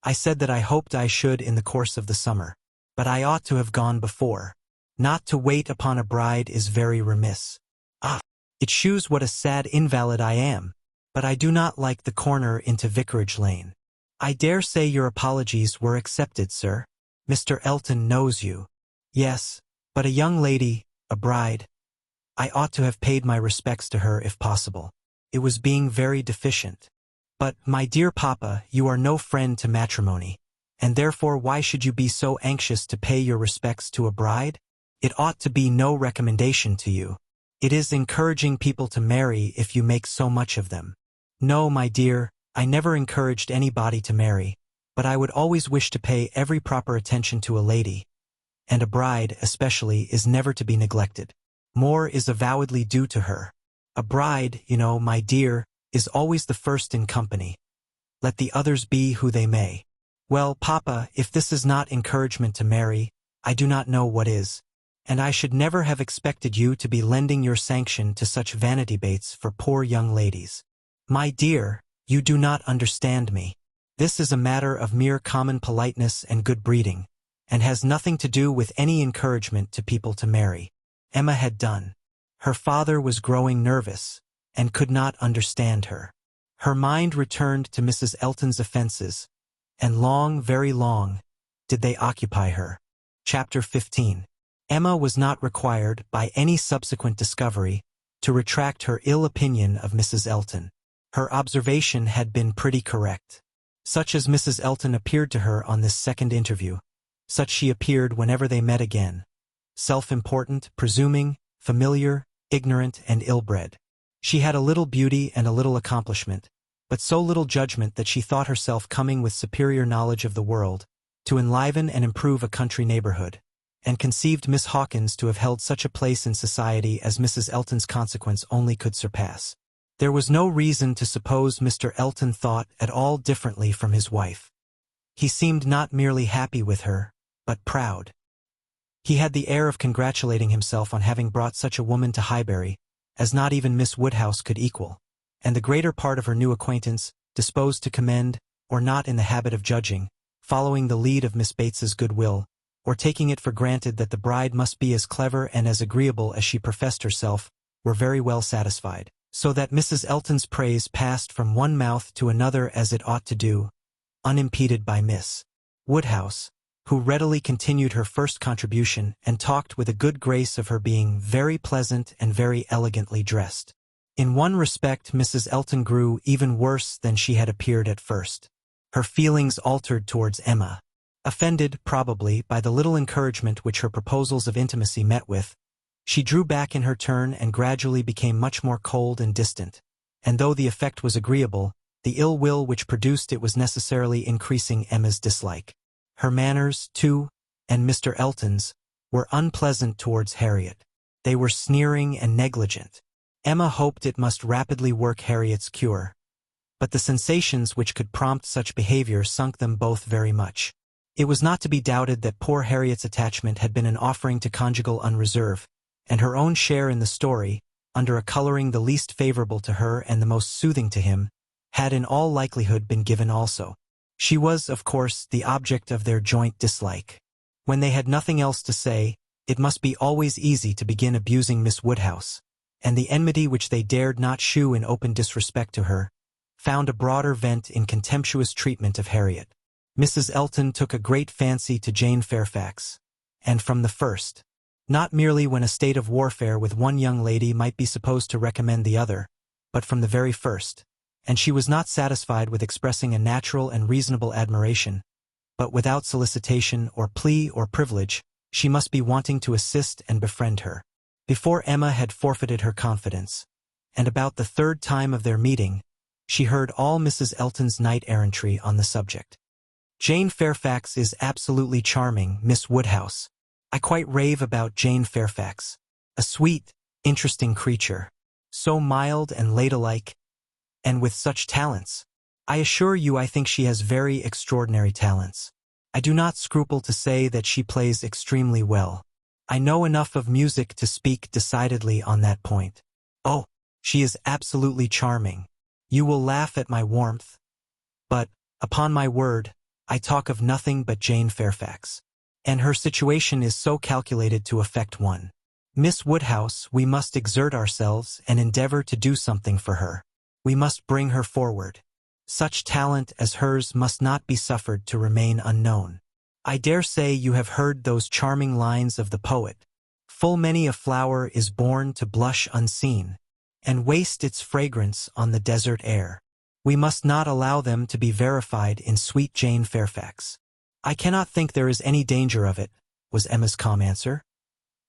I said that I hoped I should in the course of the summer, but I ought to have gone before. Not to wait upon a bride is very remiss. Ah, it shews what a sad invalid I am, but I do not like the corner into Vicarage Lane. I dare say your apologies were accepted, sir. Mr. Elton knows you. Yes, but a young lady, a bride. I ought to have paid my respects to her if possible. It was being very deficient. But, my dear papa, you are no friend to matrimony, and therefore why should you be so anxious to pay your respects to a bride? It ought to be no recommendation to you. It is encouraging people to marry if you make so much of them. No, my dear, I never encouraged anybody to marry, but I would always wish to pay every proper attention to a lady, and a bride, especially, is never to be neglected. More is avowedly due to her. A bride, you know, my dear, is always the first in company. Let the others be who they may. Well, papa, if this is not encouragement to marry, I do not know what is, and I should never have expected you to be lending your sanction to such vanity baits for poor young ladies. My dear, you do not understand me. This is a matter of mere common politeness and good breeding, and has nothing to do with any encouragement to people to marry. Emma had done. Her father was growing nervous, and could not understand her. Her mind returned to Mrs. Elton's offenses, and long, very long, did they occupy her. Chapter 15. Emma was not required, by any subsequent discovery, to retract her ill opinion of Mrs. Elton. Her observation had been pretty correct. Such as Mrs. Elton appeared to her on this second interview, such she appeared whenever they met again. Self-important, presuming, familiar, ignorant, and ill-bred. She had a little beauty and a little accomplishment, but so little judgment that she thought herself coming with superior knowledge of the world, to enliven and improve a country neighborhood, and conceived Miss Hawkins to have held such a place in society as Mrs. Elton's consequence only could surpass. There was no reason to suppose Mr. Elton thought at all differently from his wife. He seemed not merely happy with her, but proud. He had the air of congratulating himself on having brought such a woman to Highbury, as not even Miss Woodhouse could equal, and the greater part of her new acquaintance, disposed to commend, or not in the habit of judging, following the lead of Miss Bates's goodwill, or taking it for granted that the bride must be as clever and as agreeable as she professed herself, were very well satisfied, so that Mrs. Elton's praise passed from one mouth to another as it ought to do, unimpeded by Miss Woodhouse, who readily continued her first contribution and talked with a good grace of her being very pleasant and very elegantly dressed. In one respect Mrs. Elton grew even worse than she had appeared at first. Her feelings altered towards Emma. Offended, probably, by the little encouragement which her proposals of intimacy met with, she drew back in her turn and gradually became much more cold and distant, and though the effect was agreeable, the ill will which produced it was necessarily increasing Emma's dislike. Her manners, too, and Mr. Elton's, were unpleasant towards Harriet. They were sneering and negligent. Emma hoped it must rapidly work Harriet's cure, but the sensations which could prompt such behavior sunk them both very much. It was not to be doubted that poor Harriet's attachment had been an offering to conjugal unreserve, and her own share in the story, under a coloring the least favorable to her and the most soothing to him, had in all likelihood been given also. She was, of course, the object of their joint dislike. When they had nothing else to say, it must be always easy to begin abusing Miss Woodhouse, and the enmity which they dared not shew in open disrespect to her, found a broader vent in contemptuous treatment of Harriet. Mrs. Elton took a great fancy to Jane Fairfax, and from the first, not merely when a state of warfare with one young lady might be supposed to recommend the other, but from the very first, and she was not satisfied with expressing a natural and reasonable admiration, but without solicitation or plea or privilege, she must be wanting to assist and befriend her. Before Emma had forfeited her confidence, and about the third time of their meeting, she heard all Mrs. Elton's knight-errantry on the subject. Jane Fairfax is absolutely charming, Miss Woodhouse. I quite rave about Jane Fairfax. A sweet, interesting creature. So mild and ladylike, and with such talents. I assure you I think she has very extraordinary talents. I do not scruple to say that she plays extremely well. I know enough of music to speak decidedly on that point. Oh, she is absolutely charming. You will laugh at my warmth. But, upon my word, I talk of nothing but Jane Fairfax. And her situation is so calculated to affect one. Miss Woodhouse, we must exert ourselves and endeavor to do something for her. We must bring her forward. Such talent as hers must not be suffered to remain unknown. I dare say you have heard those charming lines of the poet. Full many a flower is born to blush unseen, and waste its fragrance on the desert air. We must not allow them to be verified in sweet Jane Fairfax. I cannot think there is any danger of it, was Emma's calm answer.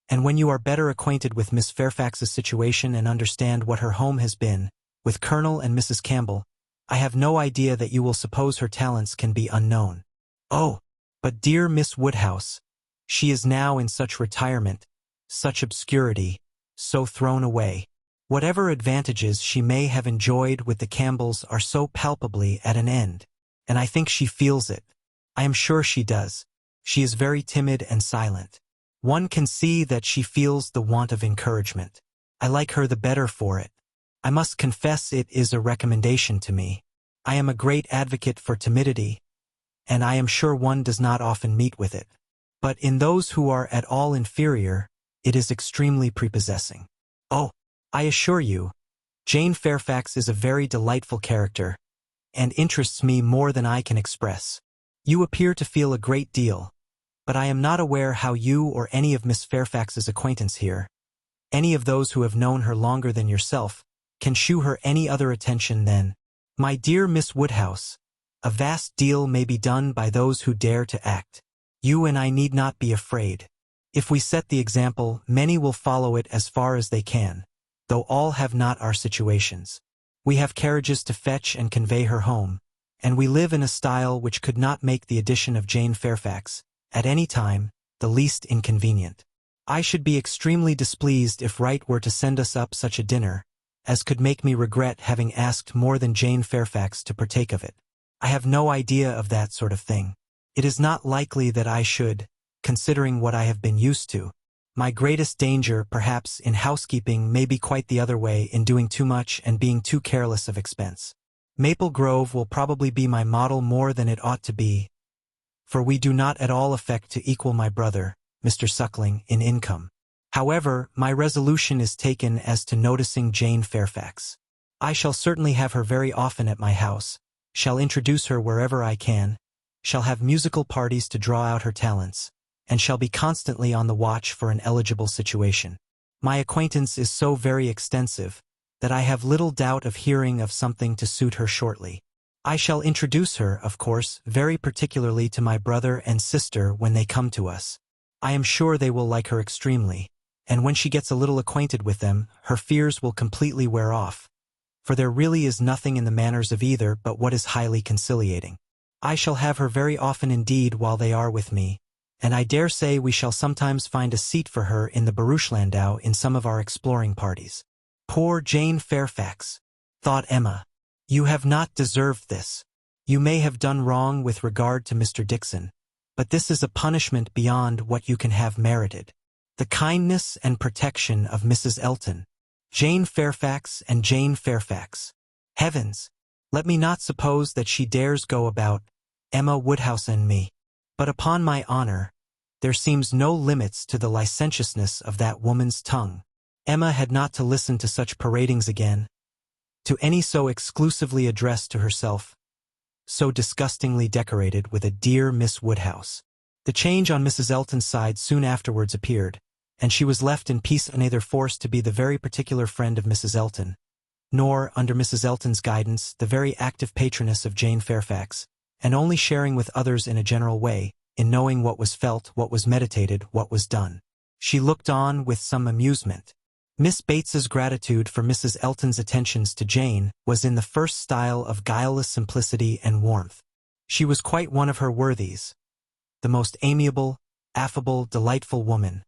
And when you are better acquainted with Miss Fairfax's situation and understand what her home has been, with Colonel and Mrs. Campbell, I have no idea that you will suppose her talents can be unknown. Oh, but dear Miss Woodhouse, she is now in such retirement, such obscurity, so thrown away. Whatever advantages she may have enjoyed with the Campbells are so palpably at an end, and I think she feels it. I am sure she does. She is very timid and silent. One can see that she feels the want of encouragement. I like her the better for it. I must confess it is a recommendation to me. I am a great advocate for timidity, and I am sure one does not often meet with it. But in those who are at all inferior, it is extremely prepossessing. Oh, I assure you, Jane Fairfax is a very delightful character, and interests me more than I can express. You appear to feel a great deal, but I am not aware how you or any of Miss Fairfax's acquaintance here, any of those who have known her longer than yourself, can shew her any other attention than, my dear Miss Woodhouse, a vast deal may be done by those who dare to act. You and I need not be afraid. If we set the example, many will follow it as far as they can, though all have not our situations. We have carriages to fetch and convey her home, and we live in a style which could not make the addition of Jane Fairfax, at any time, the least inconvenient. I should be extremely displeased if Wright were to send us up such a dinner, as could make me regret having asked more than Jane Fairfax to partake of it. I have no idea of that sort of thing. It is not likely that I should, considering what I have been used to. My greatest danger, perhaps, in housekeeping may be quite the other way, in doing too much and being too careless of expense. Maple Grove will probably be my model more than it ought to be, for we do not at all affect to equal my brother, Mr. Suckling, in income. However, my resolution is taken as to noticing Jane Fairfax. I shall certainly have her very often at my house, shall introduce her wherever I can, shall have musical parties to draw out her talents, and shall be constantly on the watch for an eligible situation. My acquaintance is so very extensive, that I have little doubt of hearing of something to suit her shortly. I shall introduce her, of course, very particularly to my brother and sister when they come to us. I am sure they will like her extremely, and when she gets a little acquainted with them, her fears will completely wear off, for there really is nothing in the manners of either but what is highly conciliating. I shall have her very often indeed while they are with me, and I dare say we shall sometimes find a seat for her in the barouche-landau in some of our exploring parties. Poor Jane Fairfax, thought Emma. You have not deserved this. You may have done wrong with regard to Mr. Dickson, but this is a punishment beyond what you can have merited. The kindness and protection of Mrs. Elton. Jane Fairfax and Jane Fairfax. Heavens! Let me not suppose that she dares go about Emma Woodhouse and me. But upon my honor, there seems no limits to the licentiousness of that woman's tongue. Emma had not to listen to such paradings again, to any so exclusively addressed to herself, so disgustingly decorated with a dear Miss Woodhouse. The change on Mrs. Elton's side soon afterwards appeared, and she was left in peace, neither forced to be the very particular friend of Mrs. Elton, nor, under Mrs. Elton's guidance, the very active patroness of Jane Fairfax, and only sharing with others in a general way, in knowing what was felt, what was meditated, what was done. She looked on with some amusement. Miss Bates's gratitude for Mrs. Elton's attentions to Jane was in the first style of guileless simplicity and warmth. She was quite one of her worthies, the most amiable, affable, delightful woman,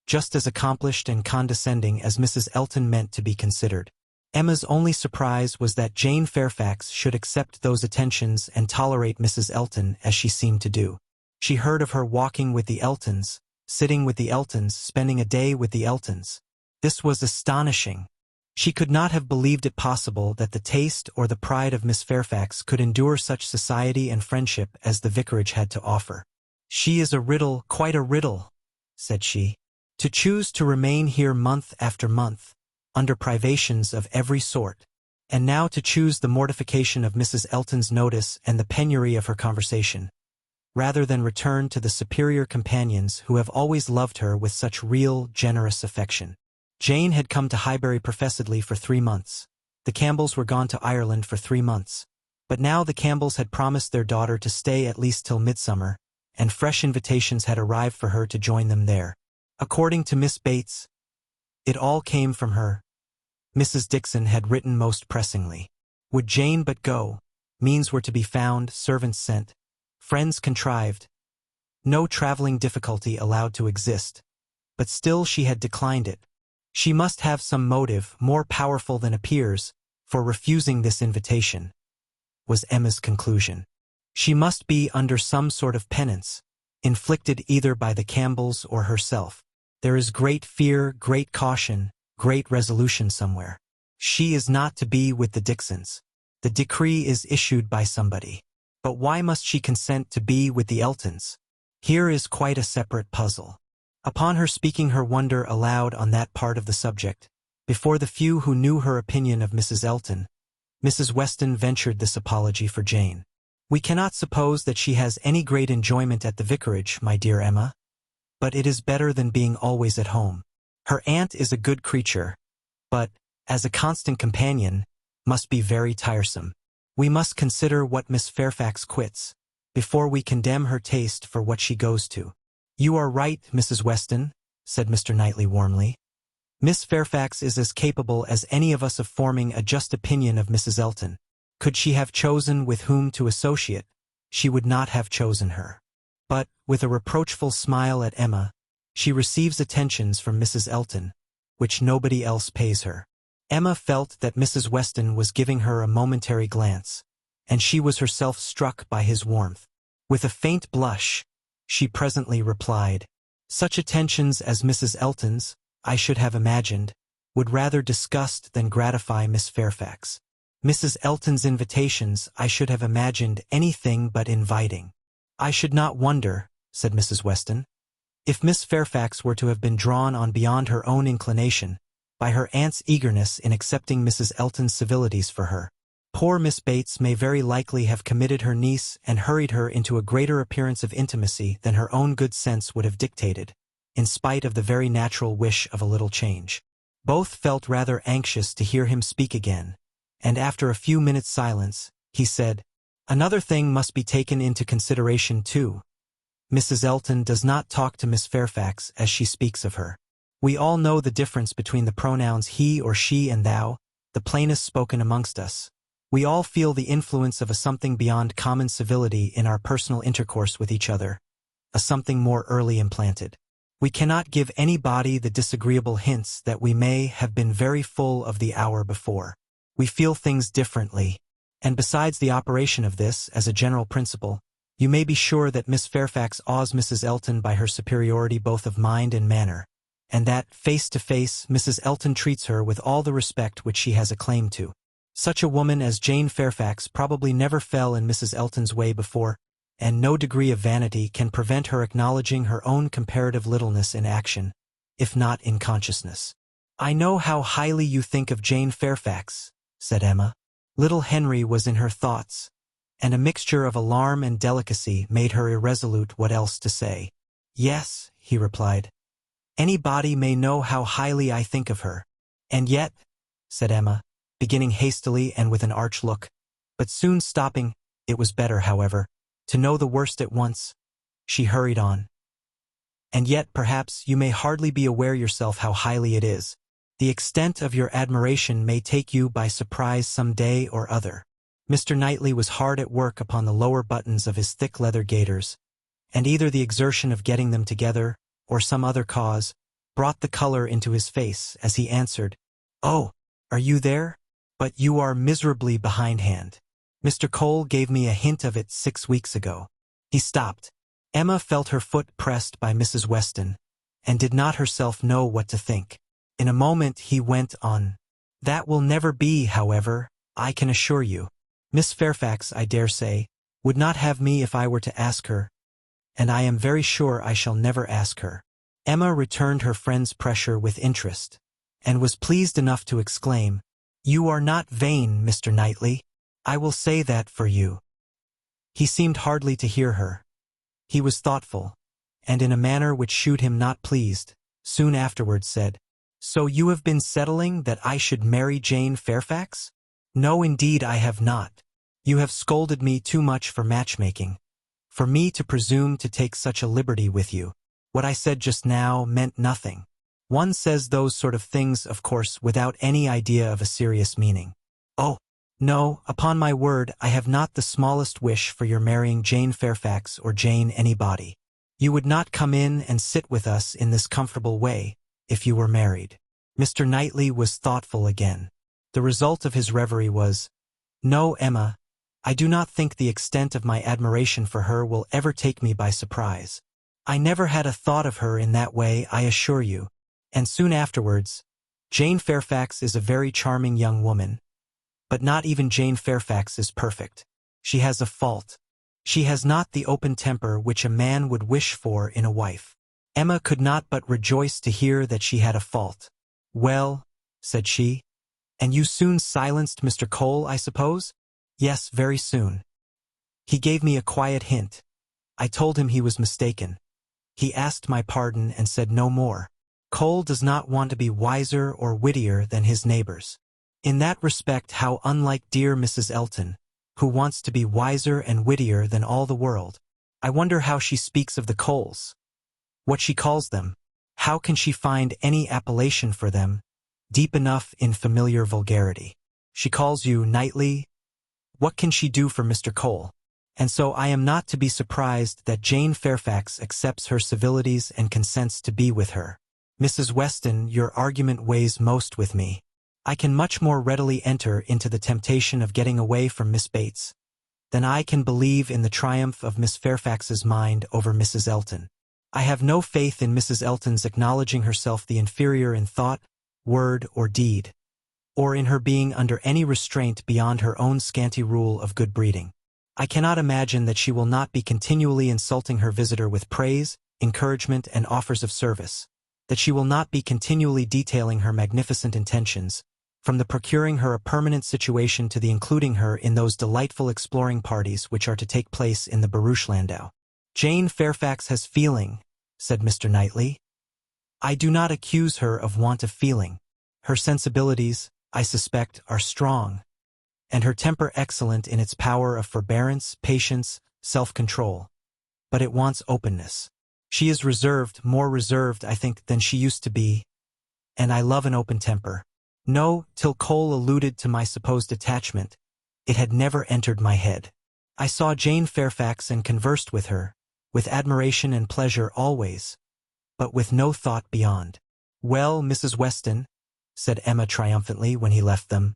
just as accomplished and condescending as Mrs. Elton meant to be considered. Emma's only surprise was that Jane Fairfax should accept those attentions and tolerate Mrs. Elton as she seemed to do. She heard of her walking with the Eltons, sitting with the Eltons, spending a day with the Eltons. This was astonishing. She could not have believed it possible that the taste or the pride of Miss Fairfax could endure such society and friendship as the vicarage had to offer. "She is a riddle, quite a riddle," said she. "To choose to remain here month after month, under privations of every sort, and now to choose the mortification of Mrs. Elton's notice and the penury of her conversation, rather than return to the superior companions who have always loved her with such real, generous affection." Jane had come to Highbury professedly for 3 months. The Campbells were gone to Ireland for 3 months. But now the Campbells had promised their daughter to stay at least till midsummer, and fresh invitations had arrived for her to join them there. According to Miss Bates, it all came from her. Mrs. Dixon had written most pressingly. Would Jane but go, means were to be found, servants sent, friends contrived, no traveling difficulty allowed to exist. But still she had declined it. She must have some motive more powerful than appears for refusing this invitation, was Emma's conclusion. She must be under some sort of penance, inflicted either by the Campbells or herself. There is great fear, great caution, great resolution somewhere. She is not to be with the Dixons. The decree is issued by somebody. But why must she consent to be with the Eltons? Here is quite a separate puzzle. Upon her speaking her wonder aloud on that part of the subject, before the few who knew her opinion of Mrs. Elton, Mrs. Weston ventured this apology for Jane. "We cannot suppose that she has any great enjoyment at the vicarage, my dear Emma, but it is better than being always at home. Her aunt is a good creature, but, as a constant companion, must be very tiresome. We must consider what Miss Fairfax quits, before we condemn her taste for what she goes to." "You are right, Mrs. Weston," said Mr. Knightley warmly. "Miss Fairfax is as capable as any of us of forming a just opinion of Mrs. Elton. Could she have chosen with whom to associate, she would not have chosen her. But, with a reproachful smile at Emma, she receives attentions from Mrs. Elton, which nobody else pays her." Emma felt that Mrs. Weston was giving her a momentary glance, and she was herself struck by his warmth. With a faint blush, she presently replied, "Such attentions as Mrs. Elton's, I should have imagined, would rather disgust than gratify Miss Fairfax. Mrs. Elton's invitations I should have imagined anything but inviting." "I should not wonder," said Mrs. Weston, "if Miss Fairfax were to have been drawn on beyond her own inclination by her aunt's eagerness in accepting Mrs. Elton's civilities for her. Poor Miss Bates may very likely have committed her niece and hurried her into a greater appearance of intimacy than her own good sense would have dictated, in spite of the very natural wish of a little change." Both felt rather anxious to hear him speak again, and after a few minutes' silence, he said, "Another thing must be taken into consideration too. Mrs. Elton does not talk to Miss Fairfax as she speaks of her. We all know the difference between the pronouns he or she and thou, the plainest spoken amongst us. We all feel the influence of a something beyond common civility in our personal intercourse with each other, a something more early implanted. We cannot give anybody the disagreeable hints that we may have been very full of the hour before. We feel things differently, and besides the operation of this, as a general principle, You may be sure that Miss Fairfax awes Mrs. Elton by her superiority both of mind and manner, and that, face to face, Mrs. Elton treats her with all the respect which she has a claim to. Such a woman as Jane Fairfax probably never fell in Mrs. Elton's way before, and no degree of vanity can prevent her acknowledging her own comparative littleness in action, if not in consciousness. "I know how highly you think of Jane Fairfax," said Emma. Little Henry was in her thoughts, and a mixture of alarm and delicacy made her irresolute what else to say. "Yes," he replied. "Anybody may know how highly I think of her." "And yet," said Emma, beginning hastily and with an arch look, but soon stopping. It was better, however, to know the worst at once. She hurried on. "And yet, perhaps, you may hardly be aware yourself how highly it is. The extent of your admiration may take you by surprise some day or other." Mr. Knightley was hard at work upon the lower buttons of his thick leather gaiters, and either the exertion of getting them together, or some other cause, brought the color into his face as he answered, "Oh, are you there? But you are miserably behindhand. Mr. Cole gave me a hint of it 6 weeks ago." He stopped. Emma felt her foot pressed by Mrs. Weston, and did not herself know what to think. In a moment he went on. "That will never be, however, I can assure you. Miss Fairfax, I dare say, would not have me if I were to ask her, and I am very sure I shall never ask her." Emma returned her friend's pressure with interest, and was pleased enough to exclaim, "You are not vain, Mr. Knightley. I will say that for you." He seemed hardly to hear her. He was thoughtful, and in a manner which shewed him not pleased, soon afterwards said, "So you have been settling that I should marry Jane Fairfax?" "No, indeed I have not. You have scolded me too much for matchmaking, for me to presume to take such a liberty with you. What I said just now meant nothing. One says those sort of things, of course, without any idea of a serious meaning. Oh, no, upon my word, I have not the smallest wish for your marrying Jane Fairfax or Jane anybody. You would not come in and sit with us in this comfortable way if you were married." Mr. Knightley was thoughtful again. The result of his reverie was, "No, Emma, I do not think the extent of my admiration for her will ever take me by surprise. I never had a thought of her in that way, I assure you." And soon afterwards, "Jane Fairfax is a very charming young woman, but not even Jane Fairfax is perfect. She has a fault. She has not the open temper which a man would wish for in a wife." Emma could not but rejoice to hear that she had a fault. "Well," said she, "and you soon silenced Mr. Cole, I suppose?" "Yes, very soon. He gave me a quiet hint. I told him he was mistaken. He asked my pardon and said no more. Cole does not want to be wiser or wittier than his neighbors. In that respect, how unlike dear Mrs. Elton, who wants to be wiser and wittier than all the world. I wonder how she speaks of the Coles. What she calls them. How can she find any appellation for them deep enough in familiar vulgarity? She calls you Knightley. What can she do for Mr. Cole? And so I am not to be surprised that Jane Fairfax accepts her civilities and consents to be with her. Mrs. Weston, your argument weighs most with me. I can much more readily enter into the temptation of getting away from Miss Bates than I can believe in the triumph of Miss Fairfax's mind over Mrs. Elton. I have no faith in Mrs. Elton's acknowledging herself the inferior in thought, word, or deed, or in her being under any restraint beyond her own scanty rule of good breeding. I cannot imagine that she will not be continually insulting her visitor with praise, encouragement, and offers of service, that she will not be continually detailing her magnificent intentions, from the procuring her a permanent situation to the including her in those delightful exploring parties which are to take place in the barouche landau. Jane Fairfax has feeling, said Mr. Knightley. I do not accuse her of want of feeling. Her sensibilities, I suspect, are strong, and her temper excellent in its power of forbearance, patience, self-control. But it wants openness. She is reserved, more reserved, I think, than she used to be, and I love an open temper. No, till Cole alluded to my supposed attachment, it had never entered my head. I saw Jane Fairfax and conversed with her, with admiration and pleasure always, but with no thought beyond. Well, Mrs. Weston, said Emma triumphantly when he left them,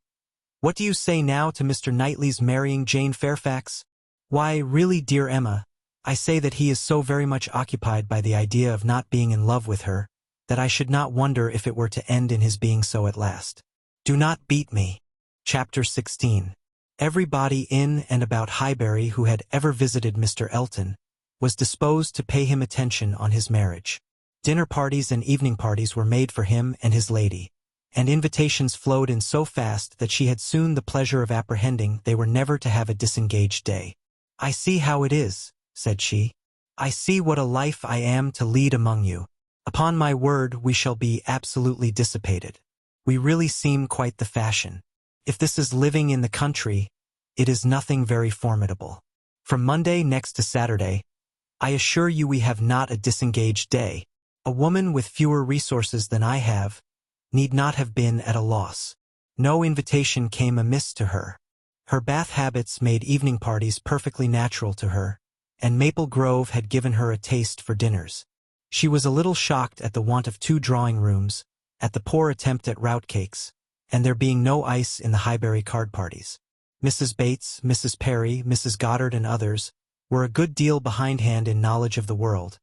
what do you say now to Mr. Knightley's marrying Jane Fairfax? Why, really, dear Emma, I say that he is so very much occupied by the idea of not being in love with her, that I should not wonder if it were to end in his being so at last. Do not beat me. Chapter 16. Everybody in and about Highbury who had ever visited Mr. Elton was disposed to pay him attention on his marriage. Dinner parties and evening parties were made for him and his lady, and invitations flowed in so fast that she had soon the pleasure of apprehending they were never to have a disengaged day. "I see how it is," said she. "I see what a life I am to lead among you. Upon my word, we shall be absolutely dissipated. We really seem quite the fashion. If this is living in the country, it is nothing very formidable. From Monday next to Saturday, I assure you we have not a disengaged day. A woman with fewer resources than I have need not have been at a loss. No invitation came amiss to her. Her Bath habits made evening parties perfectly natural to her, and Maple Grove had given her a taste for dinners. She was a little shocked at the want of 2 drawing-rooms, at the poor attempt at rout cakes, and there being no ice in the Highbury card parties. Mrs. Bates, Mrs. Perry, Mrs. Goddard, and others were a good deal behindhand in knowledge of the world,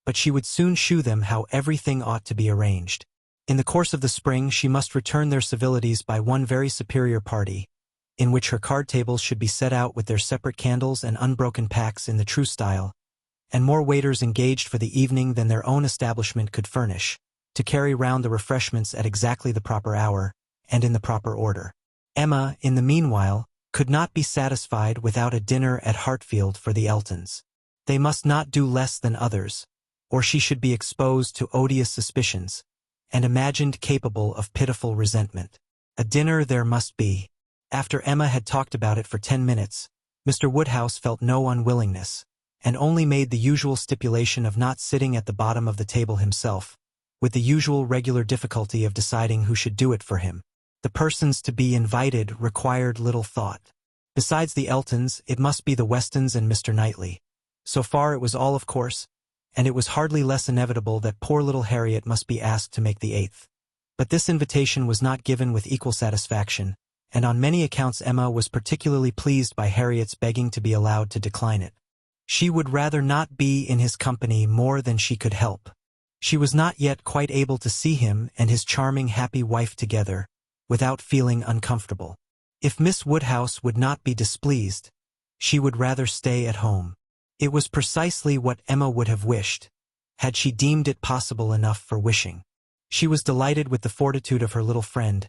but she would soon shew them how everything ought to be arranged. In the course of the spring she must return their civilities by one very superior party, in which her card tables should be set out with their separate candles and unbroken packs in the true style, and more waiters engaged for the evening than their own establishment could furnish, to carry round the refreshments at exactly the proper hour, and in the proper order. Emma, in the meanwhile, could not be satisfied without a dinner at Hartfield for the Eltons. They must not do less than others, or she should be exposed to odious suspicions, and imagined capable of pitiful resentment. A dinner there must be. After Emma had talked about it for 10 minutes, Mr. Woodhouse felt no unwillingness, and only made the usual stipulation of not sitting at the bottom of the table himself, with the usual regular difficulty of deciding who should do it for him. The persons to be invited required little thought. Besides the Eltons, it must be the Westons and Mr. Knightley. So far it was all of course, and it was hardly less inevitable that poor little Harriet must be asked to make the 8th. But this invitation was not given with equal satisfaction, and on many accounts Emma was particularly pleased by Harriet's begging to be allowed to decline it. She would rather not be in his company more than she could help. She was not yet quite able to see him and his charming happy wife together, without feeling uncomfortable. If Miss Woodhouse would not be displeased, she would rather stay at home. It was precisely what Emma would have wished, had she deemed it possible enough for wishing. She was delighted with the fortitude of her little friend.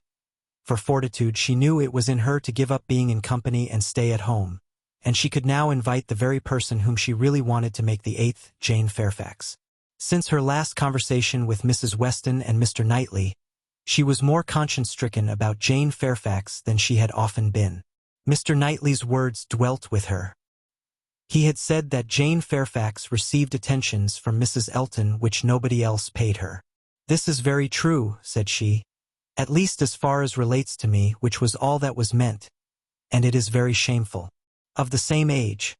For fortitude she knew it was in her to give up being in company and stay at home, and she could now invite the very person whom she really wanted to make the 8th, Jane Fairfax. Since her last conversation with Mrs. Weston and Mr. Knightley, she was more conscience-stricken about Jane Fairfax than she had often been. Mr. Knightley's words dwelt with her. He had said that Jane Fairfax received attentions from Mrs. Elton which nobody else paid her. "This is very true," said she, "at least as far as relates to me, which was all that was meant, and it is very shameful. Of the same age,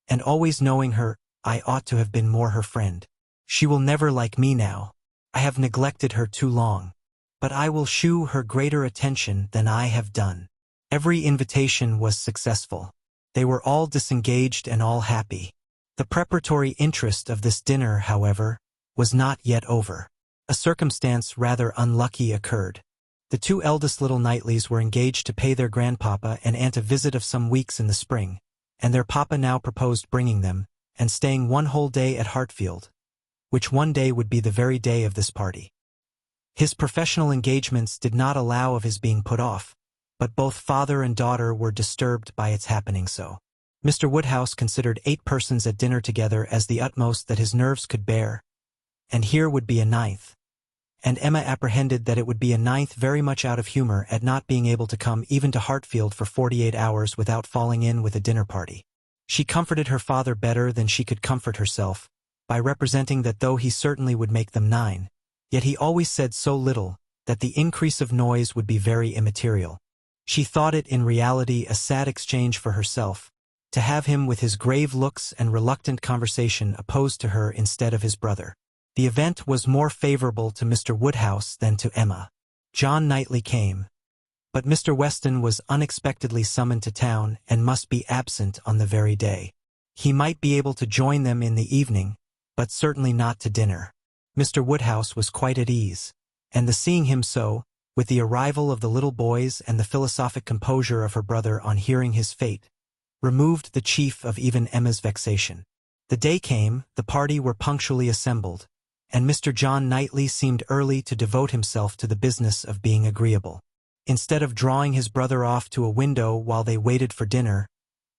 and always knowing her, I ought to have been more her friend. She will never like me now. I have neglected her too long. But I will shew her greater attention than I have done." Every invitation was successful. They were all disengaged and all happy. The preparatory interest of this dinner, however, was not yet over. A circumstance rather unlucky occurred. The 2 eldest little Knightleys were engaged to pay their grandpapa and aunt a visit of some weeks in the spring, and their papa now proposed bringing them, and staying one whole day at Hartfield, which one day would be the very day of this party. His professional engagements did not allow of his being put off, but both father and daughter were disturbed by its happening so. Mr. Woodhouse considered 8 persons at dinner together as the utmost that his nerves could bear, and here would be a 9th. And Emma apprehended that it would be a 9th very much out of humor at not being able to come even to Hartfield for 48 hours without falling in with a dinner party. She comforted her father better than she could comfort herself, by representing that though he certainly would make them 9, yet he always said so little, that the increase of noise would be very immaterial. She thought it in reality a sad exchange for herself, to have him with his grave looks and reluctant conversation opposed to her instead of his brother. The event was more favorable to Mr. Woodhouse than to Emma. John Knightley came, but Mr. Weston was unexpectedly summoned to town and must be absent on the very day. He might be able to join them in the evening, but certainly not to dinner. Mr. Woodhouse was quite at ease, and the seeing him so, with the arrival of the little boys and the philosophic composure of her brother on hearing his fate, removed the chief of even Emma's vexation. The day came, the party were punctually assembled, and Mr. John Knightley seemed early to devote himself to the business of being agreeable. Instead of drawing his brother off to a window while they waited for dinner,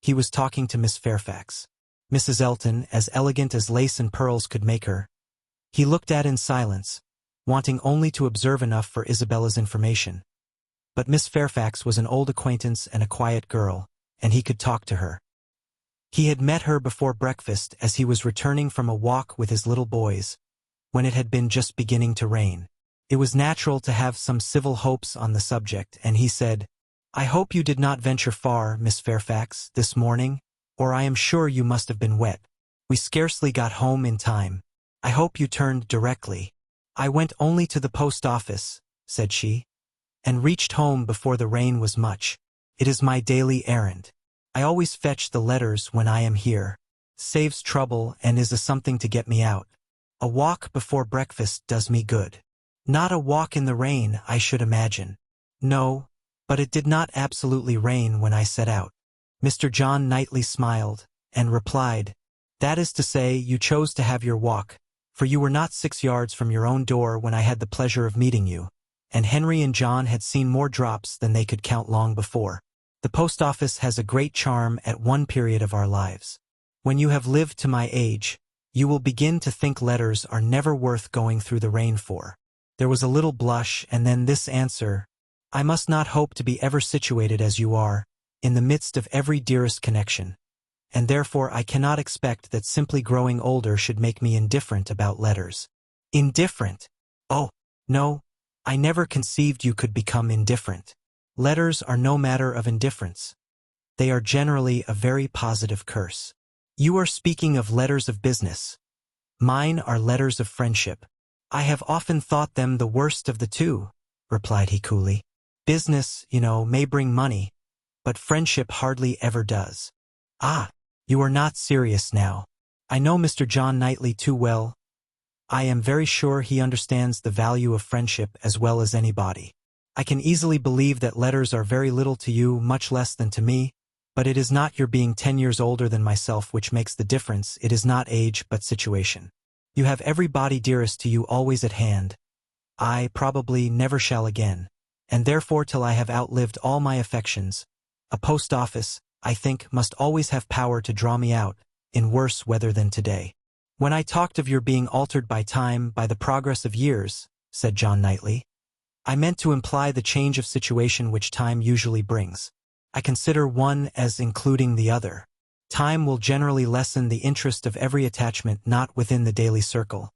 he was talking to Miss Fairfax. Mrs. Elton, as elegant as lace and pearls could make her, he looked at in silence, wanting only to observe enough for Isabella's information. But Miss Fairfax was an old acquaintance and a quiet girl, and he could talk to her. He had met her before breakfast as he was returning from a walk with his little boys, when it had been just beginning to rain. It was natural to have some civil hopes on the subject, and he said, "I hope you did not venture far, Miss Fairfax, this morning, or I am sure you must have been wet. We scarcely got home in time. I hope you turned directly." "I went only to the post office," said she, "and reached home before the rain was much. It is my daily errand. I always fetch the letters when I am here. Saves trouble and is a something to get me out. A walk before breakfast does me good. Not a walk in the rain, I should imagine." "No, but it did not absolutely rain when I set out." Mr. John Knightley smiled, and replied, "That is to say, you chose to have your walk, for you were not 6 yards from your own door when I had the pleasure of meeting you, and Henry and John had seen more drops than they could count long before. The post office has a great charm at one period of our lives. When you have lived to my age, you will begin to think letters are never worth going through the rain for." There was a little blush, and then this answer, "I must not hope to be ever situated as you are, in the midst of every dearest connection, and therefore I cannot expect that simply growing older should make me indifferent about letters." "Indifferent? Oh, no, I never conceived you could become indifferent. Letters are no matter of indifference. They are generally a very positive curse. You are speaking of letters of business. Mine are letters of friendship." "I have often thought them the worst of the two," replied he coolly. "Business, you know, may bring money, but friendship hardly ever does." "Ah, you are not serious now. I know Mr. John Knightley too well. I am very sure he understands the value of friendship as well as anybody. I can easily believe that letters are very little to you, much less than to me, but it is not your being 10 years older than myself which makes the difference. It is not age but situation. You have everybody dearest to you always at hand. I probably never shall again, and therefore till I have outlived all my affections, a post office, I think, must always have power to draw me out, in worse weather than today." "When I talked of your being altered by time, by the progress of years," said John Knightley, "I meant to imply the change of situation which time usually brings. I consider one as including the other. Time will generally lessen the interest of every attachment not within the daily circle.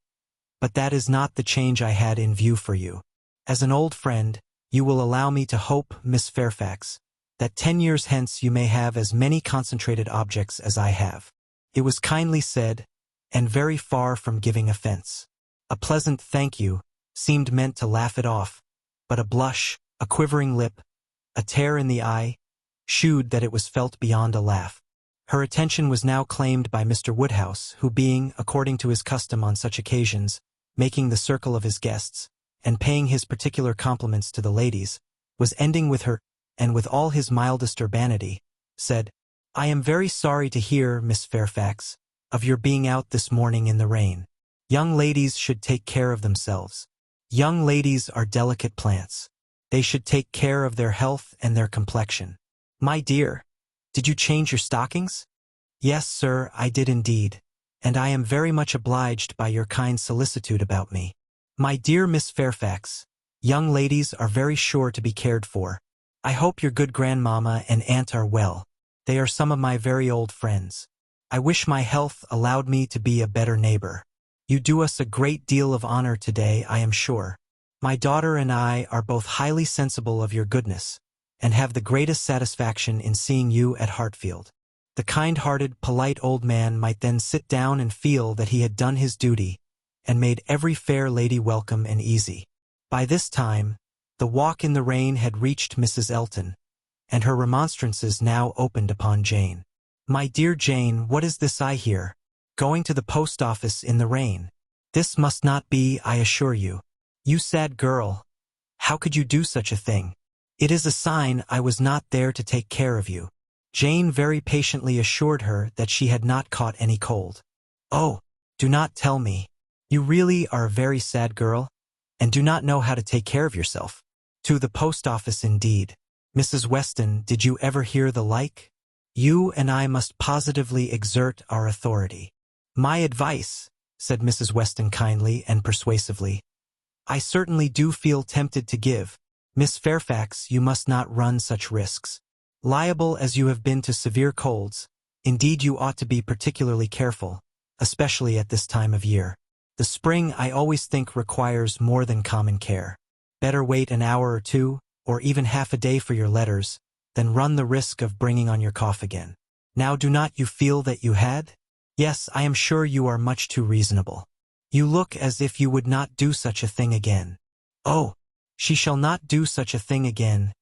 But that is not the change I had in view for you. As an old friend, you will allow me to hope, Miss Fairfax, that 10 years hence you may have as many concentrated objects as I have." It was kindly said, and very far from giving offense. A pleasant "thank you" seemed meant to laugh it off, but a blush, a quivering lip, a tear in the eye, shewed that it was felt beyond a laugh. Her attention was now claimed by Mr. Woodhouse, who being, according to his custom on such occasions, making the circle of his guests, and paying his particular compliments to the ladies, was ending with her, and with all his mildest urbanity, said, "I am very sorry to hear, Miss Fairfax, of your being out this morning in the rain. Young ladies should take care of themselves. Young ladies are delicate plants. They should take care of their health and their complexion. My dear, did you change your stockings?" "Yes, sir, I did indeed, and I am very much obliged by your kind solicitude about me." "My dear Miss Fairfax, young ladies are very sure to be cared for. I hope your good grandmamma and aunt are well. They are some of my very old friends. I wish my health allowed me to be a better neighbor. You do us a great deal of honor today, I am sure. My daughter and I are both highly sensible of your goodness, and have the greatest satisfaction in seeing you at Hartfield." The kind-hearted, polite old man might then sit down and feel that he had done his duty, and made every fair lady welcome and easy. By this time, the walk in the rain had reached Mrs. Elton, and her remonstrances now opened upon Jane. My dear Jane, what is this I hear? Going to the post office in the rain. This must not be, I assure you. You sad girl. How could you do such a thing? It is a sign I was not there to take care of you. Jane very patiently assured her that she had not caught any cold. Oh, do not tell me. You really are a very sad girl, and do not know how to take care of yourself. To the post office indeed. Mrs. Weston, did you ever hear the like? You and I must positively exert our authority. My advice, said Mrs. Weston kindly and persuasively, I certainly do feel tempted to give. Miss Fairfax, you must not run such risks. Liable as you have been to severe colds, indeed you ought to be particularly careful, especially at this time of year. The spring I always think requires more than common care. Better wait an hour or two, or even half a day for your letters, than run the risk of bringing on your cough again. Now do not you feel that you had? Yes, I am sure you are much too reasonable. You look as if you would not do such a thing again. Oh, she shall not do such a thing again,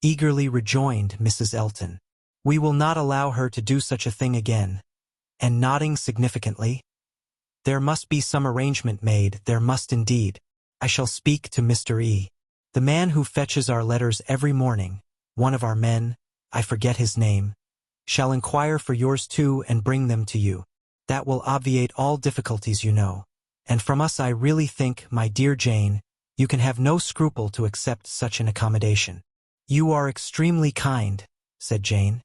eagerly rejoined Mrs. Elton. We will not allow her to do such a thing again. And nodding significantly, there must be some arrangement made, there must indeed. I shall speak to Mr. E. The man who fetches our letters every morning, one of our men, I forget his name, shall inquire for yours too and bring them to you. That will obviate all difficulties, you know. And from us I really think, my dear Jane, you can have no scruple to accept such an accommodation. You are extremely kind, said Jane.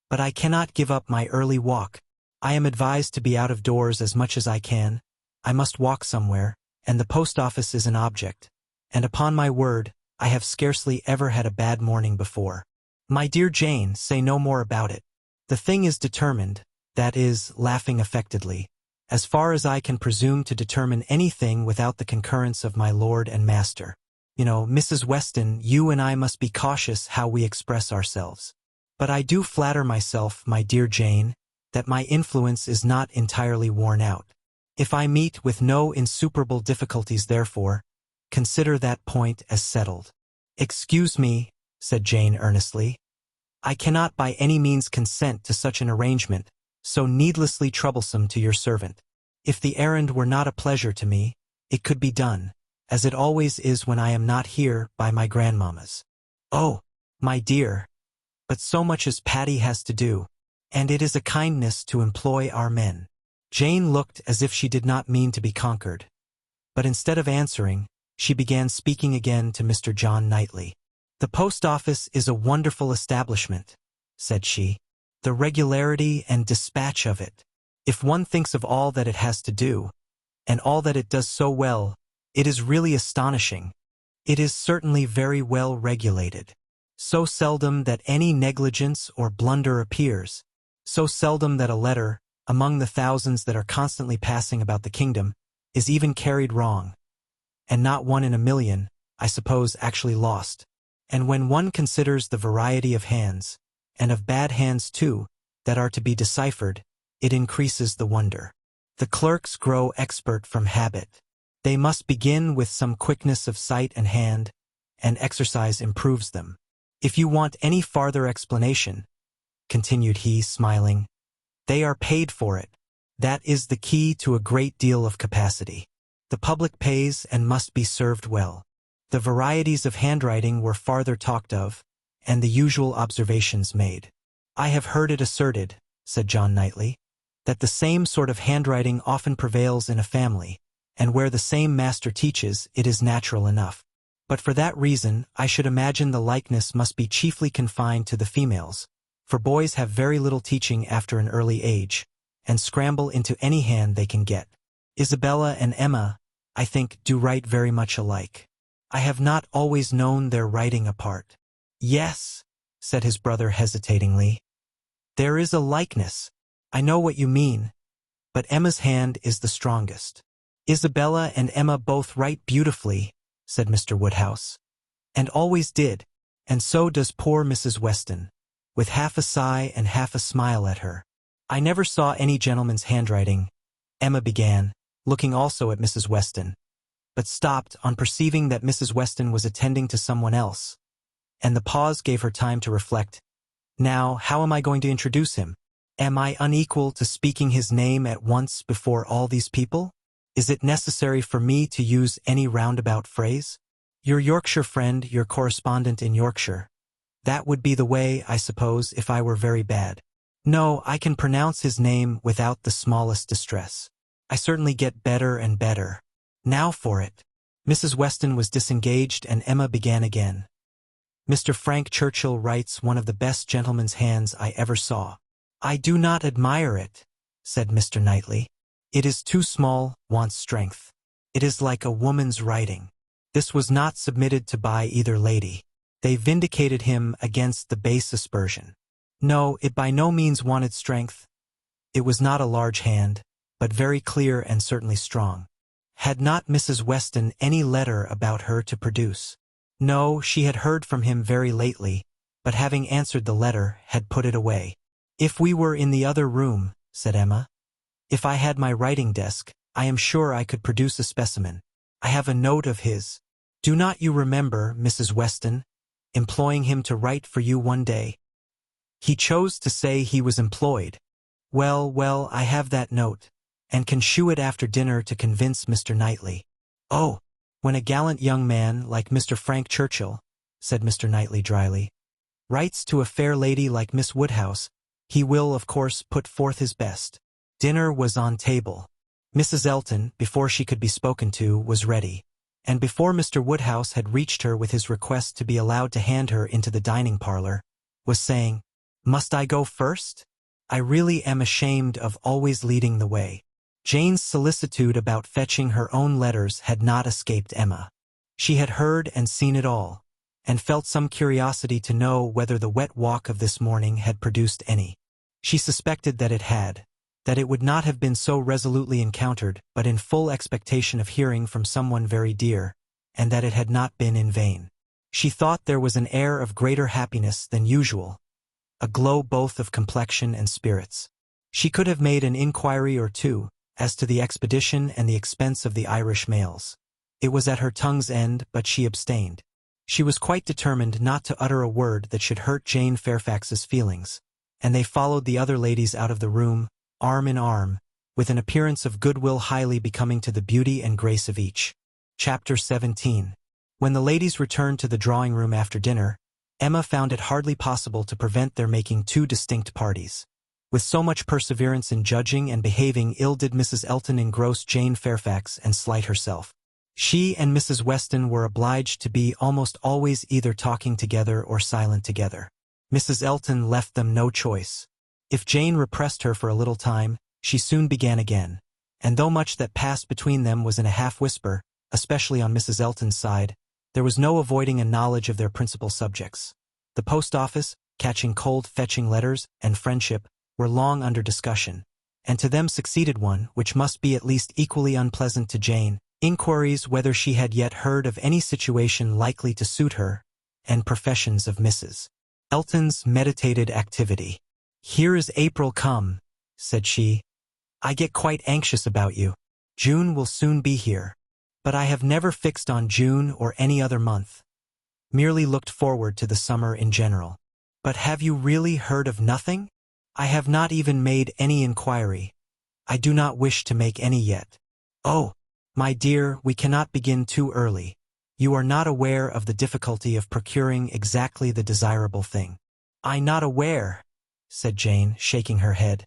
But I cannot give up my early walk. I am advised to be out of doors as much as I can. I must walk somewhere, and the post office is an object. And upon my word, I have scarcely ever had a bad morning before. My dear Jane, say no more about it. The thing is determined, that is, laughing affectedly, as far as I can presume to determine anything without the concurrence of my lord and master. You know, Mrs. Weston, you and I must be cautious how we express ourselves. But I do flatter myself, my dear Jane, that my influence is not entirely worn out. If I meet with no insuperable difficulties, therefore, consider that point as settled. Excuse me, said Jane earnestly. I cannot by any means consent to such an arrangement, so needlessly troublesome to your servant. If the errand were not a pleasure to me, it could be done, as it always is when I am not here, by my grandmamma's. Oh, my dear, but so much as Patty has to do, and it is a kindness to employ our men. Jane looked as if she did not mean to be conquered, but instead of answering, she began speaking again to Mr. John Knightley. The post office is a wonderful establishment, said she. The regularity and dispatch of it. If one thinks of all that it has to do, and all that it does so well, it is really astonishing. It is certainly very well regulated. So seldom that any negligence or blunder appears, so seldom that a letter, among the thousands that are constantly passing about the kingdom, is even carried wrong, and not one in a million, I suppose, actually lost. And when one considers the variety of hands, and of bad hands too, that are to be deciphered, it increases the wonder. The clerks grow expert from habit. They must begin with some quickness of sight and hand, and exercise improves them. If you want any farther explanation, continued he, smiling, they are paid for it. That is the key to a great deal of capacity. The public pays and must be served well. The varieties of handwriting were farther talked of, and the usual observations made. I have heard it asserted, said John Knightley, that the same sort of handwriting often prevails in a family, and where the same master teaches, it is natural enough. But for that reason, I should imagine the likeness must be chiefly confined to the females, for boys have very little teaching after an early age, and scramble into any hand they can get. Isabella and Emma, I think, do write very much alike. I have not always known their writing apart. Yes, said his brother hesitatingly. There is a likeness. I know what you mean, but Emma's hand is the strongest. Isabella and Emma both write beautifully, said Mr. Woodhouse, and always did, and so does poor Mrs. Weston, with half a sigh and half a smile at her. I never saw any gentleman's handwriting, Emma began, looking also at Mrs. Weston, but stopped on perceiving that Mrs. Weston was attending to someone else, and the pause gave her time to reflect. Now, how am I going to introduce him? Am I unequal to speaking his name at once before all these people? Is it necessary for me to use any roundabout phrase? Your Yorkshire friend, your correspondent in Yorkshire. That would be the way, I suppose, if I were very bad. No, I can pronounce his name without the smallest distress. I certainly get better and better. Now for it. Mrs. Weston was disengaged and Emma began again. Mr. Frank Churchill writes one of the best gentleman's hands I ever saw. I do not admire it, said Mr. Knightley. It is too small, wants strength. It is like a woman's writing. This was not submitted to by either lady. They vindicated him against the base aspersion. No, it by no means wanted strength. It was not a large hand, but very clear and certainly strong. Had not Mrs. Weston any letter about her to produce? No, she had heard from him very lately, but having answered the letter, had put it away. If we were in the other room, said Emma. If I had my writing desk, I am sure I could produce a specimen. I have a note of his. Do not you remember, Mrs. Weston, employing him to write for you one day? He chose to say he was employed. Well, I have that note, and can shew it after dinner to convince Mr. Knightley. Oh, when a gallant young man like Mr. Frank Churchill, said Mr. Knightley dryly, writes to a fair lady like Miss Woodhouse, he will, of course, put forth his best. Dinner was on table. Mrs. Elton, before she could be spoken to, was ready, and before Mr. Woodhouse had reached her with his request to be allowed to hand her into the dining parlor, was saying, Must I go first? I really am ashamed of always leading the way. Jane's solicitude about fetching her own letters had not escaped Emma. She had heard and seen it all, and felt some curiosity to know whether the wet walk of this morning had produced any. She suspected that it had, that it would not have been so resolutely encountered, but in full expectation of hearing from someone very dear, and that it had not been in vain. She thought there was an air of greater happiness than usual, a glow both of complexion and spirits. She could have made an inquiry or two, as to the expedition and the expense of the Irish mails. It was at her tongue's end, but she abstained. She was quite determined not to utter a word that should hurt Jane Fairfax's feelings, and they followed the other ladies out of the room, arm in arm, with an appearance of goodwill highly becoming to the beauty and grace of each. Chapter 17. When the ladies returned to the drawing-room after dinner, Emma found it hardly possible to prevent their making two distinct parties. With so much perseverance in judging and behaving ill did Mrs. Elton engross Jane Fairfax and slight herself. She and Mrs. Weston were obliged to be almost always either talking together or silent together. Mrs. Elton left them no choice. If Jane repressed her for a little time, she soon began again, and though much that passed between them was in a half-whisper, especially on Mrs. Elton's side, there was no avoiding a knowledge of their principal subjects. The post office, catching cold fetching letters, and friendship, were long under discussion, and to them succeeded one which must be at least equally unpleasant to Jane, inquiries whether she had yet heard of any situation likely to suit her, and professions of Mrs. Elton's meditated activity. Here is April come, said she. I get quite anxious about you. June will soon be here. But I have never fixed on June or any other month. Merely looked forward to the summer in general. But have you really heard of nothing? I have not even made any inquiry. I do not wish to make any yet. Oh, my dear, we cannot begin too early. You are not aware of the difficulty of procuring exactly the desirable thing. I'm not aware, said Jane, shaking her head.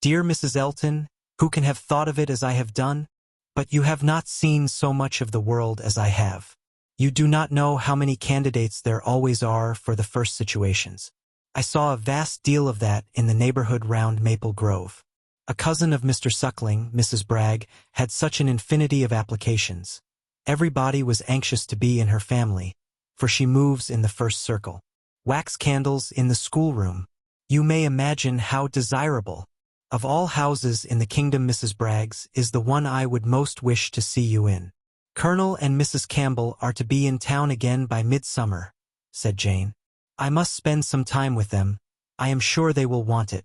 Dear Mrs. Elton, who can have thought of it as I have done? But you have not seen so much of the world as I have. You do not know how many candidates there always are for the first situations. I saw a vast deal of that in the neighborhood round Maple Grove. A cousin of Mr. Suckling, Mrs. Bragg, had such an infinity of applications. Everybody was anxious to be in her family, for she moves in the first circle. Wax candles in the schoolroom. You may imagine how desirable. Of all houses in the kingdom, Mrs. Bragg's is the one I would most wish to see you in. Colonel and Mrs. Campbell are to be in town again by midsummer, said Jane. I must spend some time with them. I am sure they will want it.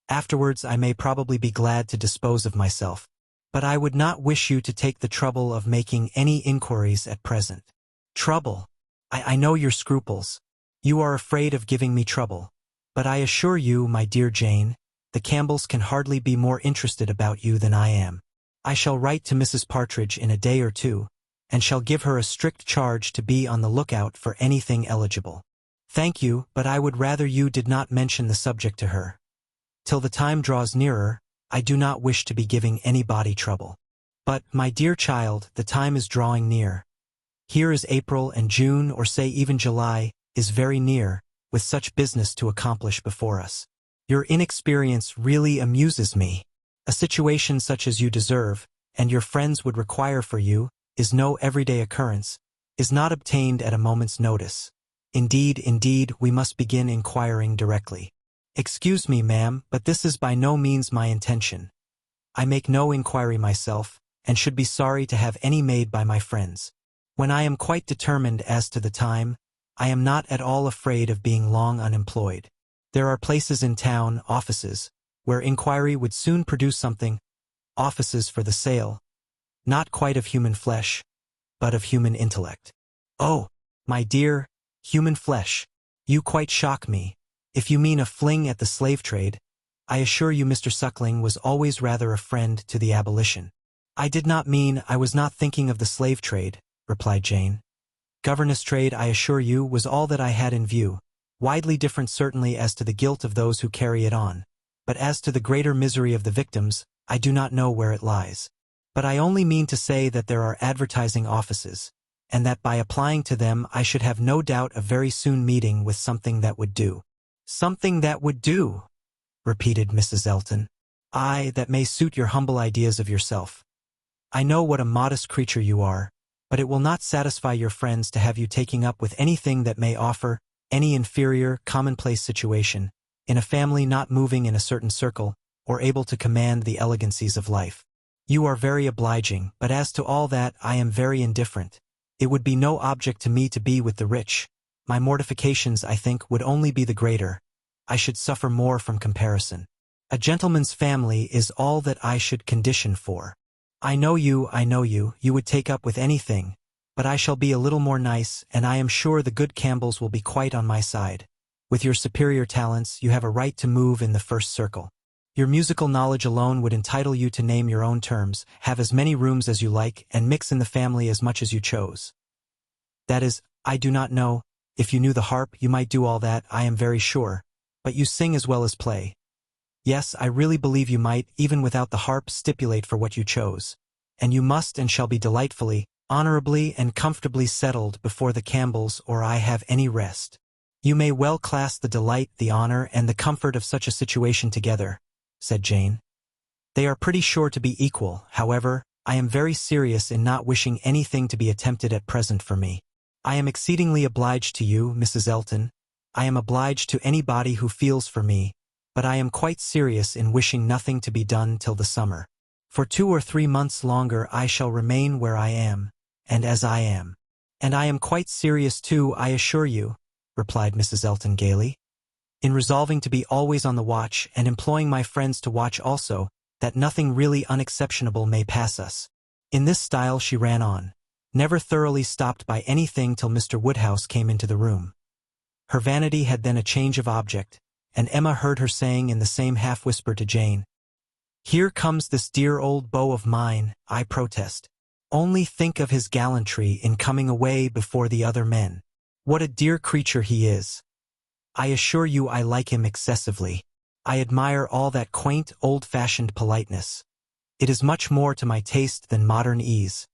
Afterwards I may probably be glad to dispose of myself. But I would not wish you to take the trouble of making any inquiries at present. Trouble? I know your scruples. You are afraid of giving me trouble. But I assure you, my dear Jane, the Campbells can hardly be more interested about you than I am. I shall write to Mrs. Partridge in a day or two, and shall give her a strict charge to be on the lookout for anything eligible. Thank you, but I would rather you did not mention the subject to her. Till the time draws nearer, I do not wish to be giving anybody trouble. But, my dear child, the time is drawing near. Here is April, and June, or say even July, is very near, with such business to accomplish before us. Your inexperience really amuses me. A situation such as you deserve, and your friends would require for you, is no everyday occurrence, is not obtained at a moment's notice. Indeed, we must begin inquiring directly. Excuse me, ma'am, but this is by no means my intention. I make no inquiry myself, and should be sorry to have any made by my friends. When I am quite determined as to the time, I am not at all afraid of being long unemployed. There are places in town, offices, where inquiry would soon produce something, offices for the sale, not quite of human flesh, but of human intellect. Oh, my dear, human flesh, you quite shock me. If you mean a fling at the slave trade, I assure you Mr. Suckling was always rather a friend to the abolition. I was not thinking of the slave trade, replied Jane. Governess trade, I assure you, was all that I had in view, widely different certainly as to the guilt of those who carry it on, but as to the greater misery of the victims, I do not know where it lies. But I only mean to say that there are advertising offices, and that by applying to them I should have no doubt of very soon meeting with something that would do. Something that would do, repeated Mrs. Elton. Aye, that may suit your humble ideas of yourself. I know what a modest creature you are, but it will not satisfy your friends to have you taking up with anything that may offer any inferior, commonplace situation, in a family not moving in a certain circle, or able to command the elegancies of life. You are very obliging, but as to all that I am very indifferent. It would be no object to me to be with the rich. My mortifications, I think, would only be the greater. I should suffer more from comparison. A gentleman's family is all that I should condition for. I know you would take up with anything, but I shall be a little more nice, and I am sure the good Campbells will be quite on my side. With your superior talents, you have a right to move in the first circle. Your musical knowledge alone would entitle you to name your own terms, have as many rooms as you like, and mix in the family as much as you chose. That is, I do not know, if you knew the harp, you might do all that, I am very sure, but you sing as well as play. Yes, I really believe you might, even without the harp, stipulate for what you chose. And you must and shall be delightfully, honorably and comfortably settled before the Campbells or I have any rest. You may well class the delight, the honor, and the comfort of such a situation together, said Jane. They are pretty sure to be equal. However, I am very serious in not wishing anything to be attempted at present for me. I am exceedingly obliged to you, Mrs. Elton. I am obliged to anybody who feels for me, but I am quite serious in wishing nothing to be done till the summer. For 2 or 3 months longer I shall remain where I am, and as I am. And I am quite serious too, I assure you, replied Mrs. Elton gaily, in resolving to be always on the watch, and employing my friends to watch also, that nothing really unexceptionable may pass us. In this style she ran on, never thoroughly stopped by anything till Mr. Woodhouse came into the room. Her vanity had then a change of object, and Emma heard her saying in the same half-whisper to Jane, "Here comes this dear old beau of mine, I protest. Only think of his gallantry in coming away before the other men. What a dear creature he is. I assure you I like him excessively. I admire all that quaint, old-fashioned politeness. It is much more to my taste than modern ease.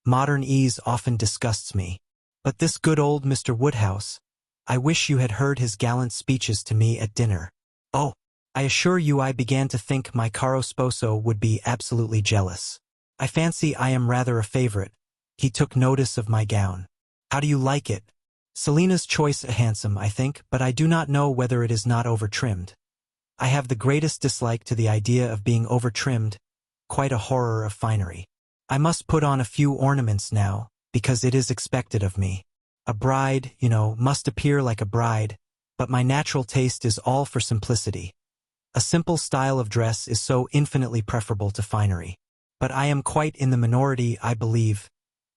Modern ease often disgusts me. But this good old Mr. Woodhouse, I wish you had heard his gallant speeches to me at dinner. Oh, I assure you I began to think my caro sposo would be absolutely jealous. I fancy I am rather a favorite. He took notice of my gown. How do you like it? Selina's choice handsome, I think, but I do not know whether it is not over-trimmed. I have the greatest dislike to the idea of being over-trimmed, quite a horror of finery. I must put on a few ornaments now, because it is expected of me. A bride, must appear like a bride, but my natural taste is all for simplicity. A simple style of dress is so infinitely preferable to finery. But I am quite in the minority, I believe.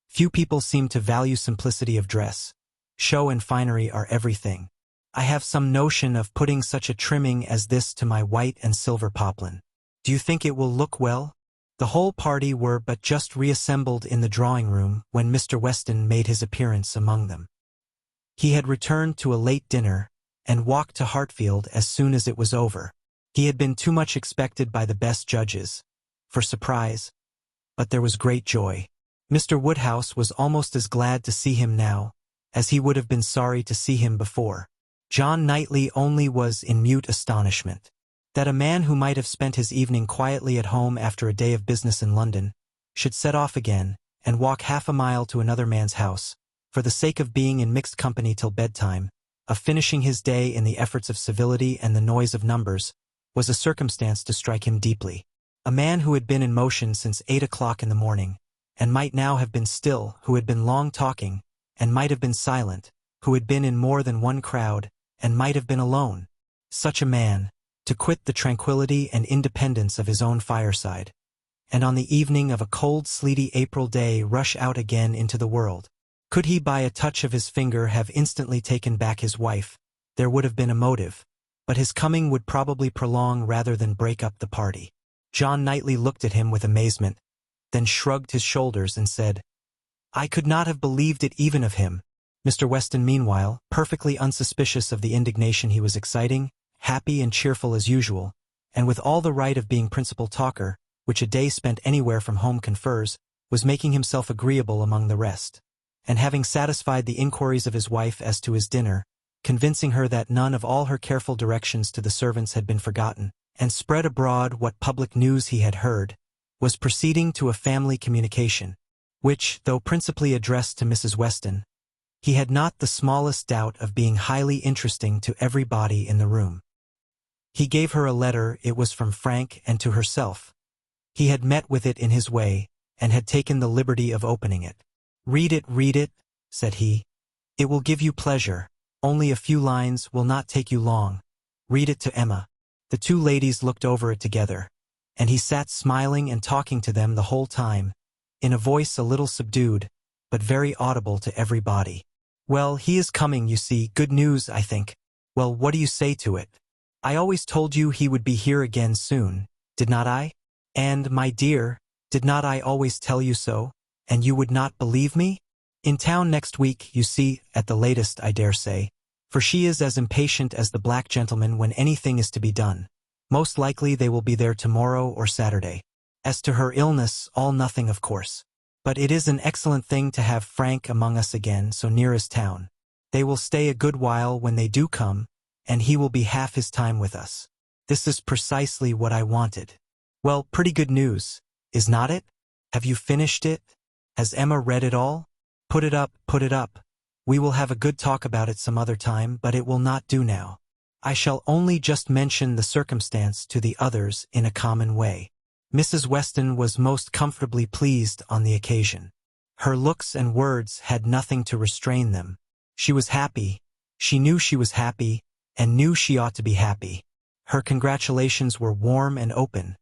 Few people seem to value simplicity of dress. Show and finery are everything. I have some notion of putting such a trimming as this to my white and silver poplin. Do you think it will look well?" The whole party were but just reassembled in the drawing-room when Mr. Weston made his appearance among them. He had returned to a late dinner, and walked to Hartfield as soon as it was over. He had been too much expected by the best judges, for surprise, but there was great joy. Mr. Woodhouse was almost as glad to see him now, as he would have been sorry to see him before. John Knightley only was in mute astonishment. That a man who might have spent his evening quietly at home after a day of business in London should set off again and walk half a mile to another man's house, for the sake of being in mixed company till bedtime, of finishing his day in the efforts of civility and the noise of numbers, was a circumstance to strike him deeply. A man who had been in motion since 8 o'clock in the morning, and might now have been still, who had been long talking, and might have been silent, who had been in more than one crowd, and might have been alone. Such a man, to quit the tranquility and independence of his own fireside, and on the evening of a cold sleety April day rush out again into the world. Could he by a touch of his finger have instantly taken back his wife, there would have been a motive, but his coming would probably prolong rather than break up the party. John Knightley looked at him with amazement, then shrugged his shoulders and said, "I could not have believed it even of him." Mr. Weston, meanwhile, perfectly unsuspicious of the indignation he was exciting, happy and cheerful as usual, and with all the right of being principal talker, which a day spent anywhere from home confers, was making himself agreeable among the rest. And having satisfied the inquiries of his wife as to his dinner, convincing her that none of all her careful directions to the servants had been forgotten, and spread abroad what public news he had heard, was proceeding to a family communication, which, though principally addressed to Mrs. Weston, he had not the smallest doubt of being highly interesting to everybody in the room. He gave her a letter. It was from Frank and to herself. He had met with it in his way, and had taken the liberty of opening it. Read it, said he. "It will give you pleasure. Only a few lines will not take you long. Read it to Emma." The two ladies looked over it together, and he sat smiling and talking to them the whole time, in a voice a little subdued, but very audible to everybody. "Well, he is coming, you see. Good news, I think. Well, what do you say to it? I always told you he would be here again soon, did not I? And, my dear, did not I always tell you so, and you would not believe me? In town next week, you see, at the latest, I dare say, for she is as impatient as the black gentleman when anything is to be done. Most likely they will be there tomorrow or Saturday. As to her illness, all nothing, of course. But it is an excellent thing to have Frank among us again, so near his town. They will stay a good while when they do come, and he will be half his time with us. This is precisely what I wanted. Well, pretty good news, is not it? Have you finished it? Has Emma read it all? Put it up. We will have a good talk about it some other time, but it will not do now. I shall only just mention the circumstance to the others in a common way. Mrs. Weston was most comfortably pleased on the occasion. Her looks and words had nothing to restrain them. She was happy. She knew she was happy, and knew she ought to be happy. Her congratulations were warm and open,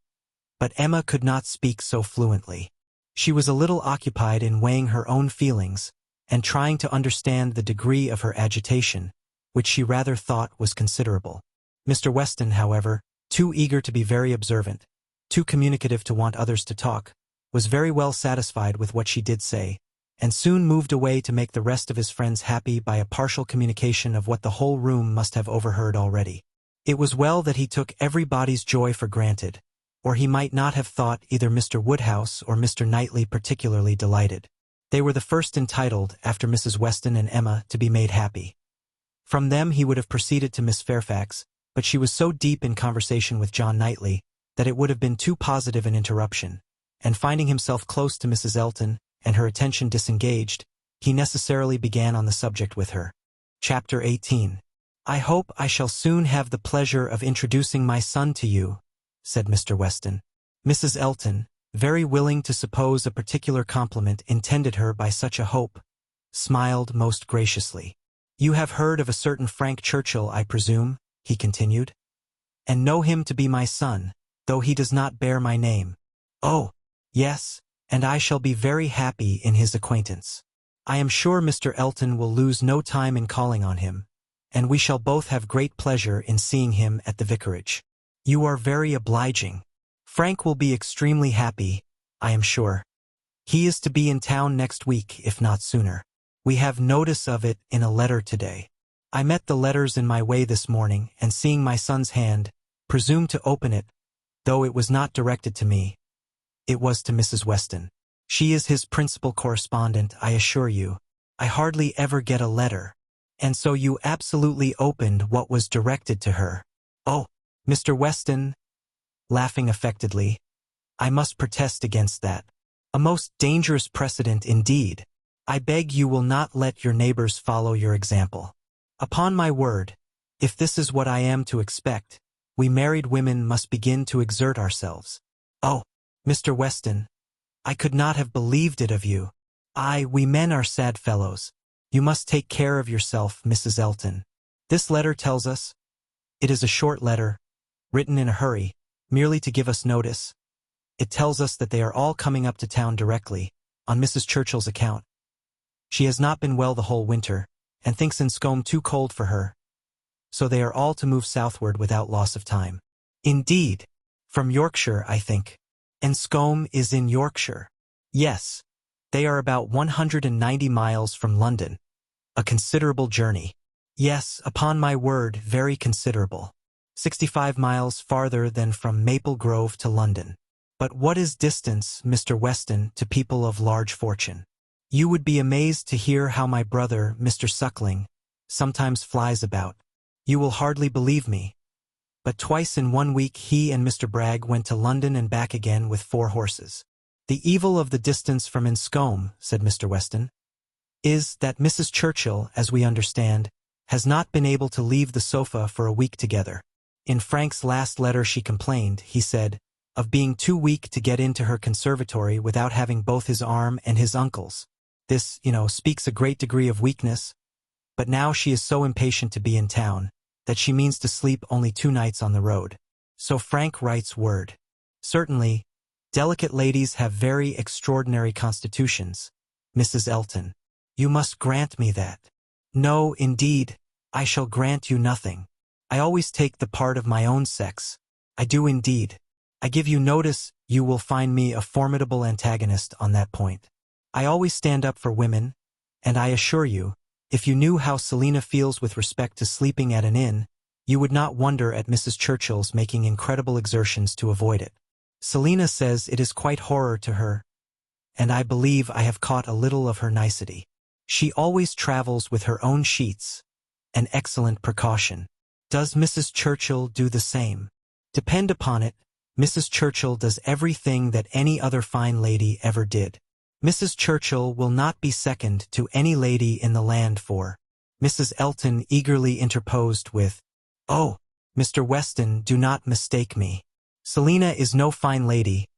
but Emma could not speak so fluently. She was a little occupied in weighing her own feelings, and trying to understand the degree of her agitation, which she rather thought was considerable. Mr. Weston, however, too eager to be very observant, too communicative to want others to talk, was very well satisfied with what she did say, and soon moved away to make the rest of his friends happy by a partial communication of what the whole room must have overheard already. It was well that he took everybody's joy for granted, or he might not have thought either Mr. Woodhouse or Mr. Knightley particularly delighted. They were the first entitled, after Mrs. Weston and Emma, to be made happy. From them he would have proceeded to Miss Fairfax, but she was so deep in conversation with John Knightley that it would have been too positive an interruption, and finding himself close to Mrs. Elton and her attention disengaged, he necessarily began on the subject with her. Chapter 18. "I hope I shall soon have the pleasure of introducing my son to you," said Mr. Weston. Mrs. Elton, very willing to suppose a particular compliment intended her by such a hope, smiled most graciously. "You have heard of a certain Frank Churchill, I presume," he continued, "and know him to be my son, though he does not bear my name." "Oh, yes, and I shall be very happy in his acquaintance. I am sure Mr. Elton will lose no time in calling on him, and we shall both have great pleasure in seeing him at the vicarage. You are very obliging. Frank will be extremely happy, I am sure. He is to be in town next week, if not sooner. We have notice of it in a letter today. I met the letters in my way this morning, and seeing my son's hand, presumed to open it, though it was not directed to me. It was to Mrs. Weston. She is his principal correspondent, I assure you. I hardly ever get a letter. And so you absolutely opened what was directed to her. Oh, Mr. Weston, laughing affectedly, I must protest against that. A most dangerous precedent indeed. I beg you will not let your neighbors follow your example. Upon my word, if this is what I am to expect, we married women must begin to exert ourselves. Oh, Mr. Weston, I could not have believed it of you. We men are sad fellows. You must take care of yourself, Mrs. Elton. This letter tells us. It is a short letter, written in a hurry, merely to give us notice. It tells us that they are all coming up to town directly, on Mrs. Churchill's account. She has not been well the whole winter, and thinks Enscombe too cold for her. So they are all to move southward without loss of time. Indeed, from Yorkshire, I think. Enscombe is in Yorkshire. Yes, they are about 190 miles from London. A considerable journey. Yes, upon my word, very considerable. 65 miles farther than from Maple Grove to London. But what is distance, Mr. Weston, to people of large fortune? You would be amazed to hear how my brother, Mr. Suckling, sometimes flies about. You will hardly believe me. But twice in 1 week he and Mr. Bragg went to London and back again with 4 horses. The evil of the distance from Enscombe, said Mr. Weston, is that Mrs. Churchill, as we understand, has not been able to leave the sofa for a week together. In Frank's last letter she complained, he said, of being too weak to get into her conservatory without having both his arm and his uncle's. This, speaks a great degree of weakness, but now she is so impatient to be in town, that she means to sleep only 2 nights on the road. So Frank writes word. Certainly, delicate ladies have very extraordinary constitutions, Mrs. Elton. You must grant me that. No, indeed, I shall grant you nothing. I always take the part of my own sex. I do indeed. I give you notice you will find me a formidable antagonist on that point. I always stand up for women, and I assure you, if you knew how Selina feels with respect to sleeping at an inn, you would not wonder at Mrs. Churchill's making incredible exertions to avoid it. Selina says it is quite horror to her, and I believe I have caught a little of her nicety. She always travels with her own sheets, an excellent precaution. Does Mrs. Churchill do the same? Depend upon it, Mrs. Churchill does everything that any other fine lady ever did. Mrs. Churchill will not be second to any lady in the land for. Mrs. Elton eagerly interposed with, Oh, Mr. Weston, do not mistake me. Selina is no fine lady,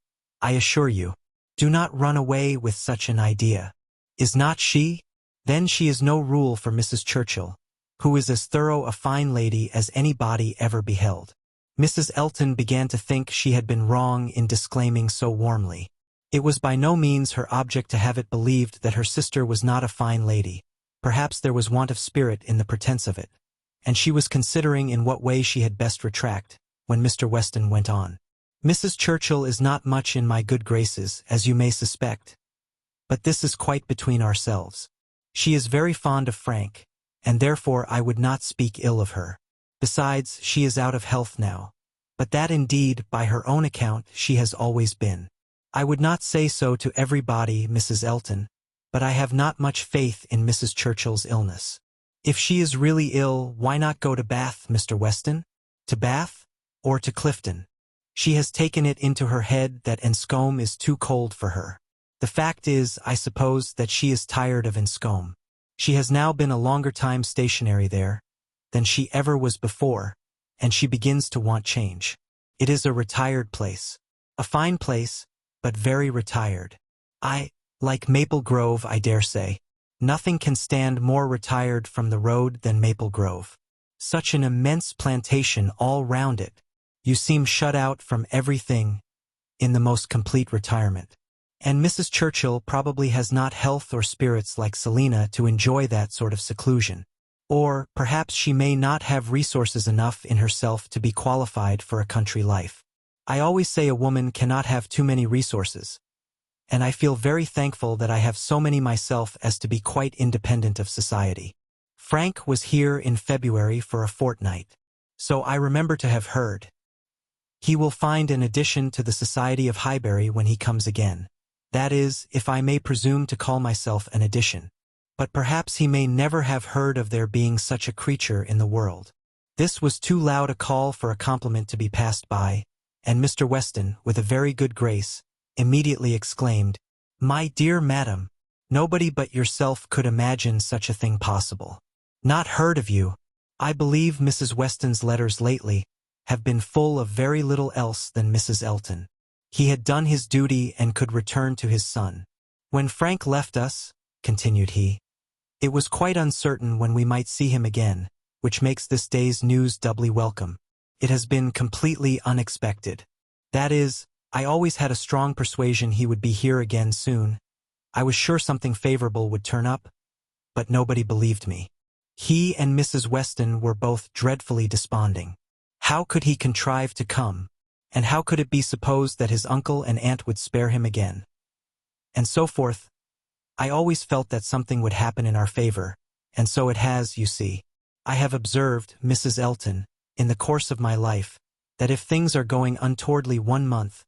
I assure you. Do not run away with such an idea. Is not she? Then she is no rule for Mrs. Churchill, who is as thorough a fine lady as anybody ever beheld. Mrs. Elton began to think she had been wrong in disclaiming so warmly. It was by no means her object to have it believed that her sister was not a fine lady. Perhaps there was want of spirit in the pretense of it, and she was considering in what way she had best retract, when Mr. Weston went on. Mrs. Churchill is not much in my good graces, as you may suspect. But this is quite between ourselves. She is very fond of Frank, and therefore I would not speak ill of her. Besides, she is out of health now. But that indeed, by her own account, she has always been. I would not say so to everybody, Mrs. Elton, but I have not much faith in Mrs. Churchill's illness. If she is really ill, why not go to Bath, Mr. Weston? To Bath? Or to Clifton? She has taken it into her head that Enscombe is too cold for her. The fact is, I suppose, that she is tired of Enscombe. She has now been a longer time stationary there than she ever was before, and she begins to want change. It is a retired place. A fine place, but very retired. Like Maple Grove, I dare say. Nothing can stand more retired from the road than Maple Grove. Such an immense plantation all round it. You seem shut out from everything in the most complete retirement. And Mrs. Churchill probably has not health or spirits like Selina to enjoy that sort of seclusion. Or perhaps she may not have resources enough in herself to be qualified for a country life. I always say a woman cannot have too many resources, and I feel very thankful that I have so many myself as to be quite independent of society. Frank was here in February for a fortnight, so I remember to have heard. He will find an addition to the Society of Highbury when he comes again. That is, if I may presume to call myself an addition. But perhaps he may never have heard of there being such a creature in the world. This was too loud a call for a compliment to be passed by, and Mr. Weston, with a very good grace, immediately exclaimed, "My dear madam, nobody but yourself could imagine such a thing possible. Not heard of you? I believe Mrs. Weston's letters lately have been full of very little else than Mrs. Elton." He had done his duty and could return to his son. "When Frank left us," continued he, "it was quite uncertain when we might see him again, which makes this day's news doubly welcome. It has been completely unexpected. That is, I always had a strong persuasion he would be here again soon. I was sure something favorable would turn up, but nobody believed me. He and Mrs. Weston were both dreadfully desponding. How could he contrive to come? And how could it be supposed that his uncle and aunt would spare him again? And so forth. I always felt that something would happen in our favor, and so it has, you see. I have observed, Mrs. Elton, in the course of my life, that if things are going untowardly 1 month,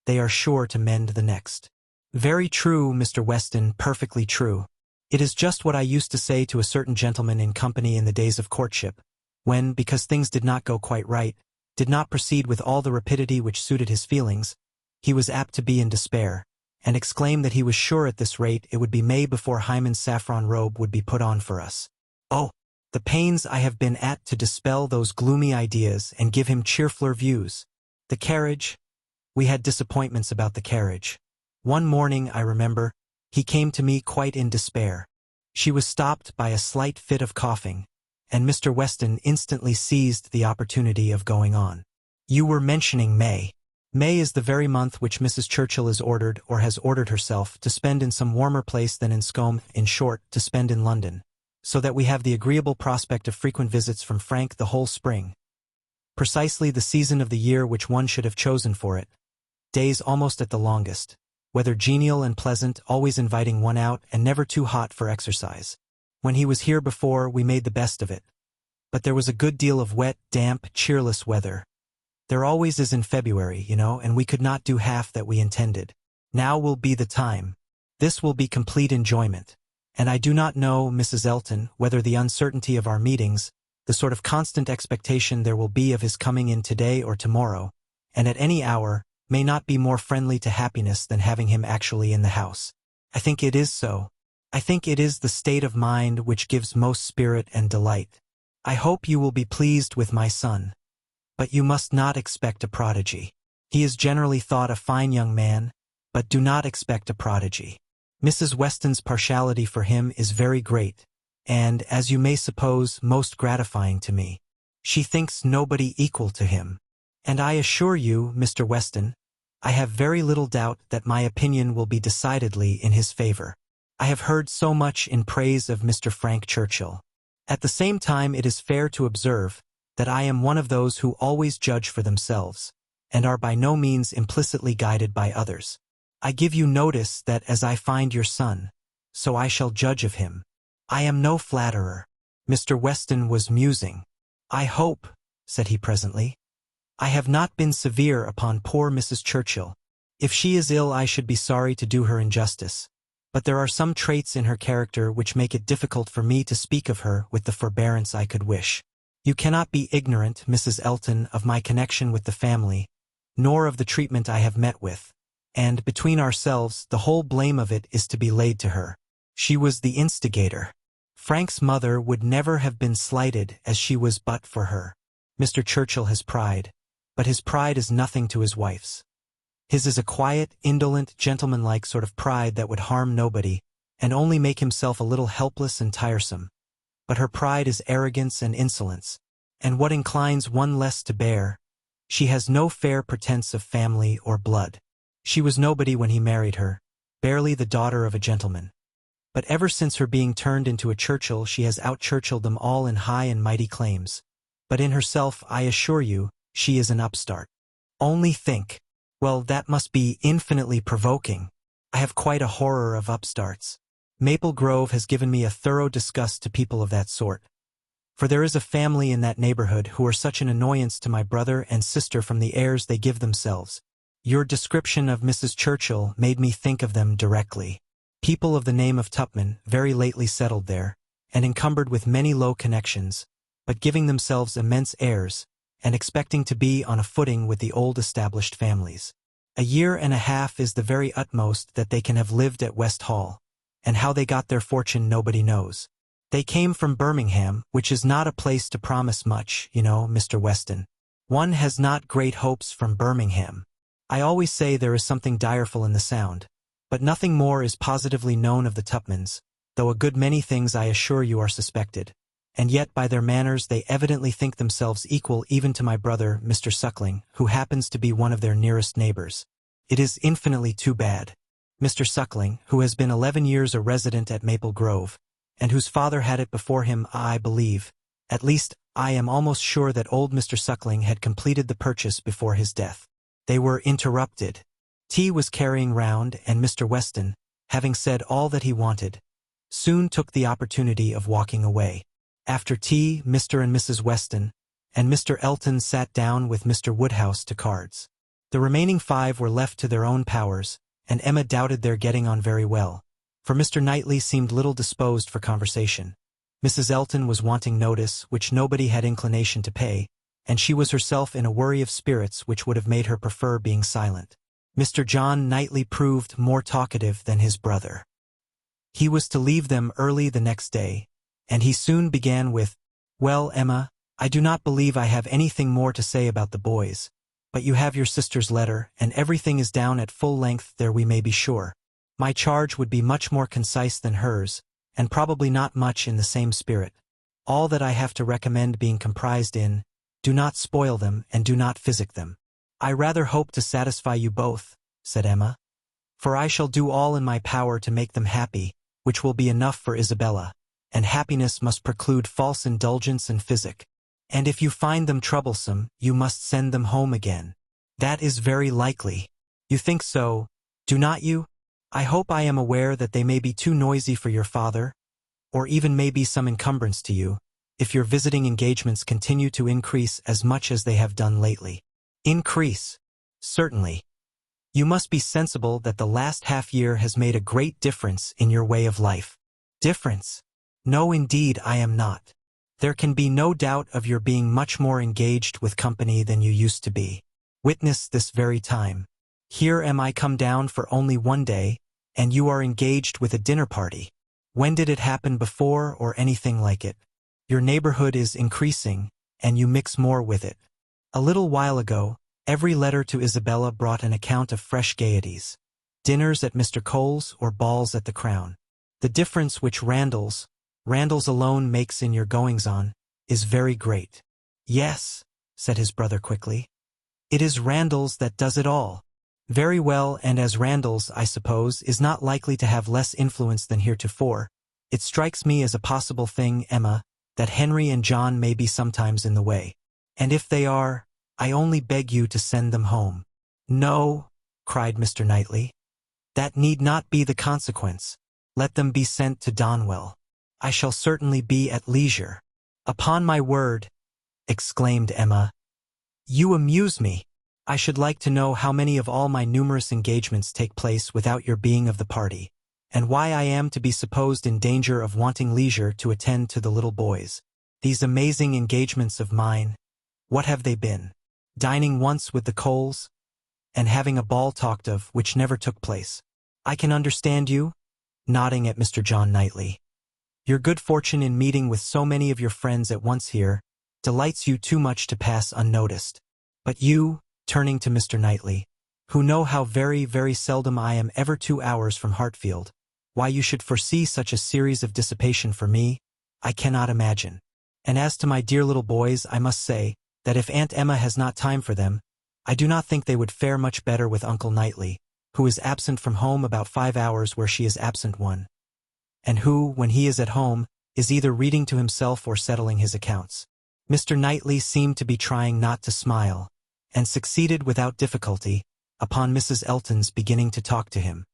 they are sure to mend the next." "Very true, Mr. Weston, perfectly true. It is just what I used to say to a certain gentleman in company in the days of courtship, when, because things did not go quite right, did not proceed with all the rapidity which suited his feelings, he was apt to be in despair, and exclaim that he was sure at this rate it would be May before Hymen's saffron robe would be put on for us. Oh, the pains I have been at to dispel those gloomy ideas and give him cheerfuller views. The carriage, we had disappointments about the carriage. One morning, I remember, he came to me quite in despair. She was stopped by a slight fit of coughing, and Mr. Weston instantly seized the opportunity of going on. "You were mentioning May. May is the very month which Mrs. Churchill is ordered, or has ordered herself, to spend in some warmer place than in Scone, in short, to spend in London, so that we have the agreeable prospect of frequent visits from Frank the whole spring. Precisely the season of the year which one should have chosen for it. Days almost at the longest, weather genial and pleasant, always inviting one out, and never too hot for exercise. When he was here before, we made the best of it. But there was a good deal of wet, damp, cheerless weather. There always is in February, you know, and we could not do half that we intended. Now will be the time. This will be complete enjoyment. And I do not know, Mrs. Elton, whether the uncertainty of our meetings, the sort of constant expectation there will be of his coming in today or tomorrow, and at any hour, may not be more friendly to happiness than having him actually in the house. I think it is so. I think it is the state of mind which gives most spirit and delight. I hope you will be pleased with my son. But you must not expect a prodigy. He is generally thought a fine young man, but do not expect a prodigy. Mrs. Weston's partiality for him is very great, and, as you may suppose, most gratifying to me. She thinks nobody equal to him. And I assure you, Mr. Weston, I have very little doubt that my opinion will be decidedly in his favor. I have heard so much in praise of Mr. Frank Churchill. At the same time, it is fair to observe that I am one of those who always judge for themselves, and are by no means implicitly guided by others. I give you notice that as I find your son, so I shall judge of him. I am no flatterer." Mr. Weston was musing. "I hope," said he presently, "I have not been severe upon poor Mrs. Churchill. If she is ill, I should be sorry to do her injustice. But there are some traits in her character which make it difficult for me to speak of her with the forbearance I could wish. You cannot be ignorant, Mrs. Elton, of my connection with the family, nor of the treatment I have met with, and, between ourselves, the whole blame of it is to be laid to her. She was the instigator. Frank's mother would never have been slighted as she was but for her. Mr. Churchill has pride, but his pride is nothing to his wife's. His is a quiet, indolent, gentlemanlike sort of pride that would harm nobody, and only make himself a little helpless and tiresome. But her pride is arrogance and insolence, and what inclines one less to bear. She has no fair pretense of family or blood. She was nobody when he married her, barely the daughter of a gentleman. but ever since her being turned into a Churchill she has out-Churchilled them all in high and mighty claims. But in herself, I assure you, she is an upstart. Only think. Well, that must be infinitely provoking. I have quite a horror of upstarts. Maple Grove has given me a thorough disgust to people of that sort. For there is a family in that neighborhood who are such an annoyance to my brother and sister from the airs they give themselves. Your description of Mrs. Churchill made me think of them directly. People of the name of Tupman, very lately settled there, and encumbered with many low connections, but giving themselves immense airs, and expecting to be on a footing with the old established families. A year and a half is the very utmost that they can have lived at West Hall, and how they got their fortune nobody knows. They came from Birmingham, which is not a place to promise much, you know, Mr. Weston. One has not great hopes from Birmingham. I always say there is something direful in the sound, but nothing more is positively known of the Tupmans, though a good many things I assure you are suspected, and yet by their manners they evidently think themselves equal even to my brother, Mr. Suckling, who happens to be one of their nearest neighbors. It is infinitely too bad. Mr. Suckling, who has been 11 years a resident at Maple Grove, and whose father had it before him, I believe, at least I am almost sure that old Mr. Suckling had completed the purchase before his death. They were interrupted. Tea was carrying round, and Mr. Weston, having said all that he wanted, soon took the opportunity of walking away. After tea, Mr. and Mrs. Weston and Mr. Elton sat down with Mr. Woodhouse to cards. The remaining 5 were left to their own powers, and Emma doubted their getting on very well, for Mr. Knightley seemed little disposed for conversation. Mrs. Elton was wanting notice, which nobody had inclination to pay, and she was herself in a worry of spirits which would have made her prefer being silent. Mr. John Knightley proved more talkative than his brother. He was to leave them early the next day, and he soon began with, "Well, Emma, I do not believe I have anything more to say about the boys, but you have your sister's letter, and everything is down at full length there, we may be sure. My charge would be much more concise than hers, and probably not much in the same spirit. All that I have to recommend being comprised in, do not spoil them and do not physic them." "I rather hope to satisfy you both," said Emma, "for I shall do all in my power to make them happy, which will be enough for Isabella, and happiness must preclude false indulgence and physic. And if you find them troublesome, you must send them home again." "That is very likely." "You think so, do not you? I hope I am aware that they may be too noisy for your father, or even may be some encumbrance to you, if your visiting engagements continue to increase as much as they have done lately." "Increase? Certainly. You must be sensible that the last half-year has made a great difference in your way of life." "Difference? No, indeed I am not. There can be no doubt of your being much more engaged with company than you used to be. Witness this very time. Here am I come down for only 1 day, and you are engaged with a dinner party. When did it happen before or anything like it? Your neighborhood is increasing, and you mix more with it. A little while ago, every letter to Isabella brought an account of fresh gaieties, dinners at Mr. Cole's or balls at the Crown. The difference which Randall's alone makes in your goings-on is very great." "Yes," said his brother quickly. "It is Randall's that does it all." "Very well, and as Randall's, I suppose, is not likely to have less influence than heretofore, it strikes me as a possible thing, Emma, that Henry and John may be sometimes in the way. And if they are, I only beg you to send them home." "No," cried Mr. Knightley. "That need not be the consequence. Let them be sent to Donwell. I shall certainly be at leisure." "Upon my word," exclaimed Emma, "you amuse me. I should like to know how many of all my numerous engagements take place without your being of the party, and why I am to be supposed in danger of wanting leisure to attend to the little boys. These amazing engagements of mine, what have they been? Dining once with the Coles, and having a ball talked of which never took place. I can understand you," nodding at Mr. John Knightley. "Your good fortune in meeting with so many of your friends at once here delights you too much to pass unnoticed. But you," turning to Mr. Knightley, "who know how very, very seldom I am ever 2 hours from Hartfield, why you should foresee such a series of dissipation for me, I cannot imagine. And as to my dear little boys, I must say that if Aunt Emma has not time for them, I do not think they would fare much better with Uncle Knightley, who is absent from home about 5 hours where she is absent 1. and who, when he is at home, is either reading to himself or settling his accounts. Mr. Knightley seemed to be trying not to smile, and succeeded without difficulty, upon Mrs. Elton's beginning to talk to him.